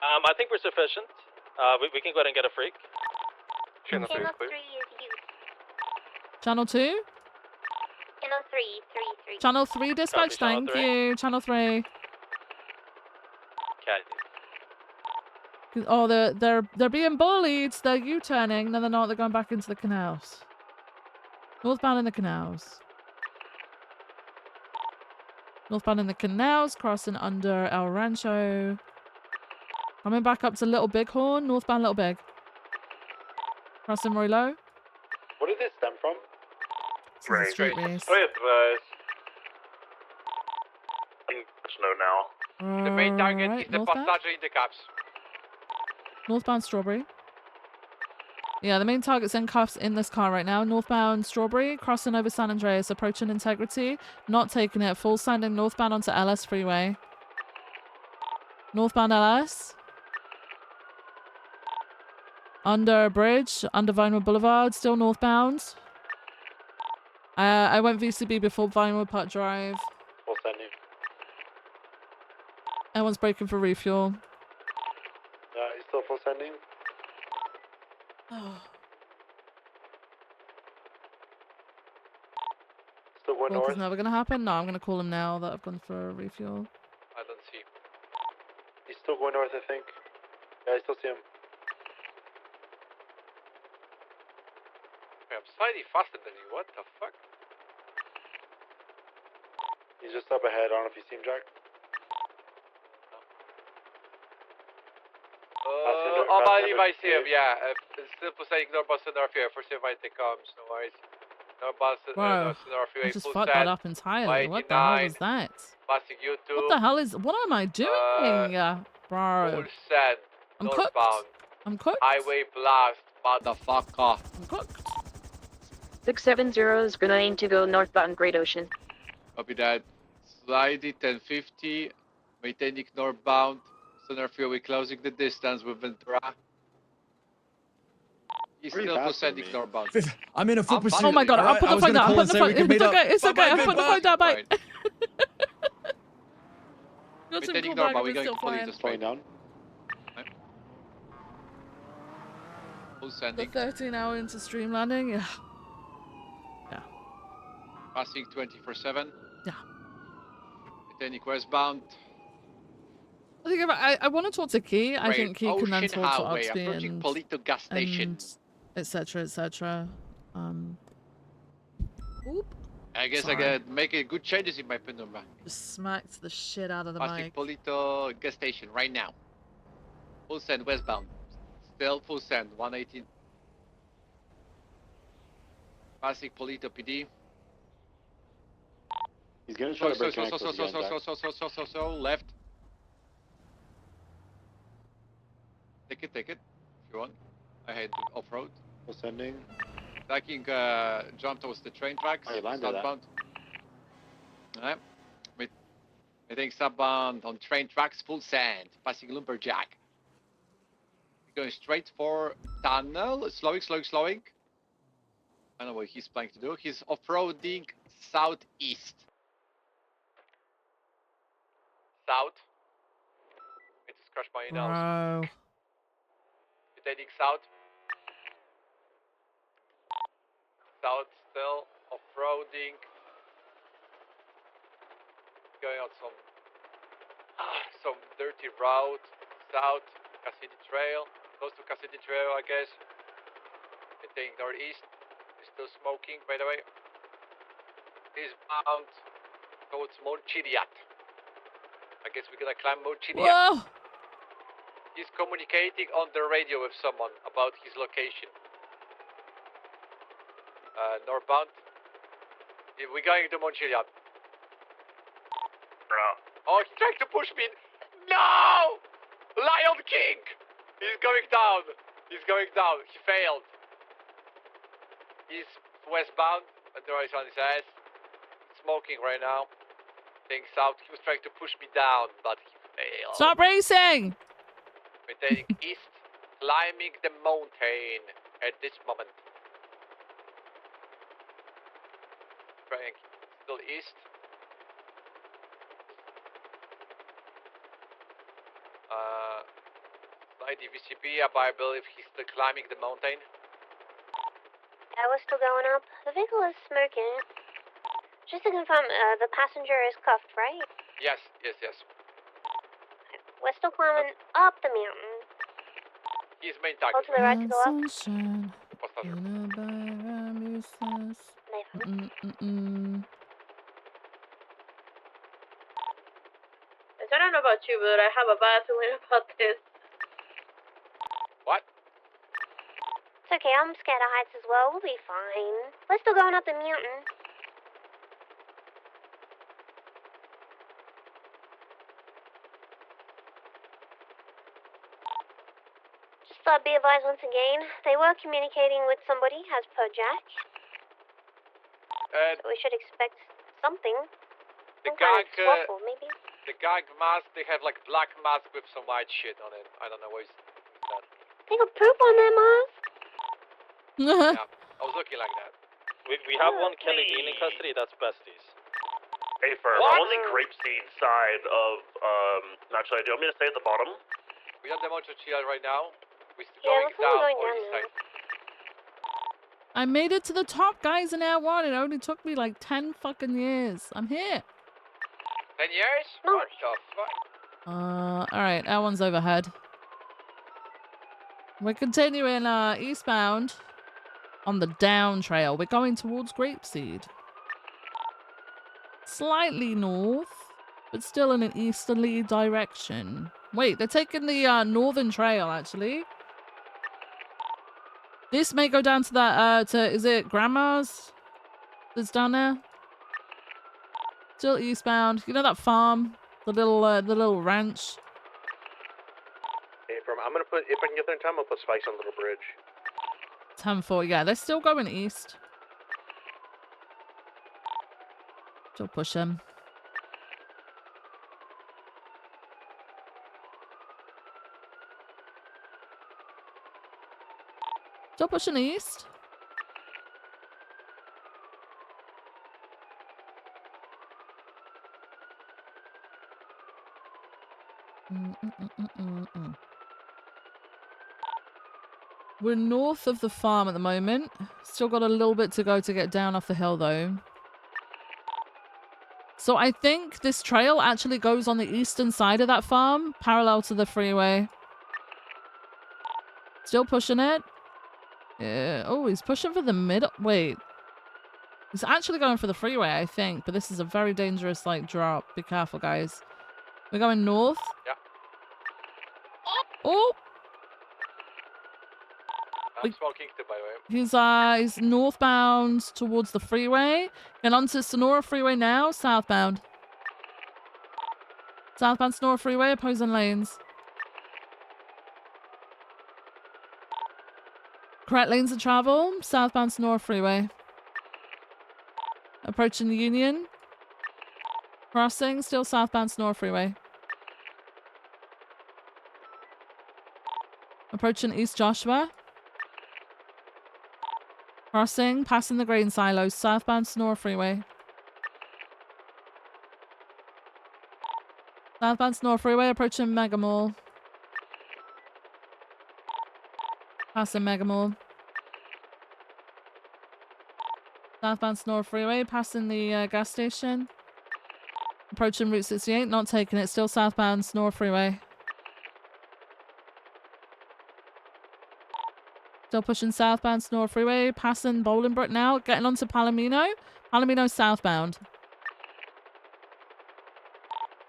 I think we're sufficient. We can go ahead and get a freak. Channel 3 is used. Channel 2? Channel 3. Channel 3 dispatch, Channel thank 3. you. Channel 3. Okay. Oh, they're being bullied. They're U-turning. No, they're not. They're going back into the canals. Northbound in the canals. Northbound in the canals, crossing under El Rancho. Coming back up to Little Bighorn. Northbound Little Big. Crossing Roylo. Where did this stem from? This is a street race. Straight race. Snow now. The main target Right, is the northbound? passenger in the cuffs. Northbound Strawberry. Yeah, the main target's in cuffs in this car right now. Northbound Strawberry, crossing over San Andreas, approaching Integrity. Not taking it. Full sending northbound onto LS Freeway. Northbound LS. Under a bridge, under Vinewood Boulevard, still northbound. I went VCB before Vinewood Park Drive. Full sending. Everyone's breaking for refuel. You still full sending? Still going Walk is north? never gonna happen. No, I'm gonna call him now that I've gone for refuel. I don't see. He's still going north, I think. Yeah, I still see him. Wait, I'm slightly faster than you. What the fuck? He's just up ahead. I don't know if you see him, Jack. I believe I see him, yeah. Still saying Northbound Center Fear for if I take comms, no worries. Northbound Bro, Center Fear, I just fucked that up entirely. What the hell was that? Passing you two. What the hell is... What am I doing? Bro. Full send. I'm northbound. cooked. I'm cooked. Highway blast, motherfucker. I'm cooked. 670 is going to go northbound Great Ocean. Copy that. Slidey 1050, maintaining northbound. Center Fear, we're closing the distance with Ventura. He's Pretty still fast for sending me. northbound. I'm in a full I'm pursuit. Oh my god, I'll put the phone down. I'll put the phone... It's okay, it's okay. I'll put the phone down. Bye. Got some cool bag, we're still flying. Slowing down. Full The sending. 13 hour into stream landing, yeah. Passing 24/7. Yeah. Maintaining westbound. I think I want to talk to Key. I Great think Key can then Ocean talk to Highway, Oxby approaching and Polito gas station. etc. etc. Oop. I guess I Sorry. can make good changes in my pin number. Just smacked the shit out of the Passing mic. Polito gas station right now. Full send westbound. Still full send 118. Passing Polito PD. He's gonna try to break So connect with you again, Jack. left. Take it if you want. Ahead off road. Full sending. Taking jump towards the train tracks. Oh, you landed that. Southbound. Alright. Maintaining southbound on train tracks, full sand, passing Lumberjack. Going straight for tunnel, slowing. I don't know what he's planning to do. He's off-roading southeast. South. It just crushed my nose. Bro. Maintaining south. South still, off-roading. Going on some dirty route. South, Cassidy Trail. Close to Cassidy Trail, I guess. Maintaining northeast. He's still smoking, by the way. He's bound towards Mount Chiliad. I guess we're gonna climb Mount Chiliad. Whoa! He's communicating on the radio with someone about his location. Northbound. We're going to Mount Chiliad. Oh, he's trying to push me. No! Lion King! He's going down. He failed. He's westbound. And there is on his ass. Smoking right now. Heading south. He was trying to push me down, but he failed. Stop racing! Maintaining east. Climbing the mountain at this moment. Trying still east. Slightly VCP, but I believe he's still climbing the mountain. Yeah, we're still going up. The vehicle is smoking. Just to confirm, the passenger is cuffed, right? Yes. We're still climbing up the mountain. He's main Hold target. to the right to go up. Sunshine in a useless. I don't know about you, but I have a bad feeling about this. What? It's okay, I'm scared of heights as well. We'll be fine. We're still going up the mountain. Just be advised once again, they were communicating with somebody, as per Jack. So we should expect something. The Some kind gang, of scuffle, maybe. the gang mask, they have like black mask with some white shit on it. I don't know what is that. They got poop on their mask? Yeah, I was looking like that. We have one Kelly Dean in custody, that's besties. Hey, firm, I'm on the grapeseed side of, actually, do you want me to stay at the bottom? We have the Monte Chiliad right now. We're Yeah, going down going or down east now. side. I made it to the top, guys, in Air 1. It only took me like 10 fucking years. I'm here. 10 years? No. What the fuck? Alright, Air 1's overhead. We're continuing eastbound on the down trail. We're going towards Grapeseed. Slightly north, but still in an easterly direction. Wait, they're taking the northern trail, actually. This may go down to that, is it Grandma's that's down there? Still eastbound. You know that farm? The little ranch? Hey, I'm gonna put, if I can get there in time, I'll put spikes on the little bridge. 10-4, yeah, they're still going east. Still push them. Still pushing east. We're north of the farm at the moment. Still got a little bit to go to get down off the hill, though. So I think this trail actually goes on the eastern side of that farm, parallel to the freeway. Still pushing it. Yeah. Oh, he's pushing for the middle. Wait. He's actually going for the freeway, I think. But this is a very dangerous, like, drop. Be careful, guys. We're going north. Yeah. Oh! I'm smoking too, by the way. He's northbound towards the freeway. And onto Sonora Freeway now, southbound. Southbound Sonora Freeway, opposing lanes. Correct lanes of travel, southbound Sonora Freeway. Approaching the Union. Crossing, still southbound Snore Freeway. Approaching East Joshua. Crossing, passing the grain silos, southbound Snore Freeway. Southbound Snore Freeway, approaching Mega Mall. Passing Mega Mall. Southbound Snore Freeway, passing the gas station. Approaching Route 68, not taking it, still southbound Snore Freeway. Still pushing southbound Snore Freeway, passing Bolingbrook now, getting onto Palomino. Palomino southbound.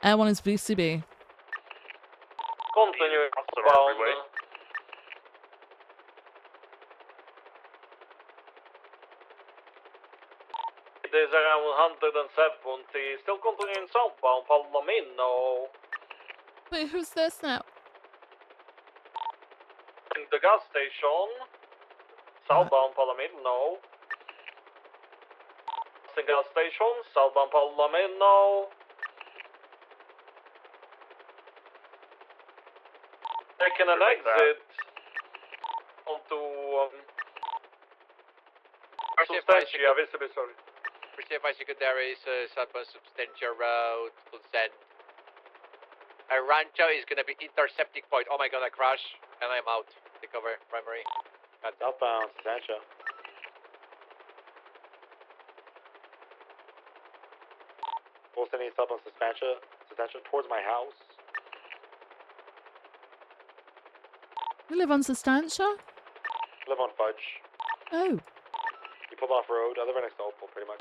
Air 1 is VCB. Continue bound. It is around 170, still continuing southbound Palomino. Wait, who's this now? In the gas station, southbound Palomino. The gas station, southbound Palomino. Taking an exit onto Substantia, visible, sorry. Perceive I think there is southbound Substantia Road, full send. Rancho is gonna be intercepting point. Oh my god, I crash and I'm out. Take over, primary. Southbound Substantia. Full sending southbound Substantia towards my house. You live on Sustantia? Live on Fudge. Oh. You pulled off road. I live right next to Opal, pretty much.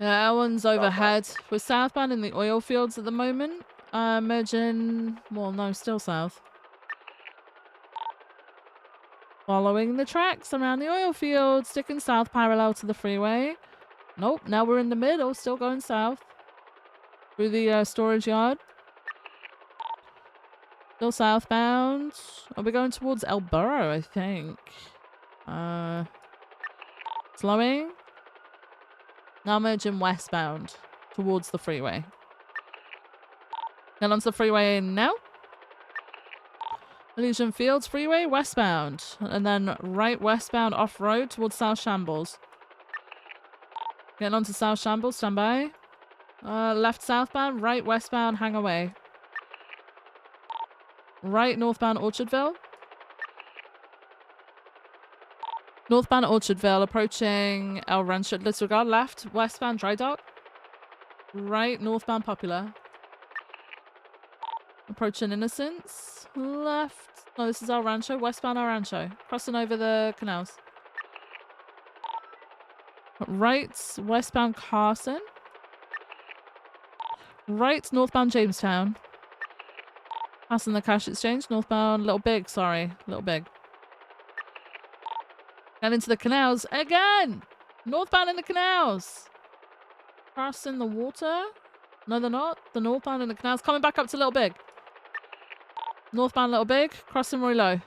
Yeah, that one's overhead. We're southbound in the oil fields at the moment. Merging... Well, no, still south. Following the tracks around the oil field, sticking south parallel to the freeway. Nope, now we're in the middle, still going south. Through the storage yard. Still southbound. Are we going towards El Burro, I think? Slowing. Now merging westbound towards the freeway. Get onto the freeway now. Elysian Fields Freeway, westbound. And then right westbound off-road towards South Shambles. Getting onto South Shambles, stand by. Left southbound, right westbound, hang away. Right northbound Orchardville. Northbound Orchardville, approaching El Rancho. Disregard, left westbound Dry Dock. Right northbound Popular. Approaching Innocence. Left. No, this is El Rancho. Westbound El Rancho. Crossing over the canals. Right westbound Carson. Right northbound Jamestown. Passing the cash exchange. Northbound Little Big. Sorry. Little Big. And into the canals again. Northbound in the canals. Crossing the water. No, they're not. The northbound in the canals. Coming back up to Little Big. Northbound Little Big. Crossing Roy Low.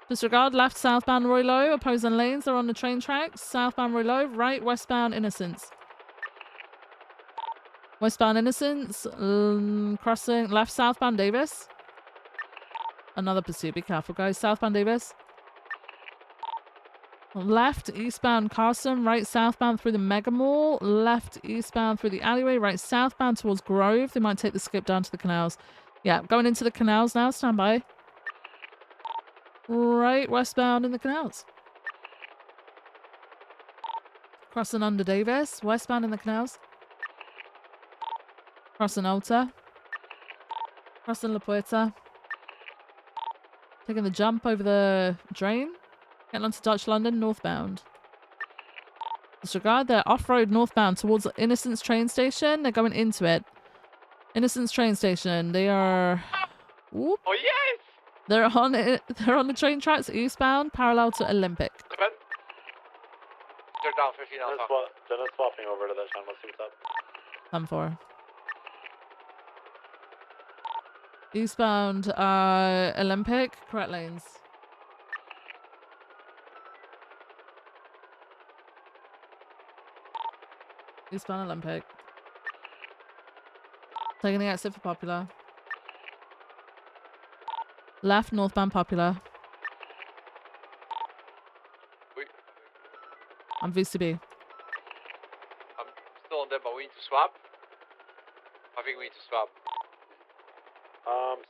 Disregard. Left southbound Roy Low. Opposing lanes. They're on the train tracks. Southbound Roy Low. Right westbound Innocence. Westbound Innocence. Crossing left southbound Davis. Another pursuit. Be careful, guys. Southbound Davis. Left eastbound Carson. Right southbound through the Mega Mall. Left eastbound through the alleyway. Right southbound towards Grove. They might take the skip down to the canals. Yeah, going into the canals now. Stand by. Right westbound in the canals. Crossing under Davis. Westbound in the canals. Crossing Alta. Crossing La Puerta. Taking the jump over the drain. Getting onto Dutch London, northbound. Disregard, they're off-road northbound towards Innocence train station. They're going into it. Innocence train station. They are... Whoop. Oh, yes! They're on it. They're on the train tracks eastbound, parallel to Olympic. They're down 15 Alpha. They're not swapping over to that channel. Let's see what's up. I'm for. Eastbound, Olympic, correct lanes. Eastbound Olympic. Taking the exit for Popular. Left, northbound Popular. Wait. I'm VCB. I'm still on them, but we need to swap. I think we need to swap.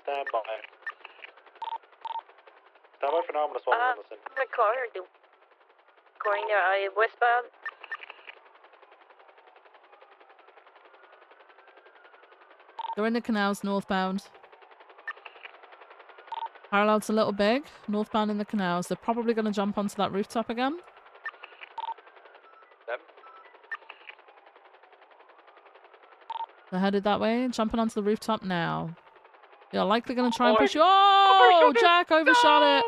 Stand by. Stand by for now. I'm gonna swap and listen. My car, going westbound. They're in the canals, northbound. Parallel to Little Big, northbound in the canals. They're probably going to jump onto that rooftop again. Them? They're headed that way, jumping onto the rooftop now. They're likely going to try and push you. Oh, Jack overshot it.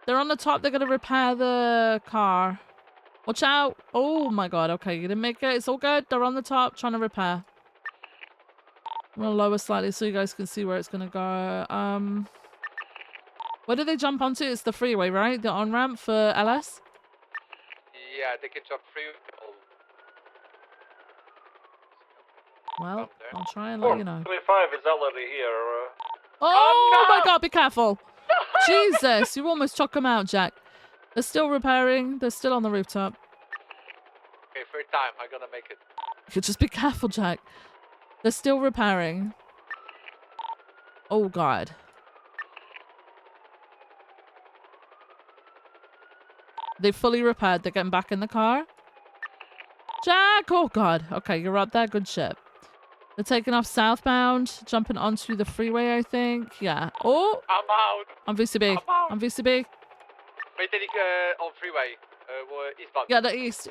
They're on the top. They're going to repair the car. Watch out. Oh my god. Okay, you didn't make it. It's all good. They're on the top trying to repair. I'm going to lower slightly so you guys can see where it's going to go. Where do they jump onto? It's the freeway, right? The on-ramp for LS? Yeah, they can jump free. Well, I'll try and let you know. 25 is already here. Oh my god, be careful. Jesus, you almost took them out, Jack. They're still repairing. They're still on the rooftop. Okay, third time. I'm gonna make it. You just be careful, Jack. They're still repairing. Oh god. They fully repaired. They're getting back in the car. Jack! Oh god. Okay, you're up there. Good shit. They're taking off southbound, jumping onto the freeway, I think. Yeah. Oh! I'm out! On VCB. On VCB. Wait, take on freeway. Eastbound. Yeah, the East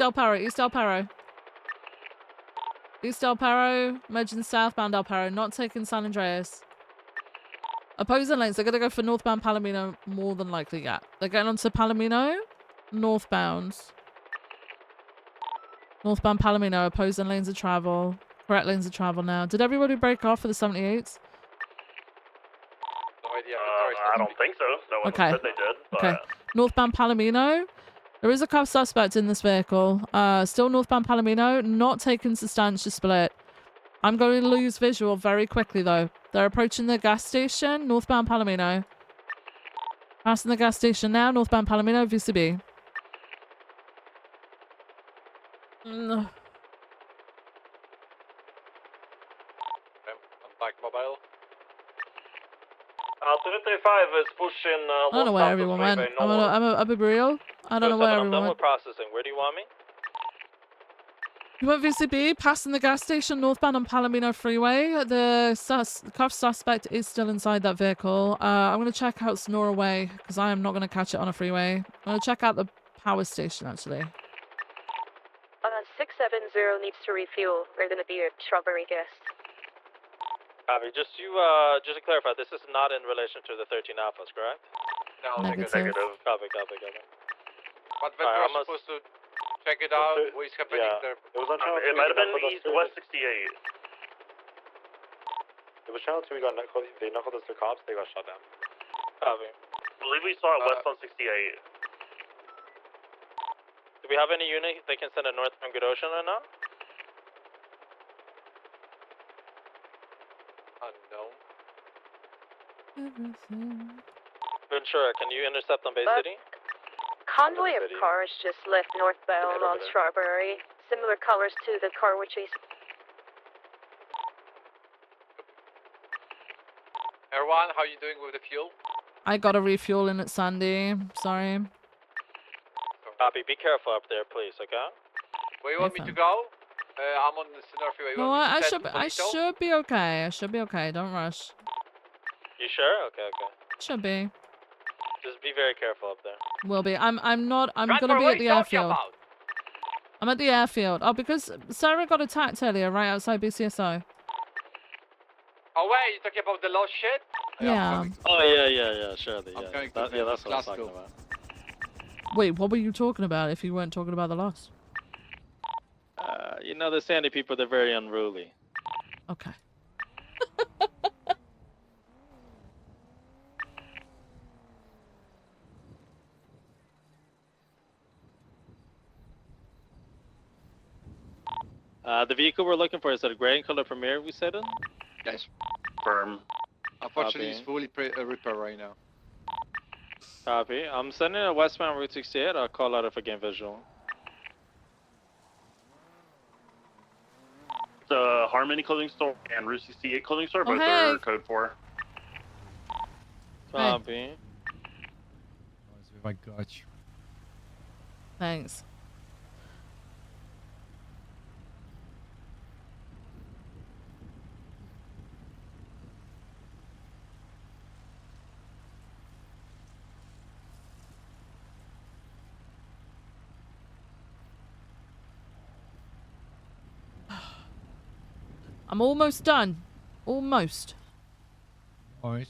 El Paro. East El Paro. East El Paro. Merging southbound El Paro. Not taking San Andreas. Opposing lanes. They're going to go for northbound Palomino more than likely, yeah. They're getting onto Palomino. Northbound. Northbound Palomino. Opposing lanes of travel. Correct lanes of travel now. Did everybody break off for the 78s? No idea. I don't think so. No one Okay. said they did. But Okay. Northbound Palomino. There is a cuff suspect in this vehicle. Still northbound Palomino. Not taking substantial split. I'm going to lose visual very quickly, though. They're approaching the gas station. Northbound Palomino. Passing the gas station now. Northbound Palomino. VCB. I'm back mobile. 335 is pushing. I don't know where everyone went. I'm a real. I don't know where I'm everyone done went. with processing. Where do you want me? You went VCB, passing the gas station northbound on Palomino Freeway. The cuff suspect is still inside that vehicle. I'm going to check out Snore Away because I am not going to catch it on a freeway. I'm going to check out the power station actually. 670 needs to refuel. We're going to be a strawberry guest. Copy. Just to clarify, this is not in relation to the 13 alphas, correct? No, Negative. Copy. But when we're supposed to check it out, what is happening there? it was on channel 2. It might have been East-West 68. It was channel 2. We got they knuckled us to cops. They got shot down. Copy. I believe we saw it west on 68. Do we have any unit they can send a north from Good Ocean right now? Unknown. Ventura, can you intercept on Bay City? Convoy of cars just left northbound on Strawberry. Similar colors to the car we're chasing. Erwan, how you doing with the fuel? I got a refuel in at Sandy. Sorry. Copy. Be careful up there, please. Okay. Where you want me to go? I'm on the Sonora Freeway. No, I should be okay. I should be okay. Don't rush. You sure? Okay. Should be. Just be very careful up there. Will be. I'm gonna be at the airfield. I'm at the airfield. Oh, because Sarah got attacked earlier right outside BCSO. Oh wait, you talking about the lost shit? Yeah. Oh yeah, surely. I'm Yeah, going to that's what I was talking Glasgow. about. Wait, what were you talking about if you weren't talking about the loss? You know the Sandy people, they're very unruly. Okay. The vehicle we're looking for is a gray color Premier we said in? Yes. Firm. Unfortunately, it's Copy. fully repair right now. Copy. I'm sending a westbound Route 68. I'll call out if I gain visual. The Harmony clothing store and Route 68 clothing store, Oh, both hey. are code 4. Copy. I got you. Thanks. I'm almost done. Almost. Alright.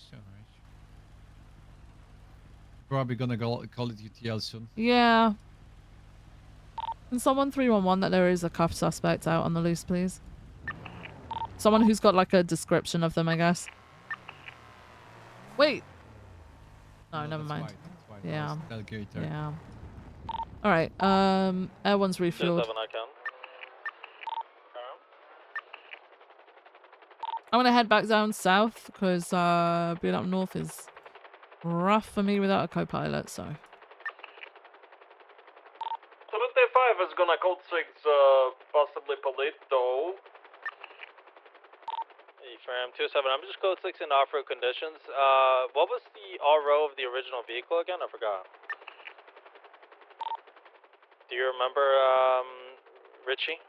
Probably gonna call it UTL soon. Yeah. Can someone 311 that there is a cuffed suspect out on the loose, please? Someone who's got like a description of them, I guess. Wait. No, never mind. Yeah. Yeah. All right. Air one's refueled. 27 I can. I'm gonna head back down south because being up north is rough for me without a co-pilot. So. 35 is gonna code 6, possibly Polito. Firm 27. I'm just code 6 in off-road conditions. What was the RO of the original vehicle again? I forgot. Do you remember, Richie?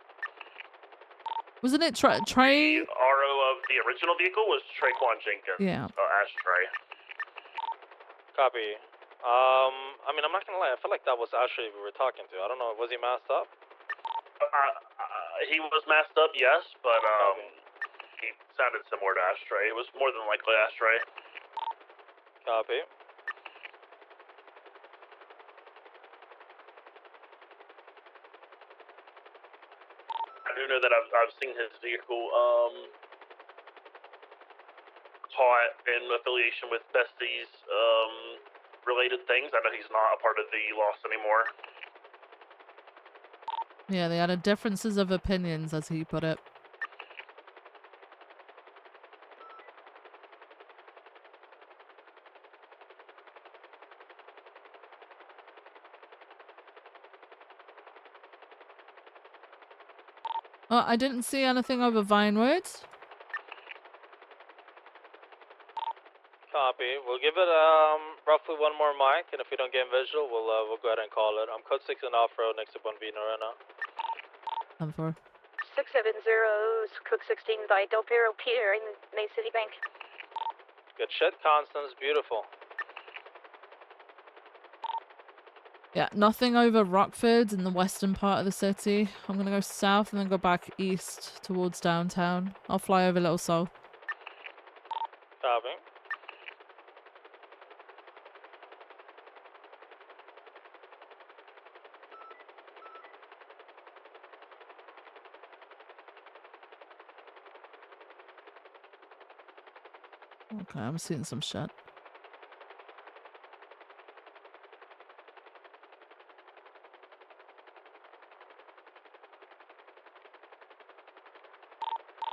Wasn't it Trey? The RO of the original vehicle was Traquan Jenkins. Yeah. Ashtray. Copy. I mean, I'm not gonna lie. I feel like that was Ashley we were talking to. I don't know. Was he masked up? He was masked up, yes, but he sounded similar to Ashtray. It was more than likely Ashtray. Copy. I do know that I've seen his vehicle caught in affiliation with Bestie's related things. I know he's not a part of the loss anymore. Yeah, they had differences of opinions, as he put it. Oh, I didn't see anything over Vinewood. Copy. We'll give it roughly one more mic, and if we don't get visual, we'll go ahead and call it. I'm code 6 in off-road next to Bonvino right now. I'm for. 670 Cook 16 by Del Piero Pier in May City Bank. Good shit, Constance. Beautiful. Yeah, nothing over Rockford in the western part of the city. I'm gonna go south and then go back east towards downtown. I'll fly over Little Seoul. Copy. Okay, I'm seeing some shit.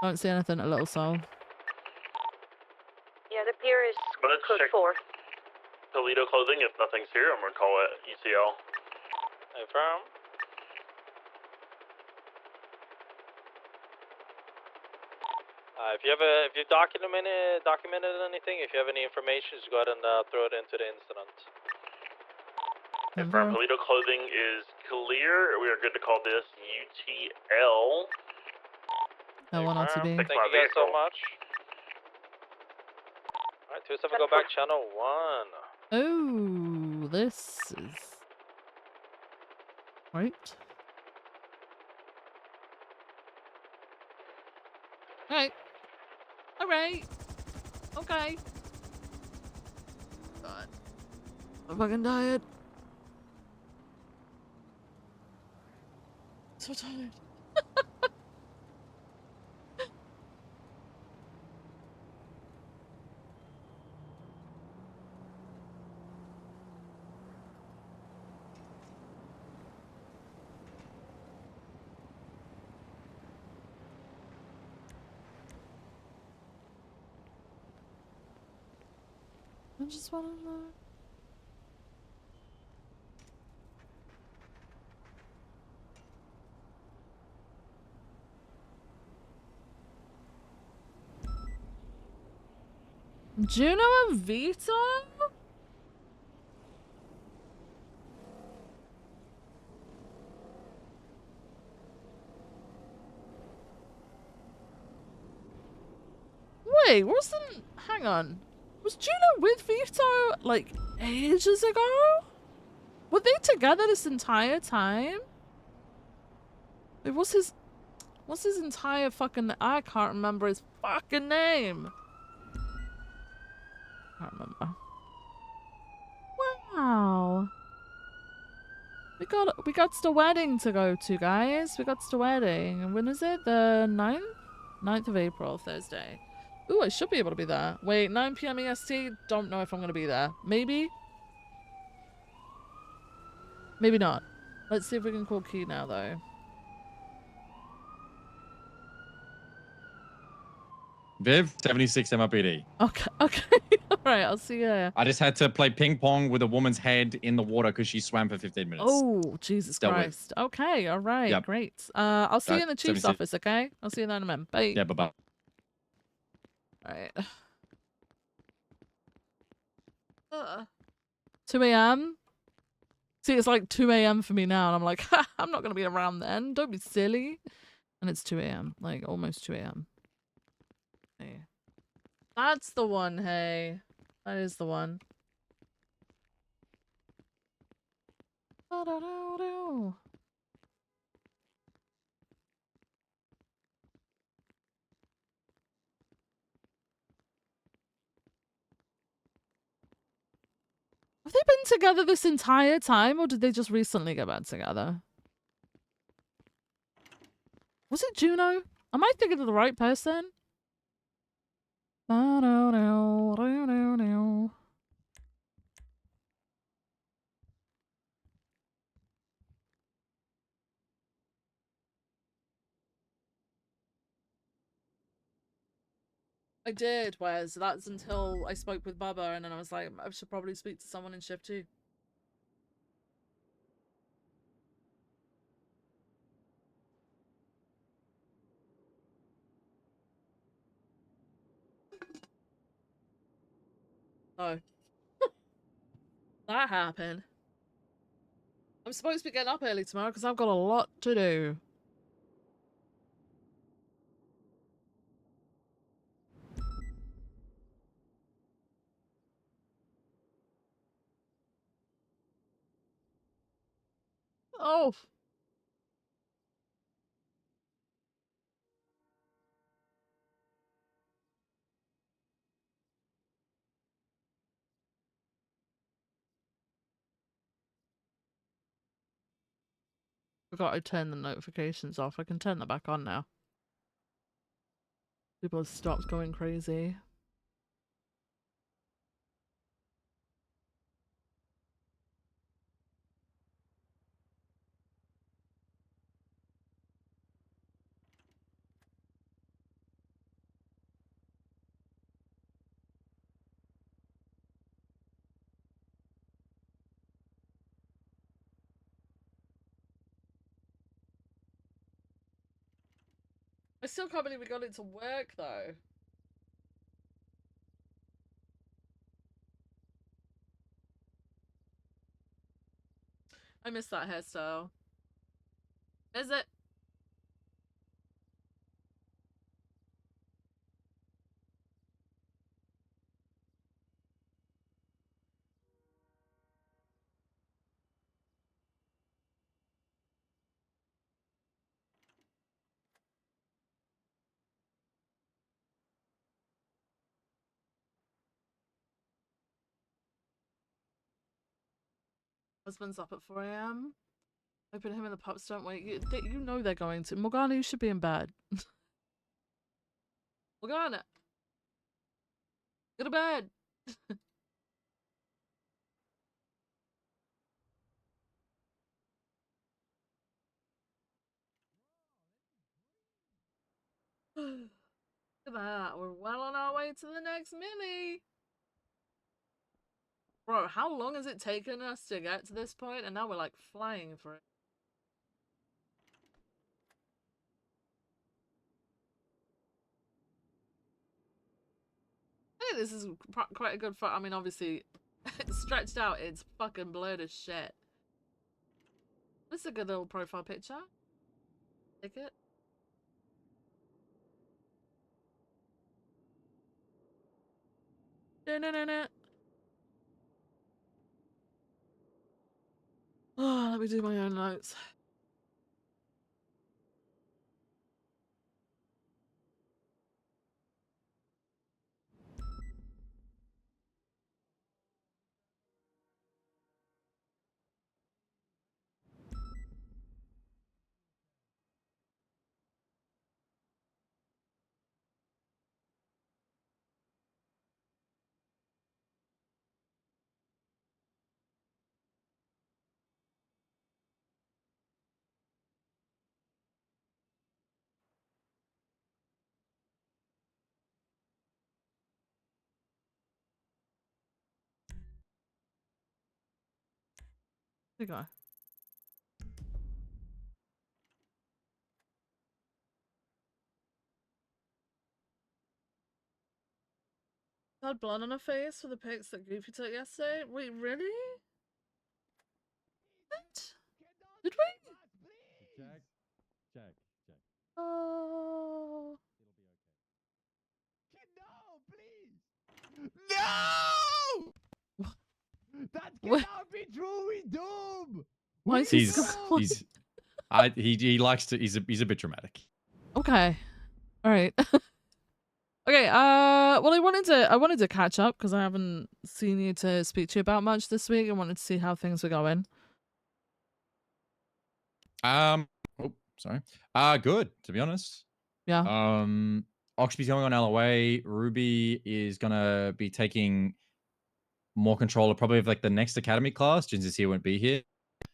Don't see anything at Little Seoul. Yeah, the pier is Let's code check 4. Toledo clothing. If nothing's here, I'm gonna call it ECL. Affirm. If you documented anything, if you have any information, just go ahead and throw it into the incident. Confirm Toledo clothing is clear. We are good to call this UTL. L1 RTB. Thank you guys so much. Alright, 27, go back channel 1. Oh, this is... Right. Alright. Alright. Okay. God. I'm fucking tired. So tired. I just wanna know. Juno and Vito? Wait, wasn't... Hang on. Was Juno with Vito, like, ages ago? Were they together this entire time? Wait, what's his entire fucking... I can't remember his fucking name. I can't remember. Wow. We got the wedding to go to, guys. We got the wedding. And when is it? The 9th? 9th of April, Thursday. Ooh, I should be able to be there. Wait, 9 p.m. EST? Don't know if I'm going to be there. Maybe? Maybe not. Let's see if we can call Key now, though. Viv, 76 MRPD. Okay, okay. Alright, I'll see you. I just had to play ping pong with a woman's head in the water because she swam for 15 minutes. Oh, Jesus Dealt with. Christ. Okay, alright, Yep. great. I'll see you in the chief's 76. office, okay? I'll see you then in a minute. Bye. Yeah, bye-bye. Alright. 2 a.m.? See, it's like 2 a.m. for me now, and I'm like, ha, I'm not gonna be around then. Don't be silly. And it's 2 a.m. Like, almost 2 a.m. Hey. That's the one, hey. That is the one. Ba-da-do-do. Have they been together this entire time, or did they just recently get back together? Was it Juno? Am I thinking of the right person? Ba-do-do-do-do-do. I did, Wes. That's until I spoke with Bubba, and then I was like, I should probably speak to someone in shift 2. Oh. That happened. I'm supposed to be getting up early tomorrow because I've got a lot to do. Oh. Forgot I turned the notifications off. I can turn that back on now. People have stopped going crazy. I still can't believe we got it to work though. I miss that hairstyle. Is it? Husband's up at 4 a.m. Open him and the pups don't wait. You know they're going to. Morgana, you should be in bed. Morgana! Go to bed! Look at that. We're well on our way to the next mini. Bro, how long has it taken us to get to this point? And now we're like flying for it. I think this is quite a good I mean, obviously, it's stretched out. It's fucking blurred as shit. This is a good little profile picture. Take it. No. Oh, let me do my own notes. Here you go. Had blood on her face for the pics that Goofy took yesterday. Wait, really? What? Did we? Jack. Oh. No! That cannot be true. We doomed. Why is he so? He likes to. He's a bit dramatic. Okay. All right. Okay. Well, I wanted to catch up because I haven't seen you to speak to you about much this week. I wanted to see how things were going. Oh, sorry. Good, to be honest. Yeah. Oxby's going on LOA. Ruby is gonna be taking more control of probably like the next academy class. Ginger's here, won't be here.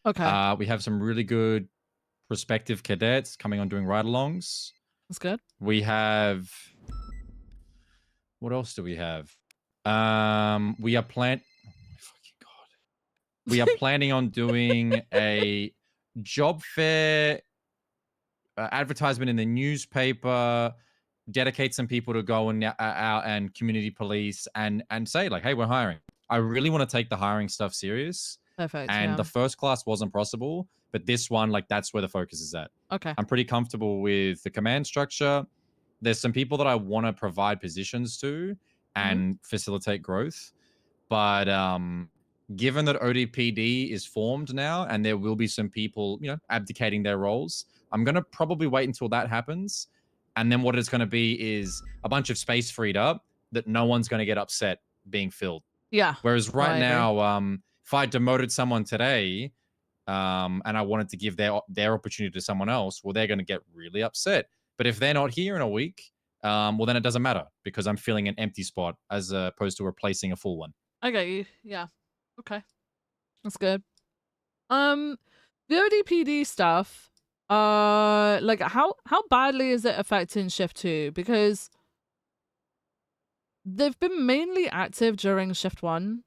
Okay. We have some really good prospective cadets coming on doing ride-alongs. That's good. We have. What else do we have? We are We are planning on doing a job fair advertisement in the newspaper, dedicate some people to go and out and community police and say like, hey, we're hiring. I really want to take the hiring stuff serious. Perfect. And Yeah. the first class wasn't possible, but this one, like, that's where the focus is at. Okay. I'm pretty comfortable with the command structure. There's some people that I want to provide positions to and facilitate growth. But given that ODPD is formed now and there will be some people, abdicating their roles, I'm going to probably wait until that happens. And then what it's going to be is a bunch of space freed up that no one's going to get upset being filled. Yeah. Whereas No, I right agree. now, if I demoted someone today and I wanted to give their opportunity to someone else, well, they're going to get really upset. But if they're not here in a week, well, then it doesn't matter because I'm filling an empty spot as opposed to replacing a full one. I get you. Yeah. Okay. That's good. The ODPD stuff, like how badly is it affecting shift 2? Because they've been mainly active during shift 1,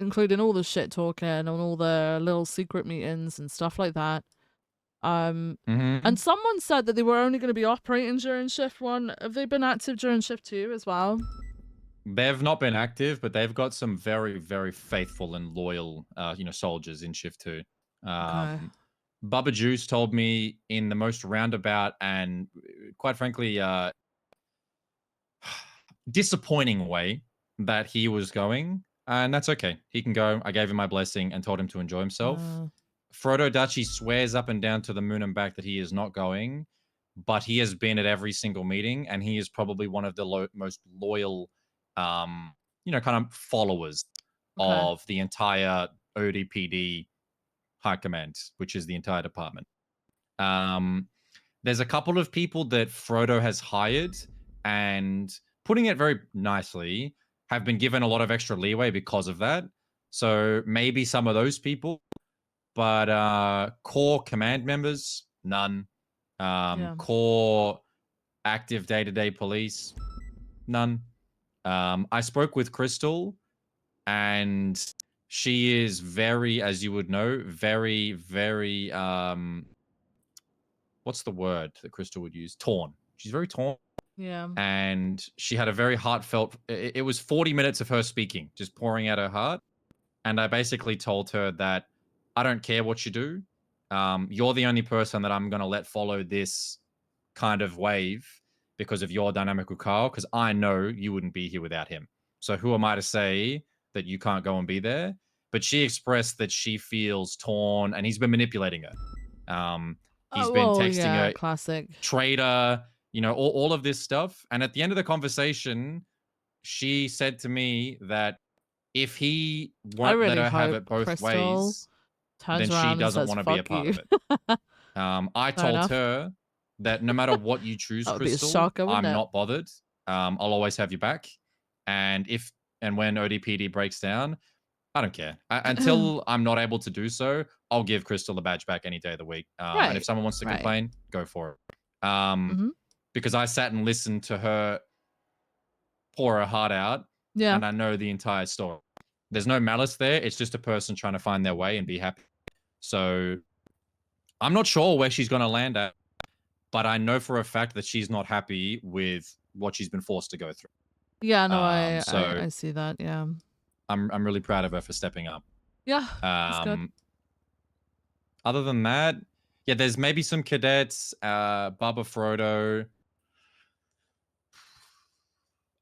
including all the shit talking and all the little secret meetings and stuff like that. And someone said that they were only going to be operating during shift 1. Have they been active during shift 2 as well? They've not been active, but they've got some very, very faithful and loyal, soldiers in shift 2. Okay. Bubba Juice told me in the most roundabout and, quite frankly, disappointing way that he was going, and that's okay. He can go. I gave him my blessing and told him to enjoy himself. Frodo Dachi swears up and down to the moon and back that he is not going, but he has been at every single meeting, and he is probably one of the most loyal, kind of followers of the entire ODPD High Command, which is the entire department. There's a couple of people that Frodo has hired, and putting it very nicely, have been given a lot of extra leeway because of that. So maybe some of those people, but core command members, none. Core active day-to-day police, none. I spoke with Crystal. and she is very, as you would know, very, very what's the word that Crystal would use? Torn. She's very torn. Yeah. And she had a very heartfelt. It was 40 minutes of her speaking, just pouring out her heart. And I basically told her that I don't care what you do. You're the only person that I'm going to let follow this kind of wave because of your dynamic with Carl, because I know you wouldn't be here without him. So who am I to say that you can't go and be there? But she expressed that she feels torn, and he's been manipulating her. He's been well, texting yeah, her, classic. traitor, you know, all of this stuff. And at the end of the conversation, she said to me that if he I won't let really her have hope it both Crystal ways, turns then she around and doesn't says, want to be a "Fuck part you." of it. I Fair told enough. her that no matter what you choose, That would be a Crystal, shocker, wouldn't I'm it? not bothered. I'll always have you back. And if and when ODPD breaks down, I don't care. Until I'm not able to do so, I'll give Crystal the badge back any day of the week. And if someone wants to complain, go for it. Because I sat and listened to her pour her heart out, Yeah. and I know the entire story. There's no malice there. It's just a person trying to find their way and be happy. So I'm not sure where she's going to land at, but I know for a fact that she's not happy with what she's been forced to go through. Yeah, no, So I see that. Yeah. I'm really proud of her for stepping up. Yeah, that's good. Other than that, yeah, there's maybe some cadets, Bubba Frodo.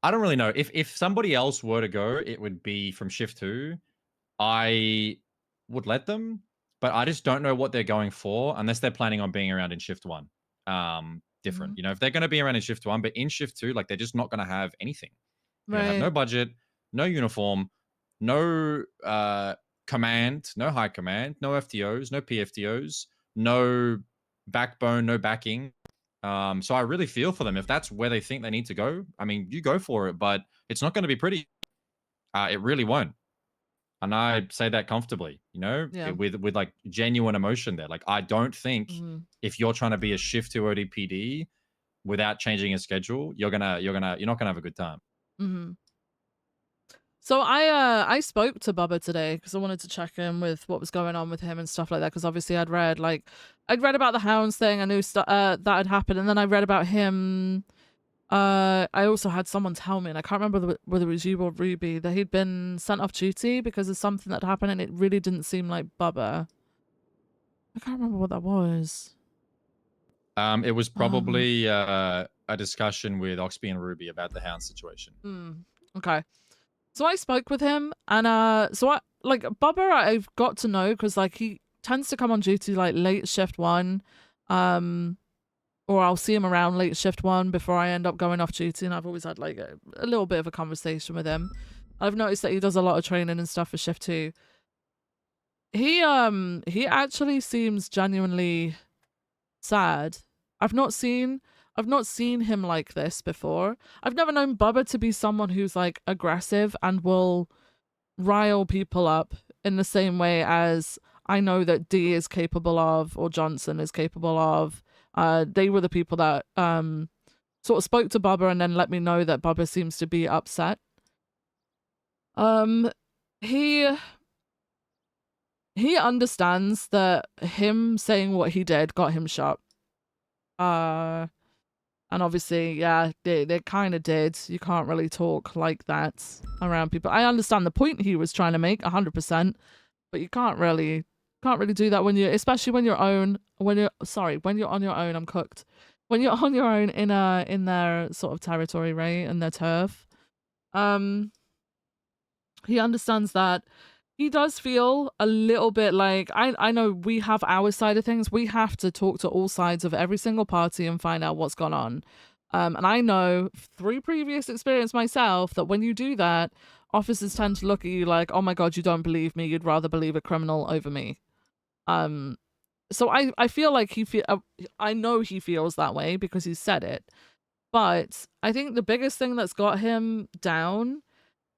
I don't really know. If somebody else were to go, it would be from shift 2. I would let them, but I just don't know what they're going for unless they're planning on being around in shift 1. Different. You know, if they're going to be around in shift 1, but in shift 2, like they're just not going to have anything. They're going to have no Right. budget, no uniform, no command, no high command, no FTOs, no PFTOs, no backbone, no backing. So I really feel for them. If that's where they think they need to go, I mean, you go for it, but it's not going to be pretty. It really won't. And I say that comfortably, you know, Yeah. with like genuine emotion there. Like, I don't think if you're trying to be a shift to ODPD without changing your schedule, you're not gonna have a good time. So I spoke to Bubba today because I wanted to check in with what was going on with him and stuff like that. Because obviously I'd read about the hounds thing. I knew that had happened, and then I read about him. I also had someone tell me, and I can't remember whether it was you or Ruby, that he'd been sent off duty because of something that happened, and it really didn't seem like Bubba. I can't remember what that was. It was probably a discussion with Oxby and Ruby about the hound situation. Okay. So I spoke with him, and so Bubba I've got to know because like he tends to come on duty like late shift 1, or I'll see him around late shift 1 before I end up going off duty, and I've always had like a little bit of a conversation with him. I've noticed that he does a lot of training and stuff for shift 2. He actually seems genuinely sad. I've not seen him like this before. I've never known Bubba to be someone who's like aggressive and will rile people up in the same way as I know that D is capable of, or Johnson is capable of. They were the people that sort of spoke to Bubba and then let me know that Bubba seems to be upset. He understands that him saying what he did got him shot. And obviously, yeah, they kind of did. You can't really talk like that around people. I understand the point he was trying to make 100%, but you can't really do that especially when you're on your own. I'm cooked. When you're on your own in their sort of territory, right, in their turf. He understands that. He does feel a little bit like, I know we have our side of things. We have to talk to all sides of every single party and find out what's gone on. And I know through previous experience myself that when you do that, officers tend to look at you like, oh my God, you don't believe me. You'd rather believe a criminal over me. So I feel like I know he feels that way because he said it. But I think the biggest thing that's got him down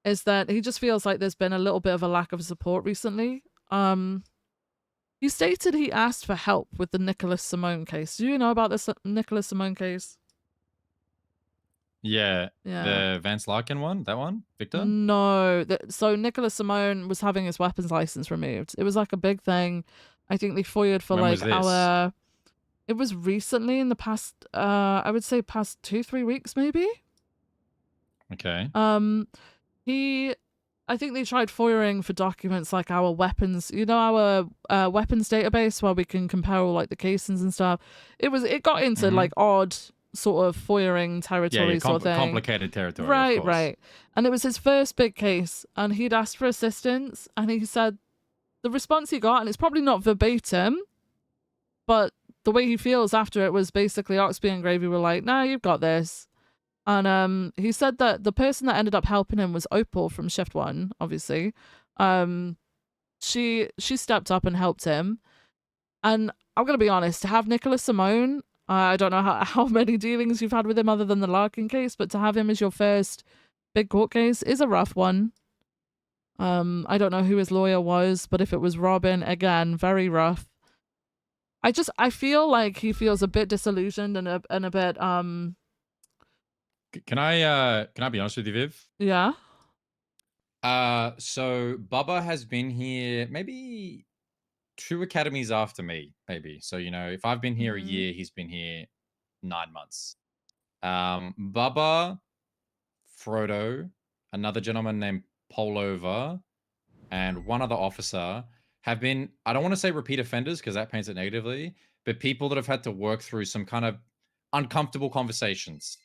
is that he just feels like there's been a little bit of a lack of support recently. He stated he asked for help with the Nicholas Simone case. Do you know about this Nicholas Simone case? Yeah, Yeah. the Vance Larkin one, that one, Victor? No, so Nicholas Simone was having his weapons license removed. It was like a big thing. I think they FOIA'd for When like was this? our. It was recently in the past. I would say past 2-3 weeks maybe. Okay. I think they tried FOIAing for documents like our weapons, our weapons database where we can compare all like the casings and stuff. It got into like odd sort of FOIAing territory Yeah, sort of thing. complicated territory, Right, of course. right. And it was his first big case, and he'd asked for assistance, and he said the response he got, and it's probably not verbatim, but the way he feels after it was basically Oxby and Gravy were like, "Nah, you've got this." And he said that the person that ended up helping him was Opal from Shift 1, obviously. She stepped up and helped him. And I'm going to be honest, to have Nicholas Simone, I don't know how many dealings you've had with him other than the Larkin case, but to have him as your first big court case is a rough one. I don't know who his lawyer was, but if it was Robin, again, very rough. I feel like he feels a bit disillusioned and a bit Can I be honest with you, Viv? Yeah. So Bubba has been here maybe 2 academies after me, maybe. So, if I've been here a year, he's been here 9 months. Bubba, Frodo, another gentleman named Pullover, and one other officer have been, I don't want to say repeat offenders because that paints it negatively, but people that have had to work through some kind of uncomfortable conversations.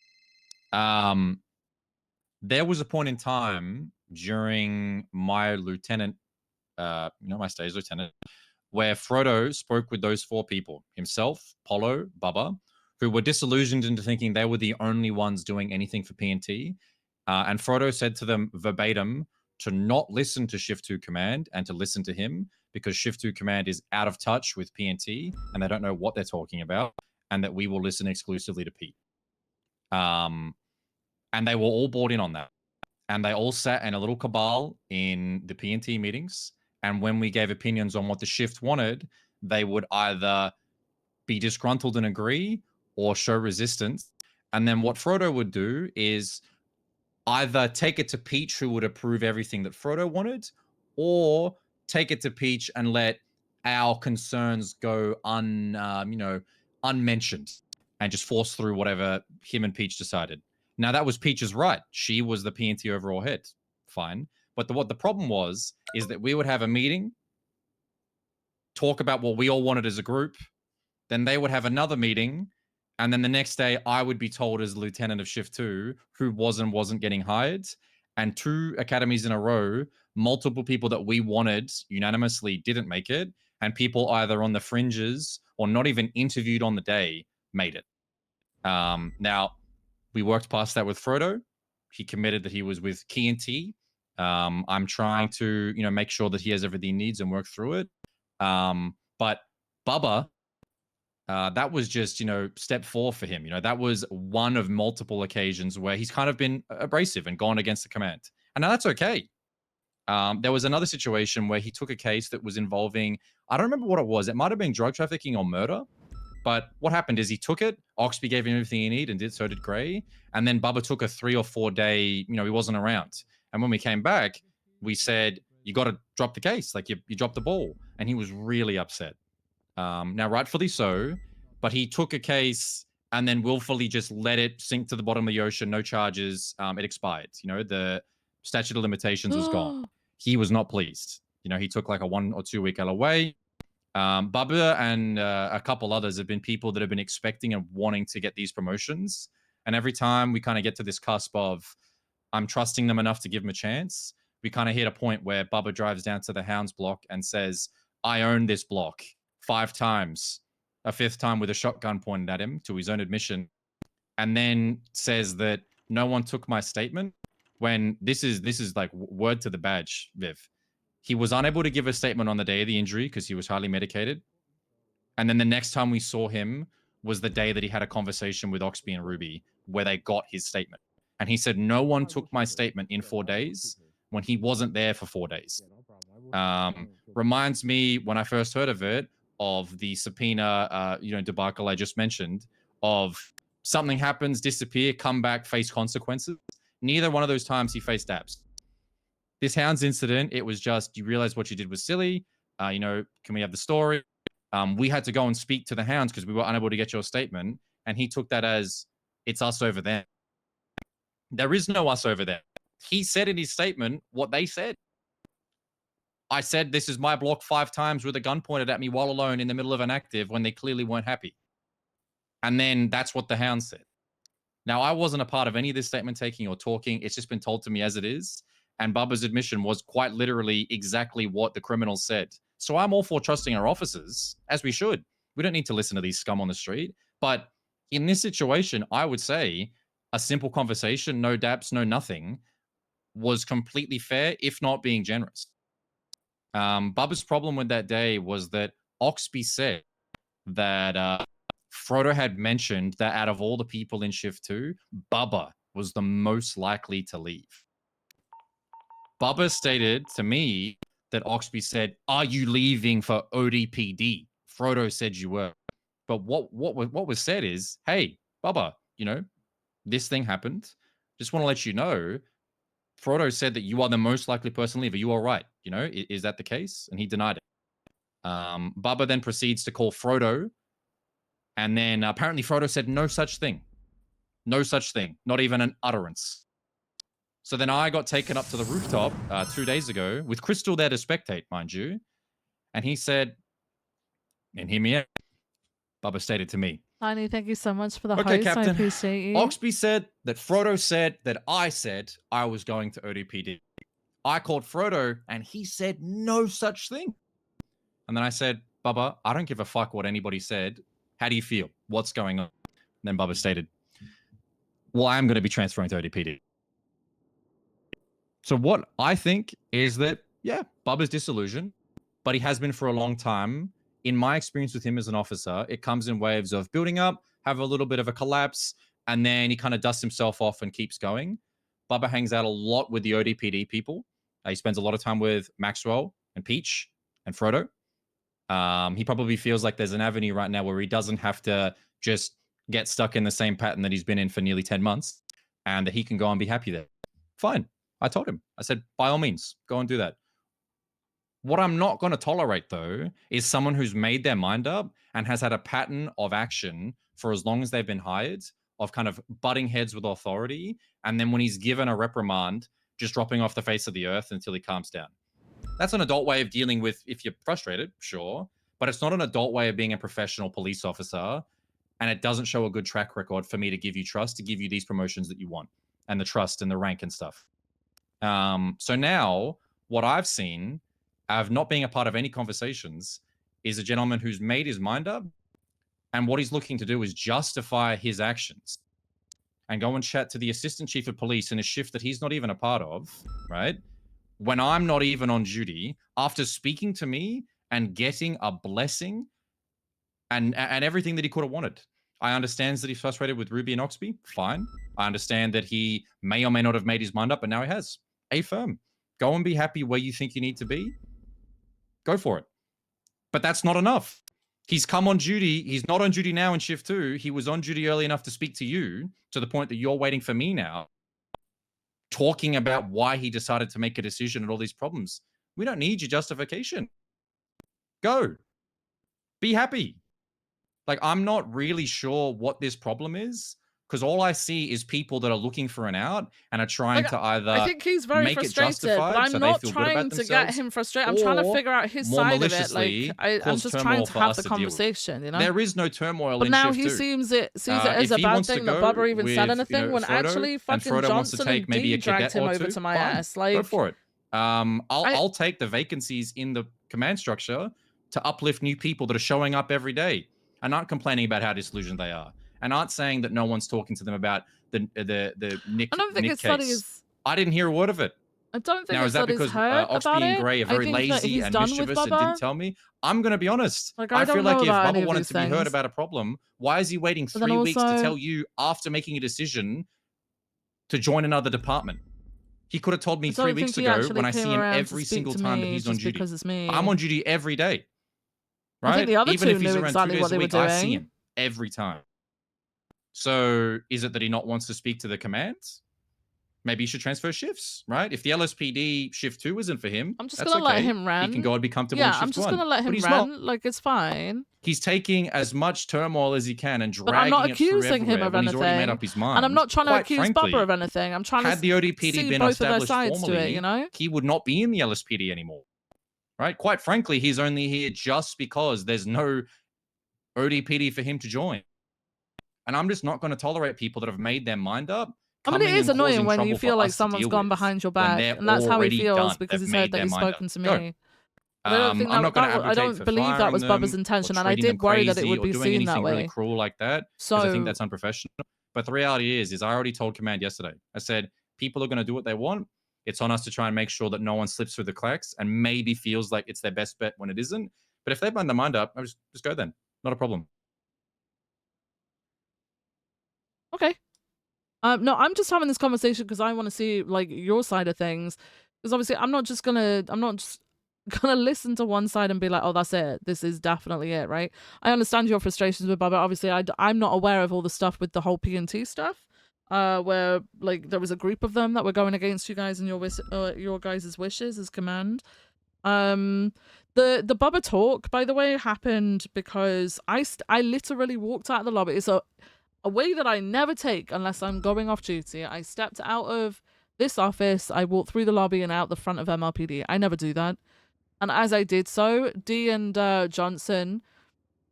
There was a point in time during my lieutenant, my stage lieutenant, where Frodo spoke with those 4 people, himself, Polo, Bubba, who were disillusioned into thinking they were the only ones doing anything for PNT. And Frodo said to them verbatim to not listen to Shift 2 Command and to listen to him because Shift 2 Command is out of touch with PNT and they don't know what they're talking about, and that we will listen exclusively to Pete. And they were all bought in on that. And they all sat in a little cabal in the PNT meetings. And when we gave opinions on what the shift wanted, they would either be disgruntled and agree or show resistance. And then what Frodo would do is either take it to Peach, who would approve everything that Frodo wanted, or take it to Peach and let our concerns go unmentioned and just force through whatever him and Peach decided. Now, that was Peach's right. She was the PNT overall head. Fine. But what the problem was is that we would have a meeting, talk about what we all wanted as a group, then they would have another meeting, and then the next day I would be told as lieutenant of Shift 2 who wasn't getting hired. And 2 academies in a row, multiple people that we wanted unanimously didn't make it, and people either on the fringes or not even interviewed on the day made it. Now, we worked past that with Frodo. He committed that he was with Key&T. I'm trying to, make sure that he has everything he needs and work through it. But Bubba, that was just, step 4 for him. That was one of multiple occasions where he's kind of been abrasive and gone against the command. And now that's okay. There was another situation where he took a case that was involving, I don't remember what it was. It might have been drug trafficking or murder. But what happened is he took it. Oxby gave him everything he needed, and so did Gray. And then Bubba took a 3 or 4 day, he wasn't around. And when we came back, we said, you got to drop the case. Like, you dropped the ball. And he was really upset. Now, rightfully so, but he took a case and then willfully just let it sink to the bottom of the ocean, no charges. It expired. The statute of limitations was gone. He was not pleased. He took like a 1 or 2 week LOA. Bubba and a couple others have been people that have been expecting and wanting to get these promotions. And every time we kind of get to this cusp of, I'm trusting them enough to give them a chance, we kind of hit a point where Bubba drives down to the Hounds block and says, I own this block 5 times, a 5th time with a shotgun pointed at him to his own admission, and then says that no one took my statement, when this is like word to the badge, Viv. He was unable to give a statement on the day of the injury because he was highly medicated. And then the next time we saw him was the day that he had a conversation with Oxby and Ruby where they got his statement. And he said, no one took my statement in 4 days when he wasn't there for 4 days. Reminds me, when I first heard of it, of the subpoena, debacle I just mentioned, of something happens, disappear, come back, face consequences. Neither one of those times he faced dabs. This Hounds incident, it was just, you realize what you did was silly. You know, can we have the story? We had to go and speak to the Hounds because we were unable to get your statement. And he took that as, it's us over them. There is no us over there. He said in his statement what they said. I said, this is my block 5 times with a gun pointed at me while alone in the middle of an active when they clearly weren't happy. And then that's what the Hound said. Now, I wasn't a part of any of this statement taking or talking. It's just been told to me as it is. And Bubba's admission was quite literally exactly what the criminals said. So I'm all for trusting our officers, as we should. We don't need to listen to these scum on the street. But in this situation, I would say a simple conversation, no dabs, no nothing, was completely fair, if not being generous. Bubba's problem with that day was that Oxby said that Frodo had mentioned that out of all the people in shift 2, Bubba was the most likely to leave. Bubba stated to me that Oxby said, "Are you leaving for ODPD?" Frodo said you were. But what was said is, "Hey, Bubba, you know, this thing happened. Just want to let you know, Frodo said that you are the most likely person to leave. Are you all right? You know, is that the case?" And he denied it. Bubba then proceeds to call Frodo. And then apparently Frodo said no such thing. No such thing. Not even an utterance. So then I got taken up to the rooftop 2 days ago with Crystal there to spectate, mind you. And he said, and hear me out, Bubba stated to me, Tiny, thank you so much for the "Okay, host. I Captain, appreciate you. Oxby said that Frodo said that I said I was going to ODPD. I called Frodo and he said no such thing." And then I said, "Bubba, I don't give a fuck what anybody said. How do you feel? What's going on?" And then Bubba stated, "Well, I am going to be transferring to ODPD." So what I think is that, yeah, Bubba's disillusioned, but he has been for a long time. In my experience with him as an officer, it comes in waves of building up, have a little bit of a collapse, and then he kind of dusts himself off and keeps going. Bubba hangs out a lot with the ODPD people. He spends a lot of time with Maxwell and Peach and Frodo. He probably feels like there's an avenue right now where he doesn't have to just get stuck in the same pattern that he's been in for nearly 10 months and that he can go and be happy there. Fine. I told him. I said, by all means, go and do that. What I'm not going to tolerate, though, is someone who's made their mind up and has had a pattern of action for as long as they've been hired, of kind of butting heads with authority, and then when he's given a reprimand, just dropping off the face of the earth until he calms down. That's an adult way of dealing with if you're frustrated, sure, but it's not an adult way of being a professional police officer, and it doesn't show a good track record for me to give you trust, to give you these promotions that you want, and the trust and the rank and stuff. So now, what I've seen, of not being a part of any conversations, is a gentleman who's made his mind up, and what he's looking to do is justify his actions and go and chat to the assistant chief of police in a shift that he's not even a part of, right? When I'm not even on duty, after speaking to me and getting a blessing and everything that he could have wanted. I understand that he's frustrated with Ruby and Oxby. Fine. I understand that he may or may not have made his mind up, but now he has. Affirm. Go and be happy where you think you need to be. Go for it. But that's not enough. He's come on duty. He's not on duty now in shift 2. He was on duty early enough to speak to you, to the point that you're waiting for me now, talking about why he decided to make a decision and all these problems. We don't need your justification. Go. Be happy. Like, I'm not really sure what this problem is, because all I see is people that are looking for an out and are trying to either I think he's very make it frustrated, justified but I'm so they not feel good about trying to get themselves, him frustrated. I'm trying to or figure out his more side of it. maliciously Like, I'm cause just turmoil trying to for have us the to deal with. conversation, you know? There is no turmoil But in now shift he 2. sees it as If a he bad wants to thing that go Bubba even with, said anything, when Frodo, actually and fucking Frodo wants to Johnson take and maybe D a dragged cadet him or over two, to my fine. ass. Go Like, for it. I'll take the vacancies in the command structure to uplift new people that are showing up every day and aren't complaining about how disillusioned they are, and aren't saying that no one's talking to them about the Nick I don't think Nick it's that case. he's. I didn't hear a word of it. I don't think Now, it's is that that he's because hurt Oxby about and it. Gray are I very think that lazy he's and done with mischievous and Bubba. didn't tell me? I'm going to be honest. Like, I feel don't like know if about any Bubba of wanted these to be heard things. about a problem, why is he waiting But then 3 weeks to also- tell you after making a decision to join another department? He could have told me I 3 don't weeks think he ago actually when I came see him around to every speak single to time that me he's on just duty. because it's me. I'm on duty every day. I think Right? the other Even two if he's knew around exactly 2 days what a they were week, I see doing. him every time. So is it that he not wants to speak to the commands? Maybe you should transfer shifts, right? If the LSPD shift 2 isn't for him, I'm just that's gonna okay. let him He rant. can go and be comfortable in Yeah, shift I'm just 1. gonna let But him he's not. rant. Like, it's fine. He's taking as much turmoil as he can and But I'm not dragging it through accusing him everywhere of when he's already made anything. up his mind. And I'm not trying to Quite accuse frankly, Bubba of anything. I'm trying had to the ODPD see been both of their established sides formally, to it, you know? he would not be in the LSPD anymore. Right? Quite frankly, he's only here just because there's no ODPD for him to join. And I'm just not going to tolerate people that have made their mind up I mean, it coming is and annoying causing when you trouble feel for like us to someone's deal gone with behind your when back, they're and that's how he already feels done. because They've he's made heard that their you've mind spoken up. to Go. me. But I don't think I'm not going to I advocate don't for believe that firing was Bubba's them intention, or and I treating them did worry that it crazy would or be doing seen that anything really way. cruel like that, because I think So that's unprofessional. But the reality is I already told command yesterday. I said people are going to do what they want. It's on us to try and make sure that no one slips through the cracks and maybe feels like it's their best bet when it isn't. But if they've done their mind up, just go then. Not a problem. okay. No, I'm just having this conversation because I want to see like your side of things. Because obviously, I'm not just gonna listen to one side and be like, oh, that's it. This is definitely it, right? I understand your frustrations with Bubba. Obviously, I'm not aware of all the stuff with the whole P&T stuff. Where like there was a group of them that were going against you guys and your guys' wishes as command. The Bubba talk, by the way, happened because I literally walked out of the lobby. It's a way that I never take unless I'm going off duty. I stepped out of this office, I walked through the lobby and out the front of MLPD. I never do that. And as I did so, Dee and Johnson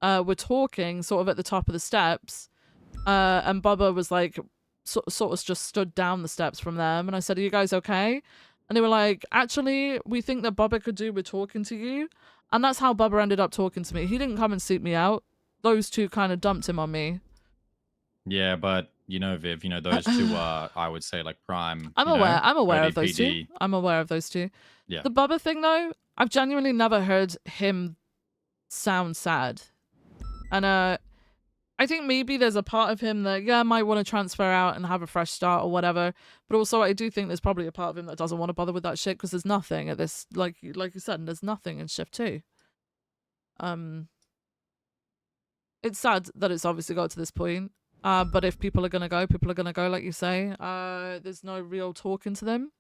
were talking sort of at the top of the steps. And Bubba was like, sort of just stood down the steps from them. And I said, are you guys okay? And they were like, actually, we think that Bubba could do with talking to you. And that's how Bubba ended up talking to me. He didn't come and seek me out. Those two kind of dumped him on me. Yeah, but Viv, those two are, I would say, like prime. I'm aware of those two. ODPD. I'm aware of those two. Yeah. The Bubba thing, though, I've genuinely never heard him sound sad. And I think maybe there's a part of him that, yeah, might want to transfer out and have a fresh start or whatever. But also, I do think there's probably a part of him that doesn't want to bother with that shit because there's nothing at this, like you said, there's nothing in shift 2. It's sad that it's obviously got to this point. But if people are gonna go, people are gonna go, like you say. There's no real talking to them.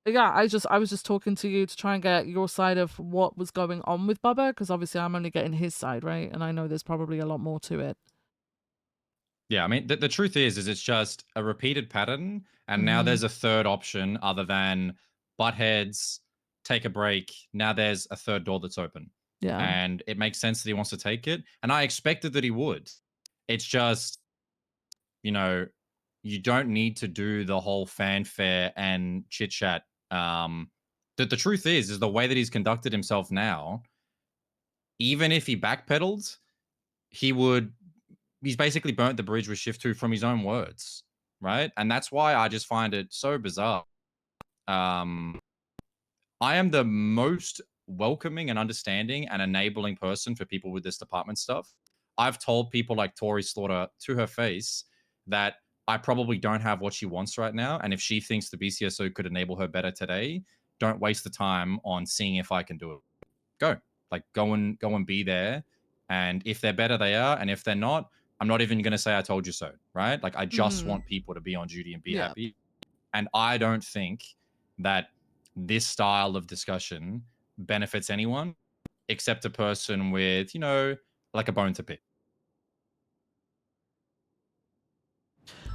Yeah, I was just talking to you to try and get your side of what was going on with Bubba, because obviously I'm only getting his side, right? And I know there's probably a lot more to it. Yeah, I mean, the truth is it's just a repeated pattern, and now there's a third option other than butt heads, take a break. Now there's a third door that's open. Yeah. And it makes sense that he wants to take it. And I expected that he would. It's just, you don't need to do the whole fanfare and chit chat. The truth is the way that he's conducted himself now, even if he backpedaled, he's basically burnt the bridge with Shift 2 from his own words, right? And that's why I just find it so bizarre. I am the most welcoming and understanding and enabling person for people with this department stuff. I've told people like Tori Slaughter to her face that I probably don't have what she wants right now, and if she thinks the BCSO could enable her better today, don't waste the time on seeing if I can do it. Go and be there, and if they're better, they are, and if they're not, I'm not even going to say I told you so, right? Like I just want people to be on duty and be happy, and I don't think that this style of discussion benefits anyone except a person with, like a bone to pick.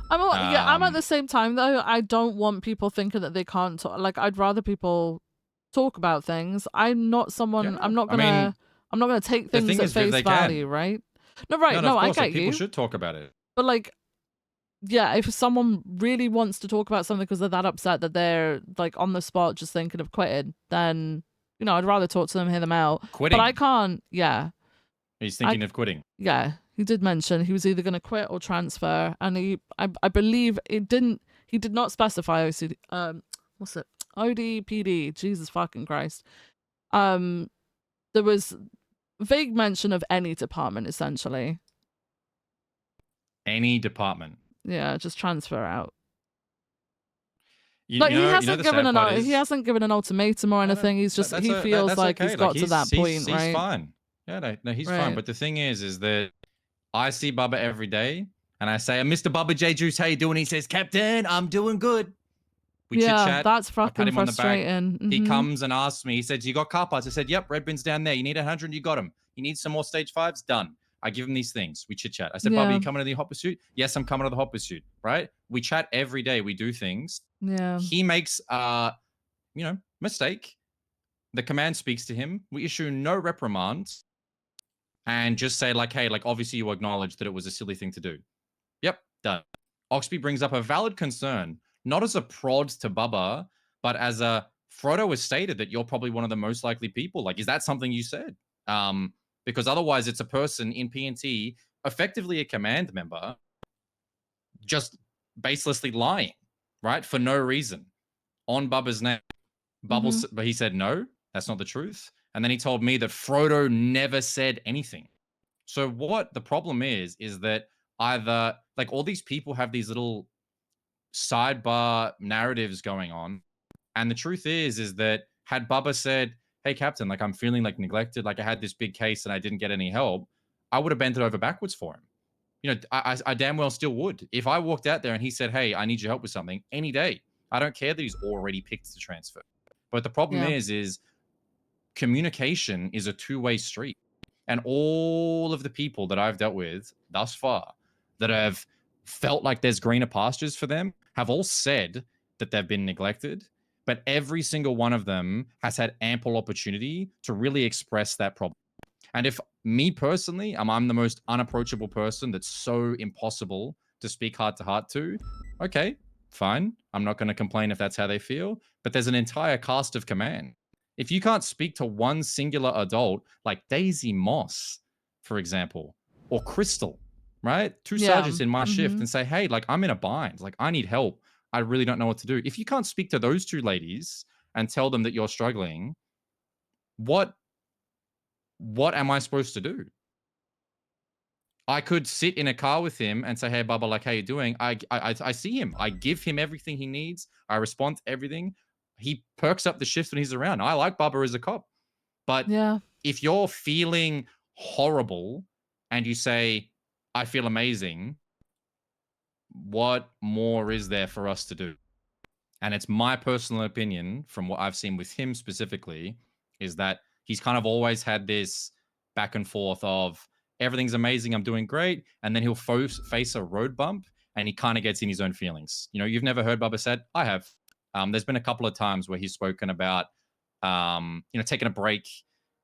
I'm at the same time though. I don't want people thinking that they can't talk. Like I'd rather people talk about things. I'm not someone. I'm not gonna take things at face value, right? No, right? No, I get you. People should talk about it. But like, yeah, if someone really wants to talk about something because they're that upset that they're like on the spot just thinking of quitting, then I'd rather talk to them, hear them out. Quitting. But I can't. Yeah. He's thinking of quitting. Yeah, he did mention he was either going to quit or transfer, and I believe he did not specify OCD. What's it? ODPD. Jesus fucking Christ. There was vague mention of any department essentially. Any department. Yeah, just transfer out. He hasn't given an ultimatum or anything. He's just he feels like he's got to that point, right? He's fine. Yeah, no, he's fine. But the thing is that I see Bubba every day, and I say, "Mr. Bubba J Juice, how you doing?" He says, "Captain, I'm doing good." We chit Yeah, chat. that's I pat fucking him on the back. frustrating. He Mhm. comes and asks me. He says, "You got car parts?" I said, "Yep, red bin's down there. You need 100, you got them. You need some more stage 5s? Done." I give him these things. We chit chat. I said, "Bubba, Yeah. you coming to the hot pursuit?" "Yes, I'm coming to the hot pursuit." Right? We chat every day. We do things. Yeah. He makes mistake. The command speaks to him. We issue no reprimands and just say, like, "Hey, like, obviously you acknowledge that it was a silly thing to do." Yep, done. Oxby brings up a valid concern, not as a prod to Bubba, but as a Frodo has stated that you're probably one of the most likely people. Like, is that something you said? Because otherwise it's a person in PNT, effectively a command member, just baselessly lying, right? For no reason on Bubba's name. Bubbles, but he said, no, that's not the truth. And then he told me that Frodo never said anything. So what the problem is that either like all these people have these little sidebar narratives going on, and the truth is that had Bubba said, "Hey, Captain, like I'm feeling like neglected, like I had this big case and I didn't get any help," I would have bent it over backwards for him. You know, I damn well still would. If I walked out there and he said, "Hey, I need your help with something," any day, I don't care that he's already picked the transfer. But the problem Yeah. is communication is a two-way street. And all of the people that I've dealt with thus far that have felt like there's greener pastures for them have all said that they've been neglected, but every single one of them has had ample opportunity to really express that problem. And if me personally, I'm the most unapproachable person that's so impossible to speak heart to heart to, okay, fine. I'm not going to complain if that's how they feel, but there's an entire cast of command. If you can't speak to one singular adult, like Daisy Moss, for example, or Crystal, right? Two Yeah. sergeants in my shift Mhm. and say, "Hey, like I'm in a bind. Like I need help. I really don't know what to do." If you can't speak to those two ladies and tell them that you're struggling, what am I supposed to do? I could sit in a car with him and say, "Hey, Bubba, like, how you doing?" I see him. I give him everything he needs. I respond to everything. He perks up the shifts when he's around. I like Bubba as a cop. But Yeah. if you're feeling horrible and you say, "I feel amazing," what more is there for us to do? And it's my personal opinion from what I've seen with him specifically is that he's kind of always had this back and forth of everything's amazing, I'm doing great, and then he'll face a road bump and he kind of gets in his own feelings. You know, you've never heard Bubba said, I have. There's been a couple of times where he's spoken about taking a break.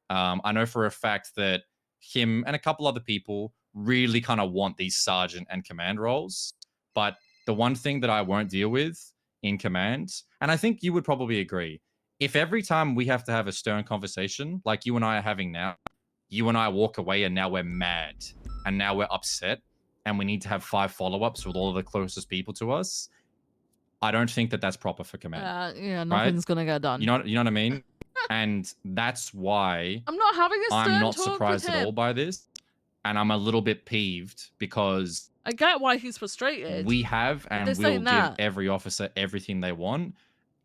I know for a fact that him and a couple other people really kind of want these sergeant and command roles. But the one thing that I won't deal with in command, and I think you would probably agree, if every time we have to have a stern conversation like you and I are having now, you and I walk away and now we're mad and now we're upset and we need to have 5 follow-ups with all of the closest people to us, I don't think that that's proper for command. Yeah, Right? nothing's gonna get done. You know what I mean? And that's why I'm not having a I'm stern not talk with surprised at all him. by this, and I'm a little bit peeved because I get why he's frustrated. we have But and this will ain't give that. every officer everything they want,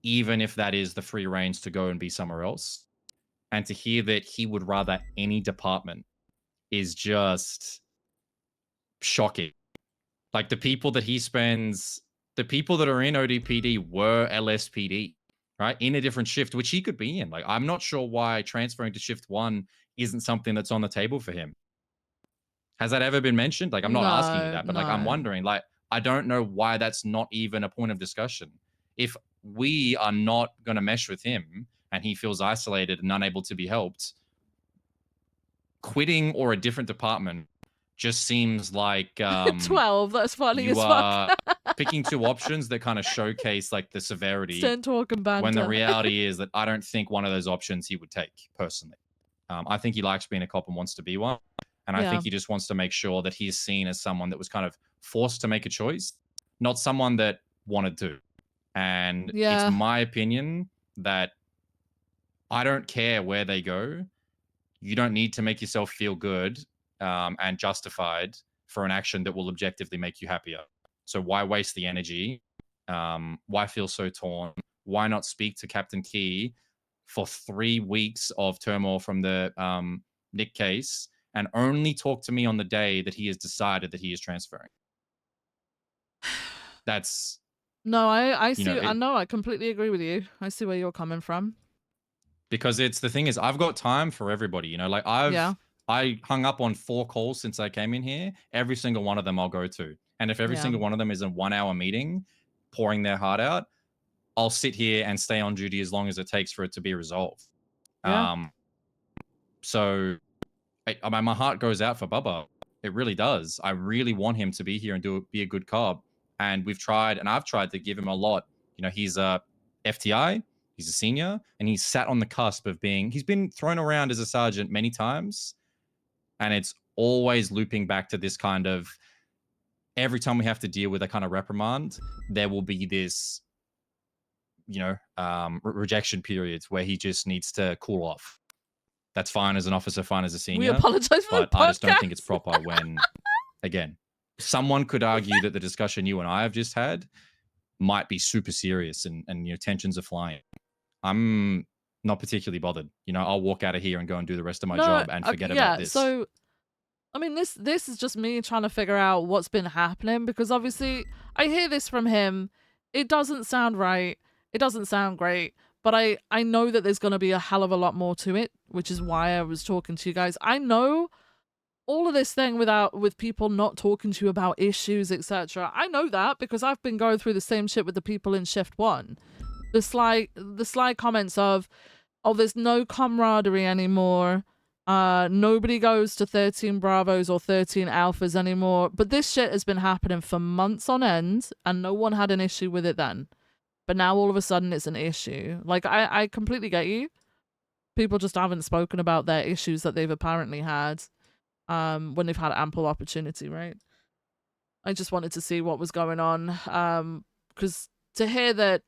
even if that is the free reins to go and be somewhere else. And to hear that he would rather any department is just shocking. Like the people that he spends, the people that are in ODPD were LSPD, right? In a different shift, which he could be in. Like, I'm not sure why transferring to shift 1 isn't something that's on the table for him. Has that ever been mentioned? Like, I'm not asking you that, but like, I'm wondering, like, I don't know why that's not even a point of discussion. If we are not going to mesh with him and he feels isolated and unable to be helped, quitting or a different department just seems like 12, that's funny you as are fuck. picking two options that kind of showcase like the severity Stern talk and banter. when the reality is that I don't think one of those options he would take personally. I think he likes being a cop and wants to be one. And I Yeah. think he just wants to make sure that he's seen as someone that was kind of forced to make a choice, not someone that wanted to. And Yeah. it's my opinion that I don't care where they go. You don't need to make yourself feel good and justified for an action that will objectively make you happier. So why waste the energy? Why feel so torn? Why not speak to Captain Key for 3 weeks of turmoil from the Nick case and only talk to me on the day that he has decided that he is transferring. That's No, I you see. know, I know. I completely agree with you. I see where you're coming from. because it's the thing is I've got time for everybody. You know, like Yeah. I hung up on 4 calls since I came in here. Every single one of them I'll go to, and if every Yeah. single one of them is a 1-hour meeting, pouring their heart out, I'll sit here and stay on duty as long as it takes for it to be resolved. Yeah. So my heart goes out for Bubba. It really does. I really want him to be here and be a good cop. And we've tried, and I've tried to give him a lot. You know, he's a FTI, he's a senior, and he's sat on the cusp of being. He's been thrown around as a sergeant many times, and it's always looping back to this kind of. Every time we have to deal with a kind of reprimand, there will be this, you know, rejection periods where he just needs to cool off. That's fine as an officer, fine as a senior. We apologize for but the podcast. I just don't think it's proper when, again, someone could argue that the discussion you and I have just had might be super serious and you know, tensions are flying. I'm not particularly bothered. You know, I'll walk out of here and go and do the rest of my job and forget about this. So, I mean, this is just me trying to figure out what's been happening, because obviously I hear this from him. It doesn't sound right. It doesn't sound great. But I know that there's going to be a hell of a lot more to it, which is why I was talking to you guys. I know all of this thing with people not talking to you about issues, etc. I know that because I've been going through the same shit with the people in shift 1. The sly comments of, oh, there's no camaraderie anymore. Nobody goes to 13 Bravos or 13 Alphas anymore. But this shit has been happening for months on end, and no one had an issue with it then. But now all of a sudden it's an issue. Like, I completely get you. People just haven't spoken about their issues that they've apparently had when they've had ample opportunity, right? I just wanted to see what was going on. Because to hear that,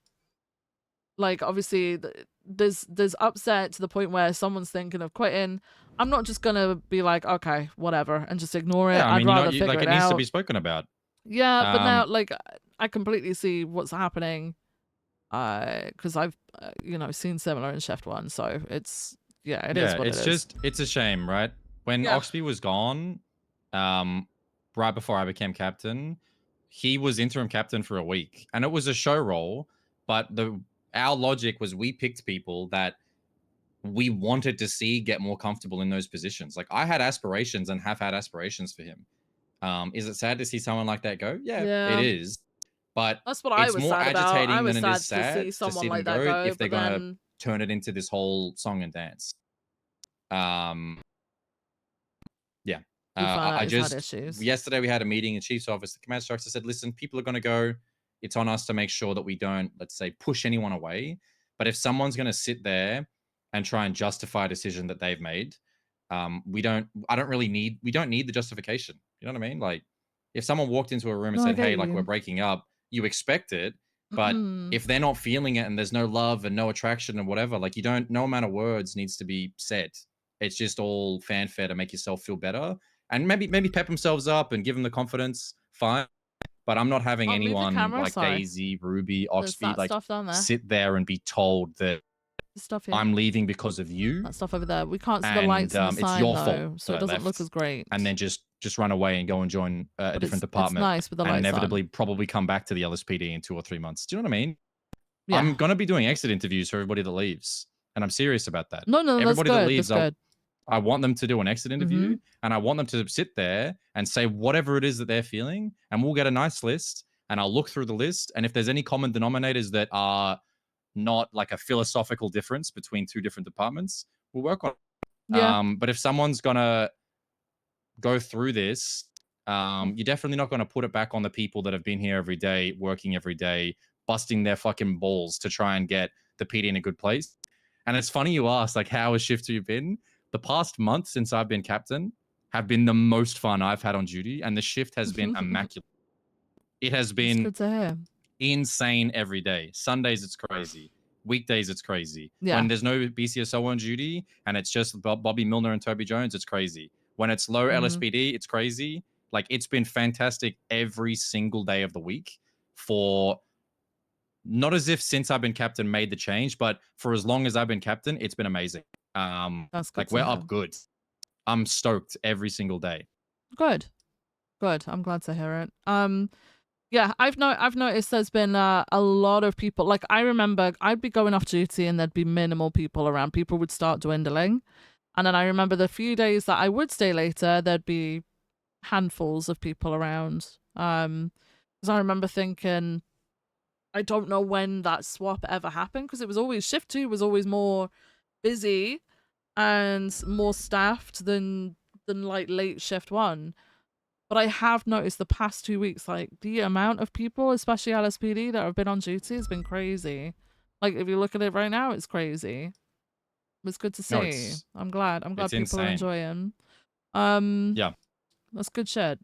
like, obviously there's upset to the point where someone's thinking of quitting. I'm not just gonna be like, okay, whatever, and just ignore it. Yeah, I mean, I'd rather you know, figure like it it needs out. to be spoken about. Yeah, but now, like, I completely see what's happening. Because I've, you know, seen similar in Shift 1, so it's, yeah, it is what it is. It's just, it's a shame, right? When Oxby was gone, right before I became captain, he was interim captain for a week, and it was a show role, but our logic was we picked people that we wanted to see get more comfortable in those positions. Like, I had aspirations and have had aspirations for him. Is it sad to see someone like that go? Yeah, it is. But that's what I it's was more sad about. I agitating was than it is sad to sad see someone them like that go, if they're but gonna then turn it into this whole song and dance. Yeah. we found out I he's had just issues. yesterday we had a meeting in Chief's office. The command structure said, "Listen, people are going to go. It's on us to make sure that we don't, let's say, push anyone away. But if someone's going to sit there and try and justify a decision that they've made, we don't need the justification. You know what I mean? Like, if someone walked into a room and No, I said, get "Hey, like, you. we're breaking up," you expect it. But if they're not feeling it and there's no love and no attraction and whatever, like, no amount of words needs to be said. It's just all fanfare to make yourself feel better, and maybe pep themselves up and give them the confidence. Fine, but I'm not having Move your anyone camera, like sorry. Daisy, Ruby, There's Oxby that like stuff down there. sit there and be told that Stuff here. I'm leaving because of you. That stuff over there. We can't see the And lights in the it's sign your though, fault so that it I doesn't look left. as great. And then just run away and go and join a different department. It's nice with the and lights inevitably on. probably come back to the LSPD in 2 or 3 months. Do you know what I mean? Yeah. I'm gonna be doing exit interviews for everybody that leaves, and I'm serious about that. No, Everybody that's that good. leaves, That's good. I want them to do an exit interview, and I want them to sit there and say whatever it is that they're feeling, and we'll get a nice list, and I'll look through the list, and if there's any common denominators that are not like a philosophical difference between 2 different departments, we'll work on it. Yeah. But if someone's gonna go through this, you're definitely not gonna put it back on the people that have been here every day, working every day, busting their fucking balls to try and get the PD in a good place. And it's funny you ask, like, how has shift 2 been? The past month since I've been captain have been the most fun I've had on duty, and the shift has been immaculate. It has been good to hear. Insane every day. Sundays, it's crazy. Weekdays, it's crazy. Yeah. When there's no BCSO on duty and it's just Bobby Milner and Toby Jones, it's crazy. When it's low LSPD, it's crazy. Like, it's been fantastic every single day of the week for not as if since I've been captain made the change, but for as long as I've been captain, it's been amazing. That's good like, to we're hear. up good. I'm stoked every single day. Good. Good. I'm glad to hear it. Yeah, I've noticed there's been a lot of people. Like, I remember I'd be going off duty and there'd be minimal people around. People would start dwindling. And then I remember the few days that I would stay later, there'd be handfuls of people around. Because I remember thinking, I don't know when that swap ever happened, because it was always shift 2 was always more busy and more staffed than like late shift 1. But I have noticed the past 2 weeks, like, the amount of people, especially LSPD, that have been on duty has been crazy. Like, if you look at it right now, it's crazy. It's good to No, see. I'm glad it's people are insane. enjoying. Yeah. That's good shit.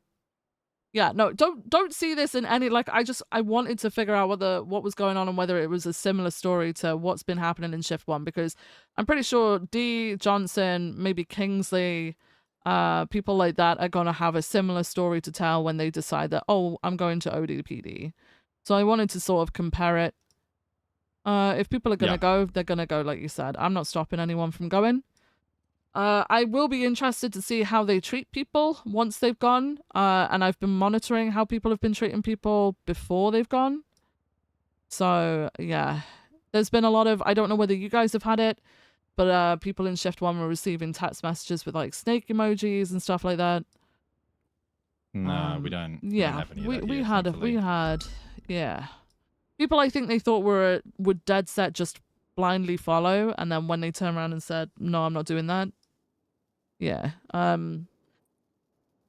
Yeah, no, don't see this in any, like, I wanted to figure out what was going on and whether it was a similar story to what's been happening in shift 1, because I'm pretty sure D, Johnson, maybe Kingsley, people like that are gonna have a similar story to tell when they decide that, oh, I'm going to ODPD. So I wanted to sort of compare it. If people are gonna go, they're gonna go, like you said. I'm not stopping anyone from going. I will be interested to see how they treat people once they've gone. And I've been monitoring how people have been treating people before they've gone. So, yeah. There's been a lot of, I don't know whether you guys have had it, but people in shift 1 were receiving text messages with, like, snake emojis and stuff like that. No, we don't. Yeah, we don't have any of that we here, had, thankfully. yeah. People I think they thought would dead set just blindly follow, and then when they turn around and said, no, I'm not doing that. Yeah.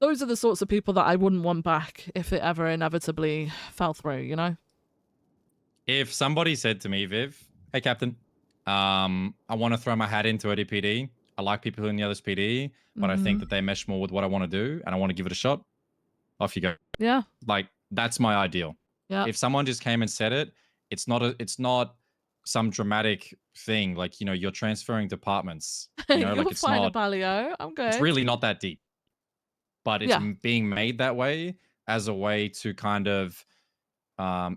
Those are the sorts of people that I wouldn't want back if it ever inevitably fell through, you know? If somebody said to me, Viv, hey, Captain, I want to throw my hat into ODPD. I like people in the LSPD, but I think that they mesh more with what I want to do, and I want to give it a shot. Off you go. Yeah. Like, that's my ideal. Yeah. If someone just came and said it, it's not some dramatic thing. Like, you know, you're transferring departments. You know, like, You're it's fine, not. Palio. I'm good. It's really not that deep. But it's Yeah. being made that way as a way to kind of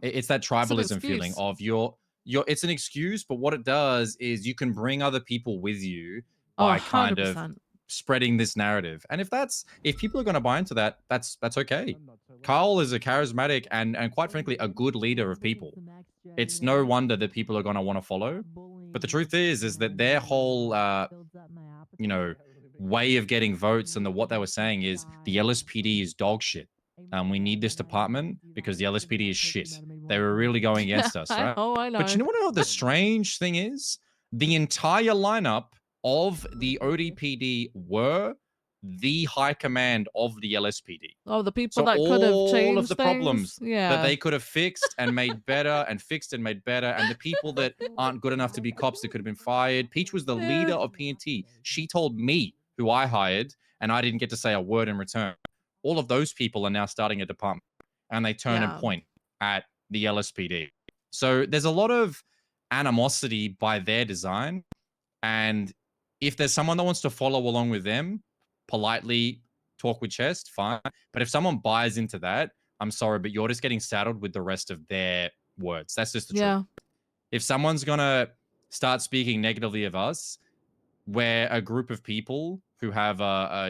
it's that tribalism feeling excuse. of your it's an excuse, but what it does is you can bring other people with you Oh, by kind of 100%. spreading this narrative. And if people are going to buy into that, that's okay. Carl is a charismatic and quite frankly a good leader of people. It's no wonder that people are going to want to follow. But the truth is that their whole you know, way of getting votes and what they were saying is the LSPD is dog shit. We need this department because the LSPD is shit. They were really going against us, right? I know. But you know what the strange thing is? The entire lineup of the ODPD were the high command of the LSPD. Oh, the people So that could have all changed of the things? problems Yeah. that they could have fixed and made better and fixed and made better, and the people that aren't good enough to be cops that could have been fired. Peach was the leader of P&T. She told me who I hired, and I didn't get to say a word in return. All of those people are now starting a department, and they turn and point at the LSPD. So there's a lot of animosity by their design, and if there's someone that wants to follow along with them, politely talk with chest, fine. But if someone buys into that, I'm sorry, but you're just getting saddled with the rest of their words. That's just the truth. If someone's gonna start speaking negatively of us, we're a group of people who have a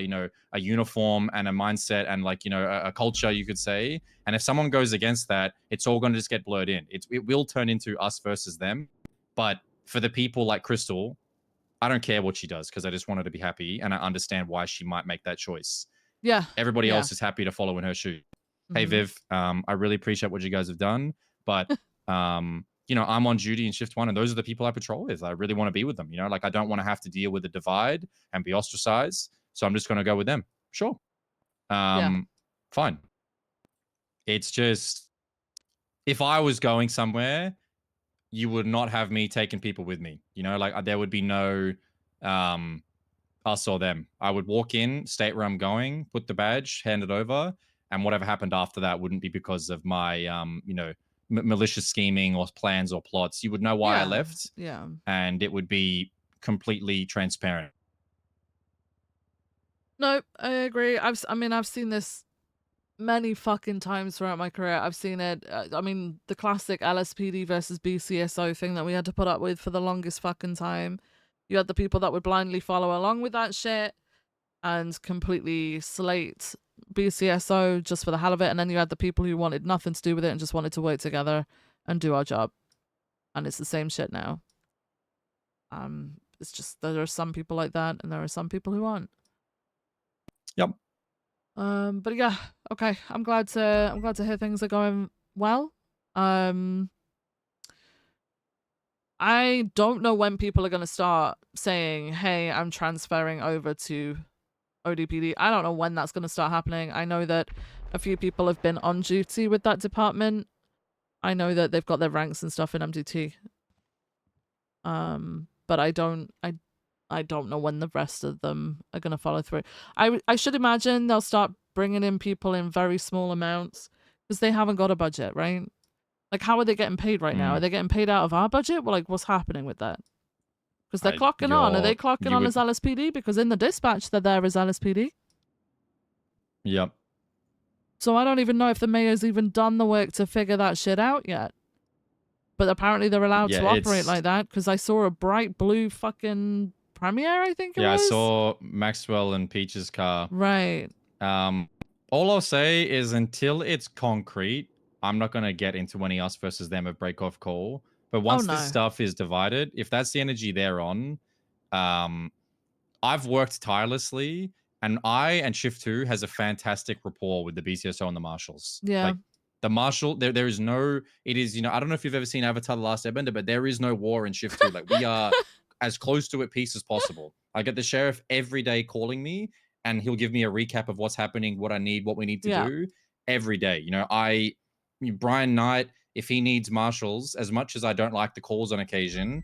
uniform and a mindset and a culture, you could say. And if someone goes against that, it's all going to just get blurred in. It will turn into us versus them. But for the people like Crystal, I don't care what she does because I just want her to be happy, and I understand why she might make that choice. Yeah. Everybody else is happy to follow in her shoes. Hey, Viv, I really appreciate what you guys have done, but I'm on duty in shift 1, and those are the people I patrol with. I really want to be with them. Like, I don't want to have to deal with the divide and be ostracized, so I'm just going to go with them. Sure. Fine. It's just, if I was going somewhere, you would not have me taking people with me. Like, there would be no us or them. I would walk in, state where I'm going, put the badge, hand it over, and whatever happened after that wouldn't be because of my malicious scheming or plans or plots. You would know why I left. Yeah. And it would be completely transparent. Nope, I agree. I've seen this many fucking times throughout my career. I've seen it. The classic LSPD versus BCSO thing that we had to put up with for the longest fucking time. You had the people that would blindly follow along with that shit, and completely slate BCSO just for the hell of it, and then you had the people who wanted nothing to do with it and just wanted to work together and do our job. And it's the same shit now. It's just there are some people like that, and there are some people who aren't. Yep. But yeah, okay. I'm glad to hear things are going well. I don't know when people are gonna start saying, "Hey, I'm transferring over to ODPD." I don't know when that's gonna start happening. I know that a few people have been on duty with that department. I know that they've got their ranks and stuff in MDT. But I don't know when the rest of them are gonna follow through. I should imagine they'll start bringing in people in very small amounts because they haven't got a budget, right? Like, how are they getting paid right now? Are they getting paid out of our budget? Well, like, what's happening with that? Because they're clocking on. Are they clocking on as LSPD? Because in the dispatch, they're there as LSPD. Yep. So I don't even know if the mayor's even done the work to figure that shit out yet. But apparently they're allowed to operate like that because I saw a bright blue fucking Premier, I think it was. I saw Maxwell and Peach's car. Right. All I'll say is until it's concrete, I'm not going to get into any us versus them of break-off call. But once this stuff is divided, if that's the energy they're on, I've worked tirelessly, and I and Shift 2 has a fantastic rapport with the BCSO and the Marshals. Yeah. Like, the Marshal, there is no, it is, I don't know if you've ever seen Avatar The Last Airbender, but there is no war in Shift 2. Like, we are as close to at peace as possible. I get the sheriff every day calling me, and he'll give me a recap of what's happening, what I need, what we need to do every day. Brian Knight, if he needs Marshals, as much as I don't like the calls on occasion,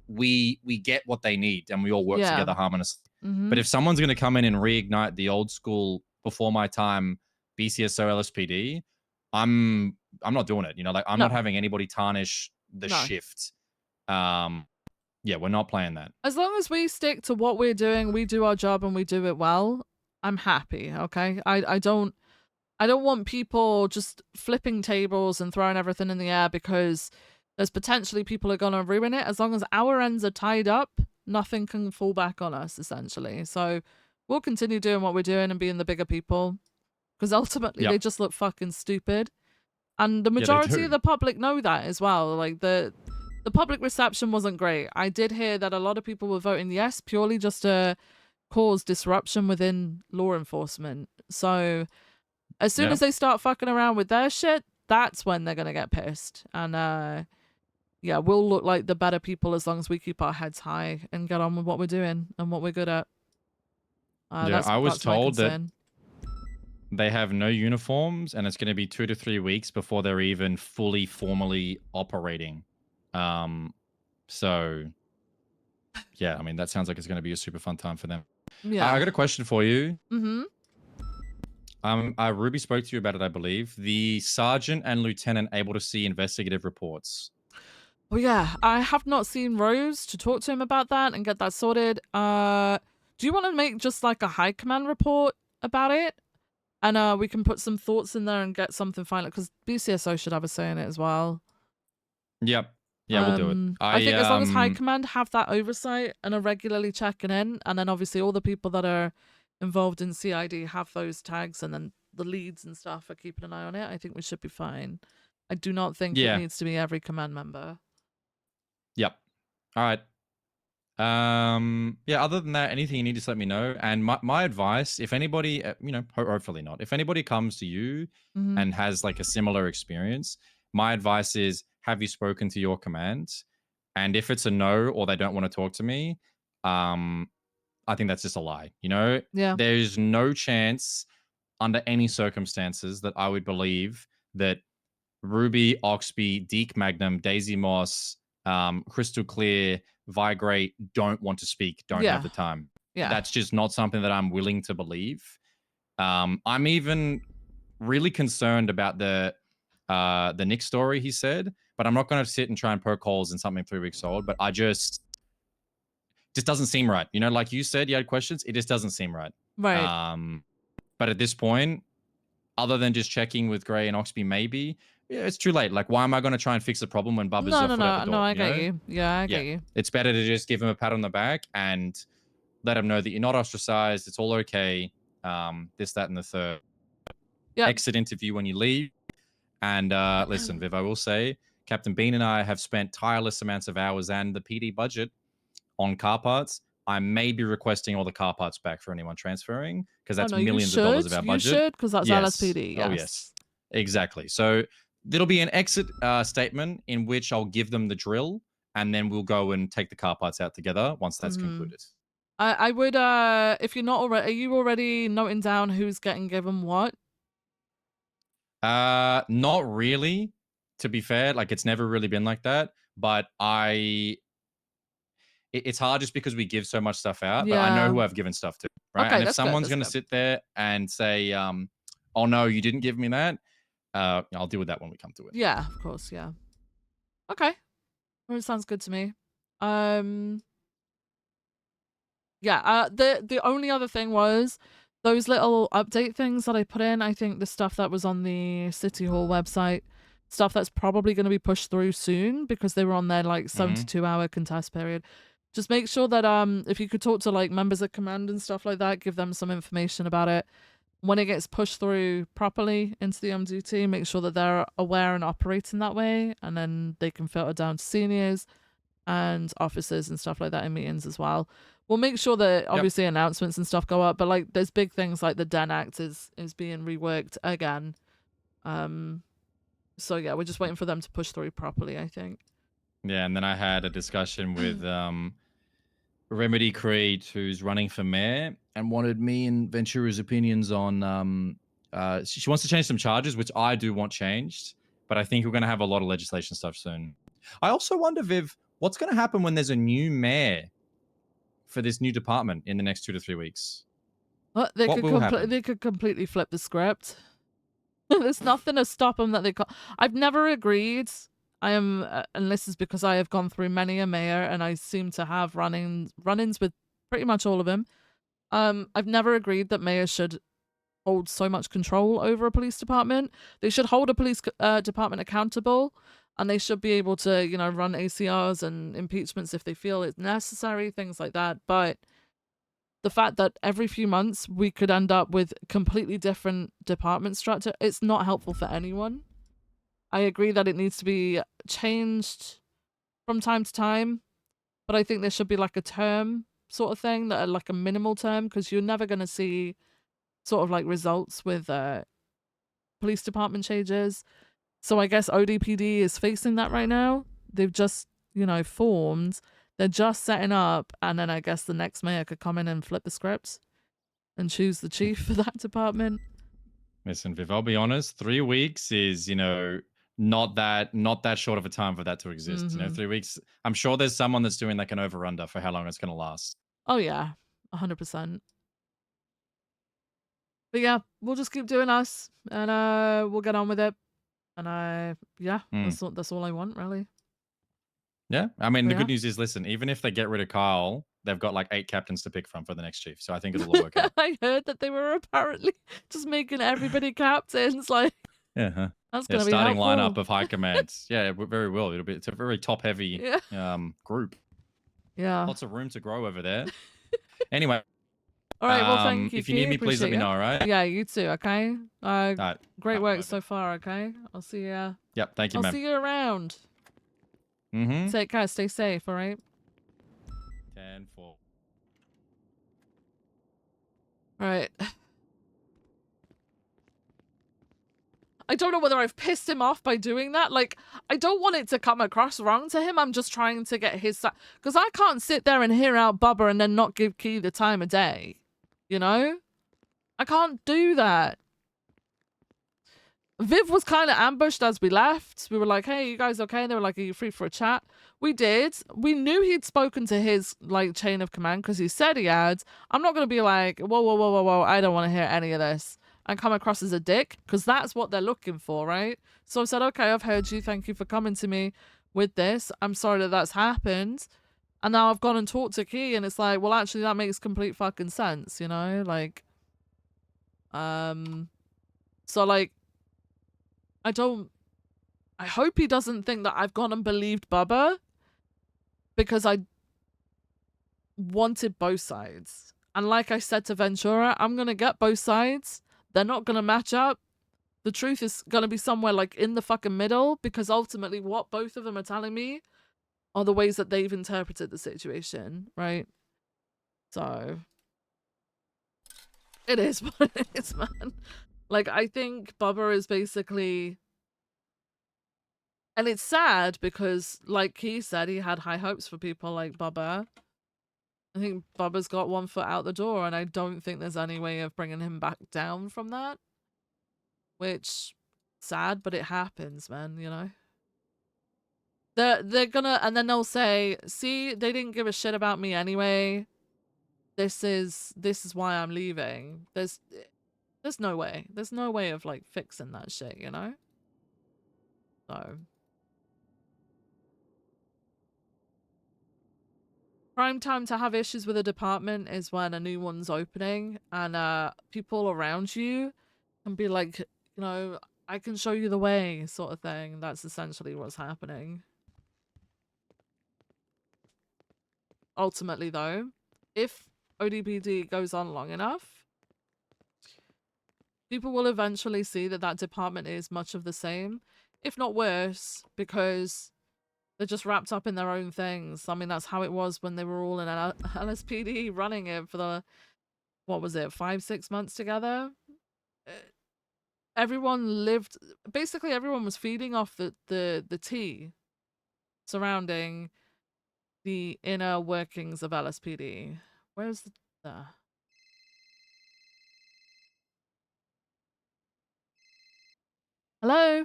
we get what they need, and we all work together harmoniously. But if someone's going to come in and reignite the old school, before my time, BCSO LSPD, I'm not doing it. I'm not having anybody tarnish the shift. Yeah, we're not playing that. As long as we stick to what we're doing, we do our job and we do it well, I'm happy, okay? I don't want people just flipping tables and throwing everything in the air because there's potentially people who are going to ruin it. As long as our ends are tied up, nothing can fall back on us, essentially. So we'll continue doing what we're doing and being the bigger people because ultimately they just look fucking stupid. And the majority of the public know that as well. Like, the public reception wasn't great. I did hear that a lot of people were voting yes purely just to cause disruption within law enforcement. So as soon as they start fucking around with their shit, that's when they're gonna get pissed. And yeah, we'll look like the better people as long as we keep our heads high and get on with what we're doing and what we're good at. I was told that they have no uniforms, and it's going to be 2 to 3 weeks before they're even fully formally operating. So yeah, I mean, that sounds like it's going to be a super fun time for them. Yeah. I got a question for you. Mm-hmm. Ruby spoke to you about it, I believe. The sergeant and lieutenant able to see investigative reports. Oh yeah, I have not seen Rose to talk to him about that and get that sorted. Do you want to make just like a high command report about it? And we can put some thoughts in there and get something final, because BCSO should have a say in it as well. Yep. Yeah, we'll do it. I think as long as High Command have that oversight and are regularly checking in, and then obviously all the people that are involved in CID have those tags, and then the leads and stuff are keeping an eye on it, I think we should be fine. I do not think it needs to be every command member. Yep. All right. Yeah, other than that, anything you need, just let me know. And my advice, if anybody, hopefully not, if anybody comes to you and has like a similar experience, my advice is, have you spoken to your command? And if it's a no, or they don't want to talk to me, I think that's just a lie. There's no chance under any circumstances that I would believe that Ruby, Oxby, Deke Magnum, Daisy Moss, Crystal Clear, Vigrate don't want to speak, don't have the time. That's just not something that I'm willing to believe. I'm even really concerned about the Nick story he said, but I'm not going to sit and try and poke holes in something 3 weeks old. But I just doesn't seem right. Like you said, you had questions. It just doesn't seem right. Right. But at this point, other than just checking with Gray and Oxby, maybe, it's too late. Like, why am I going to try and fix the problem when Bubba's off at the door? No, I get you. Yeah, I get you. It's better to just give him a pat on the back and let them know that you're not ostracized. It's all okay. This, that, and the third. Yep. Exit interview when you leave. And listen, Viv, I will say, Captain Bean and I have spent tireless amounts of hours and the PD budget on car parts. I may be requesting all the car parts back for anyone transferring because that's no, you millions of dollars should. of our You budget. should, because that's Yes. LSPD. Yes. Oh, yes. Exactly. So there'll be an exit statement in which I'll give them the drill, and then we'll go and take the car parts out together once that's concluded. I would, if you're not already, are you already noting down who's getting given what? Not really, to be fair. Like, it's never really been like that. But it's hard just because we give so much stuff out. But I know who I've given stuff to, right? Okay, and if that's good, someone's that's going to good. sit there and say, "Oh no, you didn't give me that," I'll deal with that when we come to it. Yeah, of course, yeah. Okay. Well, it sounds good to me. Yeah, the only other thing was those little update things that I put in. I think the stuff that was on the City Hall website, stuff that's probably going to be pushed through soon because they were on their like 72-hour contest period. Just make sure that if you could talk to like members of command and stuff like that, give them some information about it. When it gets pushed through properly into the MDT, make sure that they're aware and operating that way, and then they can filter down to seniors and officers and stuff like that in meetings as well. We'll make sure that obviously announcements and stuff go up, but like there's big things like the Den Act is being reworked again. So yeah, we're just waiting for them to push through properly, I think. Yeah, and then I had a discussion with Remedy Creed, who's running for mayor, and wanted me and Ventura's opinions on. She wants to change some charges, which I do want changed, but I think we're going to have a lot of legislation stuff soon. I also wonder, Viv, what's going to happen when there's a new mayor for this new department in the next 2 to 3 weeks? They What will happen? They could completely flip the script. There's nothing to stop them that they can't. I've never agreed. I am, and this is because I have gone through many a mayor, and I seem to have run-ins with pretty much all of them. I've never agreed that mayors should hold so much control over a police department. They should hold a police department accountable, and they should be able to, you know, run ACRs and impeachments if they feel it's necessary, things like that. But the fact that every few months we could end up with completely different department structure, it's not helpful for anyone. I agree that it needs to be changed from time to time, but I think there should be like a term sort of thing, that like a minimal term, because you're never going to see sort of like results with police department changes. So I guess ODPD is facing that right now. They've just, you know, formed. They're just setting up, and then I guess the next mayor could come in and flip the script and choose the chief for that department. Listen, Viv, I'll be honest, 3 weeks is, you know, not that short of a time for that to exist. You know, 3 weeks. I'm sure there's someone that's doing like an over-under for how long it's going to last. Oh yeah, 100%. But yeah, we'll just keep doing us, and we'll get on with it. And yeah, that's all I want, really. Yeah, I mean, But the yeah. good news is, listen, even if they get rid of Kyle, they've got like 8 captains to pick from for the next chief. So I think it'll all work out. I heard that they were apparently just making everybody captains. Like, Yeah, huh? That's gonna be starting helpful. lineup of high commands. Yeah, very well. It's a very top heavy group. Yeah. Lots of room to grow over there. Anyway. All right, well, thank you. If you need me, please let me know, all right? Yeah, you too, okay? All right. Great work so far, okay? I'll see you. Yep, thank you, I'll ma'am. see you around. Mm-hmm. Take care, stay safe, all right? 10-4. All right. I don't know whether I've pissed him off by doing that. Like, I don't want it to come across wrong to him. I'm just trying to get his side. Because I can't sit there and hear out Bubba and then not give Key the time of day. You know? I can't do that. Viv was kind of ambushed as we left. We were like, hey, you guys okay? They were like, are you free for a chat? We did. We knew he'd spoken to his, like, chain of command because he said he had. I'm not going to be like, whoa, I don't want to hear any of this and come across as a dick, because that's what they're looking for, right? So I said, okay, I've heard you. Thank you for coming to me with this. I'm sorry that that's happened. And now I've gone and talked to Key, and it's like, well, actually, that makes complete fucking sense, you know? Like, so, like, I hope he doesn't think that I've gone and believed Bubba, because wanted both sides. And like I said to Ventura, I'm going to get both sides. They're not going to match up. The truth is going to be somewhere like in the fucking middle, because ultimately what both of them are telling me are the ways that they've interpreted the situation, right? So it is what it is, man. Like, I think Bubba is basically, and it's sad because like he said, he had high hopes for people like Bubba. I think Bubba's got one foot out the door, and I don't think there's any way of bringing him back down from that. Which, sad, but it happens, man, you know? They're gonna, and then they'll say, see, they didn't give a shit about me anyway. This is why I'm leaving. There's no way. There's no way of, like, fixing that shit, you know? So. Prime time to have issues with a department is when a new one's opening, and people around you can be like, you know, I can show you the way, sort of thing. That's essentially what's happening. Ultimately, though, if ODPD goes on long enough, people will eventually see that that department is much of the same, if not worse, because they're just wrapped up in their own things. I mean, that's how it was when they were all in LSPD running it for the, what was it, 5-6 months together? Everyone lived, basically everyone was feeding off the tea surrounding the inner workings of LSPD. Where's the... Hello?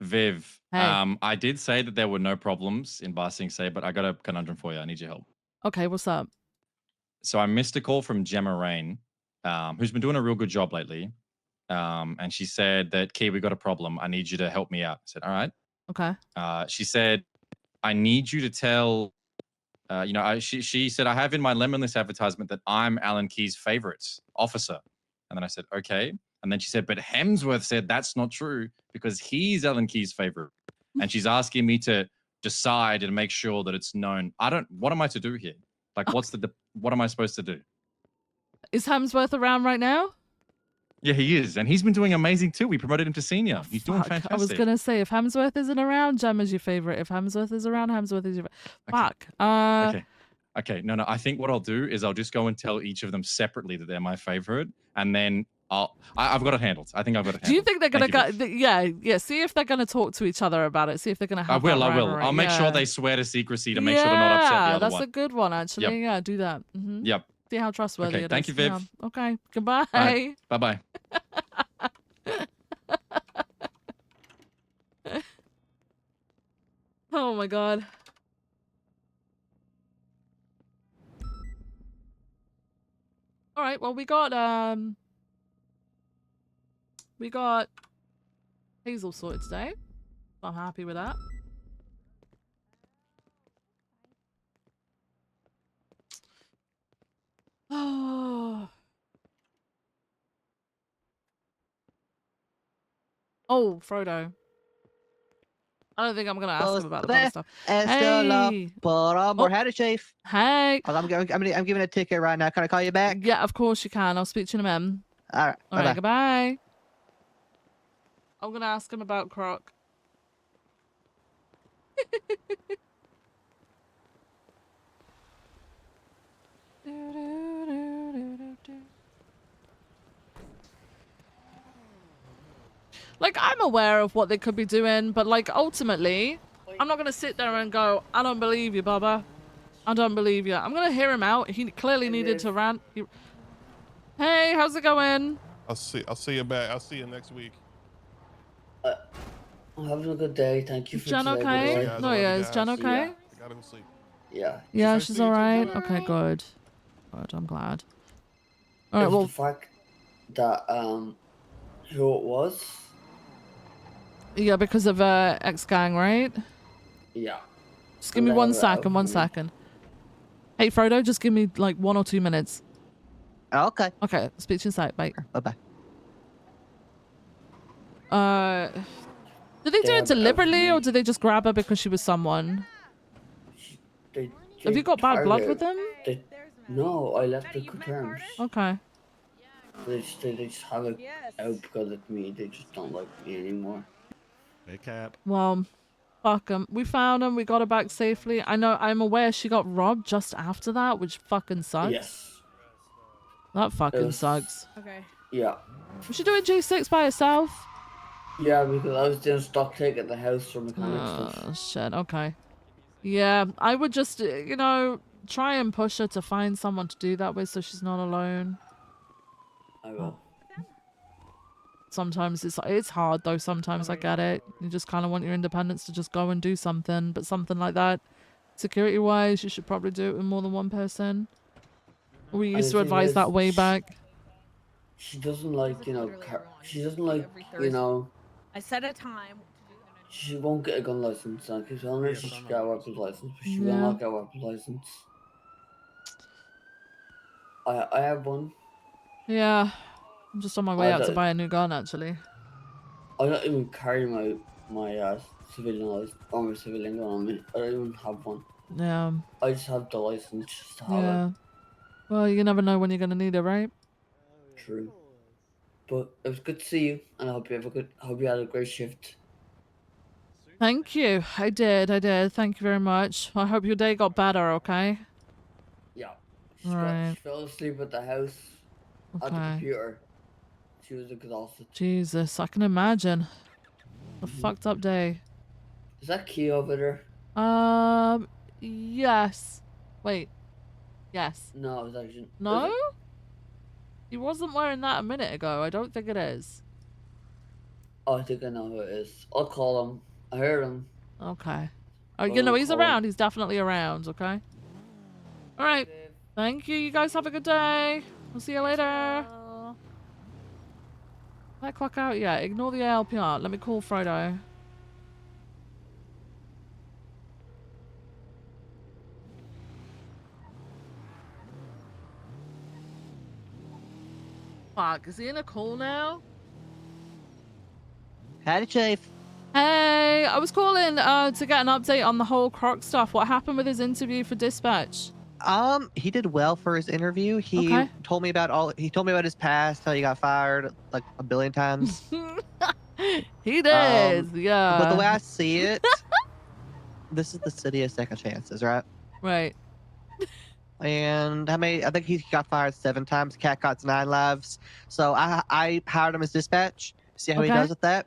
Viv, Hey. I did say that there were no problems in Ba Sing Se, but I got a conundrum for you. I need your help. Okay, what's up? So I missed a call from Gemma Rain, who's been doing a real good job lately. And she said that, Key, we got a problem. I need you to help me out. I said, all right. Okay. She said, I need you to tell, she said, I have in my Lemonless advertisement that I'm Alan Key's favorite officer. And then I said, okay. And then she said, but Hemsworth said that's not true because he's Alan Key's favorite. And she's asking me to decide and make sure that it's known. What am I to do here? Like, what am I supposed to do? Is Hemsworth around right now? Yeah, he is. And he's been doing amazing too. We promoted him to senior. He's doing fantastic. I was going to say, if Hemsworth isn't around, Gemma's your favorite. If Hemsworth is around, Hemsworth is your favorite. Fuck. Okay. No. I think what I'll do is I'll just go and tell each of them separately that they're my favorite. And then I've got it handled. I think I've got it handled. Do you think they're going to yeah. See if they're going to talk to each other about it. See if they're going to have I will. rivalry. I'll make sure they swear to secrecy to make sure they're not upset the other one. That's a good one, actually. Yep. Yeah, do that. Mm-hmm. Yep. See how trustworthy it is. Thank you, Viv. Yeah. Okay. Goodbye. Right. Bye-bye. Oh my god. All right, well we got Hazel sorted today. I'm happy with that. Oh, Frodo. I don't think I'm gonna ask him about the fun stuff. Hey. Howdy, Chief. Hey. I'm giving a ticket right now. Can I call you back? Yeah, of course you can. I'll speak to you in a minute. All right. All right. Goodbye. I'm gonna ask him about Croc. Like, I'm aware of what they could be doing, but like ultimately, I'm not gonna sit there and go, I don't believe you, Bubba. I don't believe you. I'm gonna hear him out. He clearly needed to rant. Hey, how's it going? I'll see you back. I'll see you next week. I'm having a good day. Thank you for Jen today, okay? boy. No, yeah, is Jen okay? I gotta go sleep. Yeah. Yeah, she's alright. Okay, good. Good, I'm glad. All right, It was well, the fact that who it was. yeah, because of ex-gang, right? Yeah. Just give me 1 second, 1 second. Hey, Frodo, just give me like 1 or 2 minutes. Okay. Okay, speech in sight. Bye. Bye-bye. Did they do it deliberately or did they just grab her because she was someone? Have you got bad blood with them? No, I left the good terms. Okay. They just have it out because of me. They just don't like me anymore. Hey, Cap. Well, fuck them. We found them. We got her back safely. I'm aware she got robbed just after that, which fucking sucks. Yes. That fucking sucks. Okay. Yeah. Was she doing G6 by herself? Yeah, because I was doing stock take at the house for mechanic stuff. Oh, shit. Okay. Yeah, I would just, try and push her to find someone to do that with so she's not alone. I will. Sometimes it's hard though. Sometimes I get it. You just kind of want your independence to just go and do something, but something like that, security wise, you should probably do it with more than one person. We used to advise that way back. She doesn't like, she doesn't like, I set a time. She won't get a gun license. I keep telling her she should get a weapons license, but she will Yeah. not get a weapons license. I have one. Yeah, I'm just on my way out to buy a new gun actually. I don't even carry my civilian license or my civilian gun on me. I don't even have one. Yeah. I just have the license just to have Yeah. it. Well, you never know when you're gonna need it, right? True. But it was good to see you, and I hope you had a great shift. Thank you. I did. Thank you very much. I hope your day got better, okay? Yeah. All She right. fell asleep at the house at the Okay. computer. She was exhausted. Jesus, I can imagine. A fucked up day. Is that Key over there? Yes. Wait. Yes. No, it's actually... No? He wasn't wearing that a minute ago. I don't think it is. Oh, I think I know who it is. I'll call him. I heard him. Okay. But He's I'll around. He's definitely around, okay? All right. Thank you. You guys have a good day. I'll see you later. Did I clock out? Yeah, ignore the ALPR. Let me call Frodo. Fuck, is he in a call now? Howdy, Chief. Hey, I was calling to get an update on the whole Croc stuff. What happened with his interview for dispatch? He did well for his interview. He told me about his past, how he got fired like a billion times. He did, yeah. But the way I see it, this is the city of second chances, right? Right. And I think he got fired 7 times. Cat got 9 lives. So I hired him as dispatch. See how he does with that.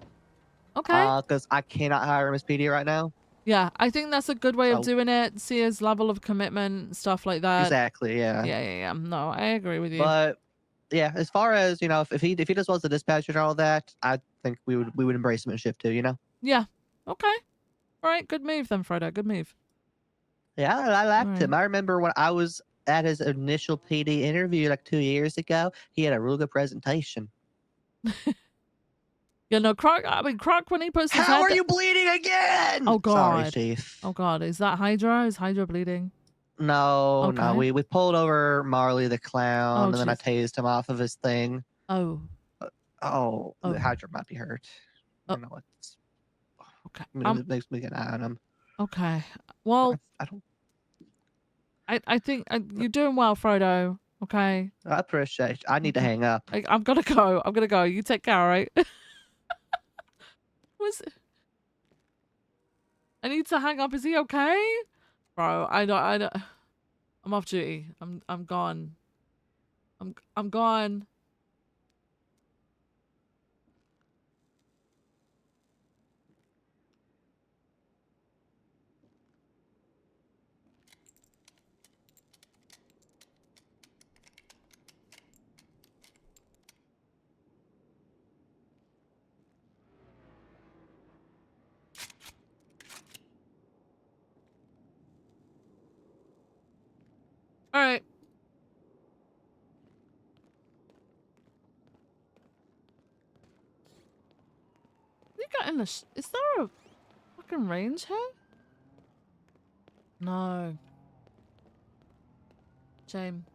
Okay. Because I cannot hire him as PD right now. Yeah, I think that's a good way of doing it. See his level of commitment, stuff like that. Exactly, yeah. Yeah. No, I agree with you. But yeah, as far as, if he does well as a dispatcher and all that, I think we would embrace him in shift 2, Yeah. Okay. All right, good move then, Frodo. Good move. Yeah, I liked him. I remember when I was at his initial PD interview like 2 years ago, he had a real good presentation. Yeah, no, Croc, when he puts his head... How are you bleeding again? Oh, God. Sorry, Chief. Oh, God. Is that Hydra? Is Hydra bleeding? No, Okay. we pulled over Marley the clown, and then I jeez. tased him off of his thing. Oh. The Hydra might be hurt. I don't know what's... Okay. Makes me get an eye on him. Okay. Well... I don't... I think you're doing well, Frodo. Okay? I appreciate it. I need to hang up. I'm gonna go. You take care, all right? I need to hang up. Is he okay? Bro, I don't. I'm off duty. I'm gone. I'm gone. All right. You got in the... Is there a fucking range here? No. Shame.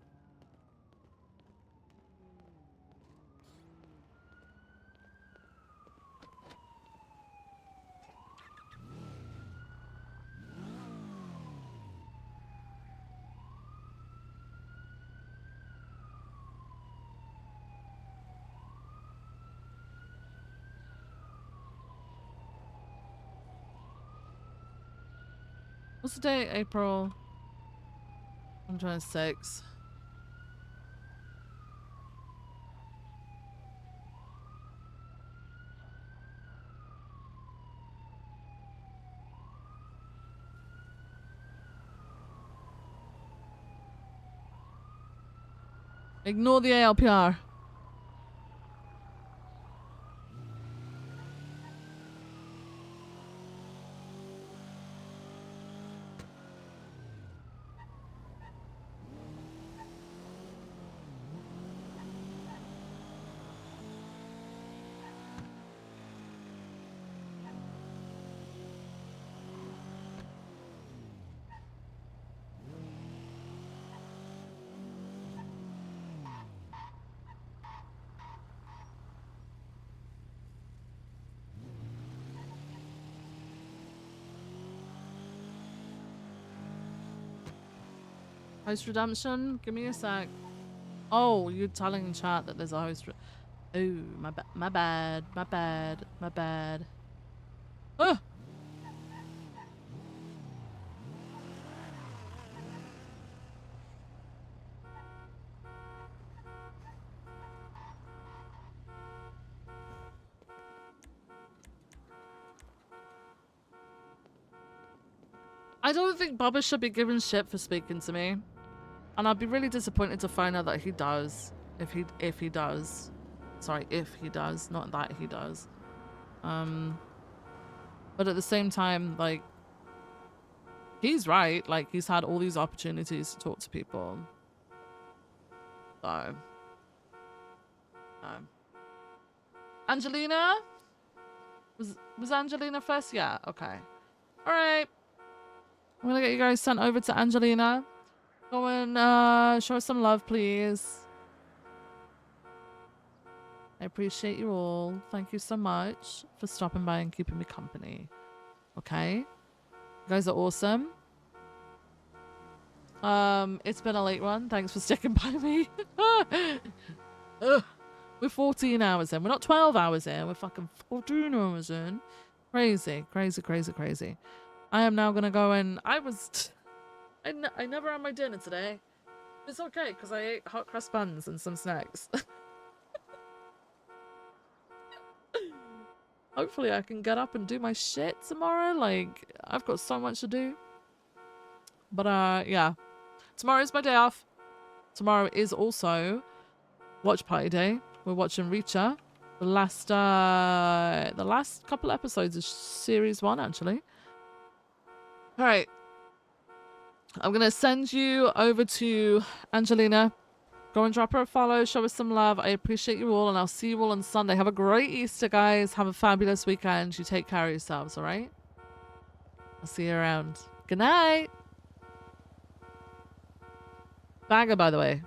What's the date? April 26. Ignore the ALPR. Host redemption? Give me a sec. Oh, you're telling chat that there's a host. Oh, my bad. My bad. My bad. My bad. Oh! I don't think Bubba should be given shit for speaking to me. And I'd be really disappointed to find out that he does. If he does. Sorry, if he does, not that he does. But at the same time, like, he's right. Like, he's had all these opportunities to talk to people. So. Angelina? Was Angelina first? Yeah, okay. Alright. I'm gonna get you guys sent over to Angelina. Go and show us some love, please. I appreciate you all. Thank you so much for stopping by and keeping me company. Okay? You guys are awesome. It's been a late one. Thanks for sticking by me. Ugh. We're 14 hours in. We're not 12 hours in. We're fucking 14 hours in. Crazy, crazy, crazy, crazy. I am now gonna go and I never had my dinner today. It's okay because I ate hot cross buns and some snacks. Hopefully I can get up and do my shit tomorrow. Like, I've got so much to do. But yeah. Tomorrow's my day off. Tomorrow is also watch party day. We're watching Reacher. The last couple episodes of series 1 actually. Alright. I'm gonna send you over to Angelina. Go and drop her a follow, show us some love. I appreciate you all, and I'll see you all on Sunday. Have a great Easter, guys. Have a fabulous weekend. You take care of yourselves, alright? I'll see you around. Good night. Bagger, by the way.